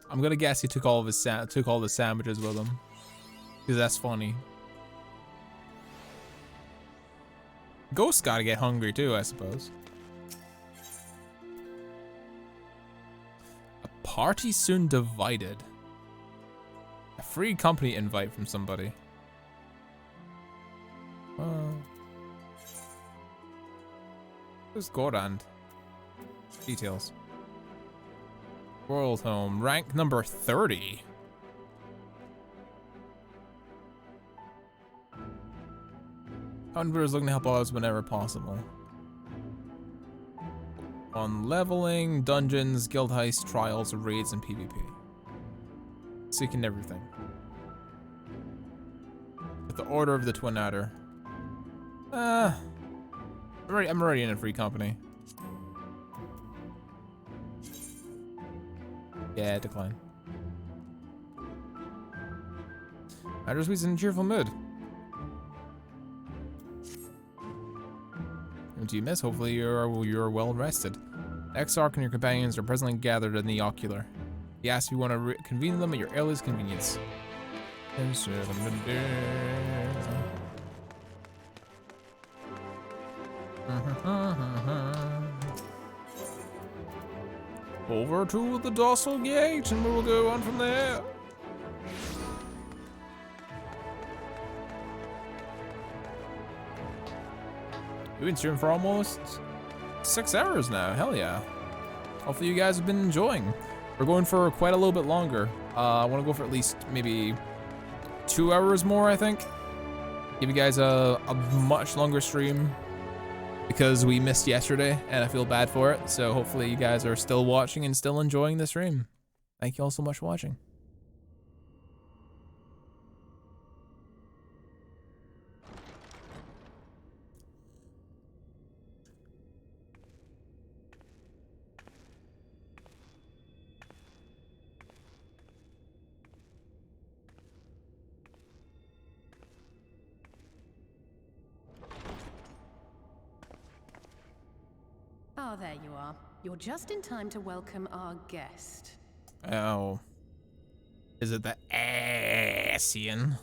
I'm gonna guess he took all of his took all the sandwiches with him. Because that's funny. Ghosts gotta get hungry too, I suppose. A party soon divided. A free company invite from somebody. Who's Gorand? Details. World home, rank number 30. Hunter is looking to help others whenever possible. On leveling, dungeons, guild heists, trials, raids, and PvP. Seeking everything. With the Order of the Twin Adder. I'm already in a free company. Yeah, decline. Adder's in a cheerful mood. What do you miss? Hopefully you're well rested. Exarch and your companions are presently gathered in the ocular. He asks if you want to convene them at your earliest convenience. Over to the Docile Gate, and we'll go on from there. We've been streaming for almost 6 hours now. Hell yeah. Hopefully you guys have been enjoying. We're going for quite a little bit longer. I want to go for at least maybe 2 hours more, I think. Give you guys a much longer stream because we missed yesterday and I feel bad for it. So hopefully you guys are still watching and still enjoying the stream. Thank you all so much for watching. Ah, there you are. You're just in time to welcome our guest. Oh. Is it the Ascian?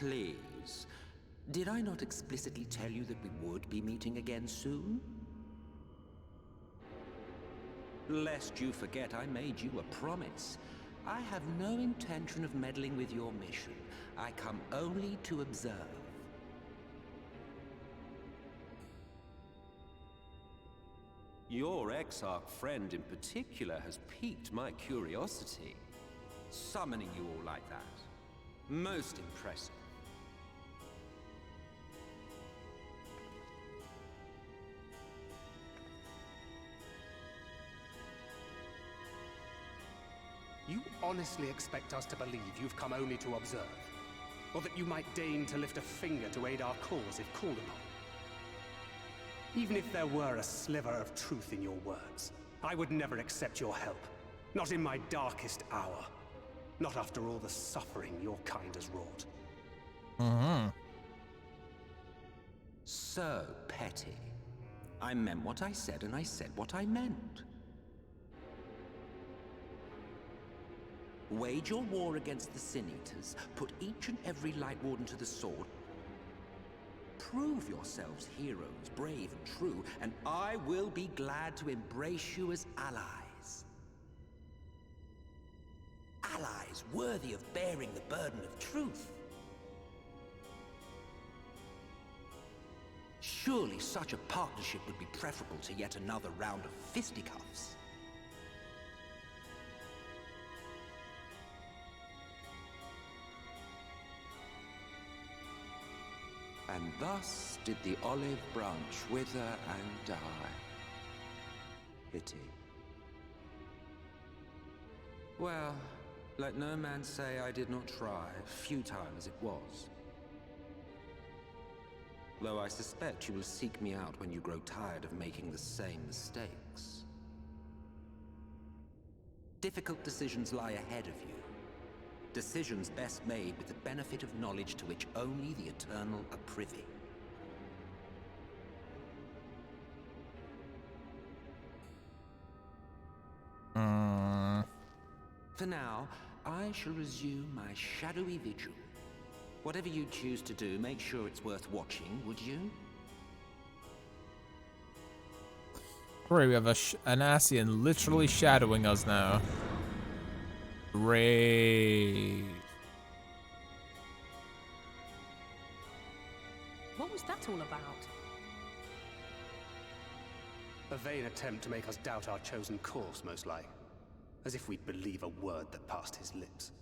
Please. Did I not explicitly tell you that we would be meeting again soon? Lest you forget, I made you a promise. I have no intention of meddling with your mission. I come only to observe. Your Exarch friend in particular has piqued my curiosity. Summoning you all like that. Most impressive. You honestly expect us to believe you've come only to observe? Or that you might deign to lift a finger to aid our cause if called upon? Even if there were a sliver of truth in your words, I would never accept your help. Not in my darkest hour. Not after all the suffering your kind has wrought. So petty. I meant what I said, and I said what I meant. Wage your war against the Sin Eaters, put each and every Light Warden to the sword, prove yourselves heroes, brave and true, and I will be glad to embrace you as allies. Allies worthy of bearing the burden of truth. Surely such a partnership would be preferable to yet another round of fisticuffs. And thus did the olive branch wither and die. Pity. Well, let no man say I did not try, futile as it was. Though I suspect you will seek me out when you grow tired of making the same mistakes. Difficult decisions lie ahead of you. Decisions best made with the benefit of knowledge to which only the Eternal are privy. For now, I shall resume my shadowy vigil. Whatever you choose to do, make sure it's worth watching, would you? Great, we have an Ascian literally shadowing us now. Great. What was that all about? A vain attempt to make us doubt our chosen course, most like. As if we'd believe a word that passed his lips.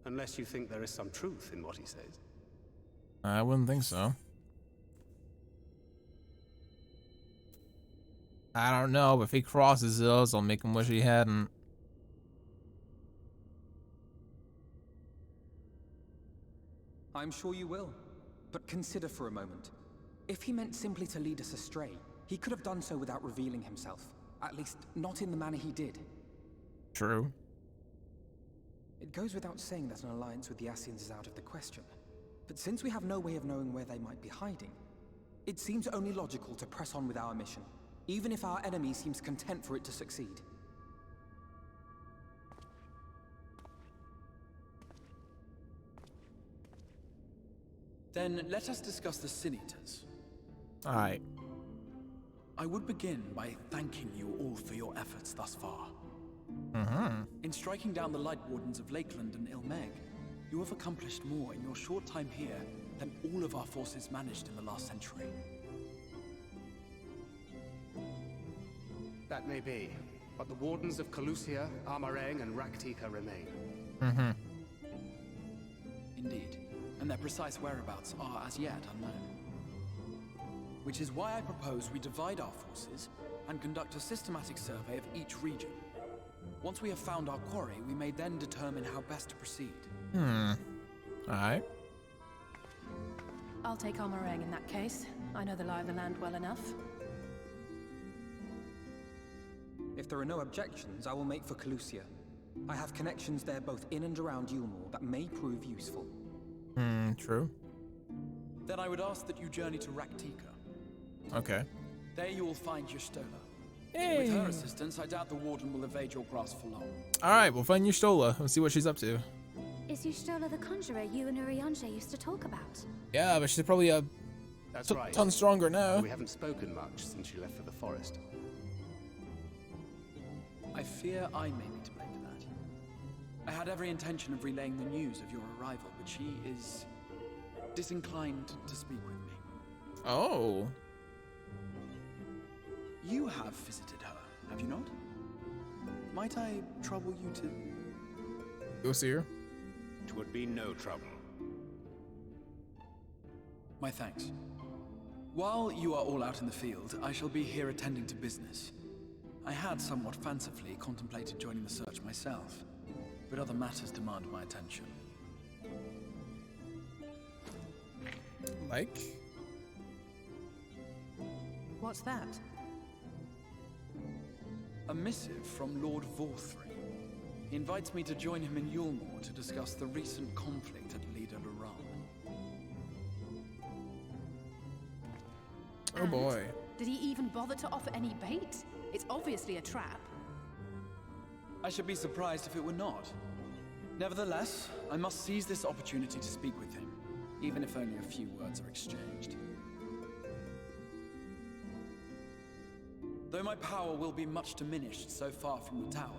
Unless you think there is some truth in what he says. I wouldn't think so. I don't know, but if he crosses us, I'll make him wish he hadn't. I'm sure you will. But consider for a moment. If he meant simply to lead us astray, he could have done so without revealing himself. At least, not in the manner he did. True. It goes without saying that an alliance with the Ascians is out of the question. But since we have no way of knowing where they might be hiding, it seems only logical to press on with our mission, even if our enemy seems content for it to succeed. Then let us discuss the Sin Eaters. Alright. I would begin by thanking you all for your efforts thus far. In striking down the Light Wardens of Lakeland and Ilmeg, you have accomplished more in your short time here than all of our forces managed in the last century. That may be, but the Wardens of Calusia, Amareng, and Raktika remain. Indeed, and their precise whereabouts are as yet unknown. Which is why I propose we divide our forces and conduct a systematic survey of each region. Once we have found our quarry, we may then determine how best to proceed. Alright. I'll take Amareng in that case. I know the lie of the land well enough. If there are no objections, I will make for Calusia. I have connections there both in and around Yulmore that may prove useful. True. Then I would ask that you journey to Raktika. Okay. There you will find Yestola, With her assistance, I doubt the Warden will evade your grasp for long. Alright, we'll find Y'shtola. We'll see what she's up to. Is Y'shtola the conjurer you and Urianger used to talk about? Yeah, but she's probably a That's right. ton stronger now. We haven't spoken much since she left for the forest. I fear I may be to blame for that. I had every intention of relaying the news of your arrival, but she is disinclined to speak with me. Oh. You have visited her, have you not? Might I trouble you to... Go see her? It would be no trouble. My thanks. While you are all out in the field, I shall be here attending to business. I had somewhat fancifully contemplated joining the search myself, but other matters demand my attention. Like? What's that? A missive from Lord Vorthry. He invites me to join him in Yulmore to discuss the recent conflict at Lida Luran. Oh boy. Did he even bother to offer any bait? It's obviously a trap. I should be surprised if it were not. Nevertheless, I must seize this opportunity to speak with him, even if only a few words are exchanged. Though my power will be much diminished so far from the tower,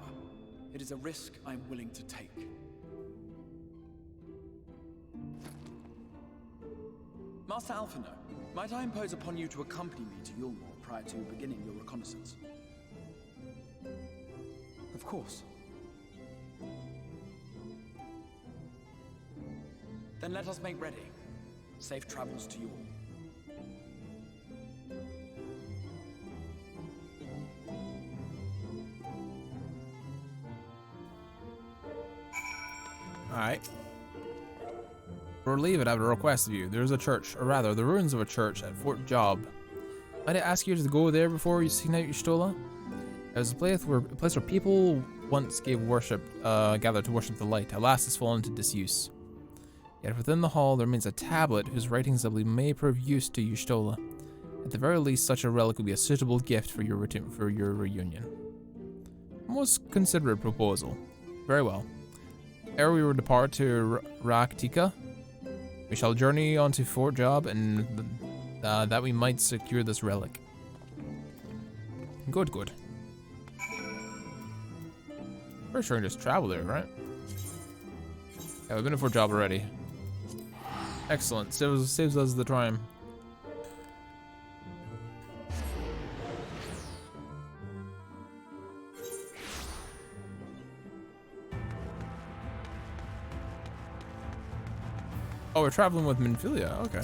it is a risk I am willing to take. Master Alphino, might I impose upon you to accompany me to Yulmore prior to beginning your reconnaissance? Of course. Then let us make ready. Safe travels to you all. Alright. Before leaving, I have a request of you. There's a church, or rather, the ruins of a church at Fort Job. Might I ask you to go there before you seek out Y'shtola? It was a place where people once gave worship, gathered to worship the light. Alas, it's fallen into disuse. Yet within the hall there remains a tablet whose writings I believe may prove use to Y'shtola. At the very least, such a relic would be a suitable gift for your reunion. Most considerate proposal. Very well. Ere we will depart to Raktika, we shall journey on to Fort Job, and that we might secure this relic. Good, good. Pretty sure we can just travel there, right? Yeah, we've been to Fort Job already. Excellent. Saves us the time. Oh, we're traveling with Minfilia. Okay.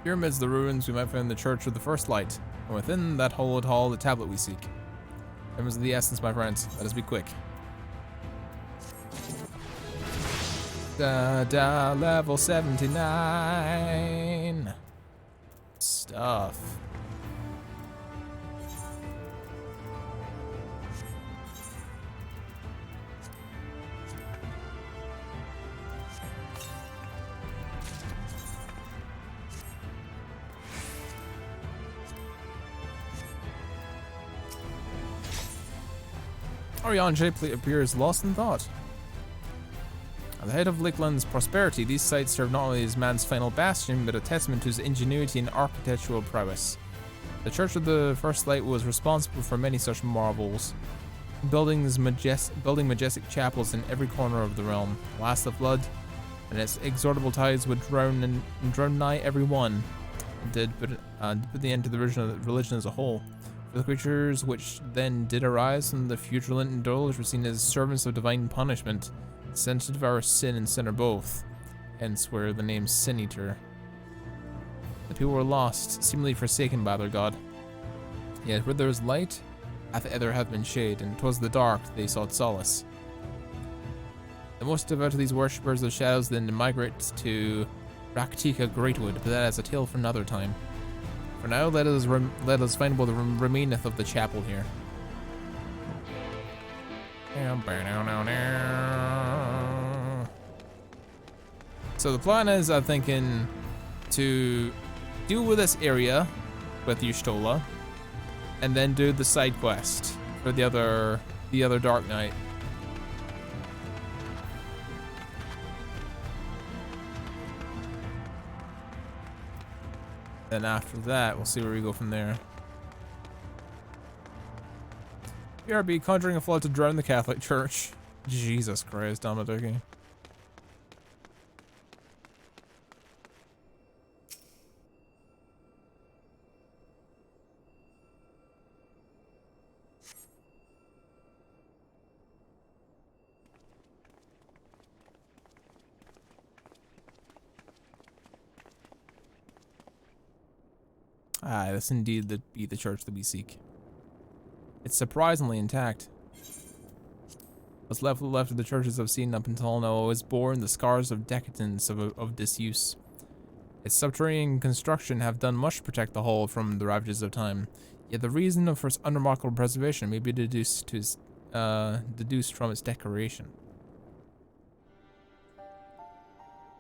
Here amidst the ruins, we might find the Church of the First Light, and within that hallowed hall, the tablet we seek. Time is of the essence, my friends. Let us be quick. Level 79. Stuff. Urianger appears lost in thought. At the head of Lakeland's prosperity, these sites serve not only as man's final bastion, but a testament to his ingenuity and architectural prowess. The Church of the First Light was responsible for many such marvels, building majestic chapels in every corner of the realm. Alas, the flood and its exorbitant tides would drown nigh every one, and did put the end to the religion as a whole. For the creatures which then did arise from the futurelent indulge were seen as servants of divine punishment, sent to devour sin and sinner both, hence where the name Sin Eater. The people were lost, seemingly forsaken by their god. Yet where there is light, there hath been shade, and 'twas the dark they sought solace. The most devout of these worshippers of the shadows then migrate to Raktika Greatwood, but that is a tale for another time. For now, let us find what remaineth of the chapel here. So the plan is, I'm thinking, to deal with this area with Y'shtola, and then do the side quest for the other Dark Knight. Then after that, we'll see where we go from there. BRB, conjuring a flood to drown the Catholic Church. Jesus Christ, Domadiki. Ah, this indeed be the church that we seek. It's surprisingly intact. What's left of the churches I've seen up until now is borne the scars of decadence of disuse. Its subterranean construction have done much to protect the whole from the ravages of time. Yet the reason for its unremarkable preservation may be deduced from its decoration.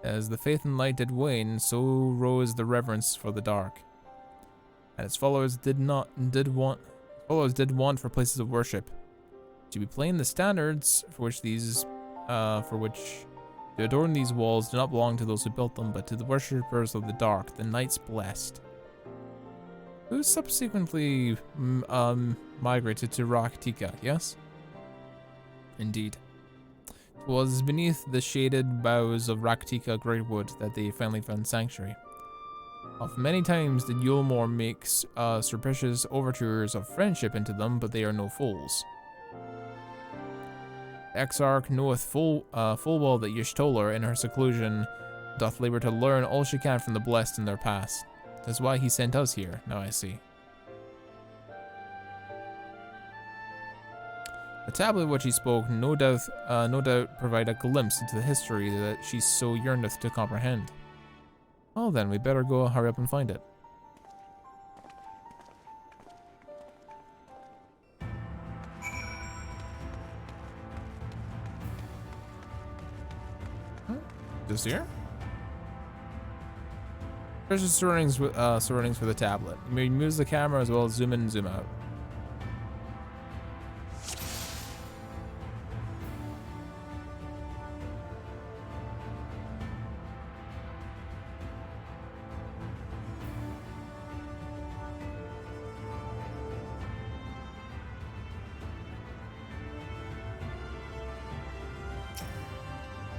As the faith and light did wane, so rose the reverence for the dark. And its followers did want for places of worship. To be plain, the standards for which to adorn these walls do not belong to those who built them, but to the worshippers of the dark, the knights blessed, who subsequently migrated to Raktika. Yes, indeed. It was beneath the shaded boughs of Raktika Greatwood that they finally found sanctuary. Of many times did Yulmore make surreptitious overtures of friendship into them, but they are no fools. The Exarch knoweth full well that Y'shtolar in her seclusion doth labor to learn all she can from the blessed in their past. That's why he sent us here, now I see. The tablet of which he spoke no doubt provide a glimpse into the history that she so yearneth to comprehend. Well then, we better go hurry up and find it. Just here? There's the surroundings for the tablet. You may use the camera as well as zoom in and zoom out.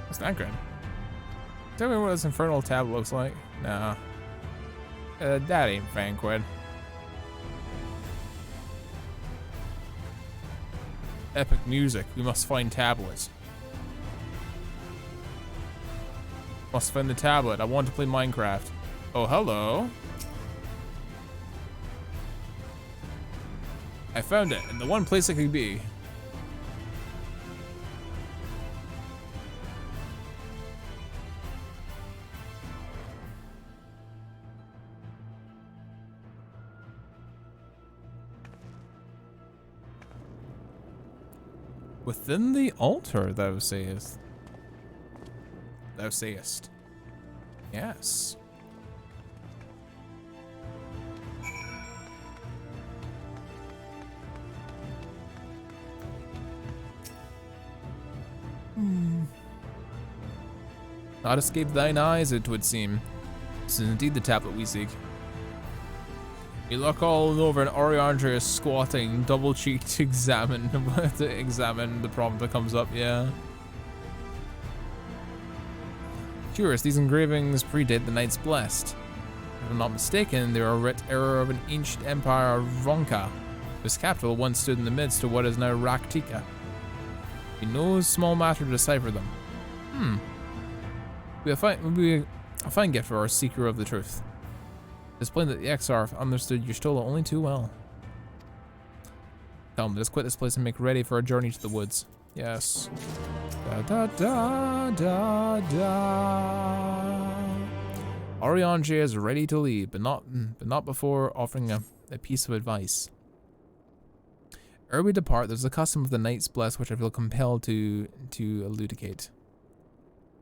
It's not good. Tell me what this infernal tab looks like. Nah. That ain't Vanquid. Epic music. We must find tablets. Must find the tablet. I want to play Minecraft. Oh, hello. I found it in the one place it could be. Within the altar, thou sayest. Thou sayest. Yes. Not escape thine eyes, it would seem. This is indeed the tablet we seek. You look all over and Oriandre is squatting, double-cheeked to examine the problem that comes up, yeah. Curious, these engravings predate the Knights Blessed. If I'm not mistaken, they are a writ error of an ancient empire of Ronka, whose capital once stood in the midst of what is now Raktika. Be no small matter to decipher them. Be a fine gift for our seeker of the truth. It's plain that the Exarch understood Y'shtola only too well. Come, let's quit this place and make ready for a journey to the woods. Yes. Da da da da da. Oriandre is ready to leave, but not before offering a piece of advice. Ere we depart, there's a custom of the Knights Blessed which I feel compelled to elucidate.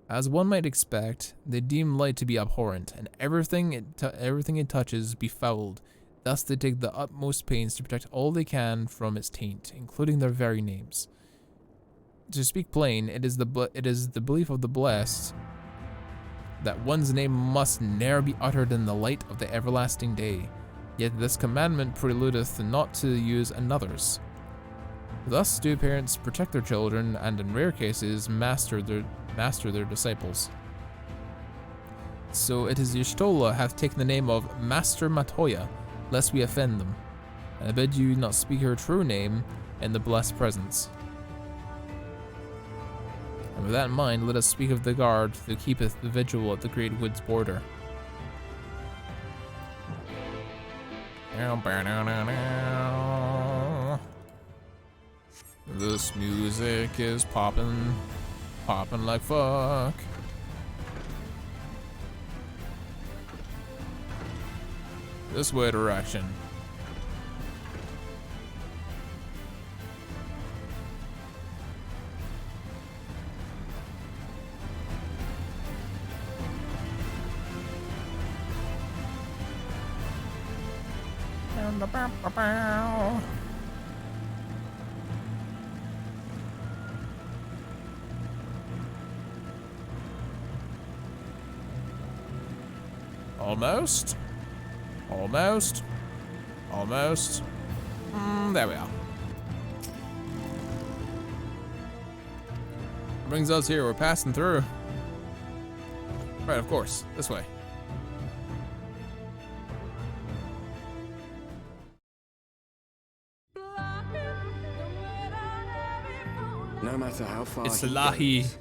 As one might expect, they deem light to be abhorrent, and everything it touches befouled. Thus they take the utmost pains to protect all they can from its taint, including their very names. To speak plain, it is the belief of the blessed that one's name must ne'er be uttered in the light of the everlasting day. Yet this commandment preludeth not to use another's. Thus do parents protect their children, and in rare cases master their disciples. So it is Y'shtola hath taken the name of Master Matoya, lest we offend them. And I bid you not speak her true name in the blessed presence. And with that in mind, let us speak of the guard who keepeth the vigil at the great wood's border. This music is poppin' like fuck. This way direction. Almost. Almost. Almost. There we are. Brings us here. We're passing through. Right, of course. This way. No matter how far it's he Lahi. goes,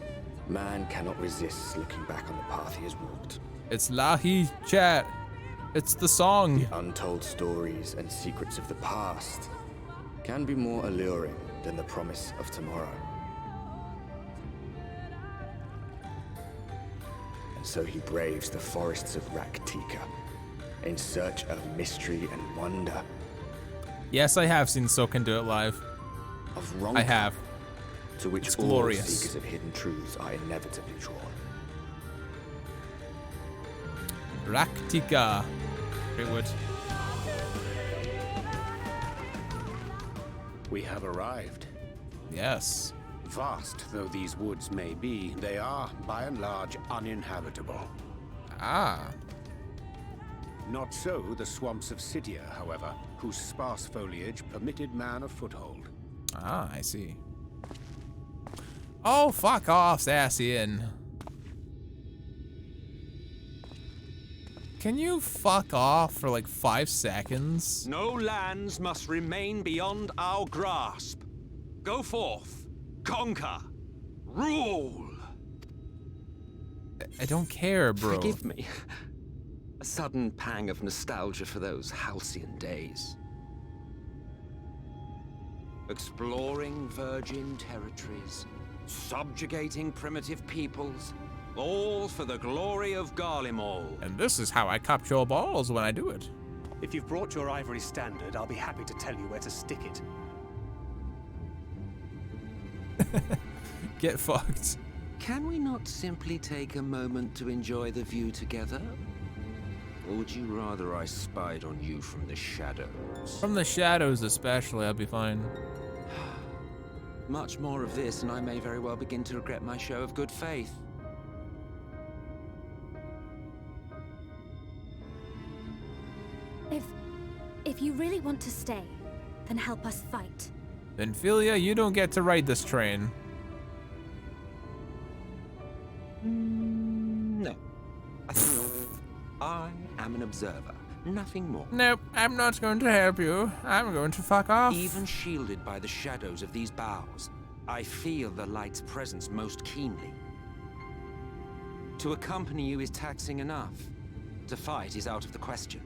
man cannot resist looking back on the path he has walked. It's Lahi, chat. It's the song. The untold stories and secrets of the past can be more alluring than the promise of tomorrow. And so he braves the forests of Raktika in search of mystery and wonder. Yes, I have seen Soken do it live. Of wrong. I have. To which it's all glorious. Seekers of hidden truths are inevitably drawn. Raktika. Great wood. We have arrived. Yes. Vast though these woods may be, they are, by and large, uninhabitable. Ah. Not so the swamps of Cydia, however, whose sparse foliage permitted man a foothold. Ah, I see. Oh, fuck off, Sassian. Can you fuck off for like 5 seconds? No lands must remain beyond our grasp. Go forth, conquer, rule. I don't care, bro. Forgive me. A sudden pang of nostalgia for those halcyon days. Exploring virgin territories, subjugating primitive peoples, all for the glory of Garlemald. And this is how I capture balls when I do it. If you've brought your ivory standard, I'll be happy to tell you where to stick it. Get fucked. Can we not simply take a moment to enjoy the view together? Or would you rather I spied on you from the shadows? From the shadows especially, I'll be fine. Much more of this, and I may very well begin to regret my show of good faith. If you really want to stay, then help us fight. Then Philia, you don't get to ride this train. No. I am an observer, nothing more. Nope, I'm not going to help you. I'm going to fuck off. Even shielded by the shadows of these boughs, I feel the light's presence most keenly. To accompany you is taxing enough. To fight is out of the question.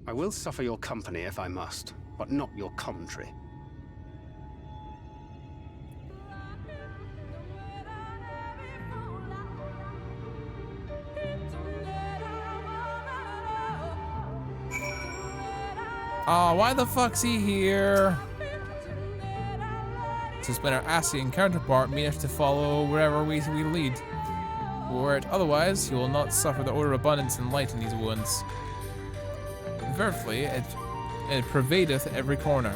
I will suffer your company if I must, but not your commentary. Oh, why the fuck's he here? Since when our Asian counterpart means to follow wherever we lead. Or otherwise, he will not suffer the order of abundance and light in these wounds. verily it pervadeth every corner.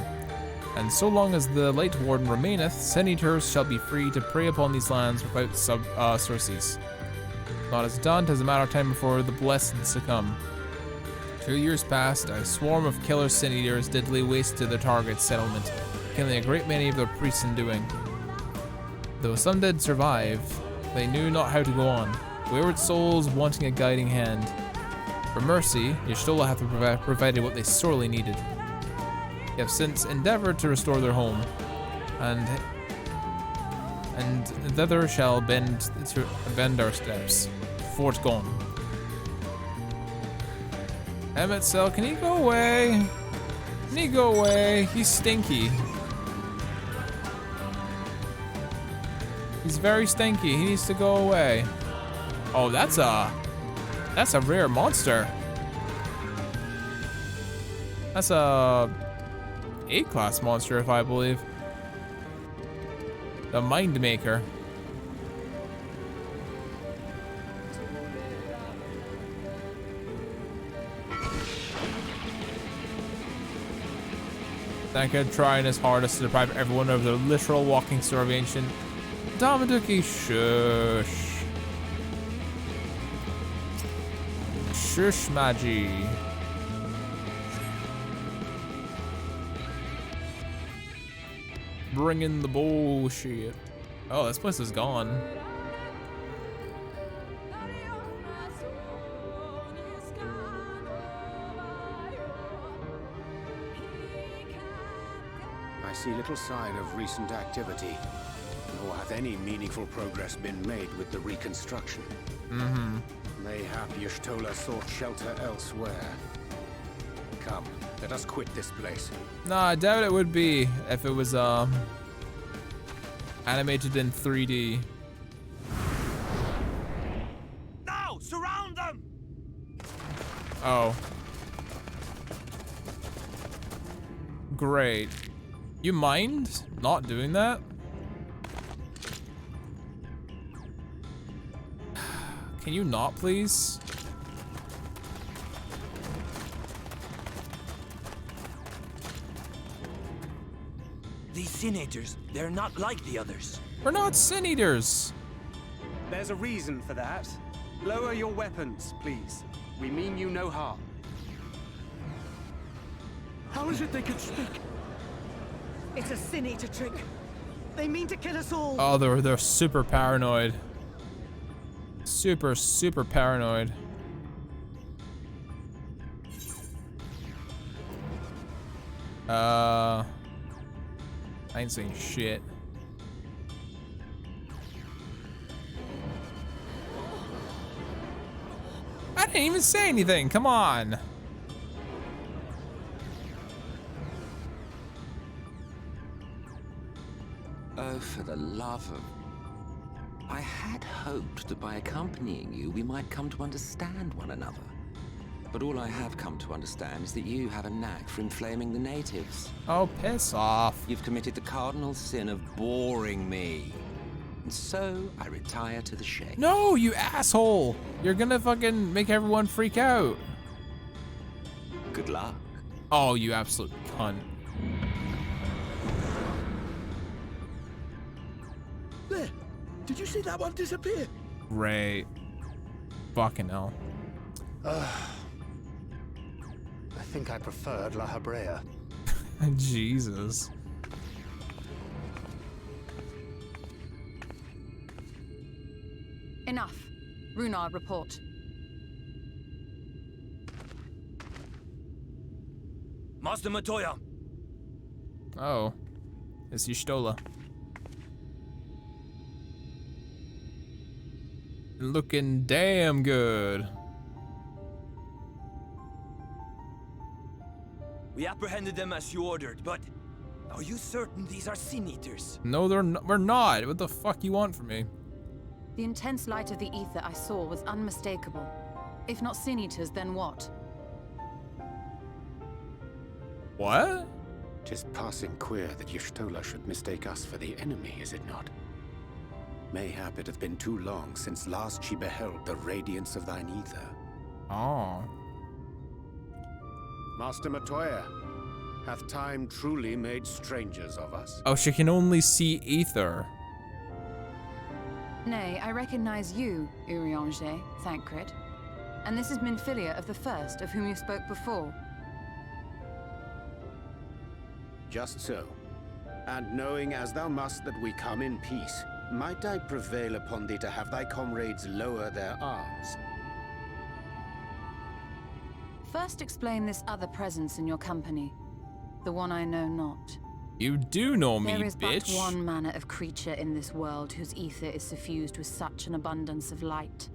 And so long as the Light Warden remaineth, Sin-Eaters shall be free to prey upon these lands without surcease. Not as done, 'tis a matter of time before the blessed succumb. 2 years past, a swarm of killer Sin-Eaters did lay waste to their target settlement, killing a great many of their priests in doing. Though some did survive, they knew not how to go on, wayward souls wanting a guiding hand. For mercy, Y'shtola hath provided what they sorely needed. They have since endeavored to restore their home, and thither shall bend our steps. Fort gone. Emmett Cell, can he go away? Can he go away? He's stinky. He's very stinky. He needs to go away. Oh, that's a rare monster. That's a A-class monster, if I believe. The Mind Maker. Thanked trying his hardest to deprive everyone of their literal walking store of ancient Damaduki. Shush. Shush Magi. Bring in the bullshit. Oh, this place is gone. I see little sign of recent activity, nor hath any meaningful progress been made with the reconstruction. Mm-hmm. Mayhap Y'shtola sought shelter elsewhere. Come, let us quit this place. Nah, I doubt it would be if it was animated in 3D. Now, surround them! Oh. Great. You mind not doing that? Can you not, please? These Sin-Eaters, they're not like the others. We're not Sin-Eaters. There's a reason for that. Lower your weapons, please. We mean you no harm. How is it they can speak? It's a Sin-Eater trick. They mean to kill us all. Oh, they're super paranoid. Super paranoid. I ain't saying shit. I didn't even say anything. Come on. Oh, for the love of... I had hoped that by accompanying you, we might come to understand one another. But all I have come to understand is that you have a knack for inflaming the natives. Oh, piss off. You've committed the cardinal sin of boring me. And so, I retire to the shade. No, you asshole. You're gonna fucking make everyone freak out. Good luck. Oh, you absolute cunt. There! Did you see that one disappear? Great. Fucking hell. I think I preferred La Habrea. Jesus. Enough. Runar, report. Master Matoya. Oh. It's Y'shtola. Looking damn good. We apprehended them as you ordered, but are you certain these are Sin-Eaters? No, they're not. We're not. What the fuck you want from me? The intense light of the ether I saw was unmistakable. If not Sin-Eaters, then what? What? 'Tis passing queer that Y'shtola should mistake us for the enemy, is it not? Mayhap it hath been too long since last she beheld the radiance of thine ether. Oh. Master Matoya, hath time truly made strangers of us? Oh, she can only see ether. Nay, I recognize you, Urianger, Thancred. And this is Minfilia of the First, of whom you spoke before. Just so. And knowing as thou must that we come in peace, might I prevail upon thee to have thy comrades lower their arms? First explain this other presence in your company, the one I know not. You do know me, There is bitch. but one manner of creature in this world whose ether is suffused with such an abundance of light.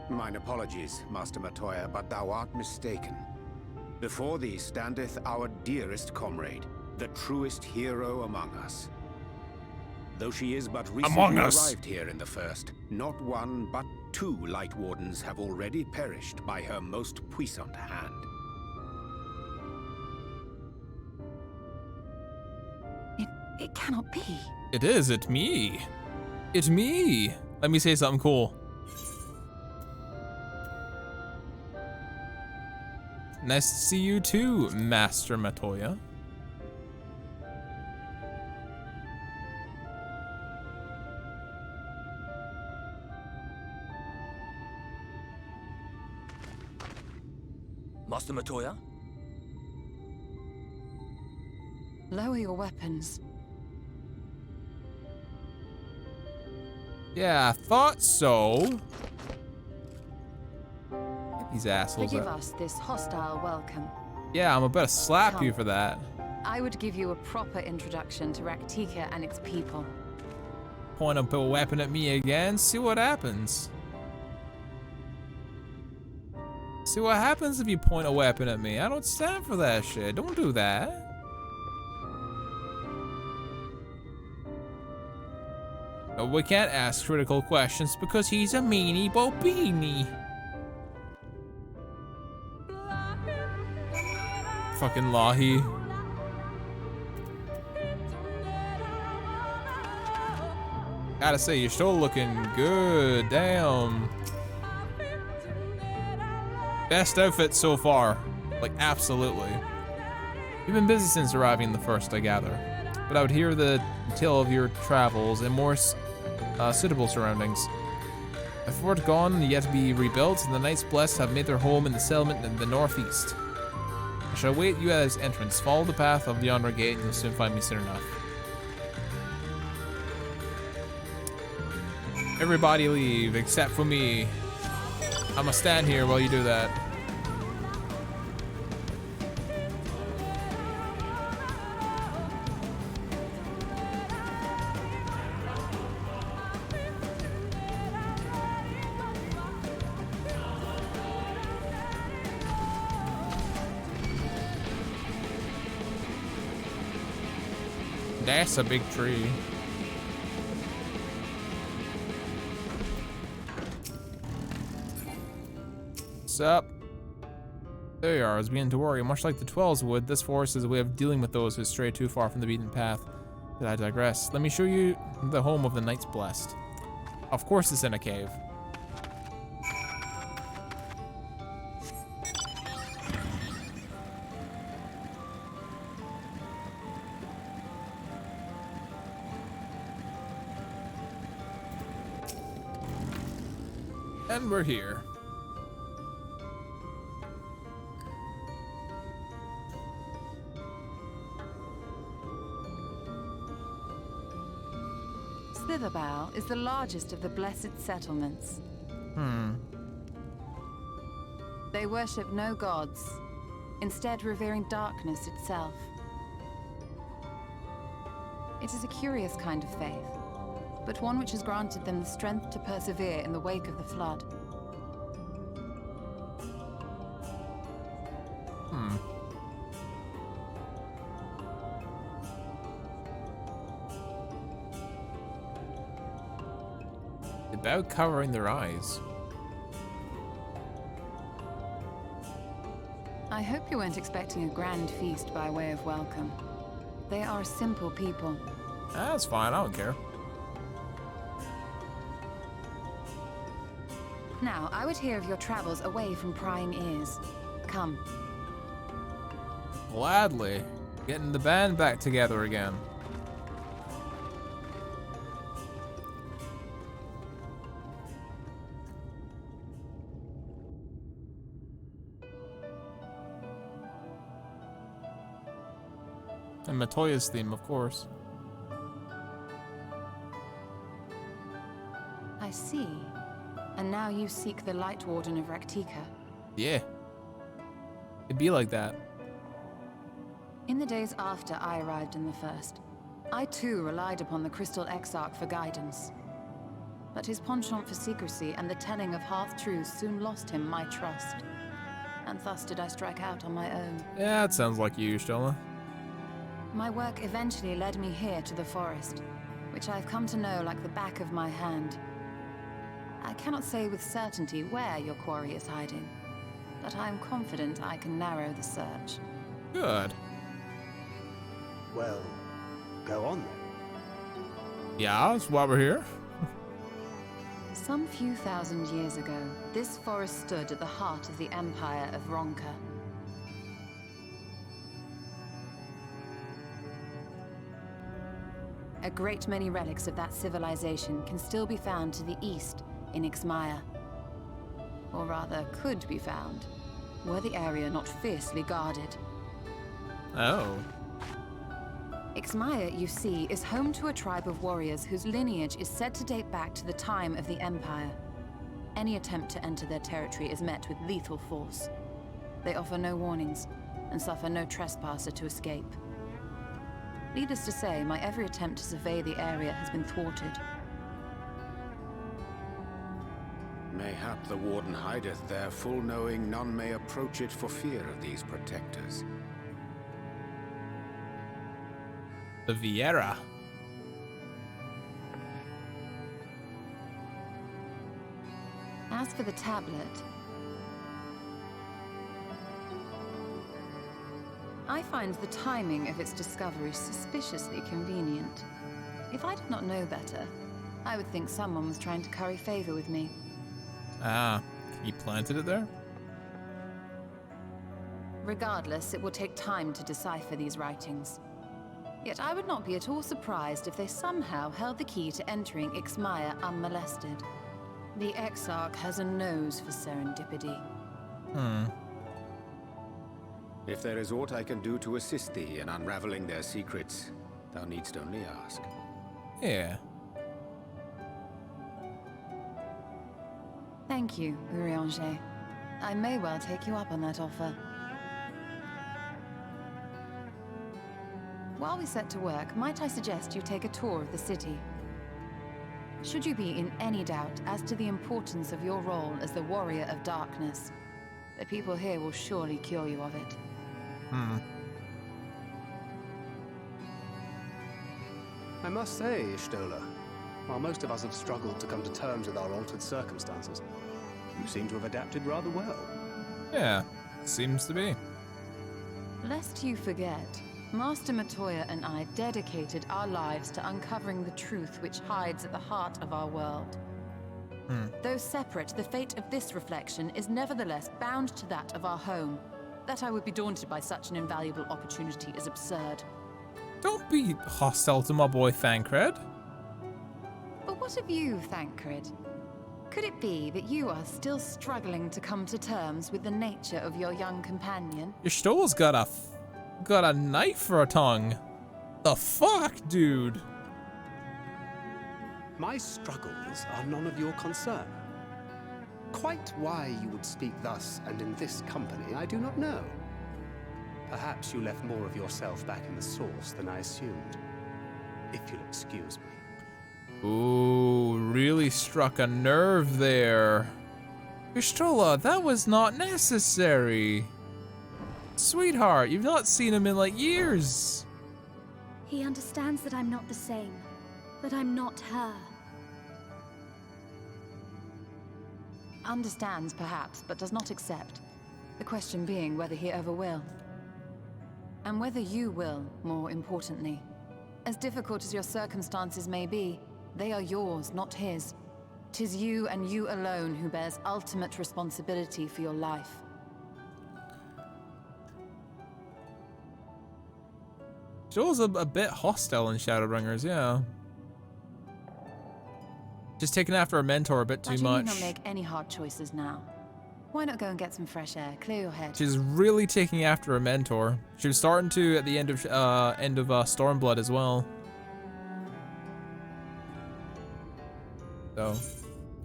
Mine apologies, Master Matoya, but thou art mistaken. Before thee standeth our dearest comrade, the truest hero among us. Though she is but recently arrived here in the First, not one but 2 Light Wardens have already perished by her most puissant hand. It cannot be. It is, it's me. It's me. Let me say something cool. Nice to see you too, Master Matoya. Master Matoya? Lower your weapons. Yeah, I thought so. Get these assholes Forgive up. us this hostile welcome. Yeah, I'm about to slap Come. you for that. I would give you a proper introduction to Raktika and its people. Point a weapon at me again, see what happens. See what happens if you point a weapon at me. I don't stand for that shit. Don't do that. No, we can't ask critical questions because he's a meanie bobini. Fucking Lahi. Gotta say, you're still looking good. Damn. Best outfit so far. Like, absolutely. You've been busy since arriving the First, I gather. But I would hear the tale of your travels in more suitable surroundings. A fort gone, yet to be rebuilt, and the Knights Blessed have made their home in the settlement in the northeast. I shall await you at its entrance. Follow the path of yonder gate, and you'll soon find me soon enough. Everybody leave, except for me. I'ma stand here while you do that. That's a big tree. What's up? There you are. I was beginning to worry. Much like the 12s would, this forest is a way of dealing with those who stray too far from the beaten path. But I digress. Let me show you the home of the Knights Blessed. Of course it's in a cave. And we're here. Slitherbough is the largest of the blessed settlements. They worship no gods, instead revering darkness itself. It is a curious kind of faith, but one which has granted them the strength to persevere in the wake of the flood. About covering their eyes. I hope you weren't expecting a grand feast by way of welcome. They are a simple people. That's fine, I don't care. Now, I would hear of your travels away from prying ears. Come. Gladly. Getting the band back together again. And Matoya's theme, of course. I see. And now you seek the Light Warden of Raktika. Yeah. It'd be like that. In the days after I arrived in the First, I too relied upon the Crystal Exarch for guidance. But his penchant for secrecy and the telling of half-truths soon lost him my trust. And thus did I strike out on my own. Yeah, it sounds like you, Stola. My work eventually led me here to the forest, which I've come to know like the back of my hand. I cannot say with certainty where your quarry is hiding, but I am confident I can narrow the search. Good. Well, go on then. Yeah, that's why we're here. Some few thousand years ago, this forest stood at the heart of the Empire of Ronka. A great many relics of that civilization can still be found to the east in Ixmaya. Or rather, could be found, were the area not fiercely guarded. Oh. Ixmaya, you see, is home to a tribe of warriors whose lineage is said to date back to the time of the Empire. Any attempt to enter their territory is met with lethal force. They offer no warnings, and suffer no trespasser to escape. Needless to say, my every attempt to survey the area has been thwarted. Mayhap the Warden hideth there, full knowing none may approach it for fear of these protectors. The Viera. As for the tablet, I find the timing of its discovery suspiciously convenient. If I did not know better, I would think someone was trying to curry favor with me. Ah, he planted it there? Regardless, it will take time to decipher these writings. Yet I would not be at all surprised if they somehow held the key to entering Ixmaya unmolested. The Exarch has a nose for serendipity. If there is aught I can do to assist thee in unraveling their secrets, thou needst only ask. Yeah. Thank you, Urianger. I may well take you up on that offer. While we set to work, might I suggest you take a tour of the city? Should you be in any doubt as to the importance of your role as the Warrior of Darkness, the people here will surely cure you of it. I must say, Ishtola, while most of us have struggled to come to terms with our altered circumstances, you seem to have adapted rather well. Yeah, seems to be. Lest you forget, Master Matoya and I dedicated our lives to uncovering the truth which hides at the heart of our world. Though separate, the fate of this reflection is nevertheless bound to that of our home. That I would be daunted by such an invaluable opportunity is absurd. Don't be hostile to my boy Thancred. But what of you, Thancred? Could it be that you are still struggling to come to terms with the nature of your young companion? Your Stola's got a knife for a tongue. The fuck, dude? My struggles are none of your concern. Quite why you would speak thus and in this company, I do not know. Perhaps you left more of yourself back in the source than I assumed. If you'll excuse me. Ooh, really struck a nerve there. Stola, that was not necessary. Sweetheart, you've not seen him in like years. He understands that I'm not the same. That I'm not her. Understands, perhaps, but does not accept. The question being whether he ever will. And whether you will, more importantly. As difficult as your circumstances may be, they are yours, not his. 'Tis you and you alone who bears ultimate responsibility for your life. Joel's a bit hostile in Shadowbringers, yeah. Just taking after a mentor a bit too But much. you need not make any hard choices now. Why not go and get some fresh air, clear your head? She's really taking after a mentor. She was starting to at the end of Stormblood as well. So,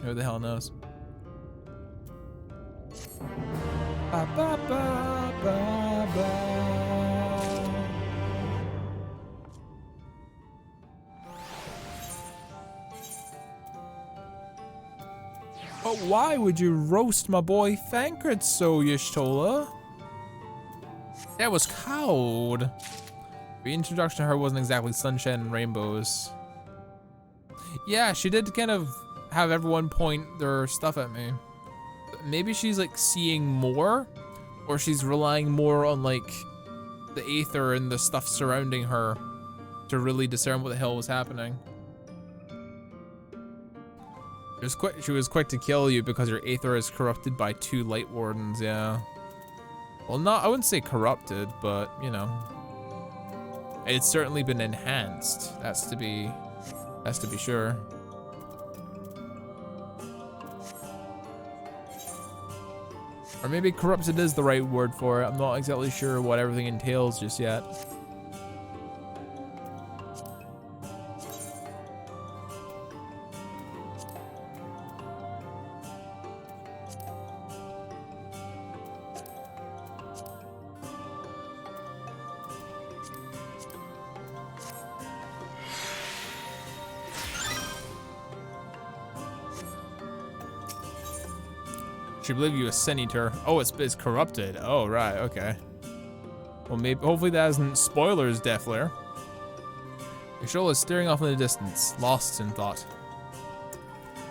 who the hell knows? Ba, ba, ba, ba, ba. But why would you roast my boy Thancred so, Y'shtola? That was cold. The introduction to her wasn't exactly sunshine and rainbows. Yeah, she did kind of have everyone point their stuff at me. Maybe she's like seeing more, or she's relying more on like the aether and the stuff surrounding her to really discern what the hell was happening. She was quick to kill you because your aether is corrupted by 2 light wardens, yeah. Well, I wouldn't say corrupted, but you know, it's certainly been enhanced. That's to be sure. Or maybe corrupted is the right word for it. I'm not exactly sure what everything entails just yet. She believe you a senator. Oh, it's corrupted. Oh, right, okay. Well, maybe, hopefully that isn't spoilers, Deathflare. Y'shtola is staring off in the distance, lost in thought.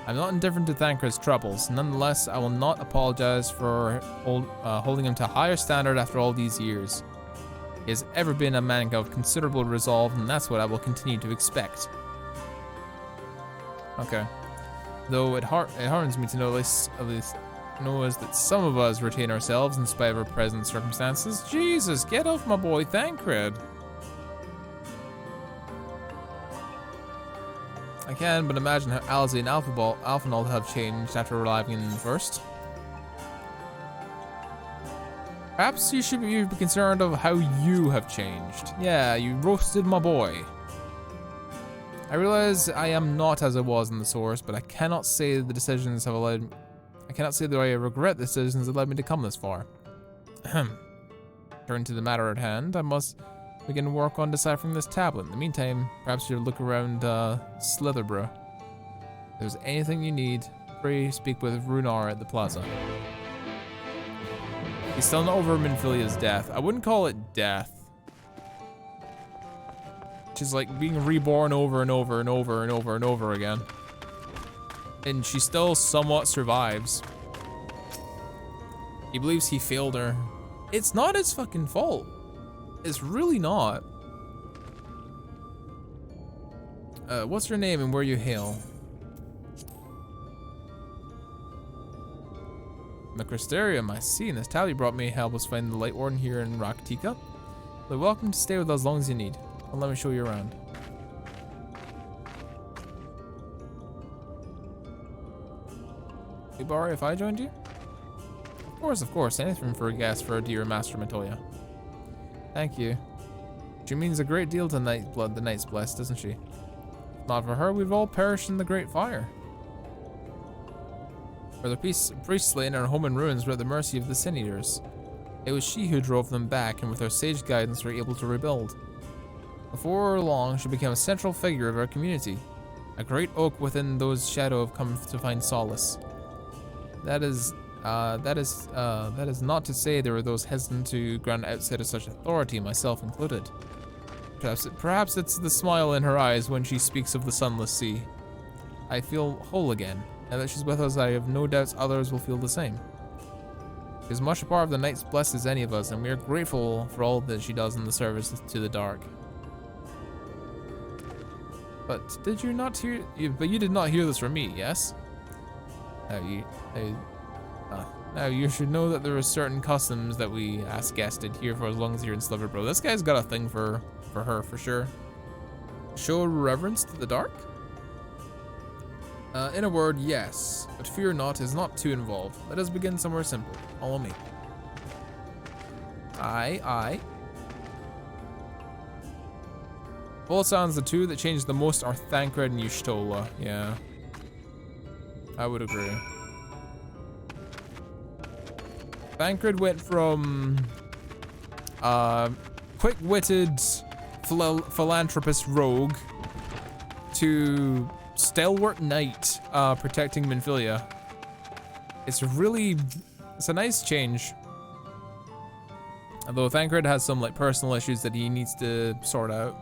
I'm not indifferent to Thancred's troubles. Nonetheless, I will not apologize for holding him to a higher standard after all these years. He has ever been a man of considerable resolve, and that's what I will continue to expect. Okay. Though it hardens me to know at least knows that some of us retain ourselves in spite of our present circumstances. Jesus, get off my boy Thancred. I can but imagine how Alize and Alphinaud have changed after arriving in first. Perhaps you should be concerned of how you have changed. Yeah, you roasted my boy. I realize I am not as I was in the source, but I cannot say the decisions have allowed. I cannot say that I regret the decisions that led me to come this far. Turn to the matter at hand. I must begin work on deciphering this tablet. In the meantime, perhaps you'll look around Slitherborough. If there's anything you need, pray speak with Runar at the plaza. He's still not over Minfilia's death. I wouldn't call it death. She's like being reborn over and over and over and over and over again. And she still somewhat survives. He believes he failed her. It's not his fucking fault. It's really not. What's your name and where you hail? Macrysterium, I see. And this tally you brought me help us find the Light Warden here in Rak'tika. You're welcome to stay with us as long as you need. And let me show you around. Hey, Barry, if I joined you? Of course. Anything for a guest for a dear Master Matoya. Thank you. She means a great deal to the Knight's Blessed, doesn't she? If not for her, we've all perished in the Great Fire. For the priests slain our home in ruins were at the mercy of the Sin Eaters. It was she who drove them back, and with her sage guidance, we were able to rebuild. Before long, she became a central figure of our community. A great oak within those shadow have come to find solace. That is not to say there were those hesitant to grant outside of such authority, myself included. Perhaps it's the smile in her eyes when she speaks of the sunless sea. I feel whole again. Now that she's with us, I have no doubts others will feel the same. She is much a part of the Knight's Blessed as any of us, and we are grateful for all that she does in the service to the dark. But did you not hear? But you did not hear this from me, yes? Now you should know that there are certain customs that we ask guests to adhere for as long as you're in Sliver, bro. This guy's got a thing for her, for sure. Show reverence to the dark? In a word, yes, but fear not is not too involved. Let us begin somewhere simple. Follow me. Aye. Both sounds the two that changed the most are Thancred and Y'shtola. Yeah, I would agree. Thancred went from quick-witted philanthropist rogue to stalwart knight protecting Minfilia. It's a nice change. Although Thancred has some like personal issues that he needs to sort out.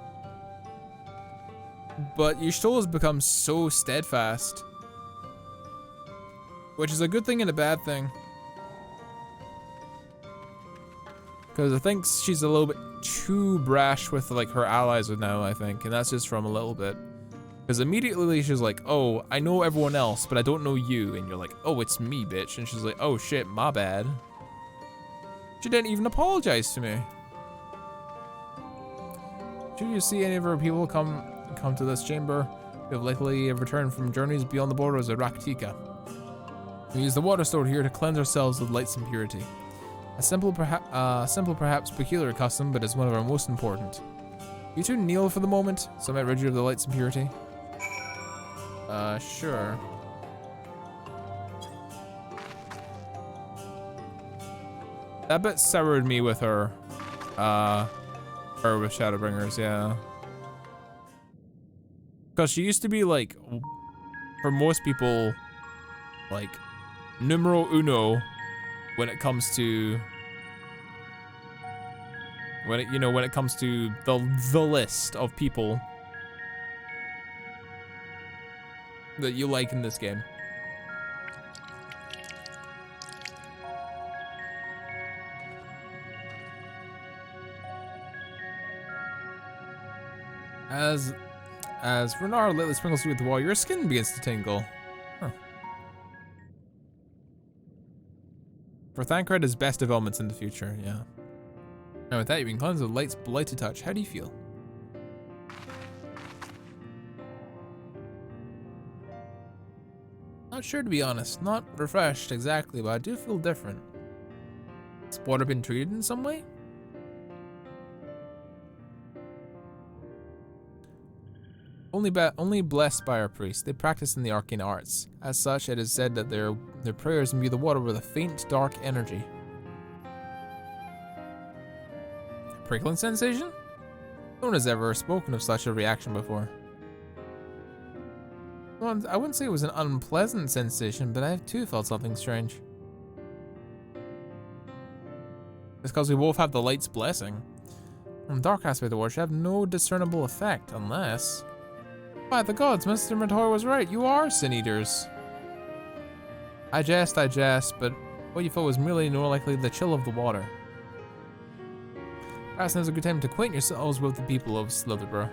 But Y'shtola has become so steadfast, which is a good thing and a bad thing. Because I think she's a little bit too brash with like her allies now, I think, and that's just from a little bit. Because immediately she's like, oh, I know everyone else, but I don't know you. And you're like, oh, it's me, bitch. And she's like, oh shit, my bad. She didn't even apologize to me. Should you see any of our people come to this chamber, we have likely returned from journeys beyond the borders of Raktika. We use the water stored here to cleanse ourselves with lights and purity. A simple, perhaps peculiar custom, but it's one of our most important. You two kneel for the moment, so I might rid you of the lights and purity. Sure. That bit soured me with her with Shadowbringers, yeah. Because she used to be like, for most people, like, numero uno when it comes to when it comes to the list of people that you like in this game. As Renard lightly sprinkles you with the wall, your skin begins to tingle. Huh. For Thancred, his best developments in the future, yeah. And with that, you've been cleansed with light's blighted touch. How do you feel? Not sure, to be honest. Not refreshed exactly, but I do feel different. Has water been treated in some way? Only blessed by our priests. They practice in the arcane arts. As such, it is said that their prayers imbue the water with a faint, dark energy. A prickling sensation? No one has ever spoken of such a reaction before. Well, I wouldn't say it was an unpleasant sensation, but I have too felt something strange. It's because we both have the light's blessing. And dark aspect of the water should have no discernible effect, unless... By the gods, Mr. Matoy was right. You are sin eaters. I jest, but what you thought was merely more likely the chill of the water. Perhaps now's a good time to acquaint yourselves with the people of Slitherborough.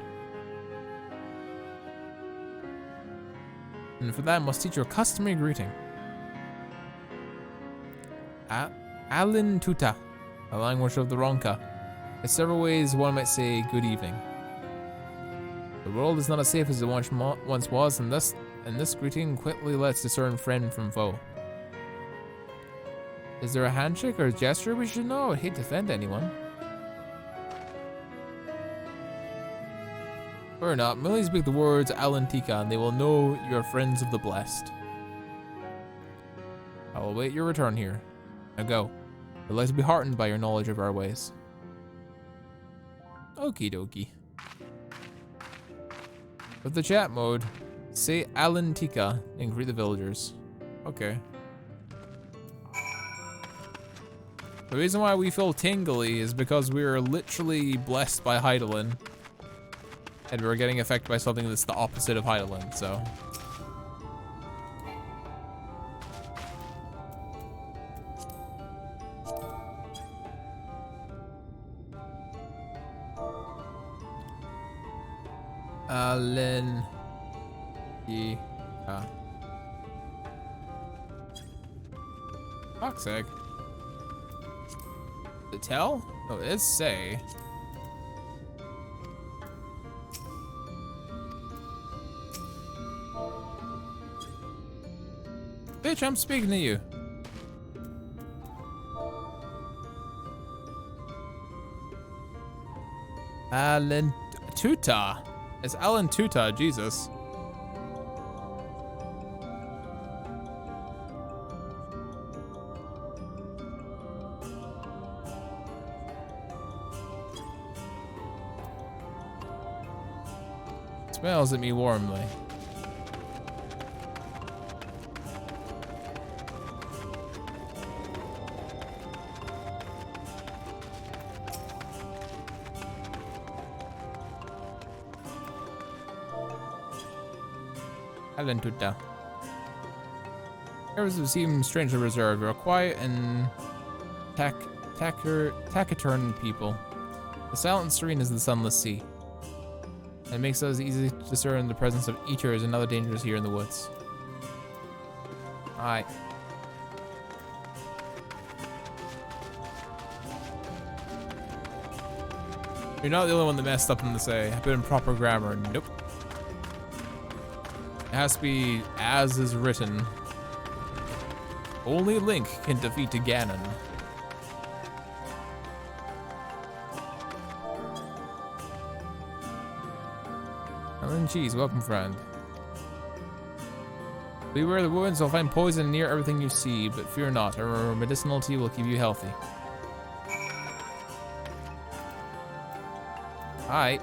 And for that, I must teach you a customary greeting. Alin Tuta, a language of the Ronka. In several ways, one might say good evening. The world is not as safe as it once was, and this greeting quickly lets discern friend from foe. Is there a handshake or a gesture we should know? I hate to offend anyone. Or not, merely speak the words Alantika, and they will know you are friends of the blessed. I will await your return here. Now go. I'd like to be heartened by your knowledge of our ways. Okie dokie. With the chat mode, say Alantika and greet the villagers. Okay. The reason why we feel tingly is because we are literally blessed by Hydaelyn. And we're getting affected by something that's the opposite of Hydaelyn, so. Alantika. fuck's sake. Did it tell? Oh, it is say. Bitch, I'm speaking to you. Alan Tuta. It's Alan Tuta, Jesus. Smiles at me warmly. Alan Tuta. Areas seem strangely reserved. You're quiet and taciturn people. The silent and serene is the sunless sea. It makes us easy to discern the presence of eaters and other dangers here in the woods. Alright. You're not the only one that messed up in this A. I put in proper grammar. Nope. It has to be as is written. Only Link can defeat Ganon. Alan Cheese, welcome friend. Beware the wounds, you'll find poison near everything you see, but fear not, our medicinal tea will keep you healthy. Alright.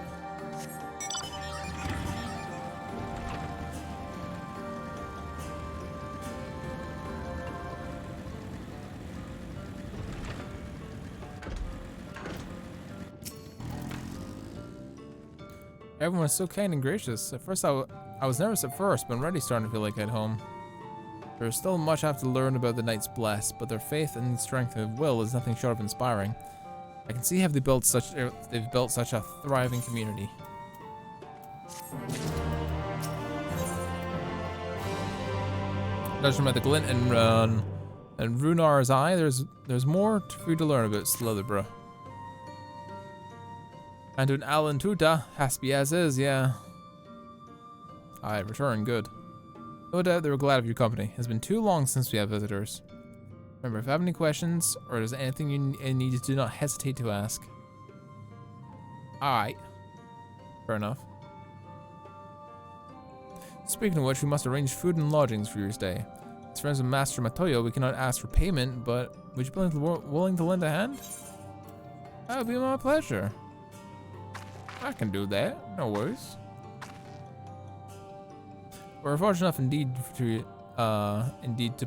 Everyone is so kind and gracious. At first I was nervous at first, but I'm already starting to feel like at home. There's still much I have to learn about the Knights Blessed, but their faith and strength of will is nothing short of inspiring. I can see how they've built such a thriving community. Judging by the glint and Runar's eye, there's more for you to learn about Slitherborough. And to an Alan Tuta, has to be as is, yeah. I return, good. No doubt they were glad of your company. It's been too long since we have visitors. Remember, if you have any questions, or there's anything you need, do not hesitate to ask. Alright. Fair enough. Speaking of which, we must arrange food and lodgings for your stay. As friends of Master Matoyo, we cannot ask for payment, but would you be willing to lend a hand? That would be my pleasure. I can do that, no worries. We're fortunate enough indeed to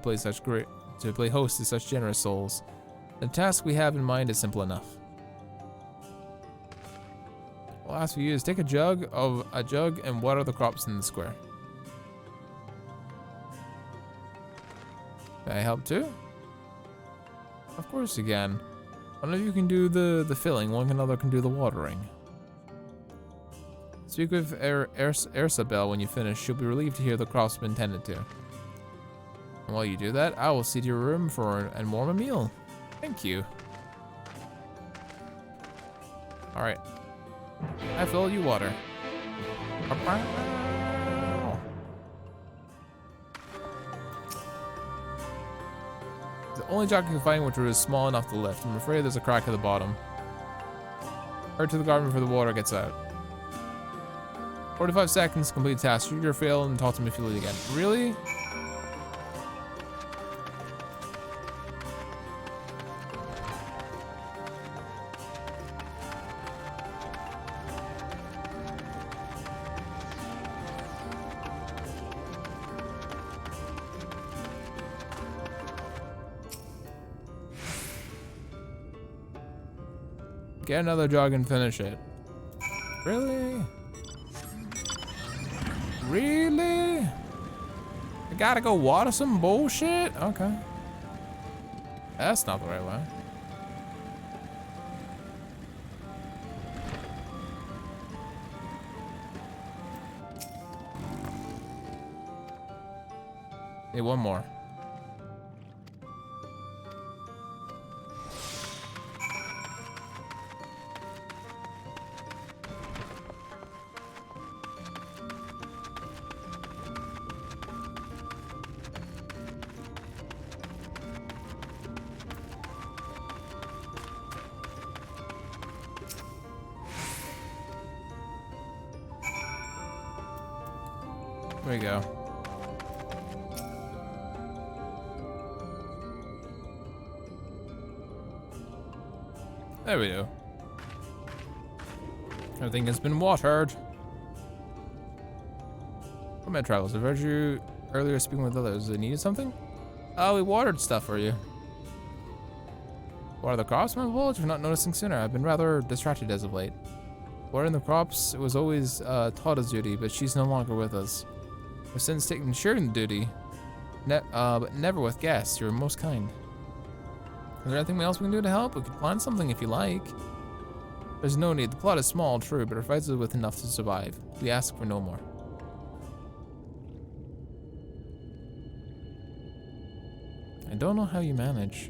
play host to such generous souls. The task we have in mind is simple enough. All I ask for you is take a jug and water the crops in the square. Can I help too? Of course you can. One of you can do the filling, one another can do the watering. Speak with Ersabel when you finish. She'll be relieved to hear the crops have been tended to. And while you do that, I will see to your room and warm a meal. Thank you. Alright. I fill you water. The only jug I can find which is small enough to lift. I'm afraid there's a crack at the bottom. Hurry to the garden before the water gets out. 45 seconds, complete task. Shoot your fail and talk to me if you leave again. Really? Get another jug and finish it. Really? Really? I gotta go water some bullshit? Okay. That's not the right way. Need one more. Here we go. There we go. Everything has been watered. Come on, Travels. I heard you earlier speaking with others. They needed something? Oh, we watered stuff for you. Water the crops? My apologies for not noticing sooner. I've been rather distracted as of late. Watering the crops was always Tada's duty, but she's no longer with us. I've since taken sharing the duty, but never with guests. You're most kind. Is there anything else we can do to help? We could plan something if you like. There's no need. The plot is small, true, but it provides us with enough to survive. We ask for no more. I don't know how you manage.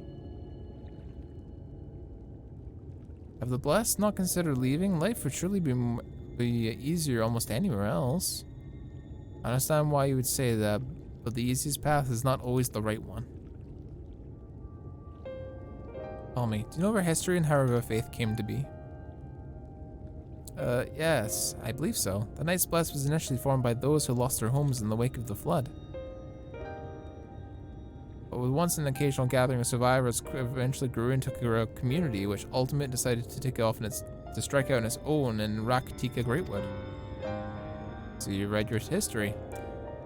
Have the blessed not considered leaving? Life would surely be easier almost anywhere else. I understand why you would say that, but the easiest path is not always the right one. Tell me, do you know where history and how our faith came to be? Yes, I believe so. The Knight's Blessed was initially formed by those who lost their homes in the wake of the flood. But with once an occasional gathering of survivors, eventually grew into a community, which ultimately decided to take off to strike out on its own in Rakatika Greatwood. So you read your history.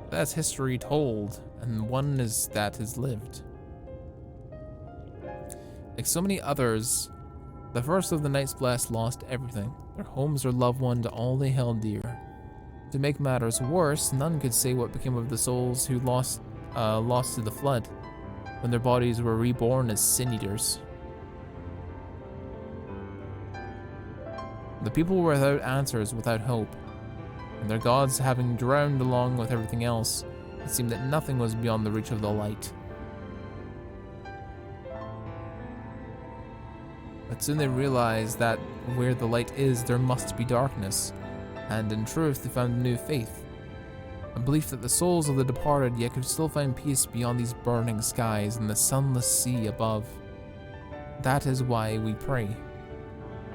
That's history told, and one is that is lived. Like so many others, the first of the Knight's Blessed lost everything. Their homes, their loved ones, all they held dear. To make matters worse, none could say what became of the souls who lost to the flood, when their bodies were reborn as sin eaters. The people were without answers, without hope, and their gods having drowned along with everything else, it seemed that nothing was beyond the reach of the light. But soon they realized that where the light is, there must be darkness, and in truth they found a new faith. A belief that the souls of the departed yet could still find peace beyond these burning skies and the sunless sea above. That is why we pray.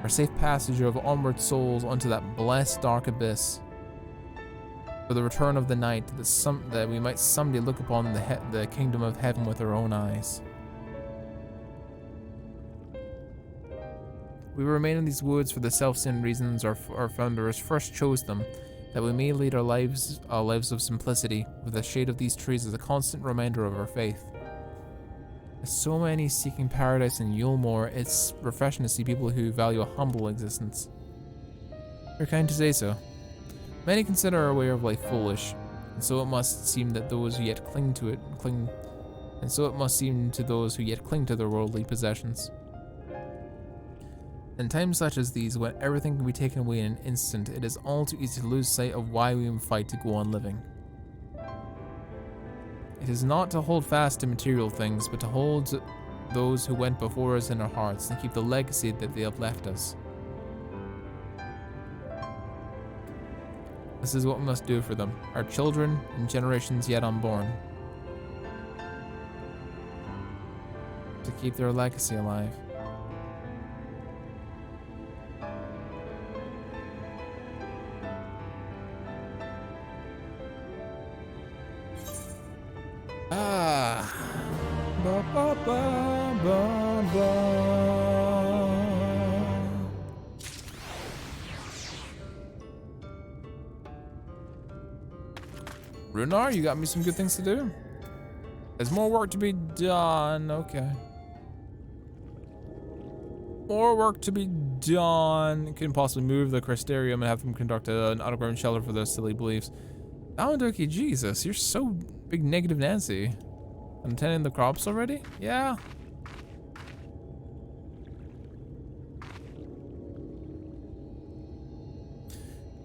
For safe passage of onward souls onto that blessed dark abyss. For the return of the night, that we might someday look upon the kingdom of heaven with our own eyes. We remain in these woods for the self-same reasons our founders first chose them, that we may lead our lives of simplicity, with the shade of these trees as a constant reminder of our faith. With so many seeking paradise in Yulmore, it's refreshing to see people who value a humble existence. You're kind to say so. Many consider our way of life foolish, and so it must seem that those who yet cling to it and so it must seem to those who yet cling to their worldly possessions. In times such as these, when everything can be taken away in an instant, it is all too easy to lose sight of why we fight to go on living. It is not to hold fast to material things, but to hold those who went before us in our hearts and keep the legacy that they have left us. This is what we must do for them, our children and generations yet unborn, to keep their legacy alive. Ba, ba, ba, ba, ba. Runar, you got me some good things to do? There's more work to be done. Okay. More work to be done. Couldn't possibly move the Crystarium and have them conduct an underground shelter for those silly beliefs. Alandoki, Jesus, you're so big negative Nancy. I'm tending the crops already? Yeah.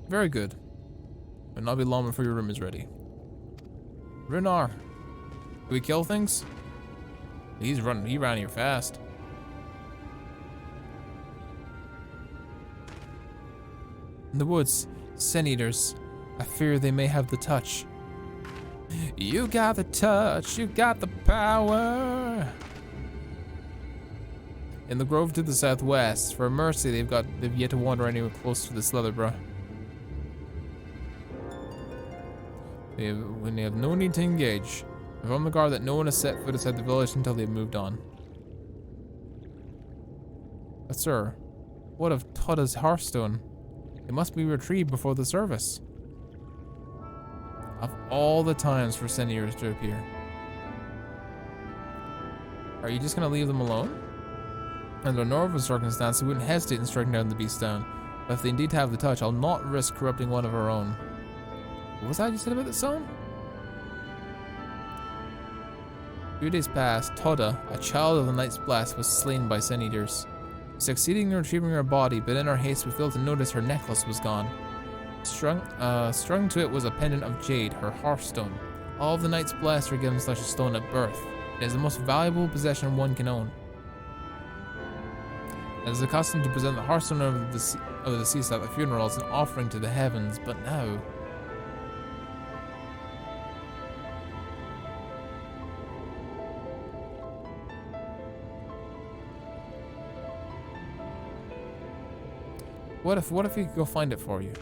Very good. It'll not be long before your room is ready. Runar, do we kill things? He ran here fast. In the woods, sin eaters. I fear they may have the touch. You got the touch, you got the power. In the grove to the southwest, for mercy, they've yet to wander anywhere close to this leather, bruh. We have no need to engage. Inform the guard that no one has set foot inside the village until they have moved on. But sir, what of Tudda's hearthstone? It must be retrieved before the service. Of all the times for seniors to appear. Are you just gonna leave them alone? Under normal circumstances, we wouldn't hesitate in striking down the beast down. But if they indeed have the touch, I'll not risk corrupting one of our own. What was that you said about the song? 2 days past, Tudda, a child of the Night's Blast, was slain by Sin Eaters. We succeeded in retrieving her body, but in our haste we failed to notice her necklace was gone. Strung to it was a pendant of jade, her hearthstone. All of the Night's Blast were given such a stone at birth. It is the most valuable possession one can own. It is accustomed to present the hearthstone of the deceased at the funeral as an offering to the heavens, but now... What if we could go find it for you?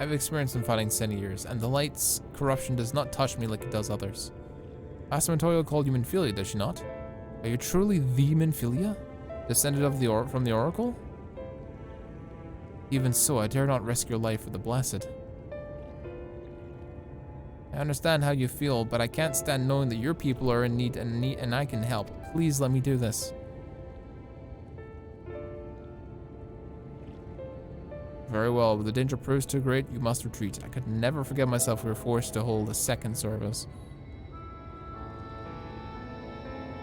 I've experienced in fighting Senators, and the light's corruption does not touch me like it does others. Master Montoya called you Minfilia, does she not? Are you truly the Minfilia? Descended from the Oracle? Even so, I dare not risk your life for the Blessed. I understand how you feel, but I can't stand knowing that your people are in need and I can help. Please let me do this. Very well, but the danger proves too great, you must retreat. I could never forgive myself if we were forced to hold a second service.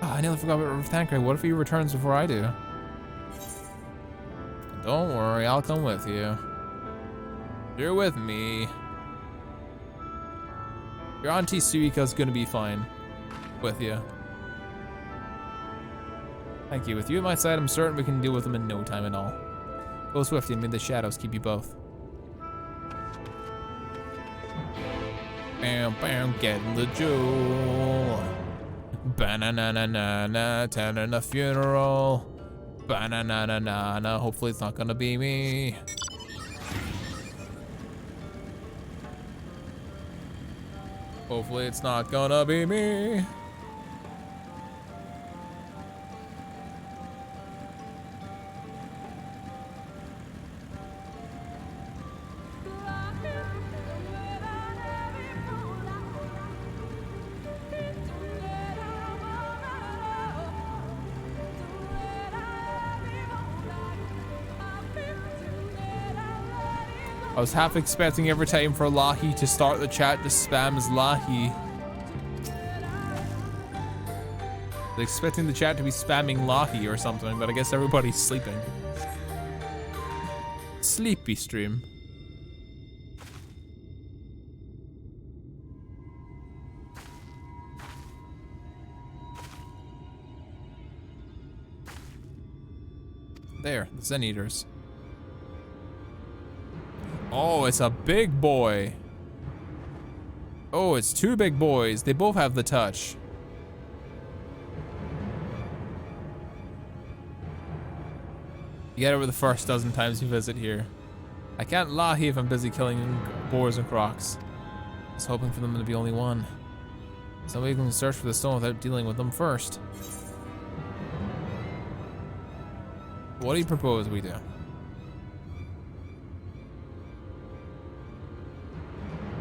Oh, I nearly forgot about Tancred. What if he returns before I do? Don't worry, I'll come with you. You're with me. Your Auntie Suika's gonna be fine with you. Thank you. With you at my side, I'm certain we can deal with them in no time at all. Go swiftly and may the shadows keep you both. Bam, bam, getting the jewel. Ba-na-na-na-na-na, attending a funeral. Ba-na-na-na-na-na, hopefully it's not gonna be me. Hopefully it's not gonna be me. I was half expecting every time for Lahi to start the chat to spam as Lahi. I was expecting the chat to be spamming Lahi or something, but I guess everybody's sleeping. Sleepy stream. There, the Zen Eaters. Oh, it's a big boy. Oh, it's two big boys. They both have the touch. You get over the first dozen times you visit here. I can't Lahi if I'm busy killing boars and crocs. I was hoping for them to be only one. So we can search for the stone without dealing with them first. What do you propose we do?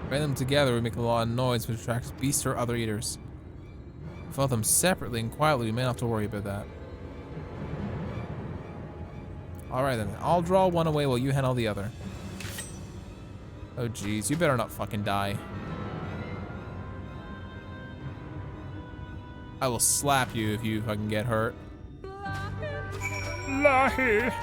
Bring them together, we make a lot of noise which attracts beasts or other eaters. If we fought them separately and quietly, we may not have to worry about that. Alright then, I'll draw one away while you handle the other. Oh geez, you better not fucking die. I will slap you if you fucking get hurt. Lahi!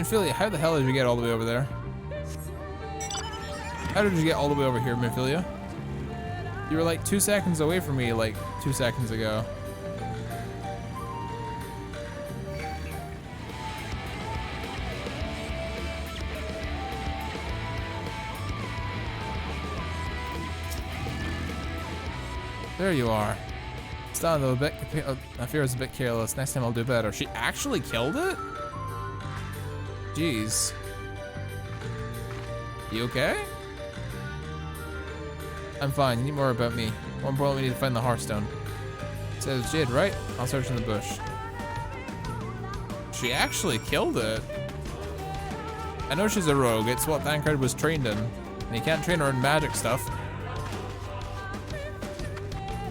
Minfilia, how the hell did you get all the way over there? How did you get all the way over here, Minfilia? You were like 2 seconds away from me like 2 seconds ago. There you are. Starting a bit. I fear it's a bit careless. Next time I'll do better. She actually killed it? Jeez. You okay? I'm fine. You need more about me. More importantly, we need to find the Hearthstone. It says Jade, right? I'll search in the bush. She actually killed it. I know she's a rogue. It's what Thancred was trained in. And you can't train her in magic stuff.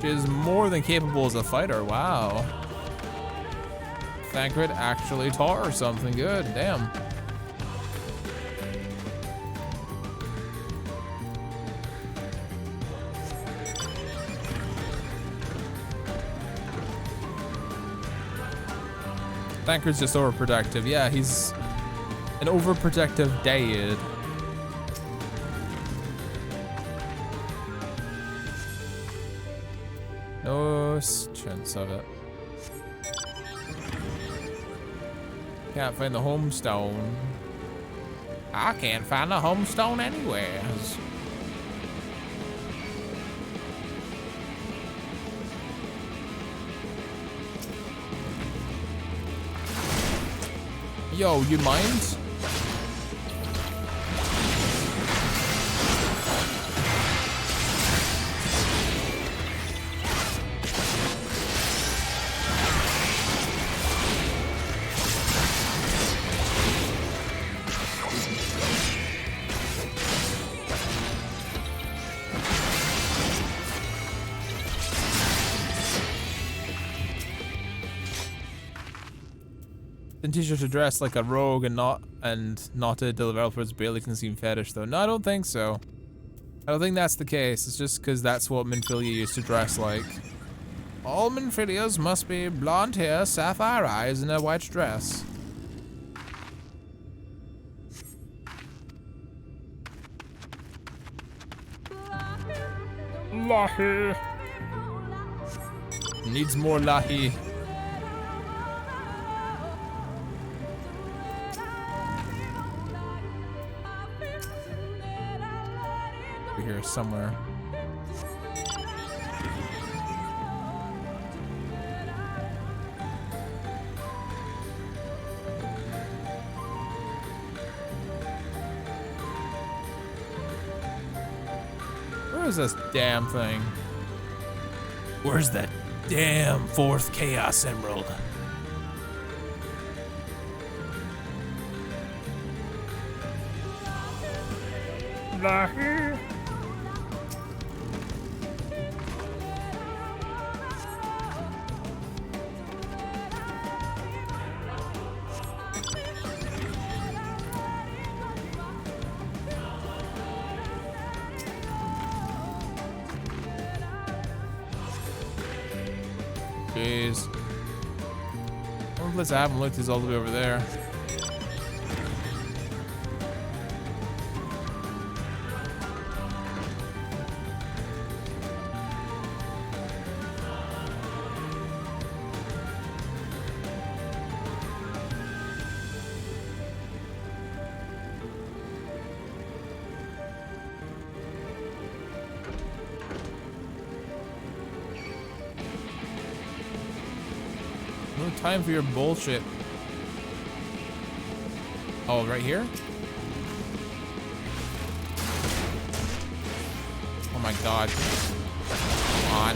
She is more than capable as a fighter. Wow. Thancred actually taught her something good. Damn. Thancred's just overprotective. Yeah, he's an overprotective dad. No chance of it. Can't find the homestone. I can't find the homestone anywhere. Yo, you mind? Didn't teach her to dress like a rogue and not a developer's barely conceived fetish though. No, I don't think so. I don't think that's the case. It's just because that's what Minfilia used to dress like. All Minfilias must be blonde hair, sapphire eyes, and a white dress. Lahi. Needs more Lahi. Here somewhere. Where is this damn thing? Where's that damn fourth Chaos Emerald? Lahi. Jeez. One place I haven't looked is all the way over there. No time for your bullshit. Oh, right here? Oh my god. Come on.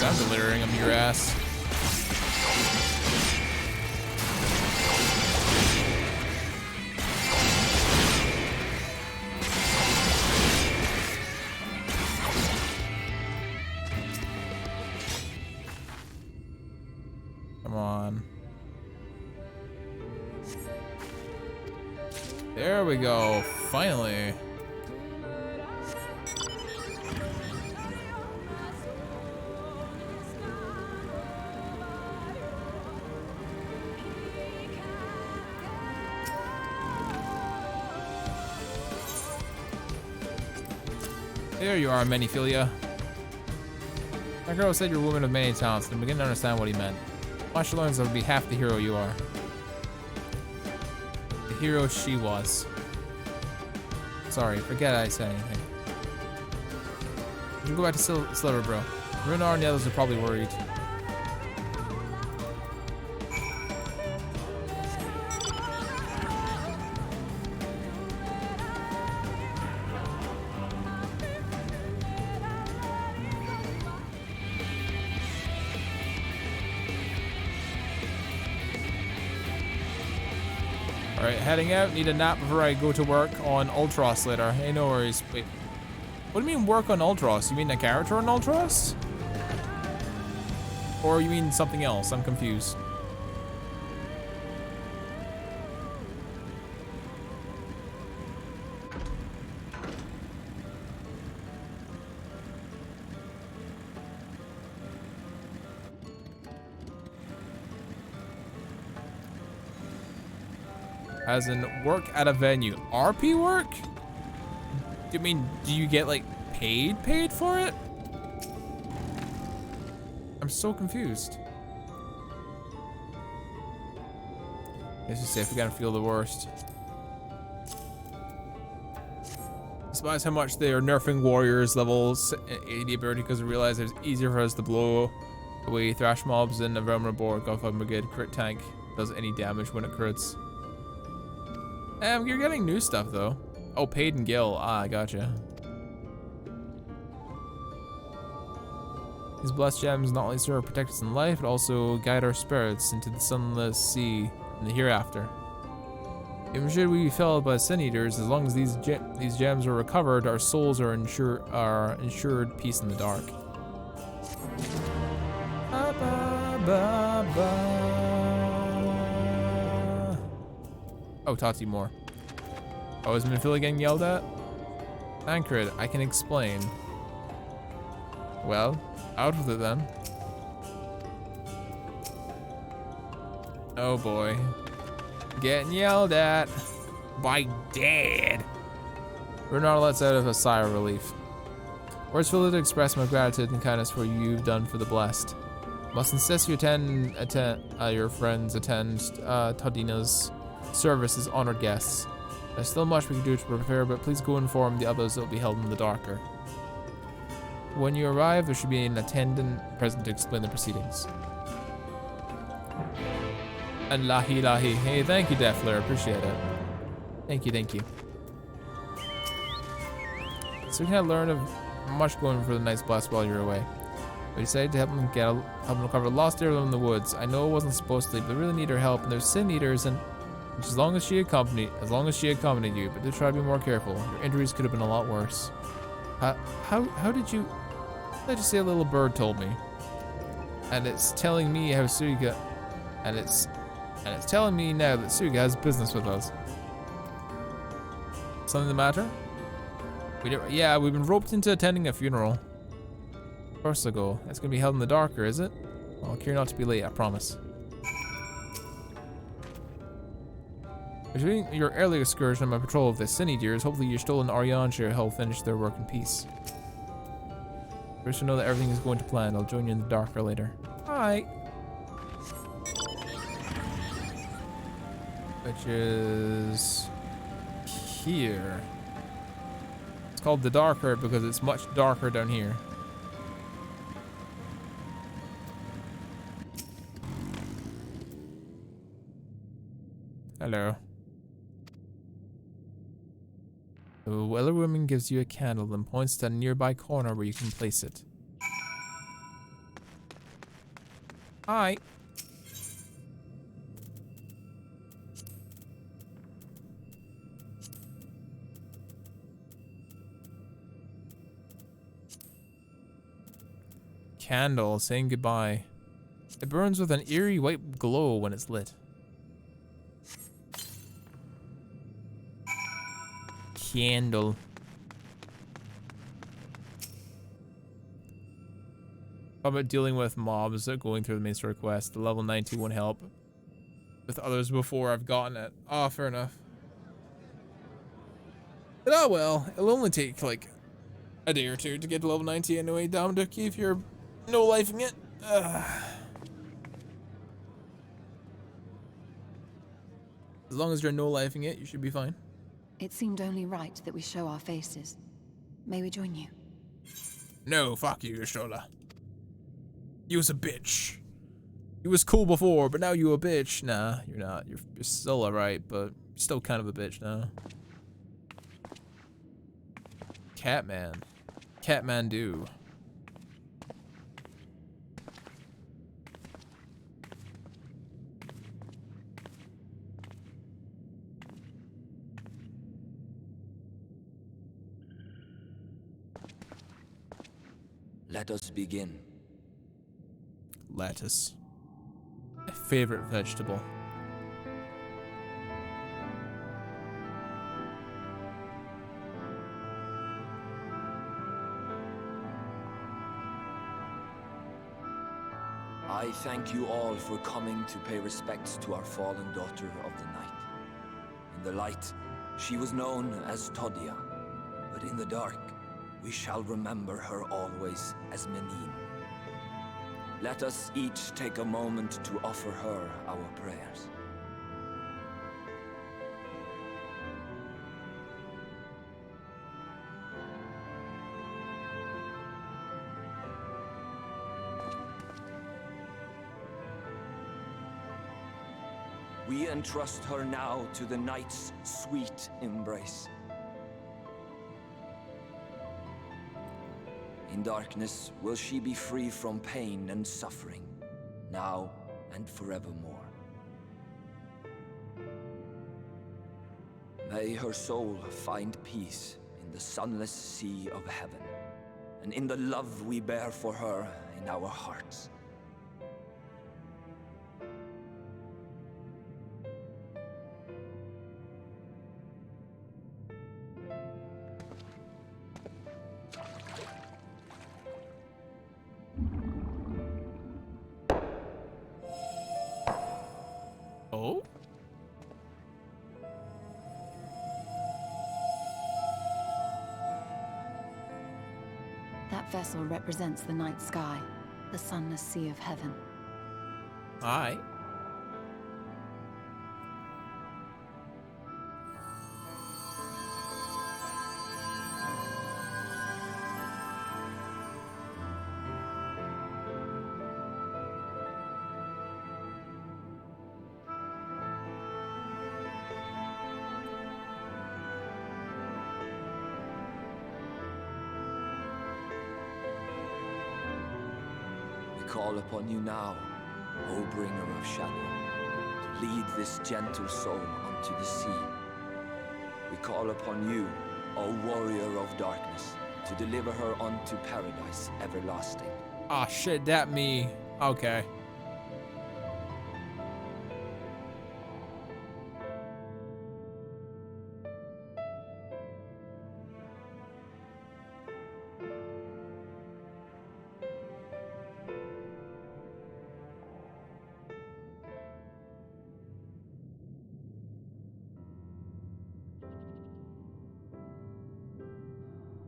I'm delirium of your ass. Come on. There we go. Finally. There you are, Maniphilia. That girl said you're a woman of many talents, and I'm beginning to understand what he meant. Once she learns, I'll be half the hero you are. The hero she was. Sorry, forget I said anything. You should go back to Sliver, bro. Runar and the others are probably worried. Alright, heading out. Need a nap before I go to work on Ultros later. Hey, no worries. Wait. What do you mean work on Ultros? You mean a character on Ultros? Or you mean something else? I'm confused. As in work at a venue. RP work? Do you mean, do you get like paid for it? I'm so confused. Let's just say if we gotta feel the worst. Despite how much they are nerfing warriors levels 80 ability because they realize it's easier for us to blow away thrash mobs than a realm reborn. Godfather Brigade crit tank does any damage when it crits. You're getting new stuff though. Oh, Paid and Gil. Ah, I gotcha. These blessed gems not only serve to protect us in life, but also guide our spirits into the sunless sea in the hereafter. Even should we be felled by sin eaters, as long as these gems are recovered, our souls are ensured peace in the dark. Ba, ba, ba, ba. Oh, Tati more. Oh, is Maniphilia getting yelled at? Tancred, I can explain. Well, out with it then. Oh boy. Getting yelled at by Dad. Runar lets out of a sigh of relief. Words filled to express my gratitude and kindness for you've done for the blessed. Must insist you your friends attend Tadina's service as honored guests. There's still much we can do to prepare, but please go inform the others that will be held in the darker. When you arrive, there should be an attendant present to explain the proceedings. And lahi lahi. Hey, thank you, Defler. Appreciate it. Thank you, thank you. So we can learn of much going for the night's blast while you're away. We decided to help them recover a lost heirloom in the woods. I know it wasn't supposed to, but they really need her help, and there's sin eaters and as long as she accompanied you, but do try to be more careful. Your injuries could have been a lot worse. How did you? I just say a little bird told me, and it's telling me how Suiga, and it's telling me now that Suiga has business with us. Something the matter? Yeah, we've been roped into attending a funeral. Of course I'll go. It's gonna be held in the darker, is it? I'll care not to be late, I promise. Between your early excursion and my patrol of the Sin Eaters, hopefully your stolen Ariantia will help finish their work in peace. First to know that everything is going to plan. I'll join you in the darker later. Alright. Which is here. It's called the darker because it's much darker down here. Hello. The Weller woman gives you a candle and points to a nearby corner where you can place it. Hi. Candle saying goodbye. It burns with an eerie white glow when it's lit. Candle. How about dealing with mobs going through the main story quest? The level 92 won't help with others before I've gotten it. Oh, fair enough. But oh well, it'll only take like a day or two to get to level 90 anyway, Dominic, if you're no-lifing it. As long as you're no-lifing it, you should be fine. It seemed only right that we show our faces. May we join you? No, fuck you, Yashola. You was a bitch. You was cool before, but now you a bitch. Nah, you're not. You're still alright, but you're still kind of a bitch now. Catman. Catmandu. Let us begin. Lettuce. My favorite vegetable. I thank you all for coming to pay respects to our fallen daughter of the night. In the light, she was known as Todia, but in the dark, we shall remember her always as Menine. Let us each take a moment to offer her our prayers. We entrust her now to the night's sweet embrace. In darkness will she be free from pain and suffering, now and forevermore. May her soul find peace in the sunless sea of heaven, and in the love we bear for her in our hearts. Oh? That vessel represents the night sky, the sunless sea of heaven. Aye. Call upon you now, O bringer of shadow, to lead this gentle soul unto the sea. We call upon you, O warrior of darkness, to deliver her unto paradise everlasting. Ah, shit, that me. Okay.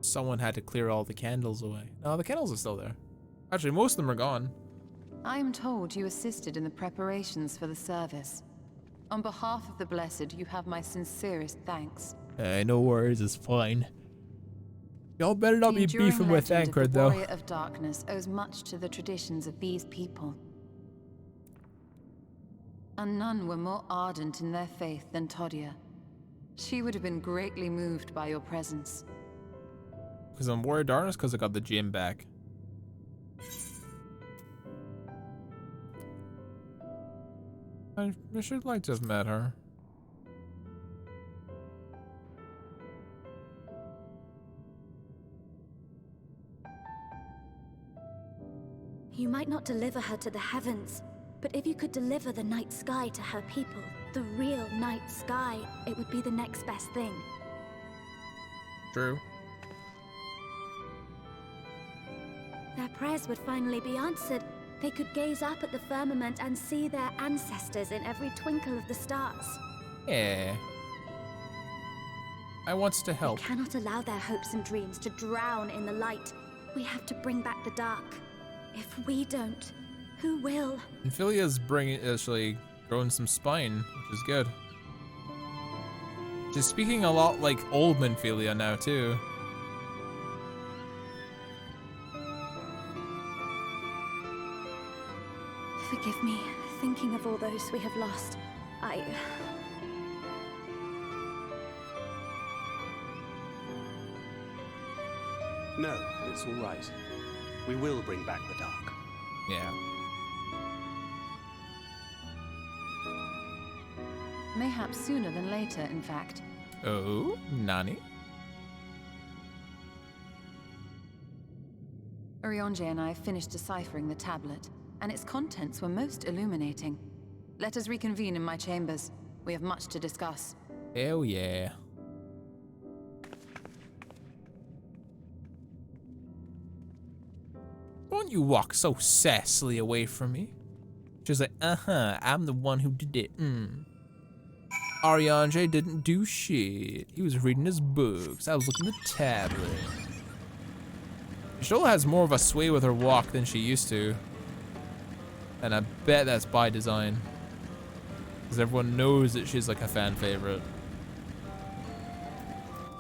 Someone had to clear all the candles away. No, the candles are still there. Actually, most of them are gone. I am told you assisted in the preparations for the service. On behalf of the Blessed, you have my sincerest thanks. Hey, no worries, it's fine. Y'all better not be enduring beefing with legend of Tancred, the though. Warrior of Darkness owes much to the traditions of these people. And none were more ardent in their faith than Todia. She would have been greatly moved by your presence. Because I'm Warrior of Darkness, because I got the gym back. I should like just met her. You might not deliver her to the heavens, but if you could deliver the night sky to her people, the real night sky, it would be the next best thing. True. Their prayers would finally be answered. They could gaze up at the firmament and see their ancestors in every twinkle of the stars. Yeah. I wants to help. We cannot allow their hopes and dreams to drown in the light. We have to bring back the dark. If we don't, who will? And Philia's actually growing some spine, which is good. She's speaking a lot like old Minfilia now too. Forgive me, thinking of all those we have lost. No, it's all right. We will bring back the dark. Yeah. Mayhaps sooner than later, in fact. Oh, Nani? Urianger and I finished deciphering the tablet, and its contents were most illuminating. Let us reconvene in my chambers. We have much to discuss. Hell yeah. Don't you walk so sassily away from me. She's like, I'm the one who did it. Urianger didn't do shit. He was reading his books. I was looking at the tablet. She has more of a sway with her walk than she used to. And I bet that's by design. Because everyone knows that she's like a fan favorite.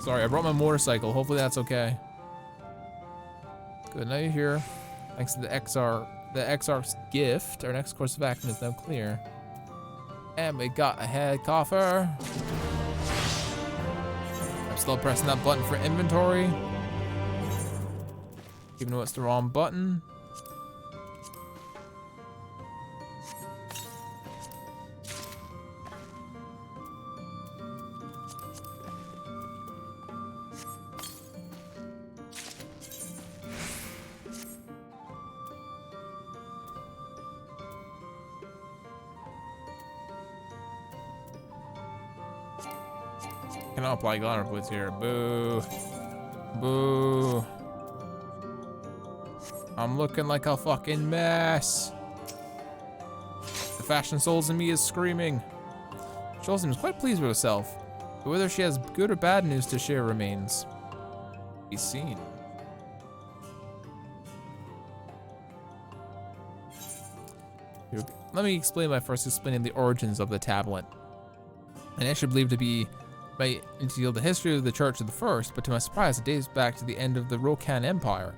Sorry, I brought my motorcycle. Hopefully that's okay. Good, now you're here. Thanks to the XR's gift, our next course of action is now clear. And we got a head coffer. I'm still pressing that button for inventory. Even though it's the wrong button. Cannot apply glamour boots here. Boo. Boo. I'm looking like a fucking mess. The fashion souls in me is screaming. She seems quite pleased with herself, but whether she has good or bad news to share remains to be seen. Let me explain by first explaining the origins of the tablet. And I should believe to be by into the history of the Church of the First, but to my surprise, it dates back to the end of the Rokan Empire.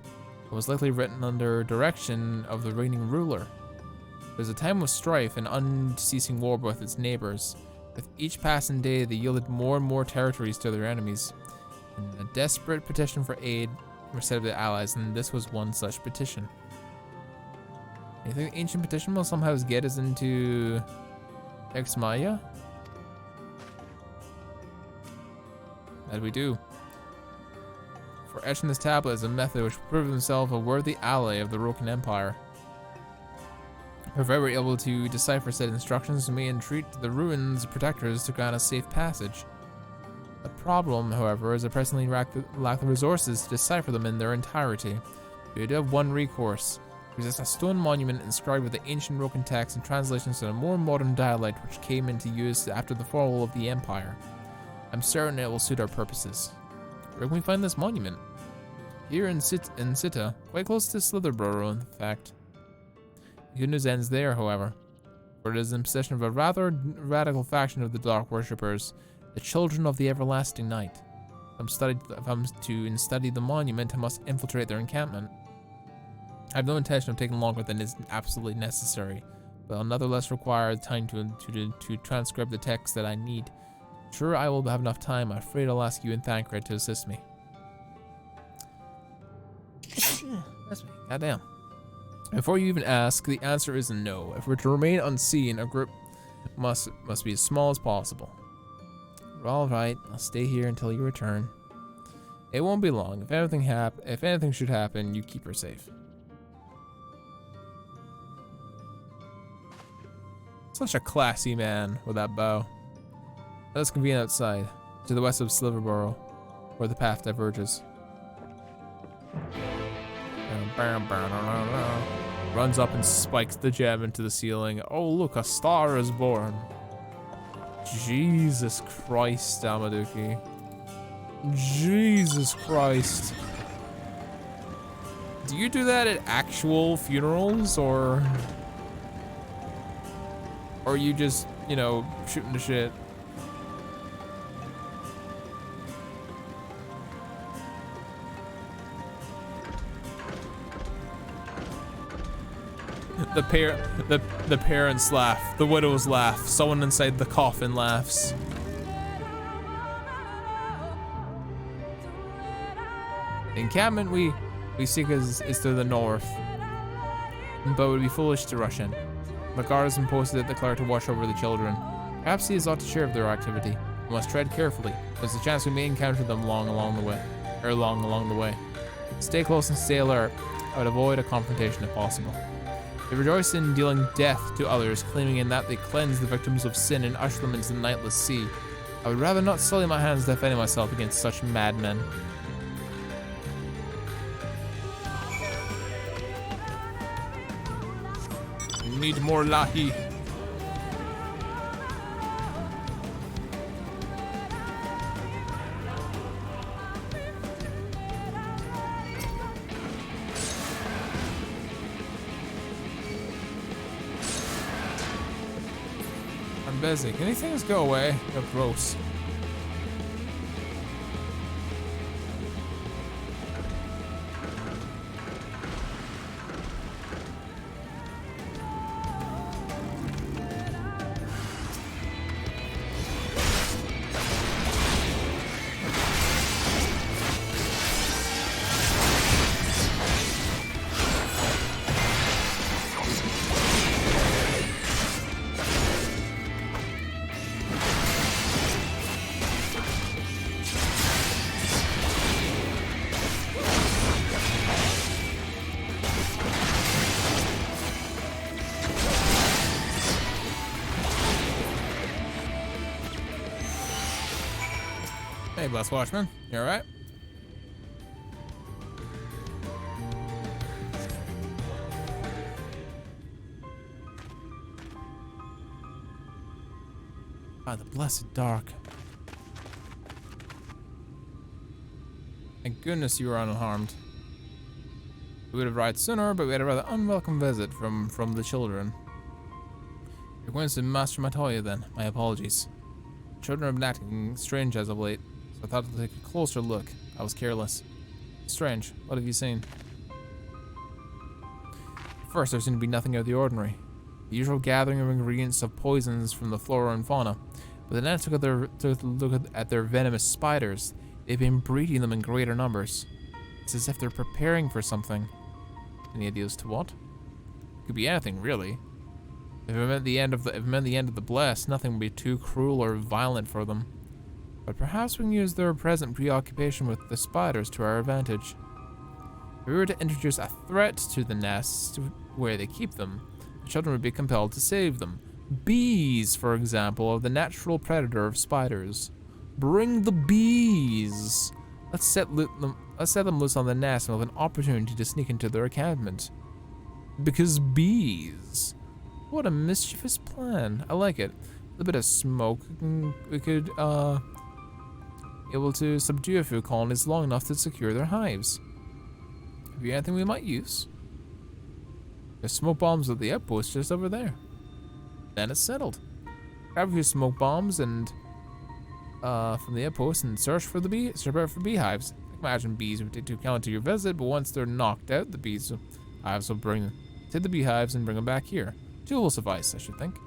It was likely written under direction of the reigning ruler. It was a time of strife and unceasing war with its neighbors. With each passing day, they yielded more and more territories to their enemies. And a desperate petition for aid were sent to the allies, and this was one such petition. You think the ancient petition will somehow get us into Exmaya? That we do. For etching this tablet is a method which proved himself a worthy ally of the Rokan Empire. If ever able to decipher said instructions, we may entreat the ruins protectors to grant a safe passage. The problem, however, is I presently lack the resources to decipher them in their entirety. We do have one recourse. There is a stone monument inscribed with the ancient Rokan text and translations to a more modern dialect which came into use after the fall of the Empire. I'm certain it will suit our purposes. Where can we find this monument? Here in Sita, quite close to Slitherborough, in fact. The good news ends there, however, for it is in possession of a rather radical faction of the Dark Worshippers, the Children of the Everlasting Night. If I'm to study the monument, I must infiltrate their encampment. I have no intention of taking longer than is absolutely necessary, but I'll nonetheless require time to transcribe the text that I need. Sure, I will have enough time. I'm afraid I'll ask you and Thancred to assist me. That's me. Goddamn. Before you even ask, the answer is no. If we're to remain unseen, a group must be as small as possible. All right, I'll stay here until you return. It won't be long. If anything should happen, you keep her safe. Such a classy man with that bow. Let us convene outside, to the west of Slitherborough, where the path diverges. Runs up and spikes the gem into the ceiling. Oh look, a star is born. Jesus Christ, Amaduki. Jesus Christ. Do you do that at actual funerals, or are you just, you know, shooting the shit? The parents laugh, the widows laugh, someone inside the coffin laughs. The encampment we seek is to the north, but it would be foolish to rush in. The guard has been posted at the Cleric to watch over the children. Perhaps he is not to share of their activity. We must tread carefully. There's a chance we may encounter them long along the way. Stay close and stay alert. I would avoid a confrontation if possible. They rejoice in dealing death to others, claiming in that they cleanse the victims of sin and usher them into the nightless sea. I would rather not sully my hands defending myself against such madmen. Need more lahi. I'm busy. Can these things go away? They're gross. Hey, Blessed Watchman, you alright? By the blessed dark. Thank goodness you were unharmed. We would have arrived sooner, but we had a rather unwelcome visit from the children. You're going to Master Matoya then. My apologies. Children have been acting strange as of late. I thought to take a closer look. I was careless. Strange. What have you seen? First, there seemed to be nothing out of the ordinary. The usual gathering of ingredients of poisons from the flora and fauna. But then I took a look at their venomous spiders. They've been breeding them in greater numbers. It's as if they're preparing for something. Any ideas to what? Could be anything, really. If it meant the end of the blessed, nothing would be too cruel or violent for them. But perhaps we can use their present preoccupation with the spiders to our advantage. If we were to introduce a threat to the nests where they keep them, the children would be compelled to save them. Bees, for example, are the natural predator of spiders. Bring the bees! Let's set them loose on the nest and we'll have an opportunity to sneak into their encampment. Because bees. What a mischievous plan. I like it. A bit of smoke, we could, able to subdue a few colonies long enough to secure their hives. Have you anything we might use? There's smoke bombs at the outpost just over there. Then it's settled. Grab a few smoke bombs and from the outpost and search for beehives. I can imagine bees would take account to your visit, but once they're knocked out, the hives will take the beehives and bring them back here. 2 will suffice, I should think.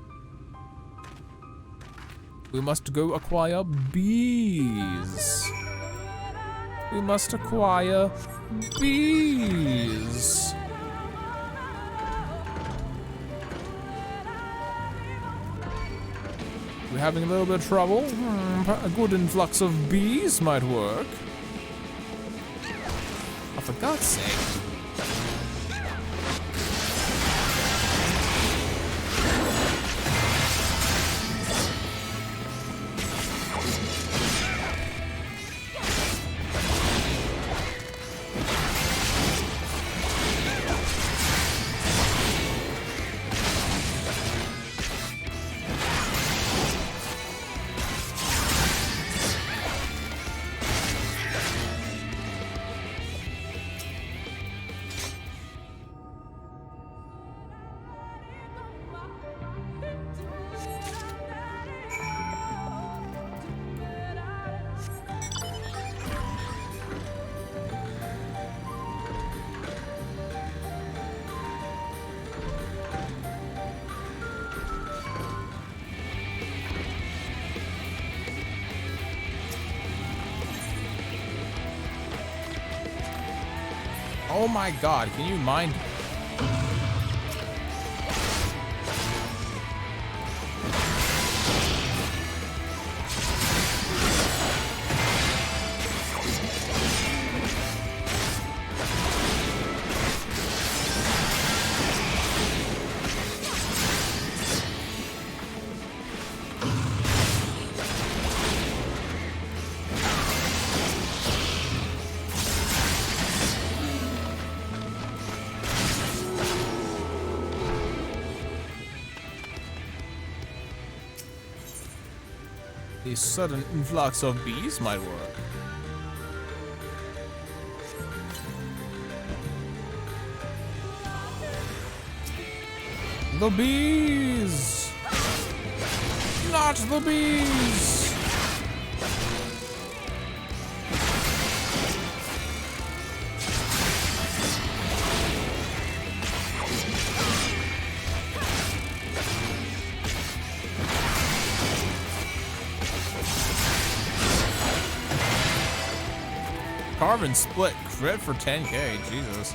We must go acquire bees. We must acquire bees. We're having a little bit of trouble. A good influx of bees might work. Oh, for God's sake. Oh my god, can you mind? A sudden influx of bees might work. The bees! Not the bees! Carvin split crit for 10k, Jesus.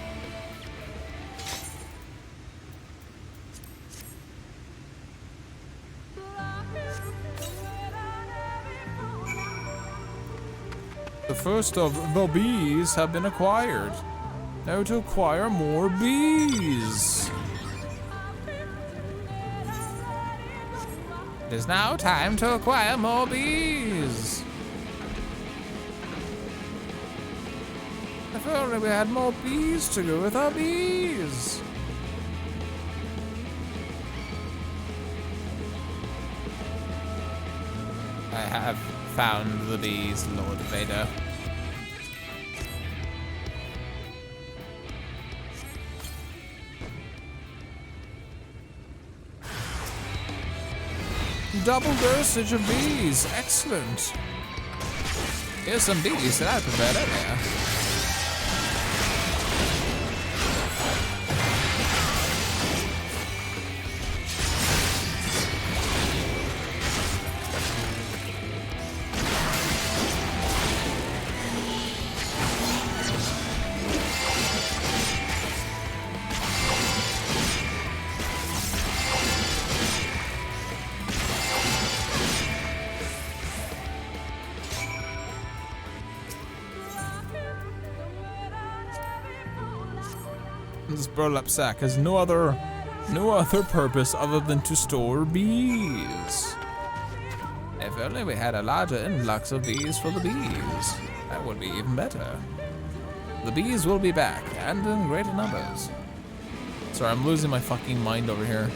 The first of the bees have been acquired. Now to acquire more bees. It is now time to acquire more bees. If only we had more bees to go with our bees. I have found the bees, Lord Vader. Double dosage of bees, excellent. Here's some bees that I prepared earlier. This burlap sack has no other purpose other than to store bees. If only we had a larger influx of bees for the bees, that would be even better. The bees will be back, and in greater numbers. Sorry, I'm losing my fucking mind over here.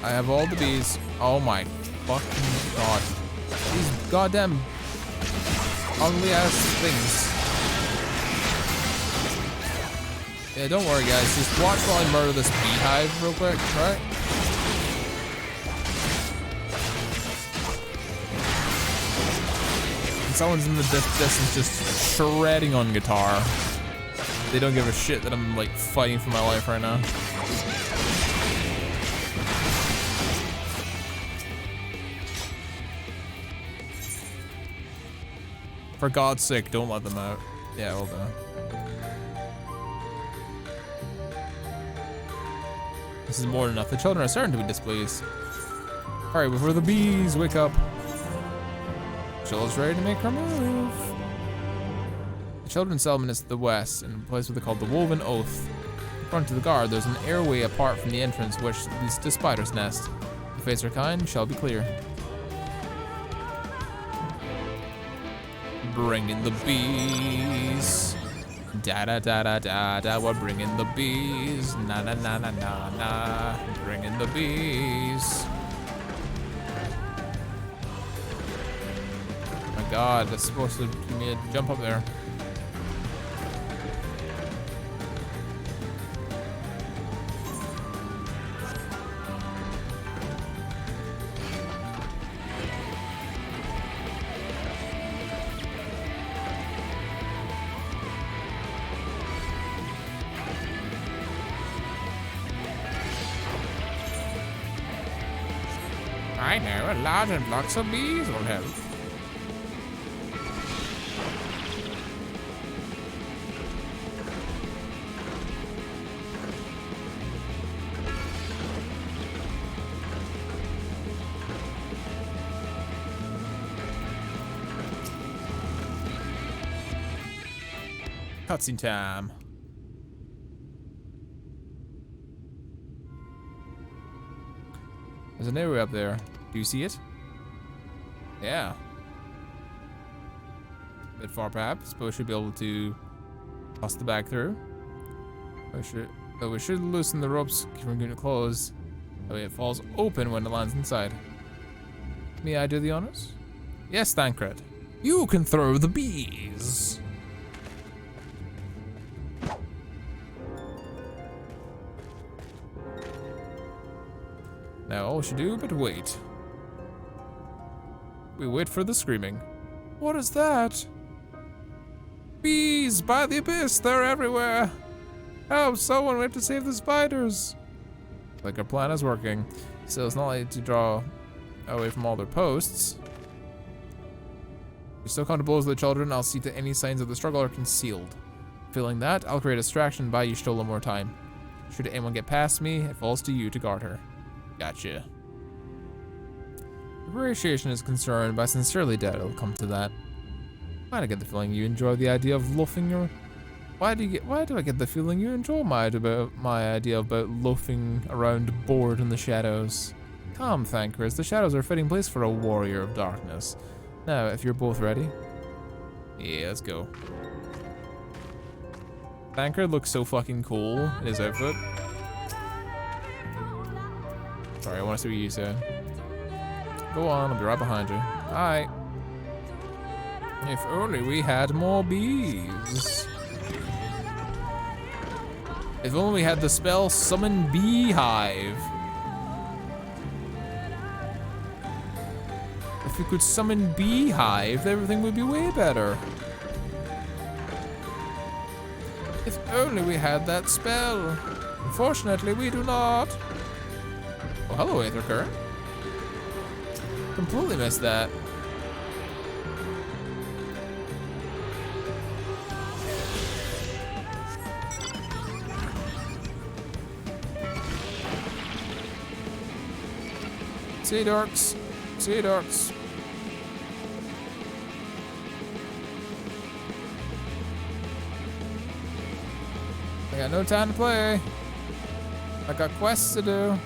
I have all the bees. Oh my fucking god. These goddamn ugly ass things. Yeah, don't worry guys, just watch while I murder this beehive real quick, right? And someone's in the distance just shredding on guitar. They don't give a shit that I'm like fighting for my life right now. For God's sake, don't let them out. Yeah, well done. This is more than enough. The children are starting to be displeased. Hurry before the bees wake up. Jill's ready to make her move. The children's settlement is to the west, in a place what they call the Woven Oath. In front of the guard, there's an airway apart from the entrance which leads to Spider's Nest. The fates are kind, shall be clear. Bring in the bees. Da da da da da da. We're bringing the bees. Na na na na na na. Bring in the bees. Oh my god, that's supposed to give me a jump up there. I know, a large influx of bees will help. Cutscene time. There's an area up there. Do you see it? Yeah. A bit far perhaps, but we should be able to toss the bag through. We should loosen the ropes from getting closed. That way it falls open when it lands inside. May I do the honors? Yes, Thancred. You can throw the bees. Now all we should do but wait. We wait for the screaming. What is that? Bees by the abyss, they're everywhere. Help someone, we have to save the spiders. Like our plan is working. So it's not like to draw away from all their posts. You're still comfortable with the children, I'll see that any signs of the struggle are concealed. Feeling that, I'll create a distraction and buy you still a little more time. Should anyone get past me, it falls to you to guard her. Gotcha. Appreciation is concerned, but I sincerely doubt it'll come to that. Why do I get the feeling you enjoy the idea of loafing your... Why do I get the feeling you enjoy my idea about loafing around bored in the shadows? Come, Thancred, the shadows are a fitting place for a warrior of darkness. Now, if you're both ready. Yeah, let's go. Thancred looks so fucking cool in his outfit. Sorry, I want to see what you said. Go on, I'll be right behind you. Alright. If only we had more bees. If only we had the spell Summon Beehive. If we could summon Beehive, everything would be way better. If only we had that spell. Unfortunately, we do not. Oh, hello, Aether Current. Completely missed that. Sea dorks. Sea dorks. I got no time to play. I got quests to do.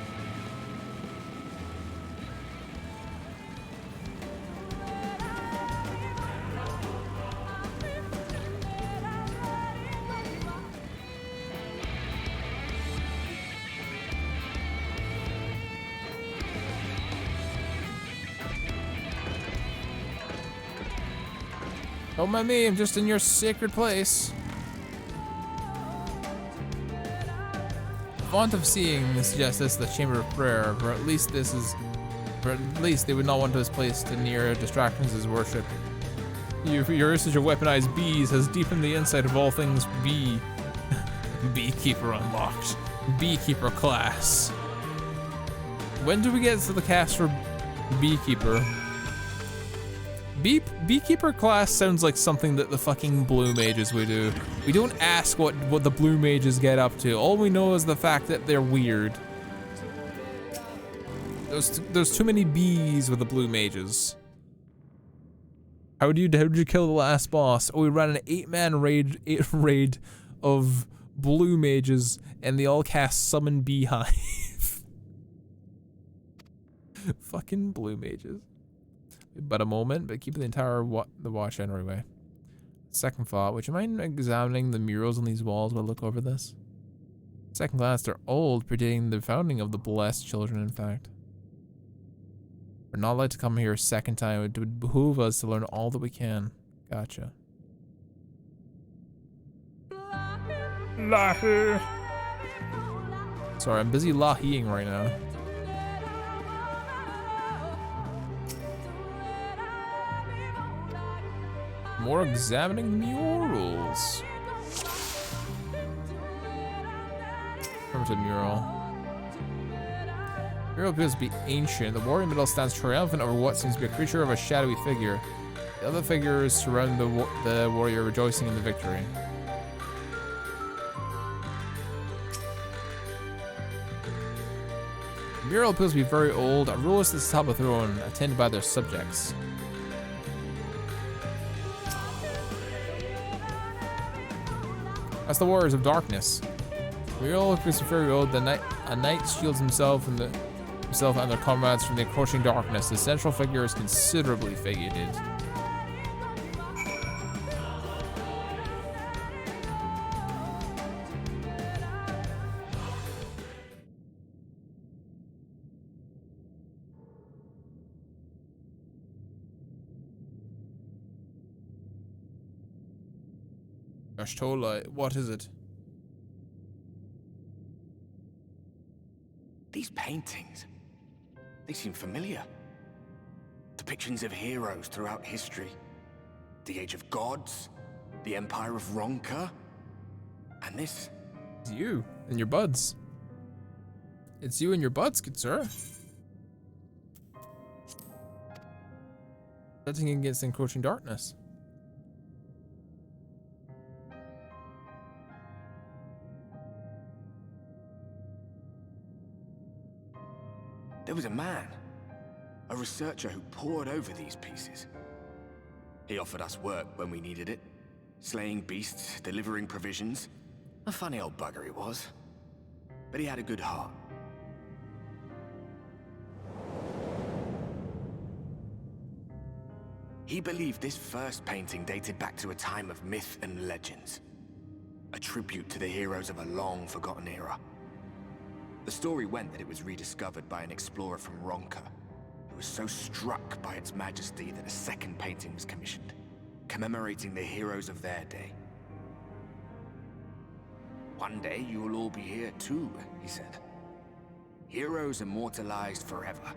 Don't mind me, I'm just in your sacred place. The font of seeing suggests this is the chamber of prayer, or at least they would not want this place to near distractions as worship. Your usage of weaponized bees has deepened the insight of all things bee. Beekeeper unlocked. Beekeeper class. When do we get to the cast for Beekeeper? Beekeeper class sounds like something that the fucking blue mages would do. We don't ask what the blue mages get up to. All we know is the fact that they're weird. There's too many bees with the blue mages. How did you kill the last boss? Oh, we ran an 8-man raid of blue mages, and they all cast Summon Beehive. Fucking blue mages. But a moment, but keep the entire the watch anyway. Second thought, would you mind examining the murals on these walls while I look over this? Second glance, they're old, predating the founding of the blessed children, in fact. We're not allowed to come here a second time. It would behoove us to learn all that we can. Gotcha. Lahi. Sorry, I'm busy lahiing right now. More examining murals. Primitive mural. Mural appears to be ancient. The warrior in the middle stands triumphant over what seems to be a creature of a shadowy figure. The other figures surround the warrior, rejoicing in the victory. The mural appears to be very old. A ruler sits atop a throne, attended by their subjects. That's the Warriors of Darkness. Real Christopher Road, a knight shields himself and their comrades from the encroaching darkness. The central figure is considerably faded. Ashtola, what is it? These paintings, they seem familiar. Depictions of heroes throughout history. The Age of Gods, the Empire of Ronka, and this. It's you and your buds. It's you and your buds, good sir. Fighting against encroaching darkness. There was a man, a researcher who pored over these pieces. He offered us work when we needed it, slaying beasts, delivering provisions. A funny old bugger he was, but he had a good heart. He believed this first painting dated back to a time of myth and legends, a tribute to the heroes of a long-forgotten era. The story went that it was rediscovered by an explorer from Ronka, who was so struck by its majesty that a second painting was commissioned, commemorating the heroes of their day. One day you will all be here too, he said. Heroes immortalized forever.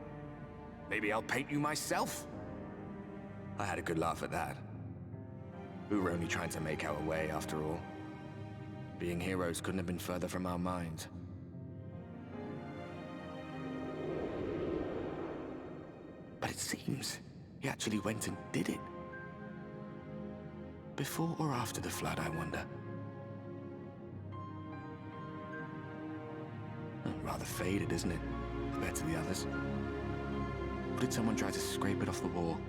Maybe I'll paint you myself? I had a good laugh at that. We were only trying to make our way after all. Being heroes couldn't have been further from our minds. But it seems he actually went and did it. Before or after the flood, I wonder. Rather faded, isn't it, compared to the others? Or did someone try to scrape it off the wall?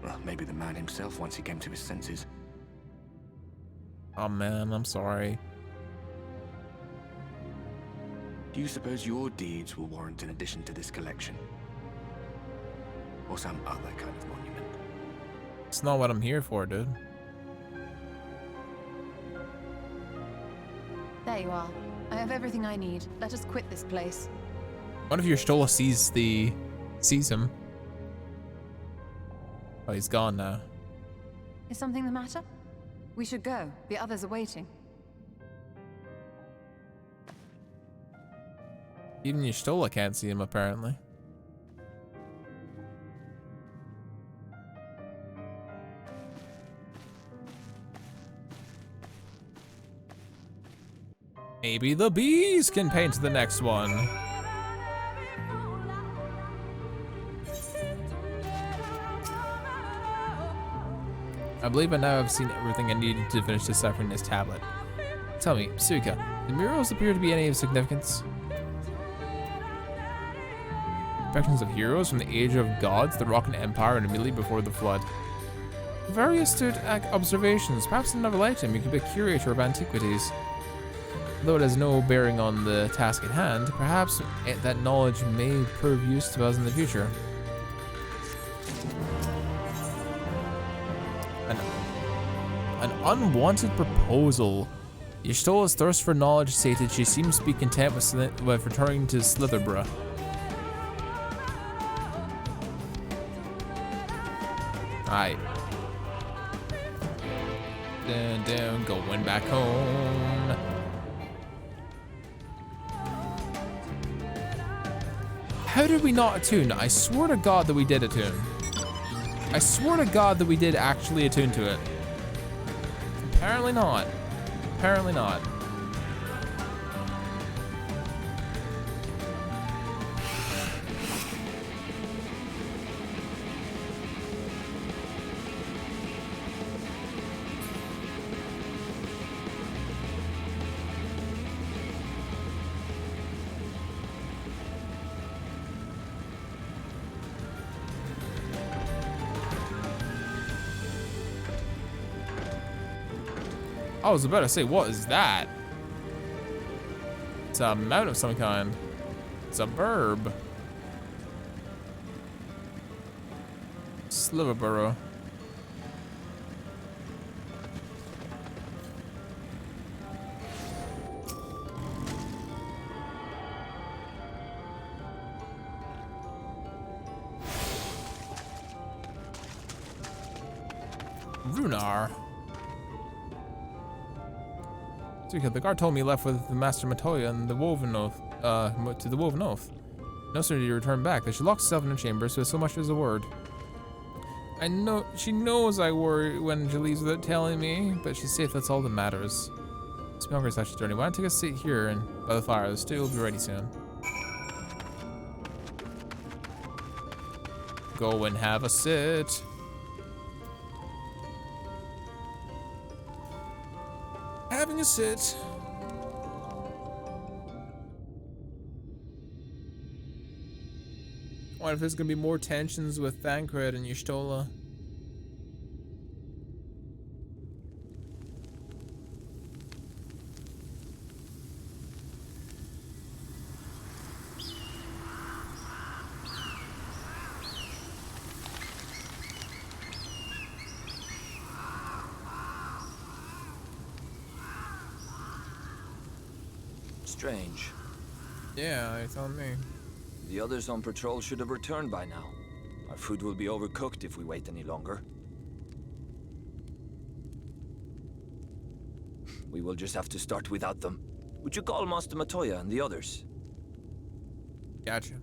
Well, maybe the man himself once he came to his senses. Oh man, I'm sorry. Do you suppose your deeds will warrant an addition to this collection? Or some other kind of monument? It's not what I'm here for, dude. There you are. I have everything I need. Let us quit this place. What if your Stola sees him? Oh, he's gone now. Is something the matter? We should go. The others are waiting. Even your Stola can't see him, apparently. Maybe the bees can paint the next one. I believe I now have seen everything I needed to finish deciphering this tablet. Tell me, Suika, do murals appear to be any of significance? Depictions of heroes from the Age of Gods, the Rocken Empire, and immediately before the flood. Very astute observations. Perhaps in another lifetime you could be a curator of antiquities. Though it has no bearing on the task at hand, perhaps that knowledge may prove use to us in the future. An unwanted proposal. Y'shtola's thirst for knowledge sated, she seems to be content with returning to Slitherborough. Alright. Down, going back home. How did we not attune? I swear to God that we did attune. I swear to God that we did actually attune to it. Apparently not. Apparently not. I was about to say, what is that? It's a mount of some kind. It's a verb. Sliverborough. Runar. So the guard told me he left with the Master Matoya and the Woven Oath, to the Woven Oath. No sooner did he return back than she locked herself in a chamber with so much as a word. I know she knows I worry when she leaves without telling me, but she's safe. That's all that matters. It's my such a journey. Why don't you take a seat here and by the fire? The stew will be ready soon. Go and have a sit. Having a sit. What if there's gonna be more tensions with Thancred and Y'shtola? Strange. Yeah, it's on me. The others on patrol should have returned by now. Our food will be overcooked if we wait any longer. We will just have to start without them. Would you call Master Matoya and the others? Gotcha.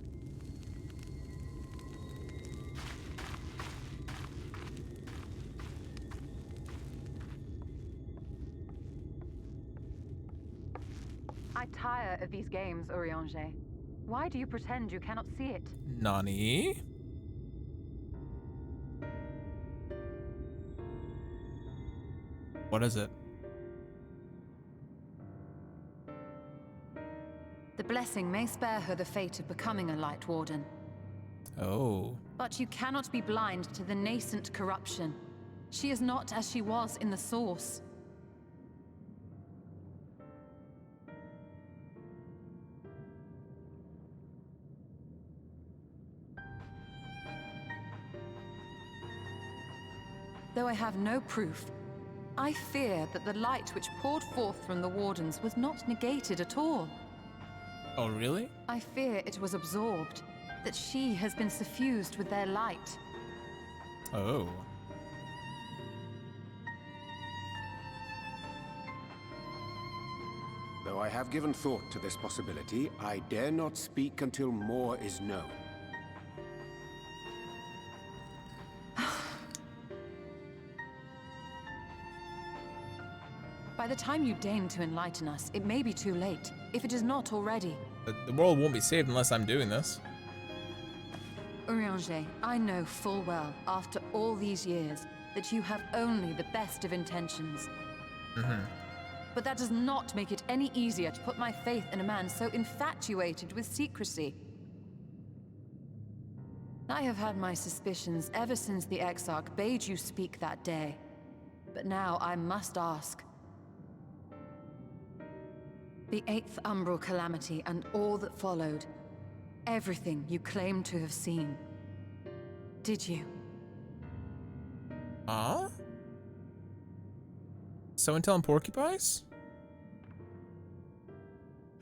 I tire of these games, Urianger. Why do you pretend you cannot see it? Nani? What is it? The blessing may spare her the fate of becoming a Light Warden. Oh. But you cannot be blind to the nascent corruption. She is not as she was in the Source. Though I have no proof, I fear that the light which poured forth from the Wardens was not negated at all. Oh, really? I fear it was absorbed, that she has been suffused with their light. Oh. Though I have given thought to this possibility, I dare not speak until more is known. By the time you deign to enlighten us, it may be too late, if it is not already. But the world won't be saved unless I'm doing this. Urianger, I know full well, after all these years, that you have only the best of intentions. But that does not make it any easier to put my faith in a man so infatuated with secrecy. I have had my suspicions ever since the Exarch bade you speak that day. But now I must ask. The 8th Umbral Calamity and all that followed. Everything you claim to have seen. Did you? Huh? Someone telling porcupines?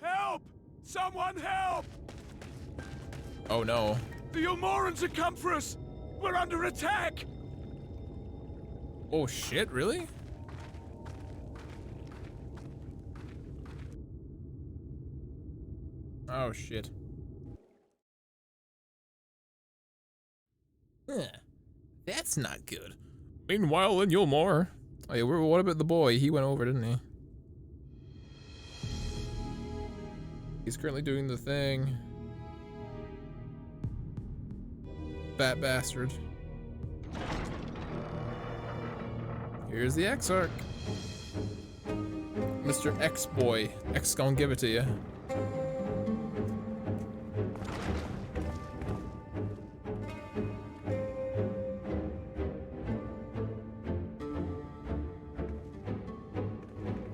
Help! Someone help! Oh no. The Umorans have come for us! We're under attack! Oh shit, really? Oh shit. That's not good. Meanwhile, in Yulmore. Oh yeah, what about the boy? He went over, didn't he? He's currently doing the thing. Fat bastard. Here's the Exarch. Mr. X-Boy. X gonna give it to you.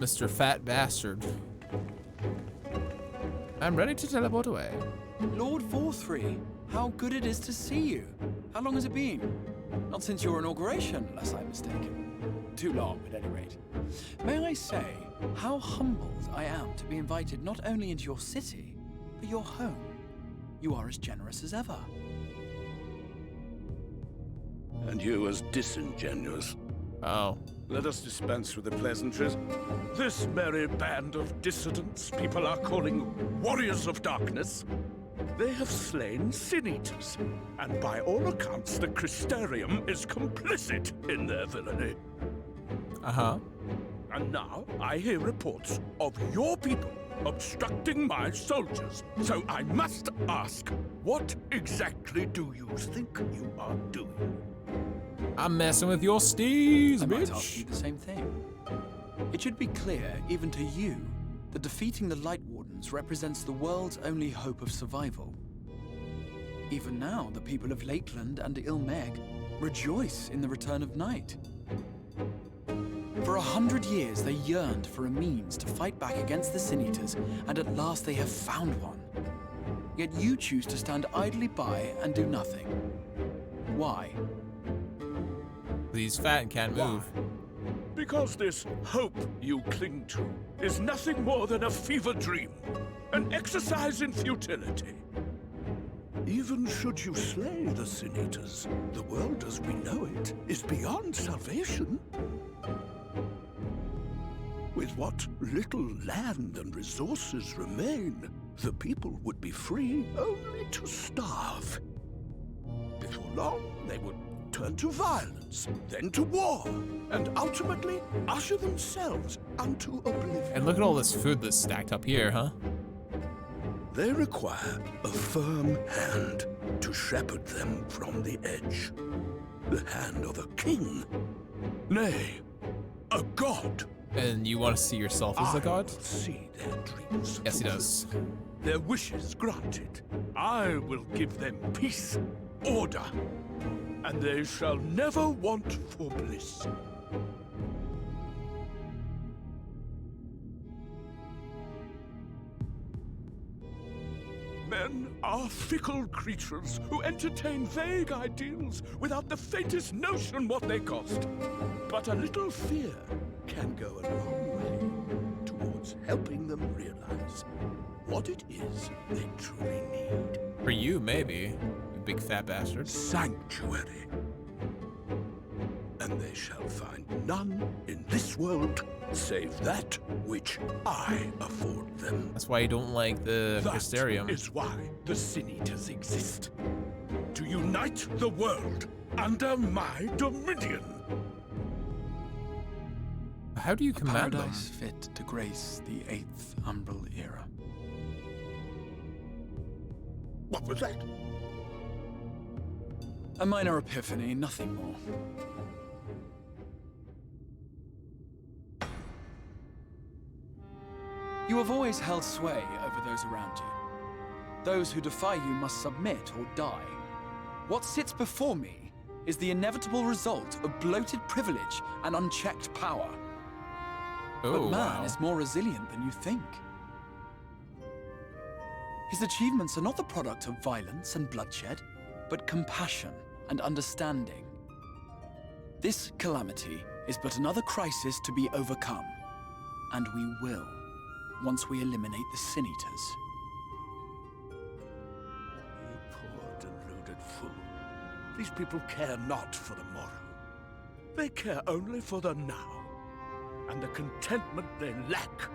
Mr. Fat Bastard. I'm ready to teleport away. Lord Vorthry, how good it is to see you. How long has it been? Not since your inauguration, unless I'm mistaken. Too long, at any rate. May I say how humbled I am to be invited not only into your city, but your home. You are as generous as ever. And you as disingenuous. Oh. Let us dispense with the pleasantries. This merry band of dissidents people are calling Warriors of Darkness, they have slain Sin-Eaters, and by all accounts the Crystarium is complicit in their villainy. Uh-huh. And now I hear reports of your people obstructing my soldiers. So I must ask, what exactly do you think you are doing? I'm messing with your steez, I bitch. might ask you the same thing. It should be clear, even to you, that defeating the Light Wardens represents the world's only hope of survival. Even now, the people of Lakeland and Ilmeg rejoice in the return of night. For 100 years, they yearned for a means to fight back against the Sin-Eaters, and at last they have found one. Yet you choose to stand idly by and do nothing. Why? He's fat and can't move. Because this hope you cling to is nothing more than a fever dream, an exercise in futility. Even should you slay the Sin-Eaters, the world as we know it is beyond salvation. With what little land and resources remain, the people would be free only to starve. Before long, they would turn to violence, then to war, and ultimately usher themselves unto oblivion. And look at all this food that's stacked up here, huh? They require a firm hand to shepherd them from the edge. The hand of a king. Nay, a god. And you want to see yourself as a god? See their dreams. Yes, he does. Their wishes granted. I will give them peace, order, and they shall never want for bliss. Men are fickle creatures who entertain vague ideals without the faintest notion what they cost. But a little fear can go a long way towards helping them realize what it is they truly need. For you, maybe, you big fat bastard. Sanctuary. And they shall find none in this world save that which I afford them. That's why you don't like the Crystarium. That is why the Sin-Eaters exist. To unite the world under my dominion. How do you command them? Paradise fit to grace the 8th Umbral era. What was that? A minor epiphany, nothing more. You have always held sway over those around you. Those who defy you must submit or die. What sits before me is the inevitable result of bloated privilege and unchecked power. But man is more resilient than you think. His achievements are not the product of violence and bloodshed, but compassion and understanding. This calamity is but another crisis to be overcome, and we will, once we eliminate the Sin-Eaters. You poor deluded fool. These people care not for the morrow. They care only for the now, and the contentment they lack.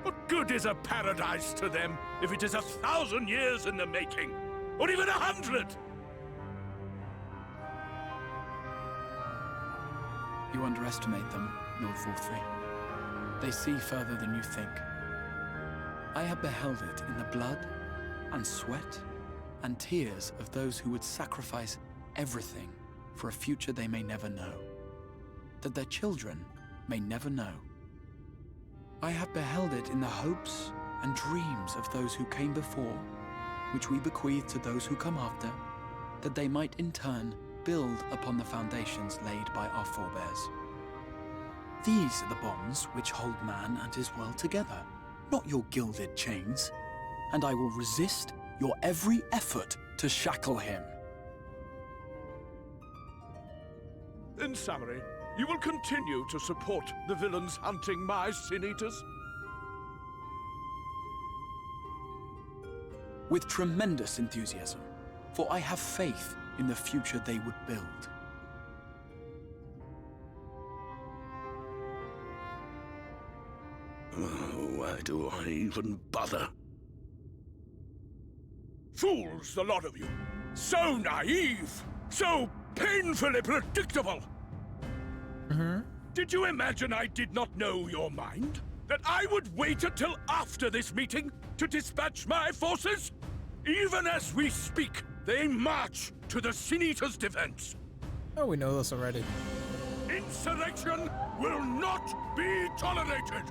What good is a paradise to them if it is 1,000 years in the making, or even 100? You underestimate them, Lord Vorthry. They see further than you think. I have beheld it in the blood and sweat and tears of those who would sacrifice everything for a future they may never know, that their children may never know. I have beheld it in the hopes and dreams of those who came before, which we bequeath to those who come after, that they might in turn build upon the foundations laid by our forebears. These are the bonds which hold man and his world together, not your gilded chains. And I will resist your every effort to shackle him. In summary, you will continue to support the villains hunting my Sin Eaters? With tremendous enthusiasm, for I have faith in the future they would build. Why do I even bother? Fools, the lot of you! So naive! So painfully predictable! Did you imagine I did not know your mind? That I would wait until after this meeting to dispatch my forces? Even as we speak, they march to the Sin Eaters' defense. Oh, we know this already. Insurrection will not be tolerated!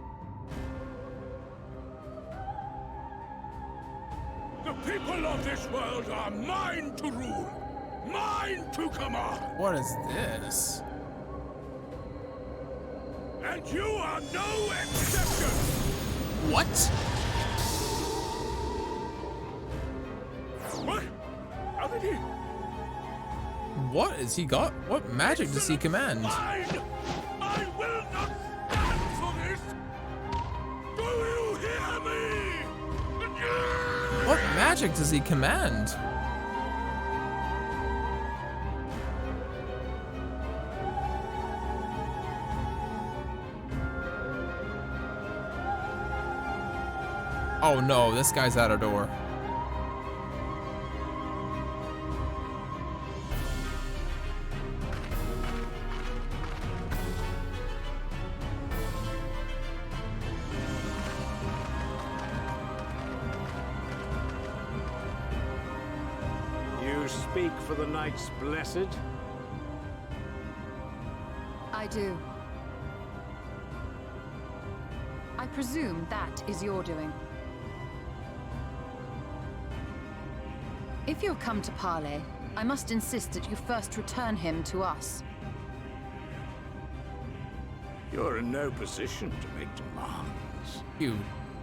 The people of this world are mine to rule, mine to command. What is this? And you are no exception. What? What? How did he? What has he got? What magic does he command? Mine! I will not stand for this. Do you hear me? What magic does he command? Oh no, this guy's at our door. You speak for the Knights Blessed? I do. I presume that is your doing. If you've come to parley, I must insist that you first return him to us. You're in no position to make demands. You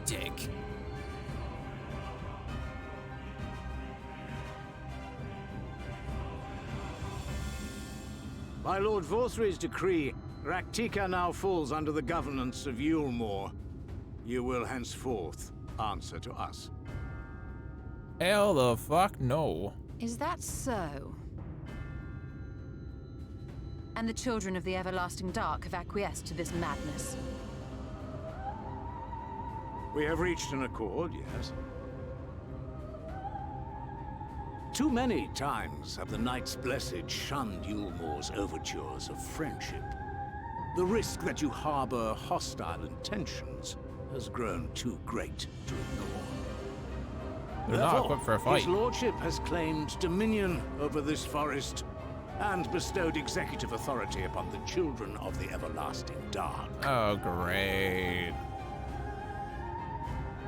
dick. By Lord Vorthry's decree, Raktika now falls under the governance of Yulmore. You will henceforth answer to us. Hell the fuck no. Is that so? And the children of the Everlasting Dark have acquiesced to this madness. We have reached an accord, yes. Too many times have the Knights Blessed shunned Yulmore's overtures of friendship. The risk that you harbor hostile intentions has grown too great to ignore. They're not equipped for a fight. His lordship has claimed dominion over this forest and bestowed executive authority upon the children of the Everlasting Dark. Oh, great.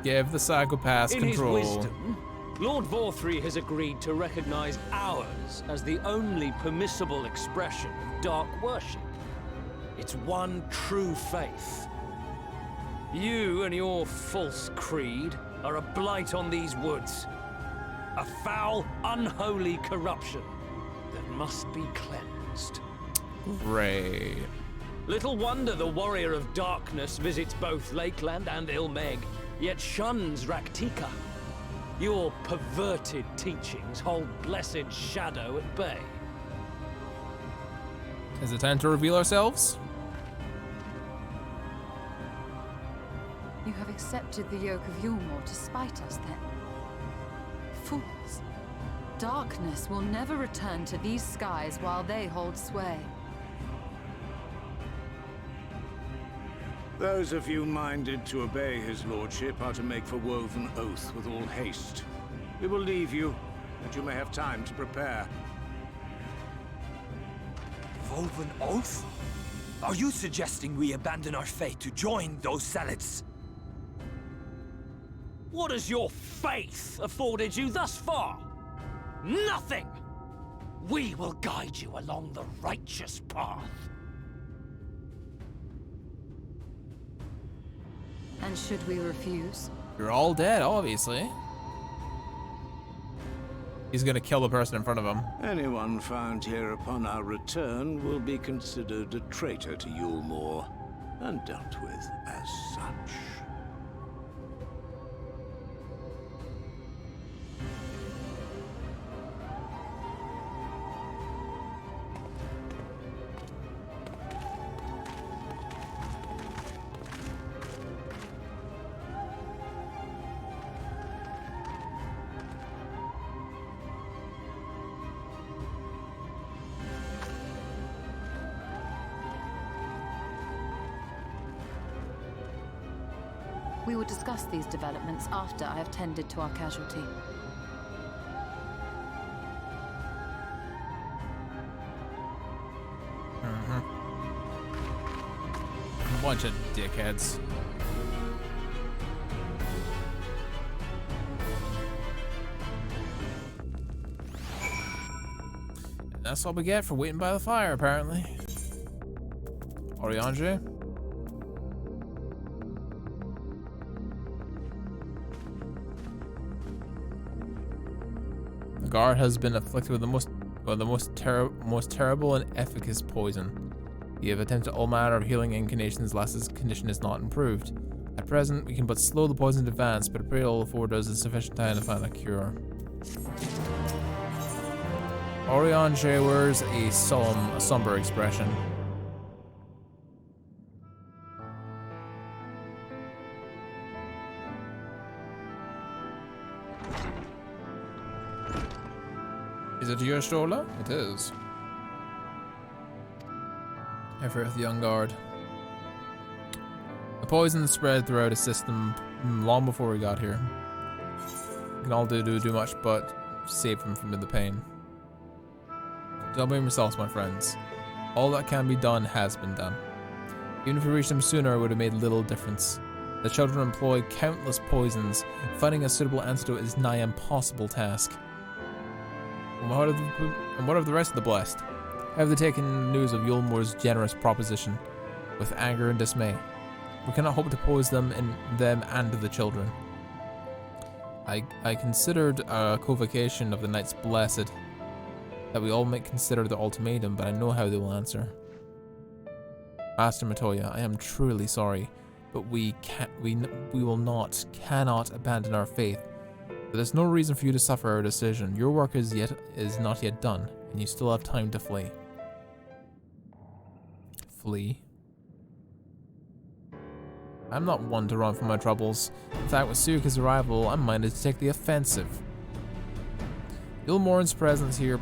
Give the psychopaths control. In his wisdom, Lord Vorthry has agreed to recognize ours as the only permissible expression of dark worship. It's one true faith. You and your false creed are a blight on these woods. A foul, unholy corruption that must be cleansed. Great. Little wonder the Warrior of Darkness visits both Lakeland and Ilmeg, yet shuns Raktika. Your perverted teachings hold blessed Shadow at bay. Is it time to reveal ourselves? You have accepted the yoke of Yulmore to spite us, then? Fools. Darkness will never return to these skies while they hold sway. Those of you minded to obey his lordship are to make for Woven Oath with all haste. We will leave you, that you may have time to prepare. Woven Oath? Are you suggesting we abandon our fate to join those zealots? What has your faith afforded you thus far? Nothing! We will guide you along the righteous path. And should we refuse? You're all dead, obviously. He's gonna kill the person in front of him. Anyone found here upon our return will be considered a traitor to Yulmore and dealt with as such. We will discuss these developments after I have tended to our casualty. Bunch of dickheads. And that's all we get for waiting by the fire, apparently. Oriange? The guard has been afflicted with the most terrible and efficacious poison. We have attempted all manner of healing incantations, last his condition is not improved. At present, we can but slow the poison's advance, but pray all afford us sufficient time to find a cure. Oriange wears a somber expression. Is it your stroller? It is. Everett, the young guard. The poison spread throughout his system long before we got here. We can all do much but save him from the pain. Don't blame yourselves, my friends. All that can be done has been done. Even if we reached him sooner, it would have made little difference. The children employ countless poisons. Finding a suitable antidote is nigh impossible task. And what of the rest of the blessed? Have they taken news of Yulmore's generous proposition with anger and dismay? We cannot hope to poison them and the children. I considered a convocation of the Knights Blessed, that we all might consider the ultimatum, but I know how they will answer. Master Matoya, I am truly sorry, but we cannot abandon our faith. But there's no reason for you to suffer our decision. Your work is not yet done, and you still have time to flee. Flee? I'm not one to run from my troubles. In fact, with Suika's arrival, I'm minded to take the offensive. Yulmore's presence here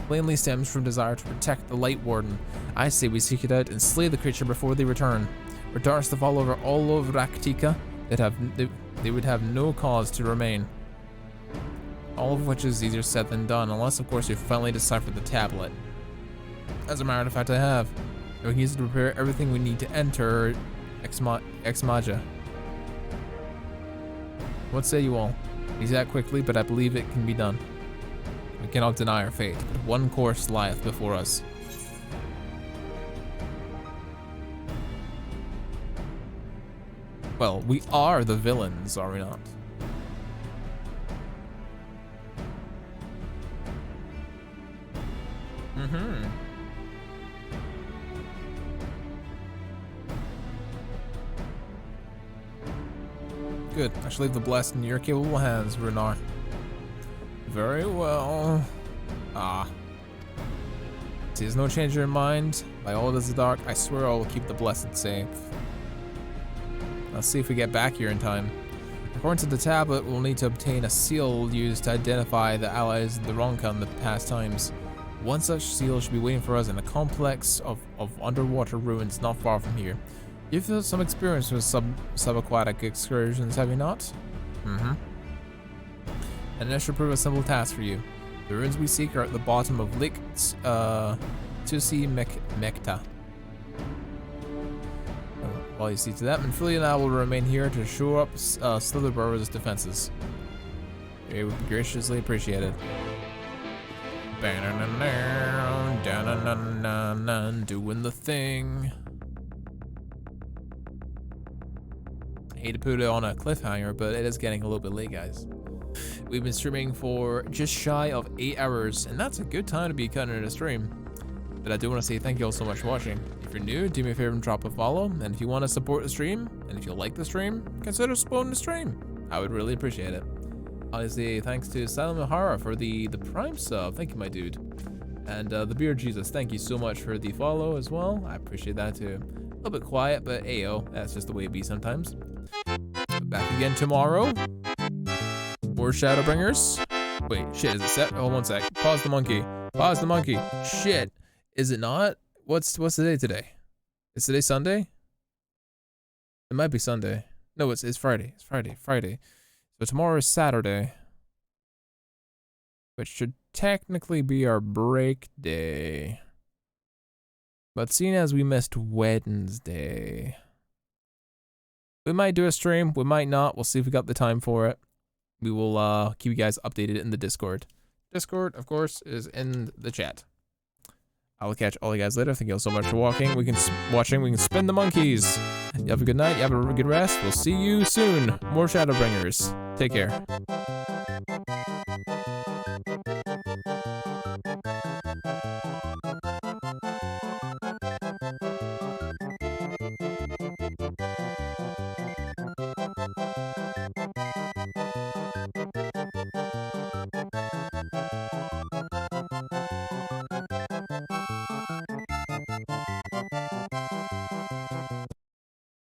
plainly stems from desire to protect the Light Warden. I say we seek it out and slay the creature before they return. Were darts to fall over all of Raktika, they would have no cause to remain. All of which is easier said than done, unless of course you finally deciphered the tablet. As a matter of fact, I have. And we can use it to prepare everything we need to enter Ex Magia. What say you all? He's that quickly, but I believe it can be done. We cannot deny our fate, but one course lieth before us. Well, we are the villains, are we not? Good. I shall leave the blessed in your capable hands, Renar. Very well. See, there's no change in your mind. By all that is dark, I swear I will keep the blessed safe. Let's see if we get back here in time. According to the tablet, we'll need to obtain a seal used to identify the allies of the Ronka in the past times. One such seal should be waiting for us in a complex of underwater ruins not far from here. You've had some experience with subaquatic excursions, have you not? And this should prove a simple task for you. The ruins we seek are at the bottom of Lake Tusi Mekta. While you see to that, Manfili and I will remain here to shore up Slitherborough's defenses. It would be graciously appreciated. Doing the thing. Hate to put it on a cliffhanger, but it is getting a little bit late, guys. We've been streaming for just shy of 8 hours, and that's a good time to be cutting in a stream. But I do want to say thank you all so much for watching. If you're new, do me a favor and drop a follow. And if you want to support the stream, and if you like the stream, consider supporting the stream. I would really appreciate it. Honestly, thanks to Silent Mahara for the Prime sub. Thank you, my dude. And the Beard Jesus, thank you so much for the follow as well. I appreciate that too. A little bit quiet, but ayo, that's just the way it be sometimes. Back again tomorrow. More Shadowbringers. Wait, shit, is it set? Oh, one sec. Pause the monkey. Pause the monkey. Shit. Is it not? What's the day today? Is today Sunday? It might be Sunday. No, it's Friday. It's Friday. So tomorrow is Saturday. Which should technically be our break day. But seeing as we missed Wednesday, we might do a stream, we might not. We'll see if we got the time for it. We will keep you guys updated in the Discord. Discord, of course, is in the chat. I will catch all you guys later. Thank you all so much for watching. We can spin the monkeys. You have a good night. You have a good rest. We'll see you soon. More Shadowbringers. Take care.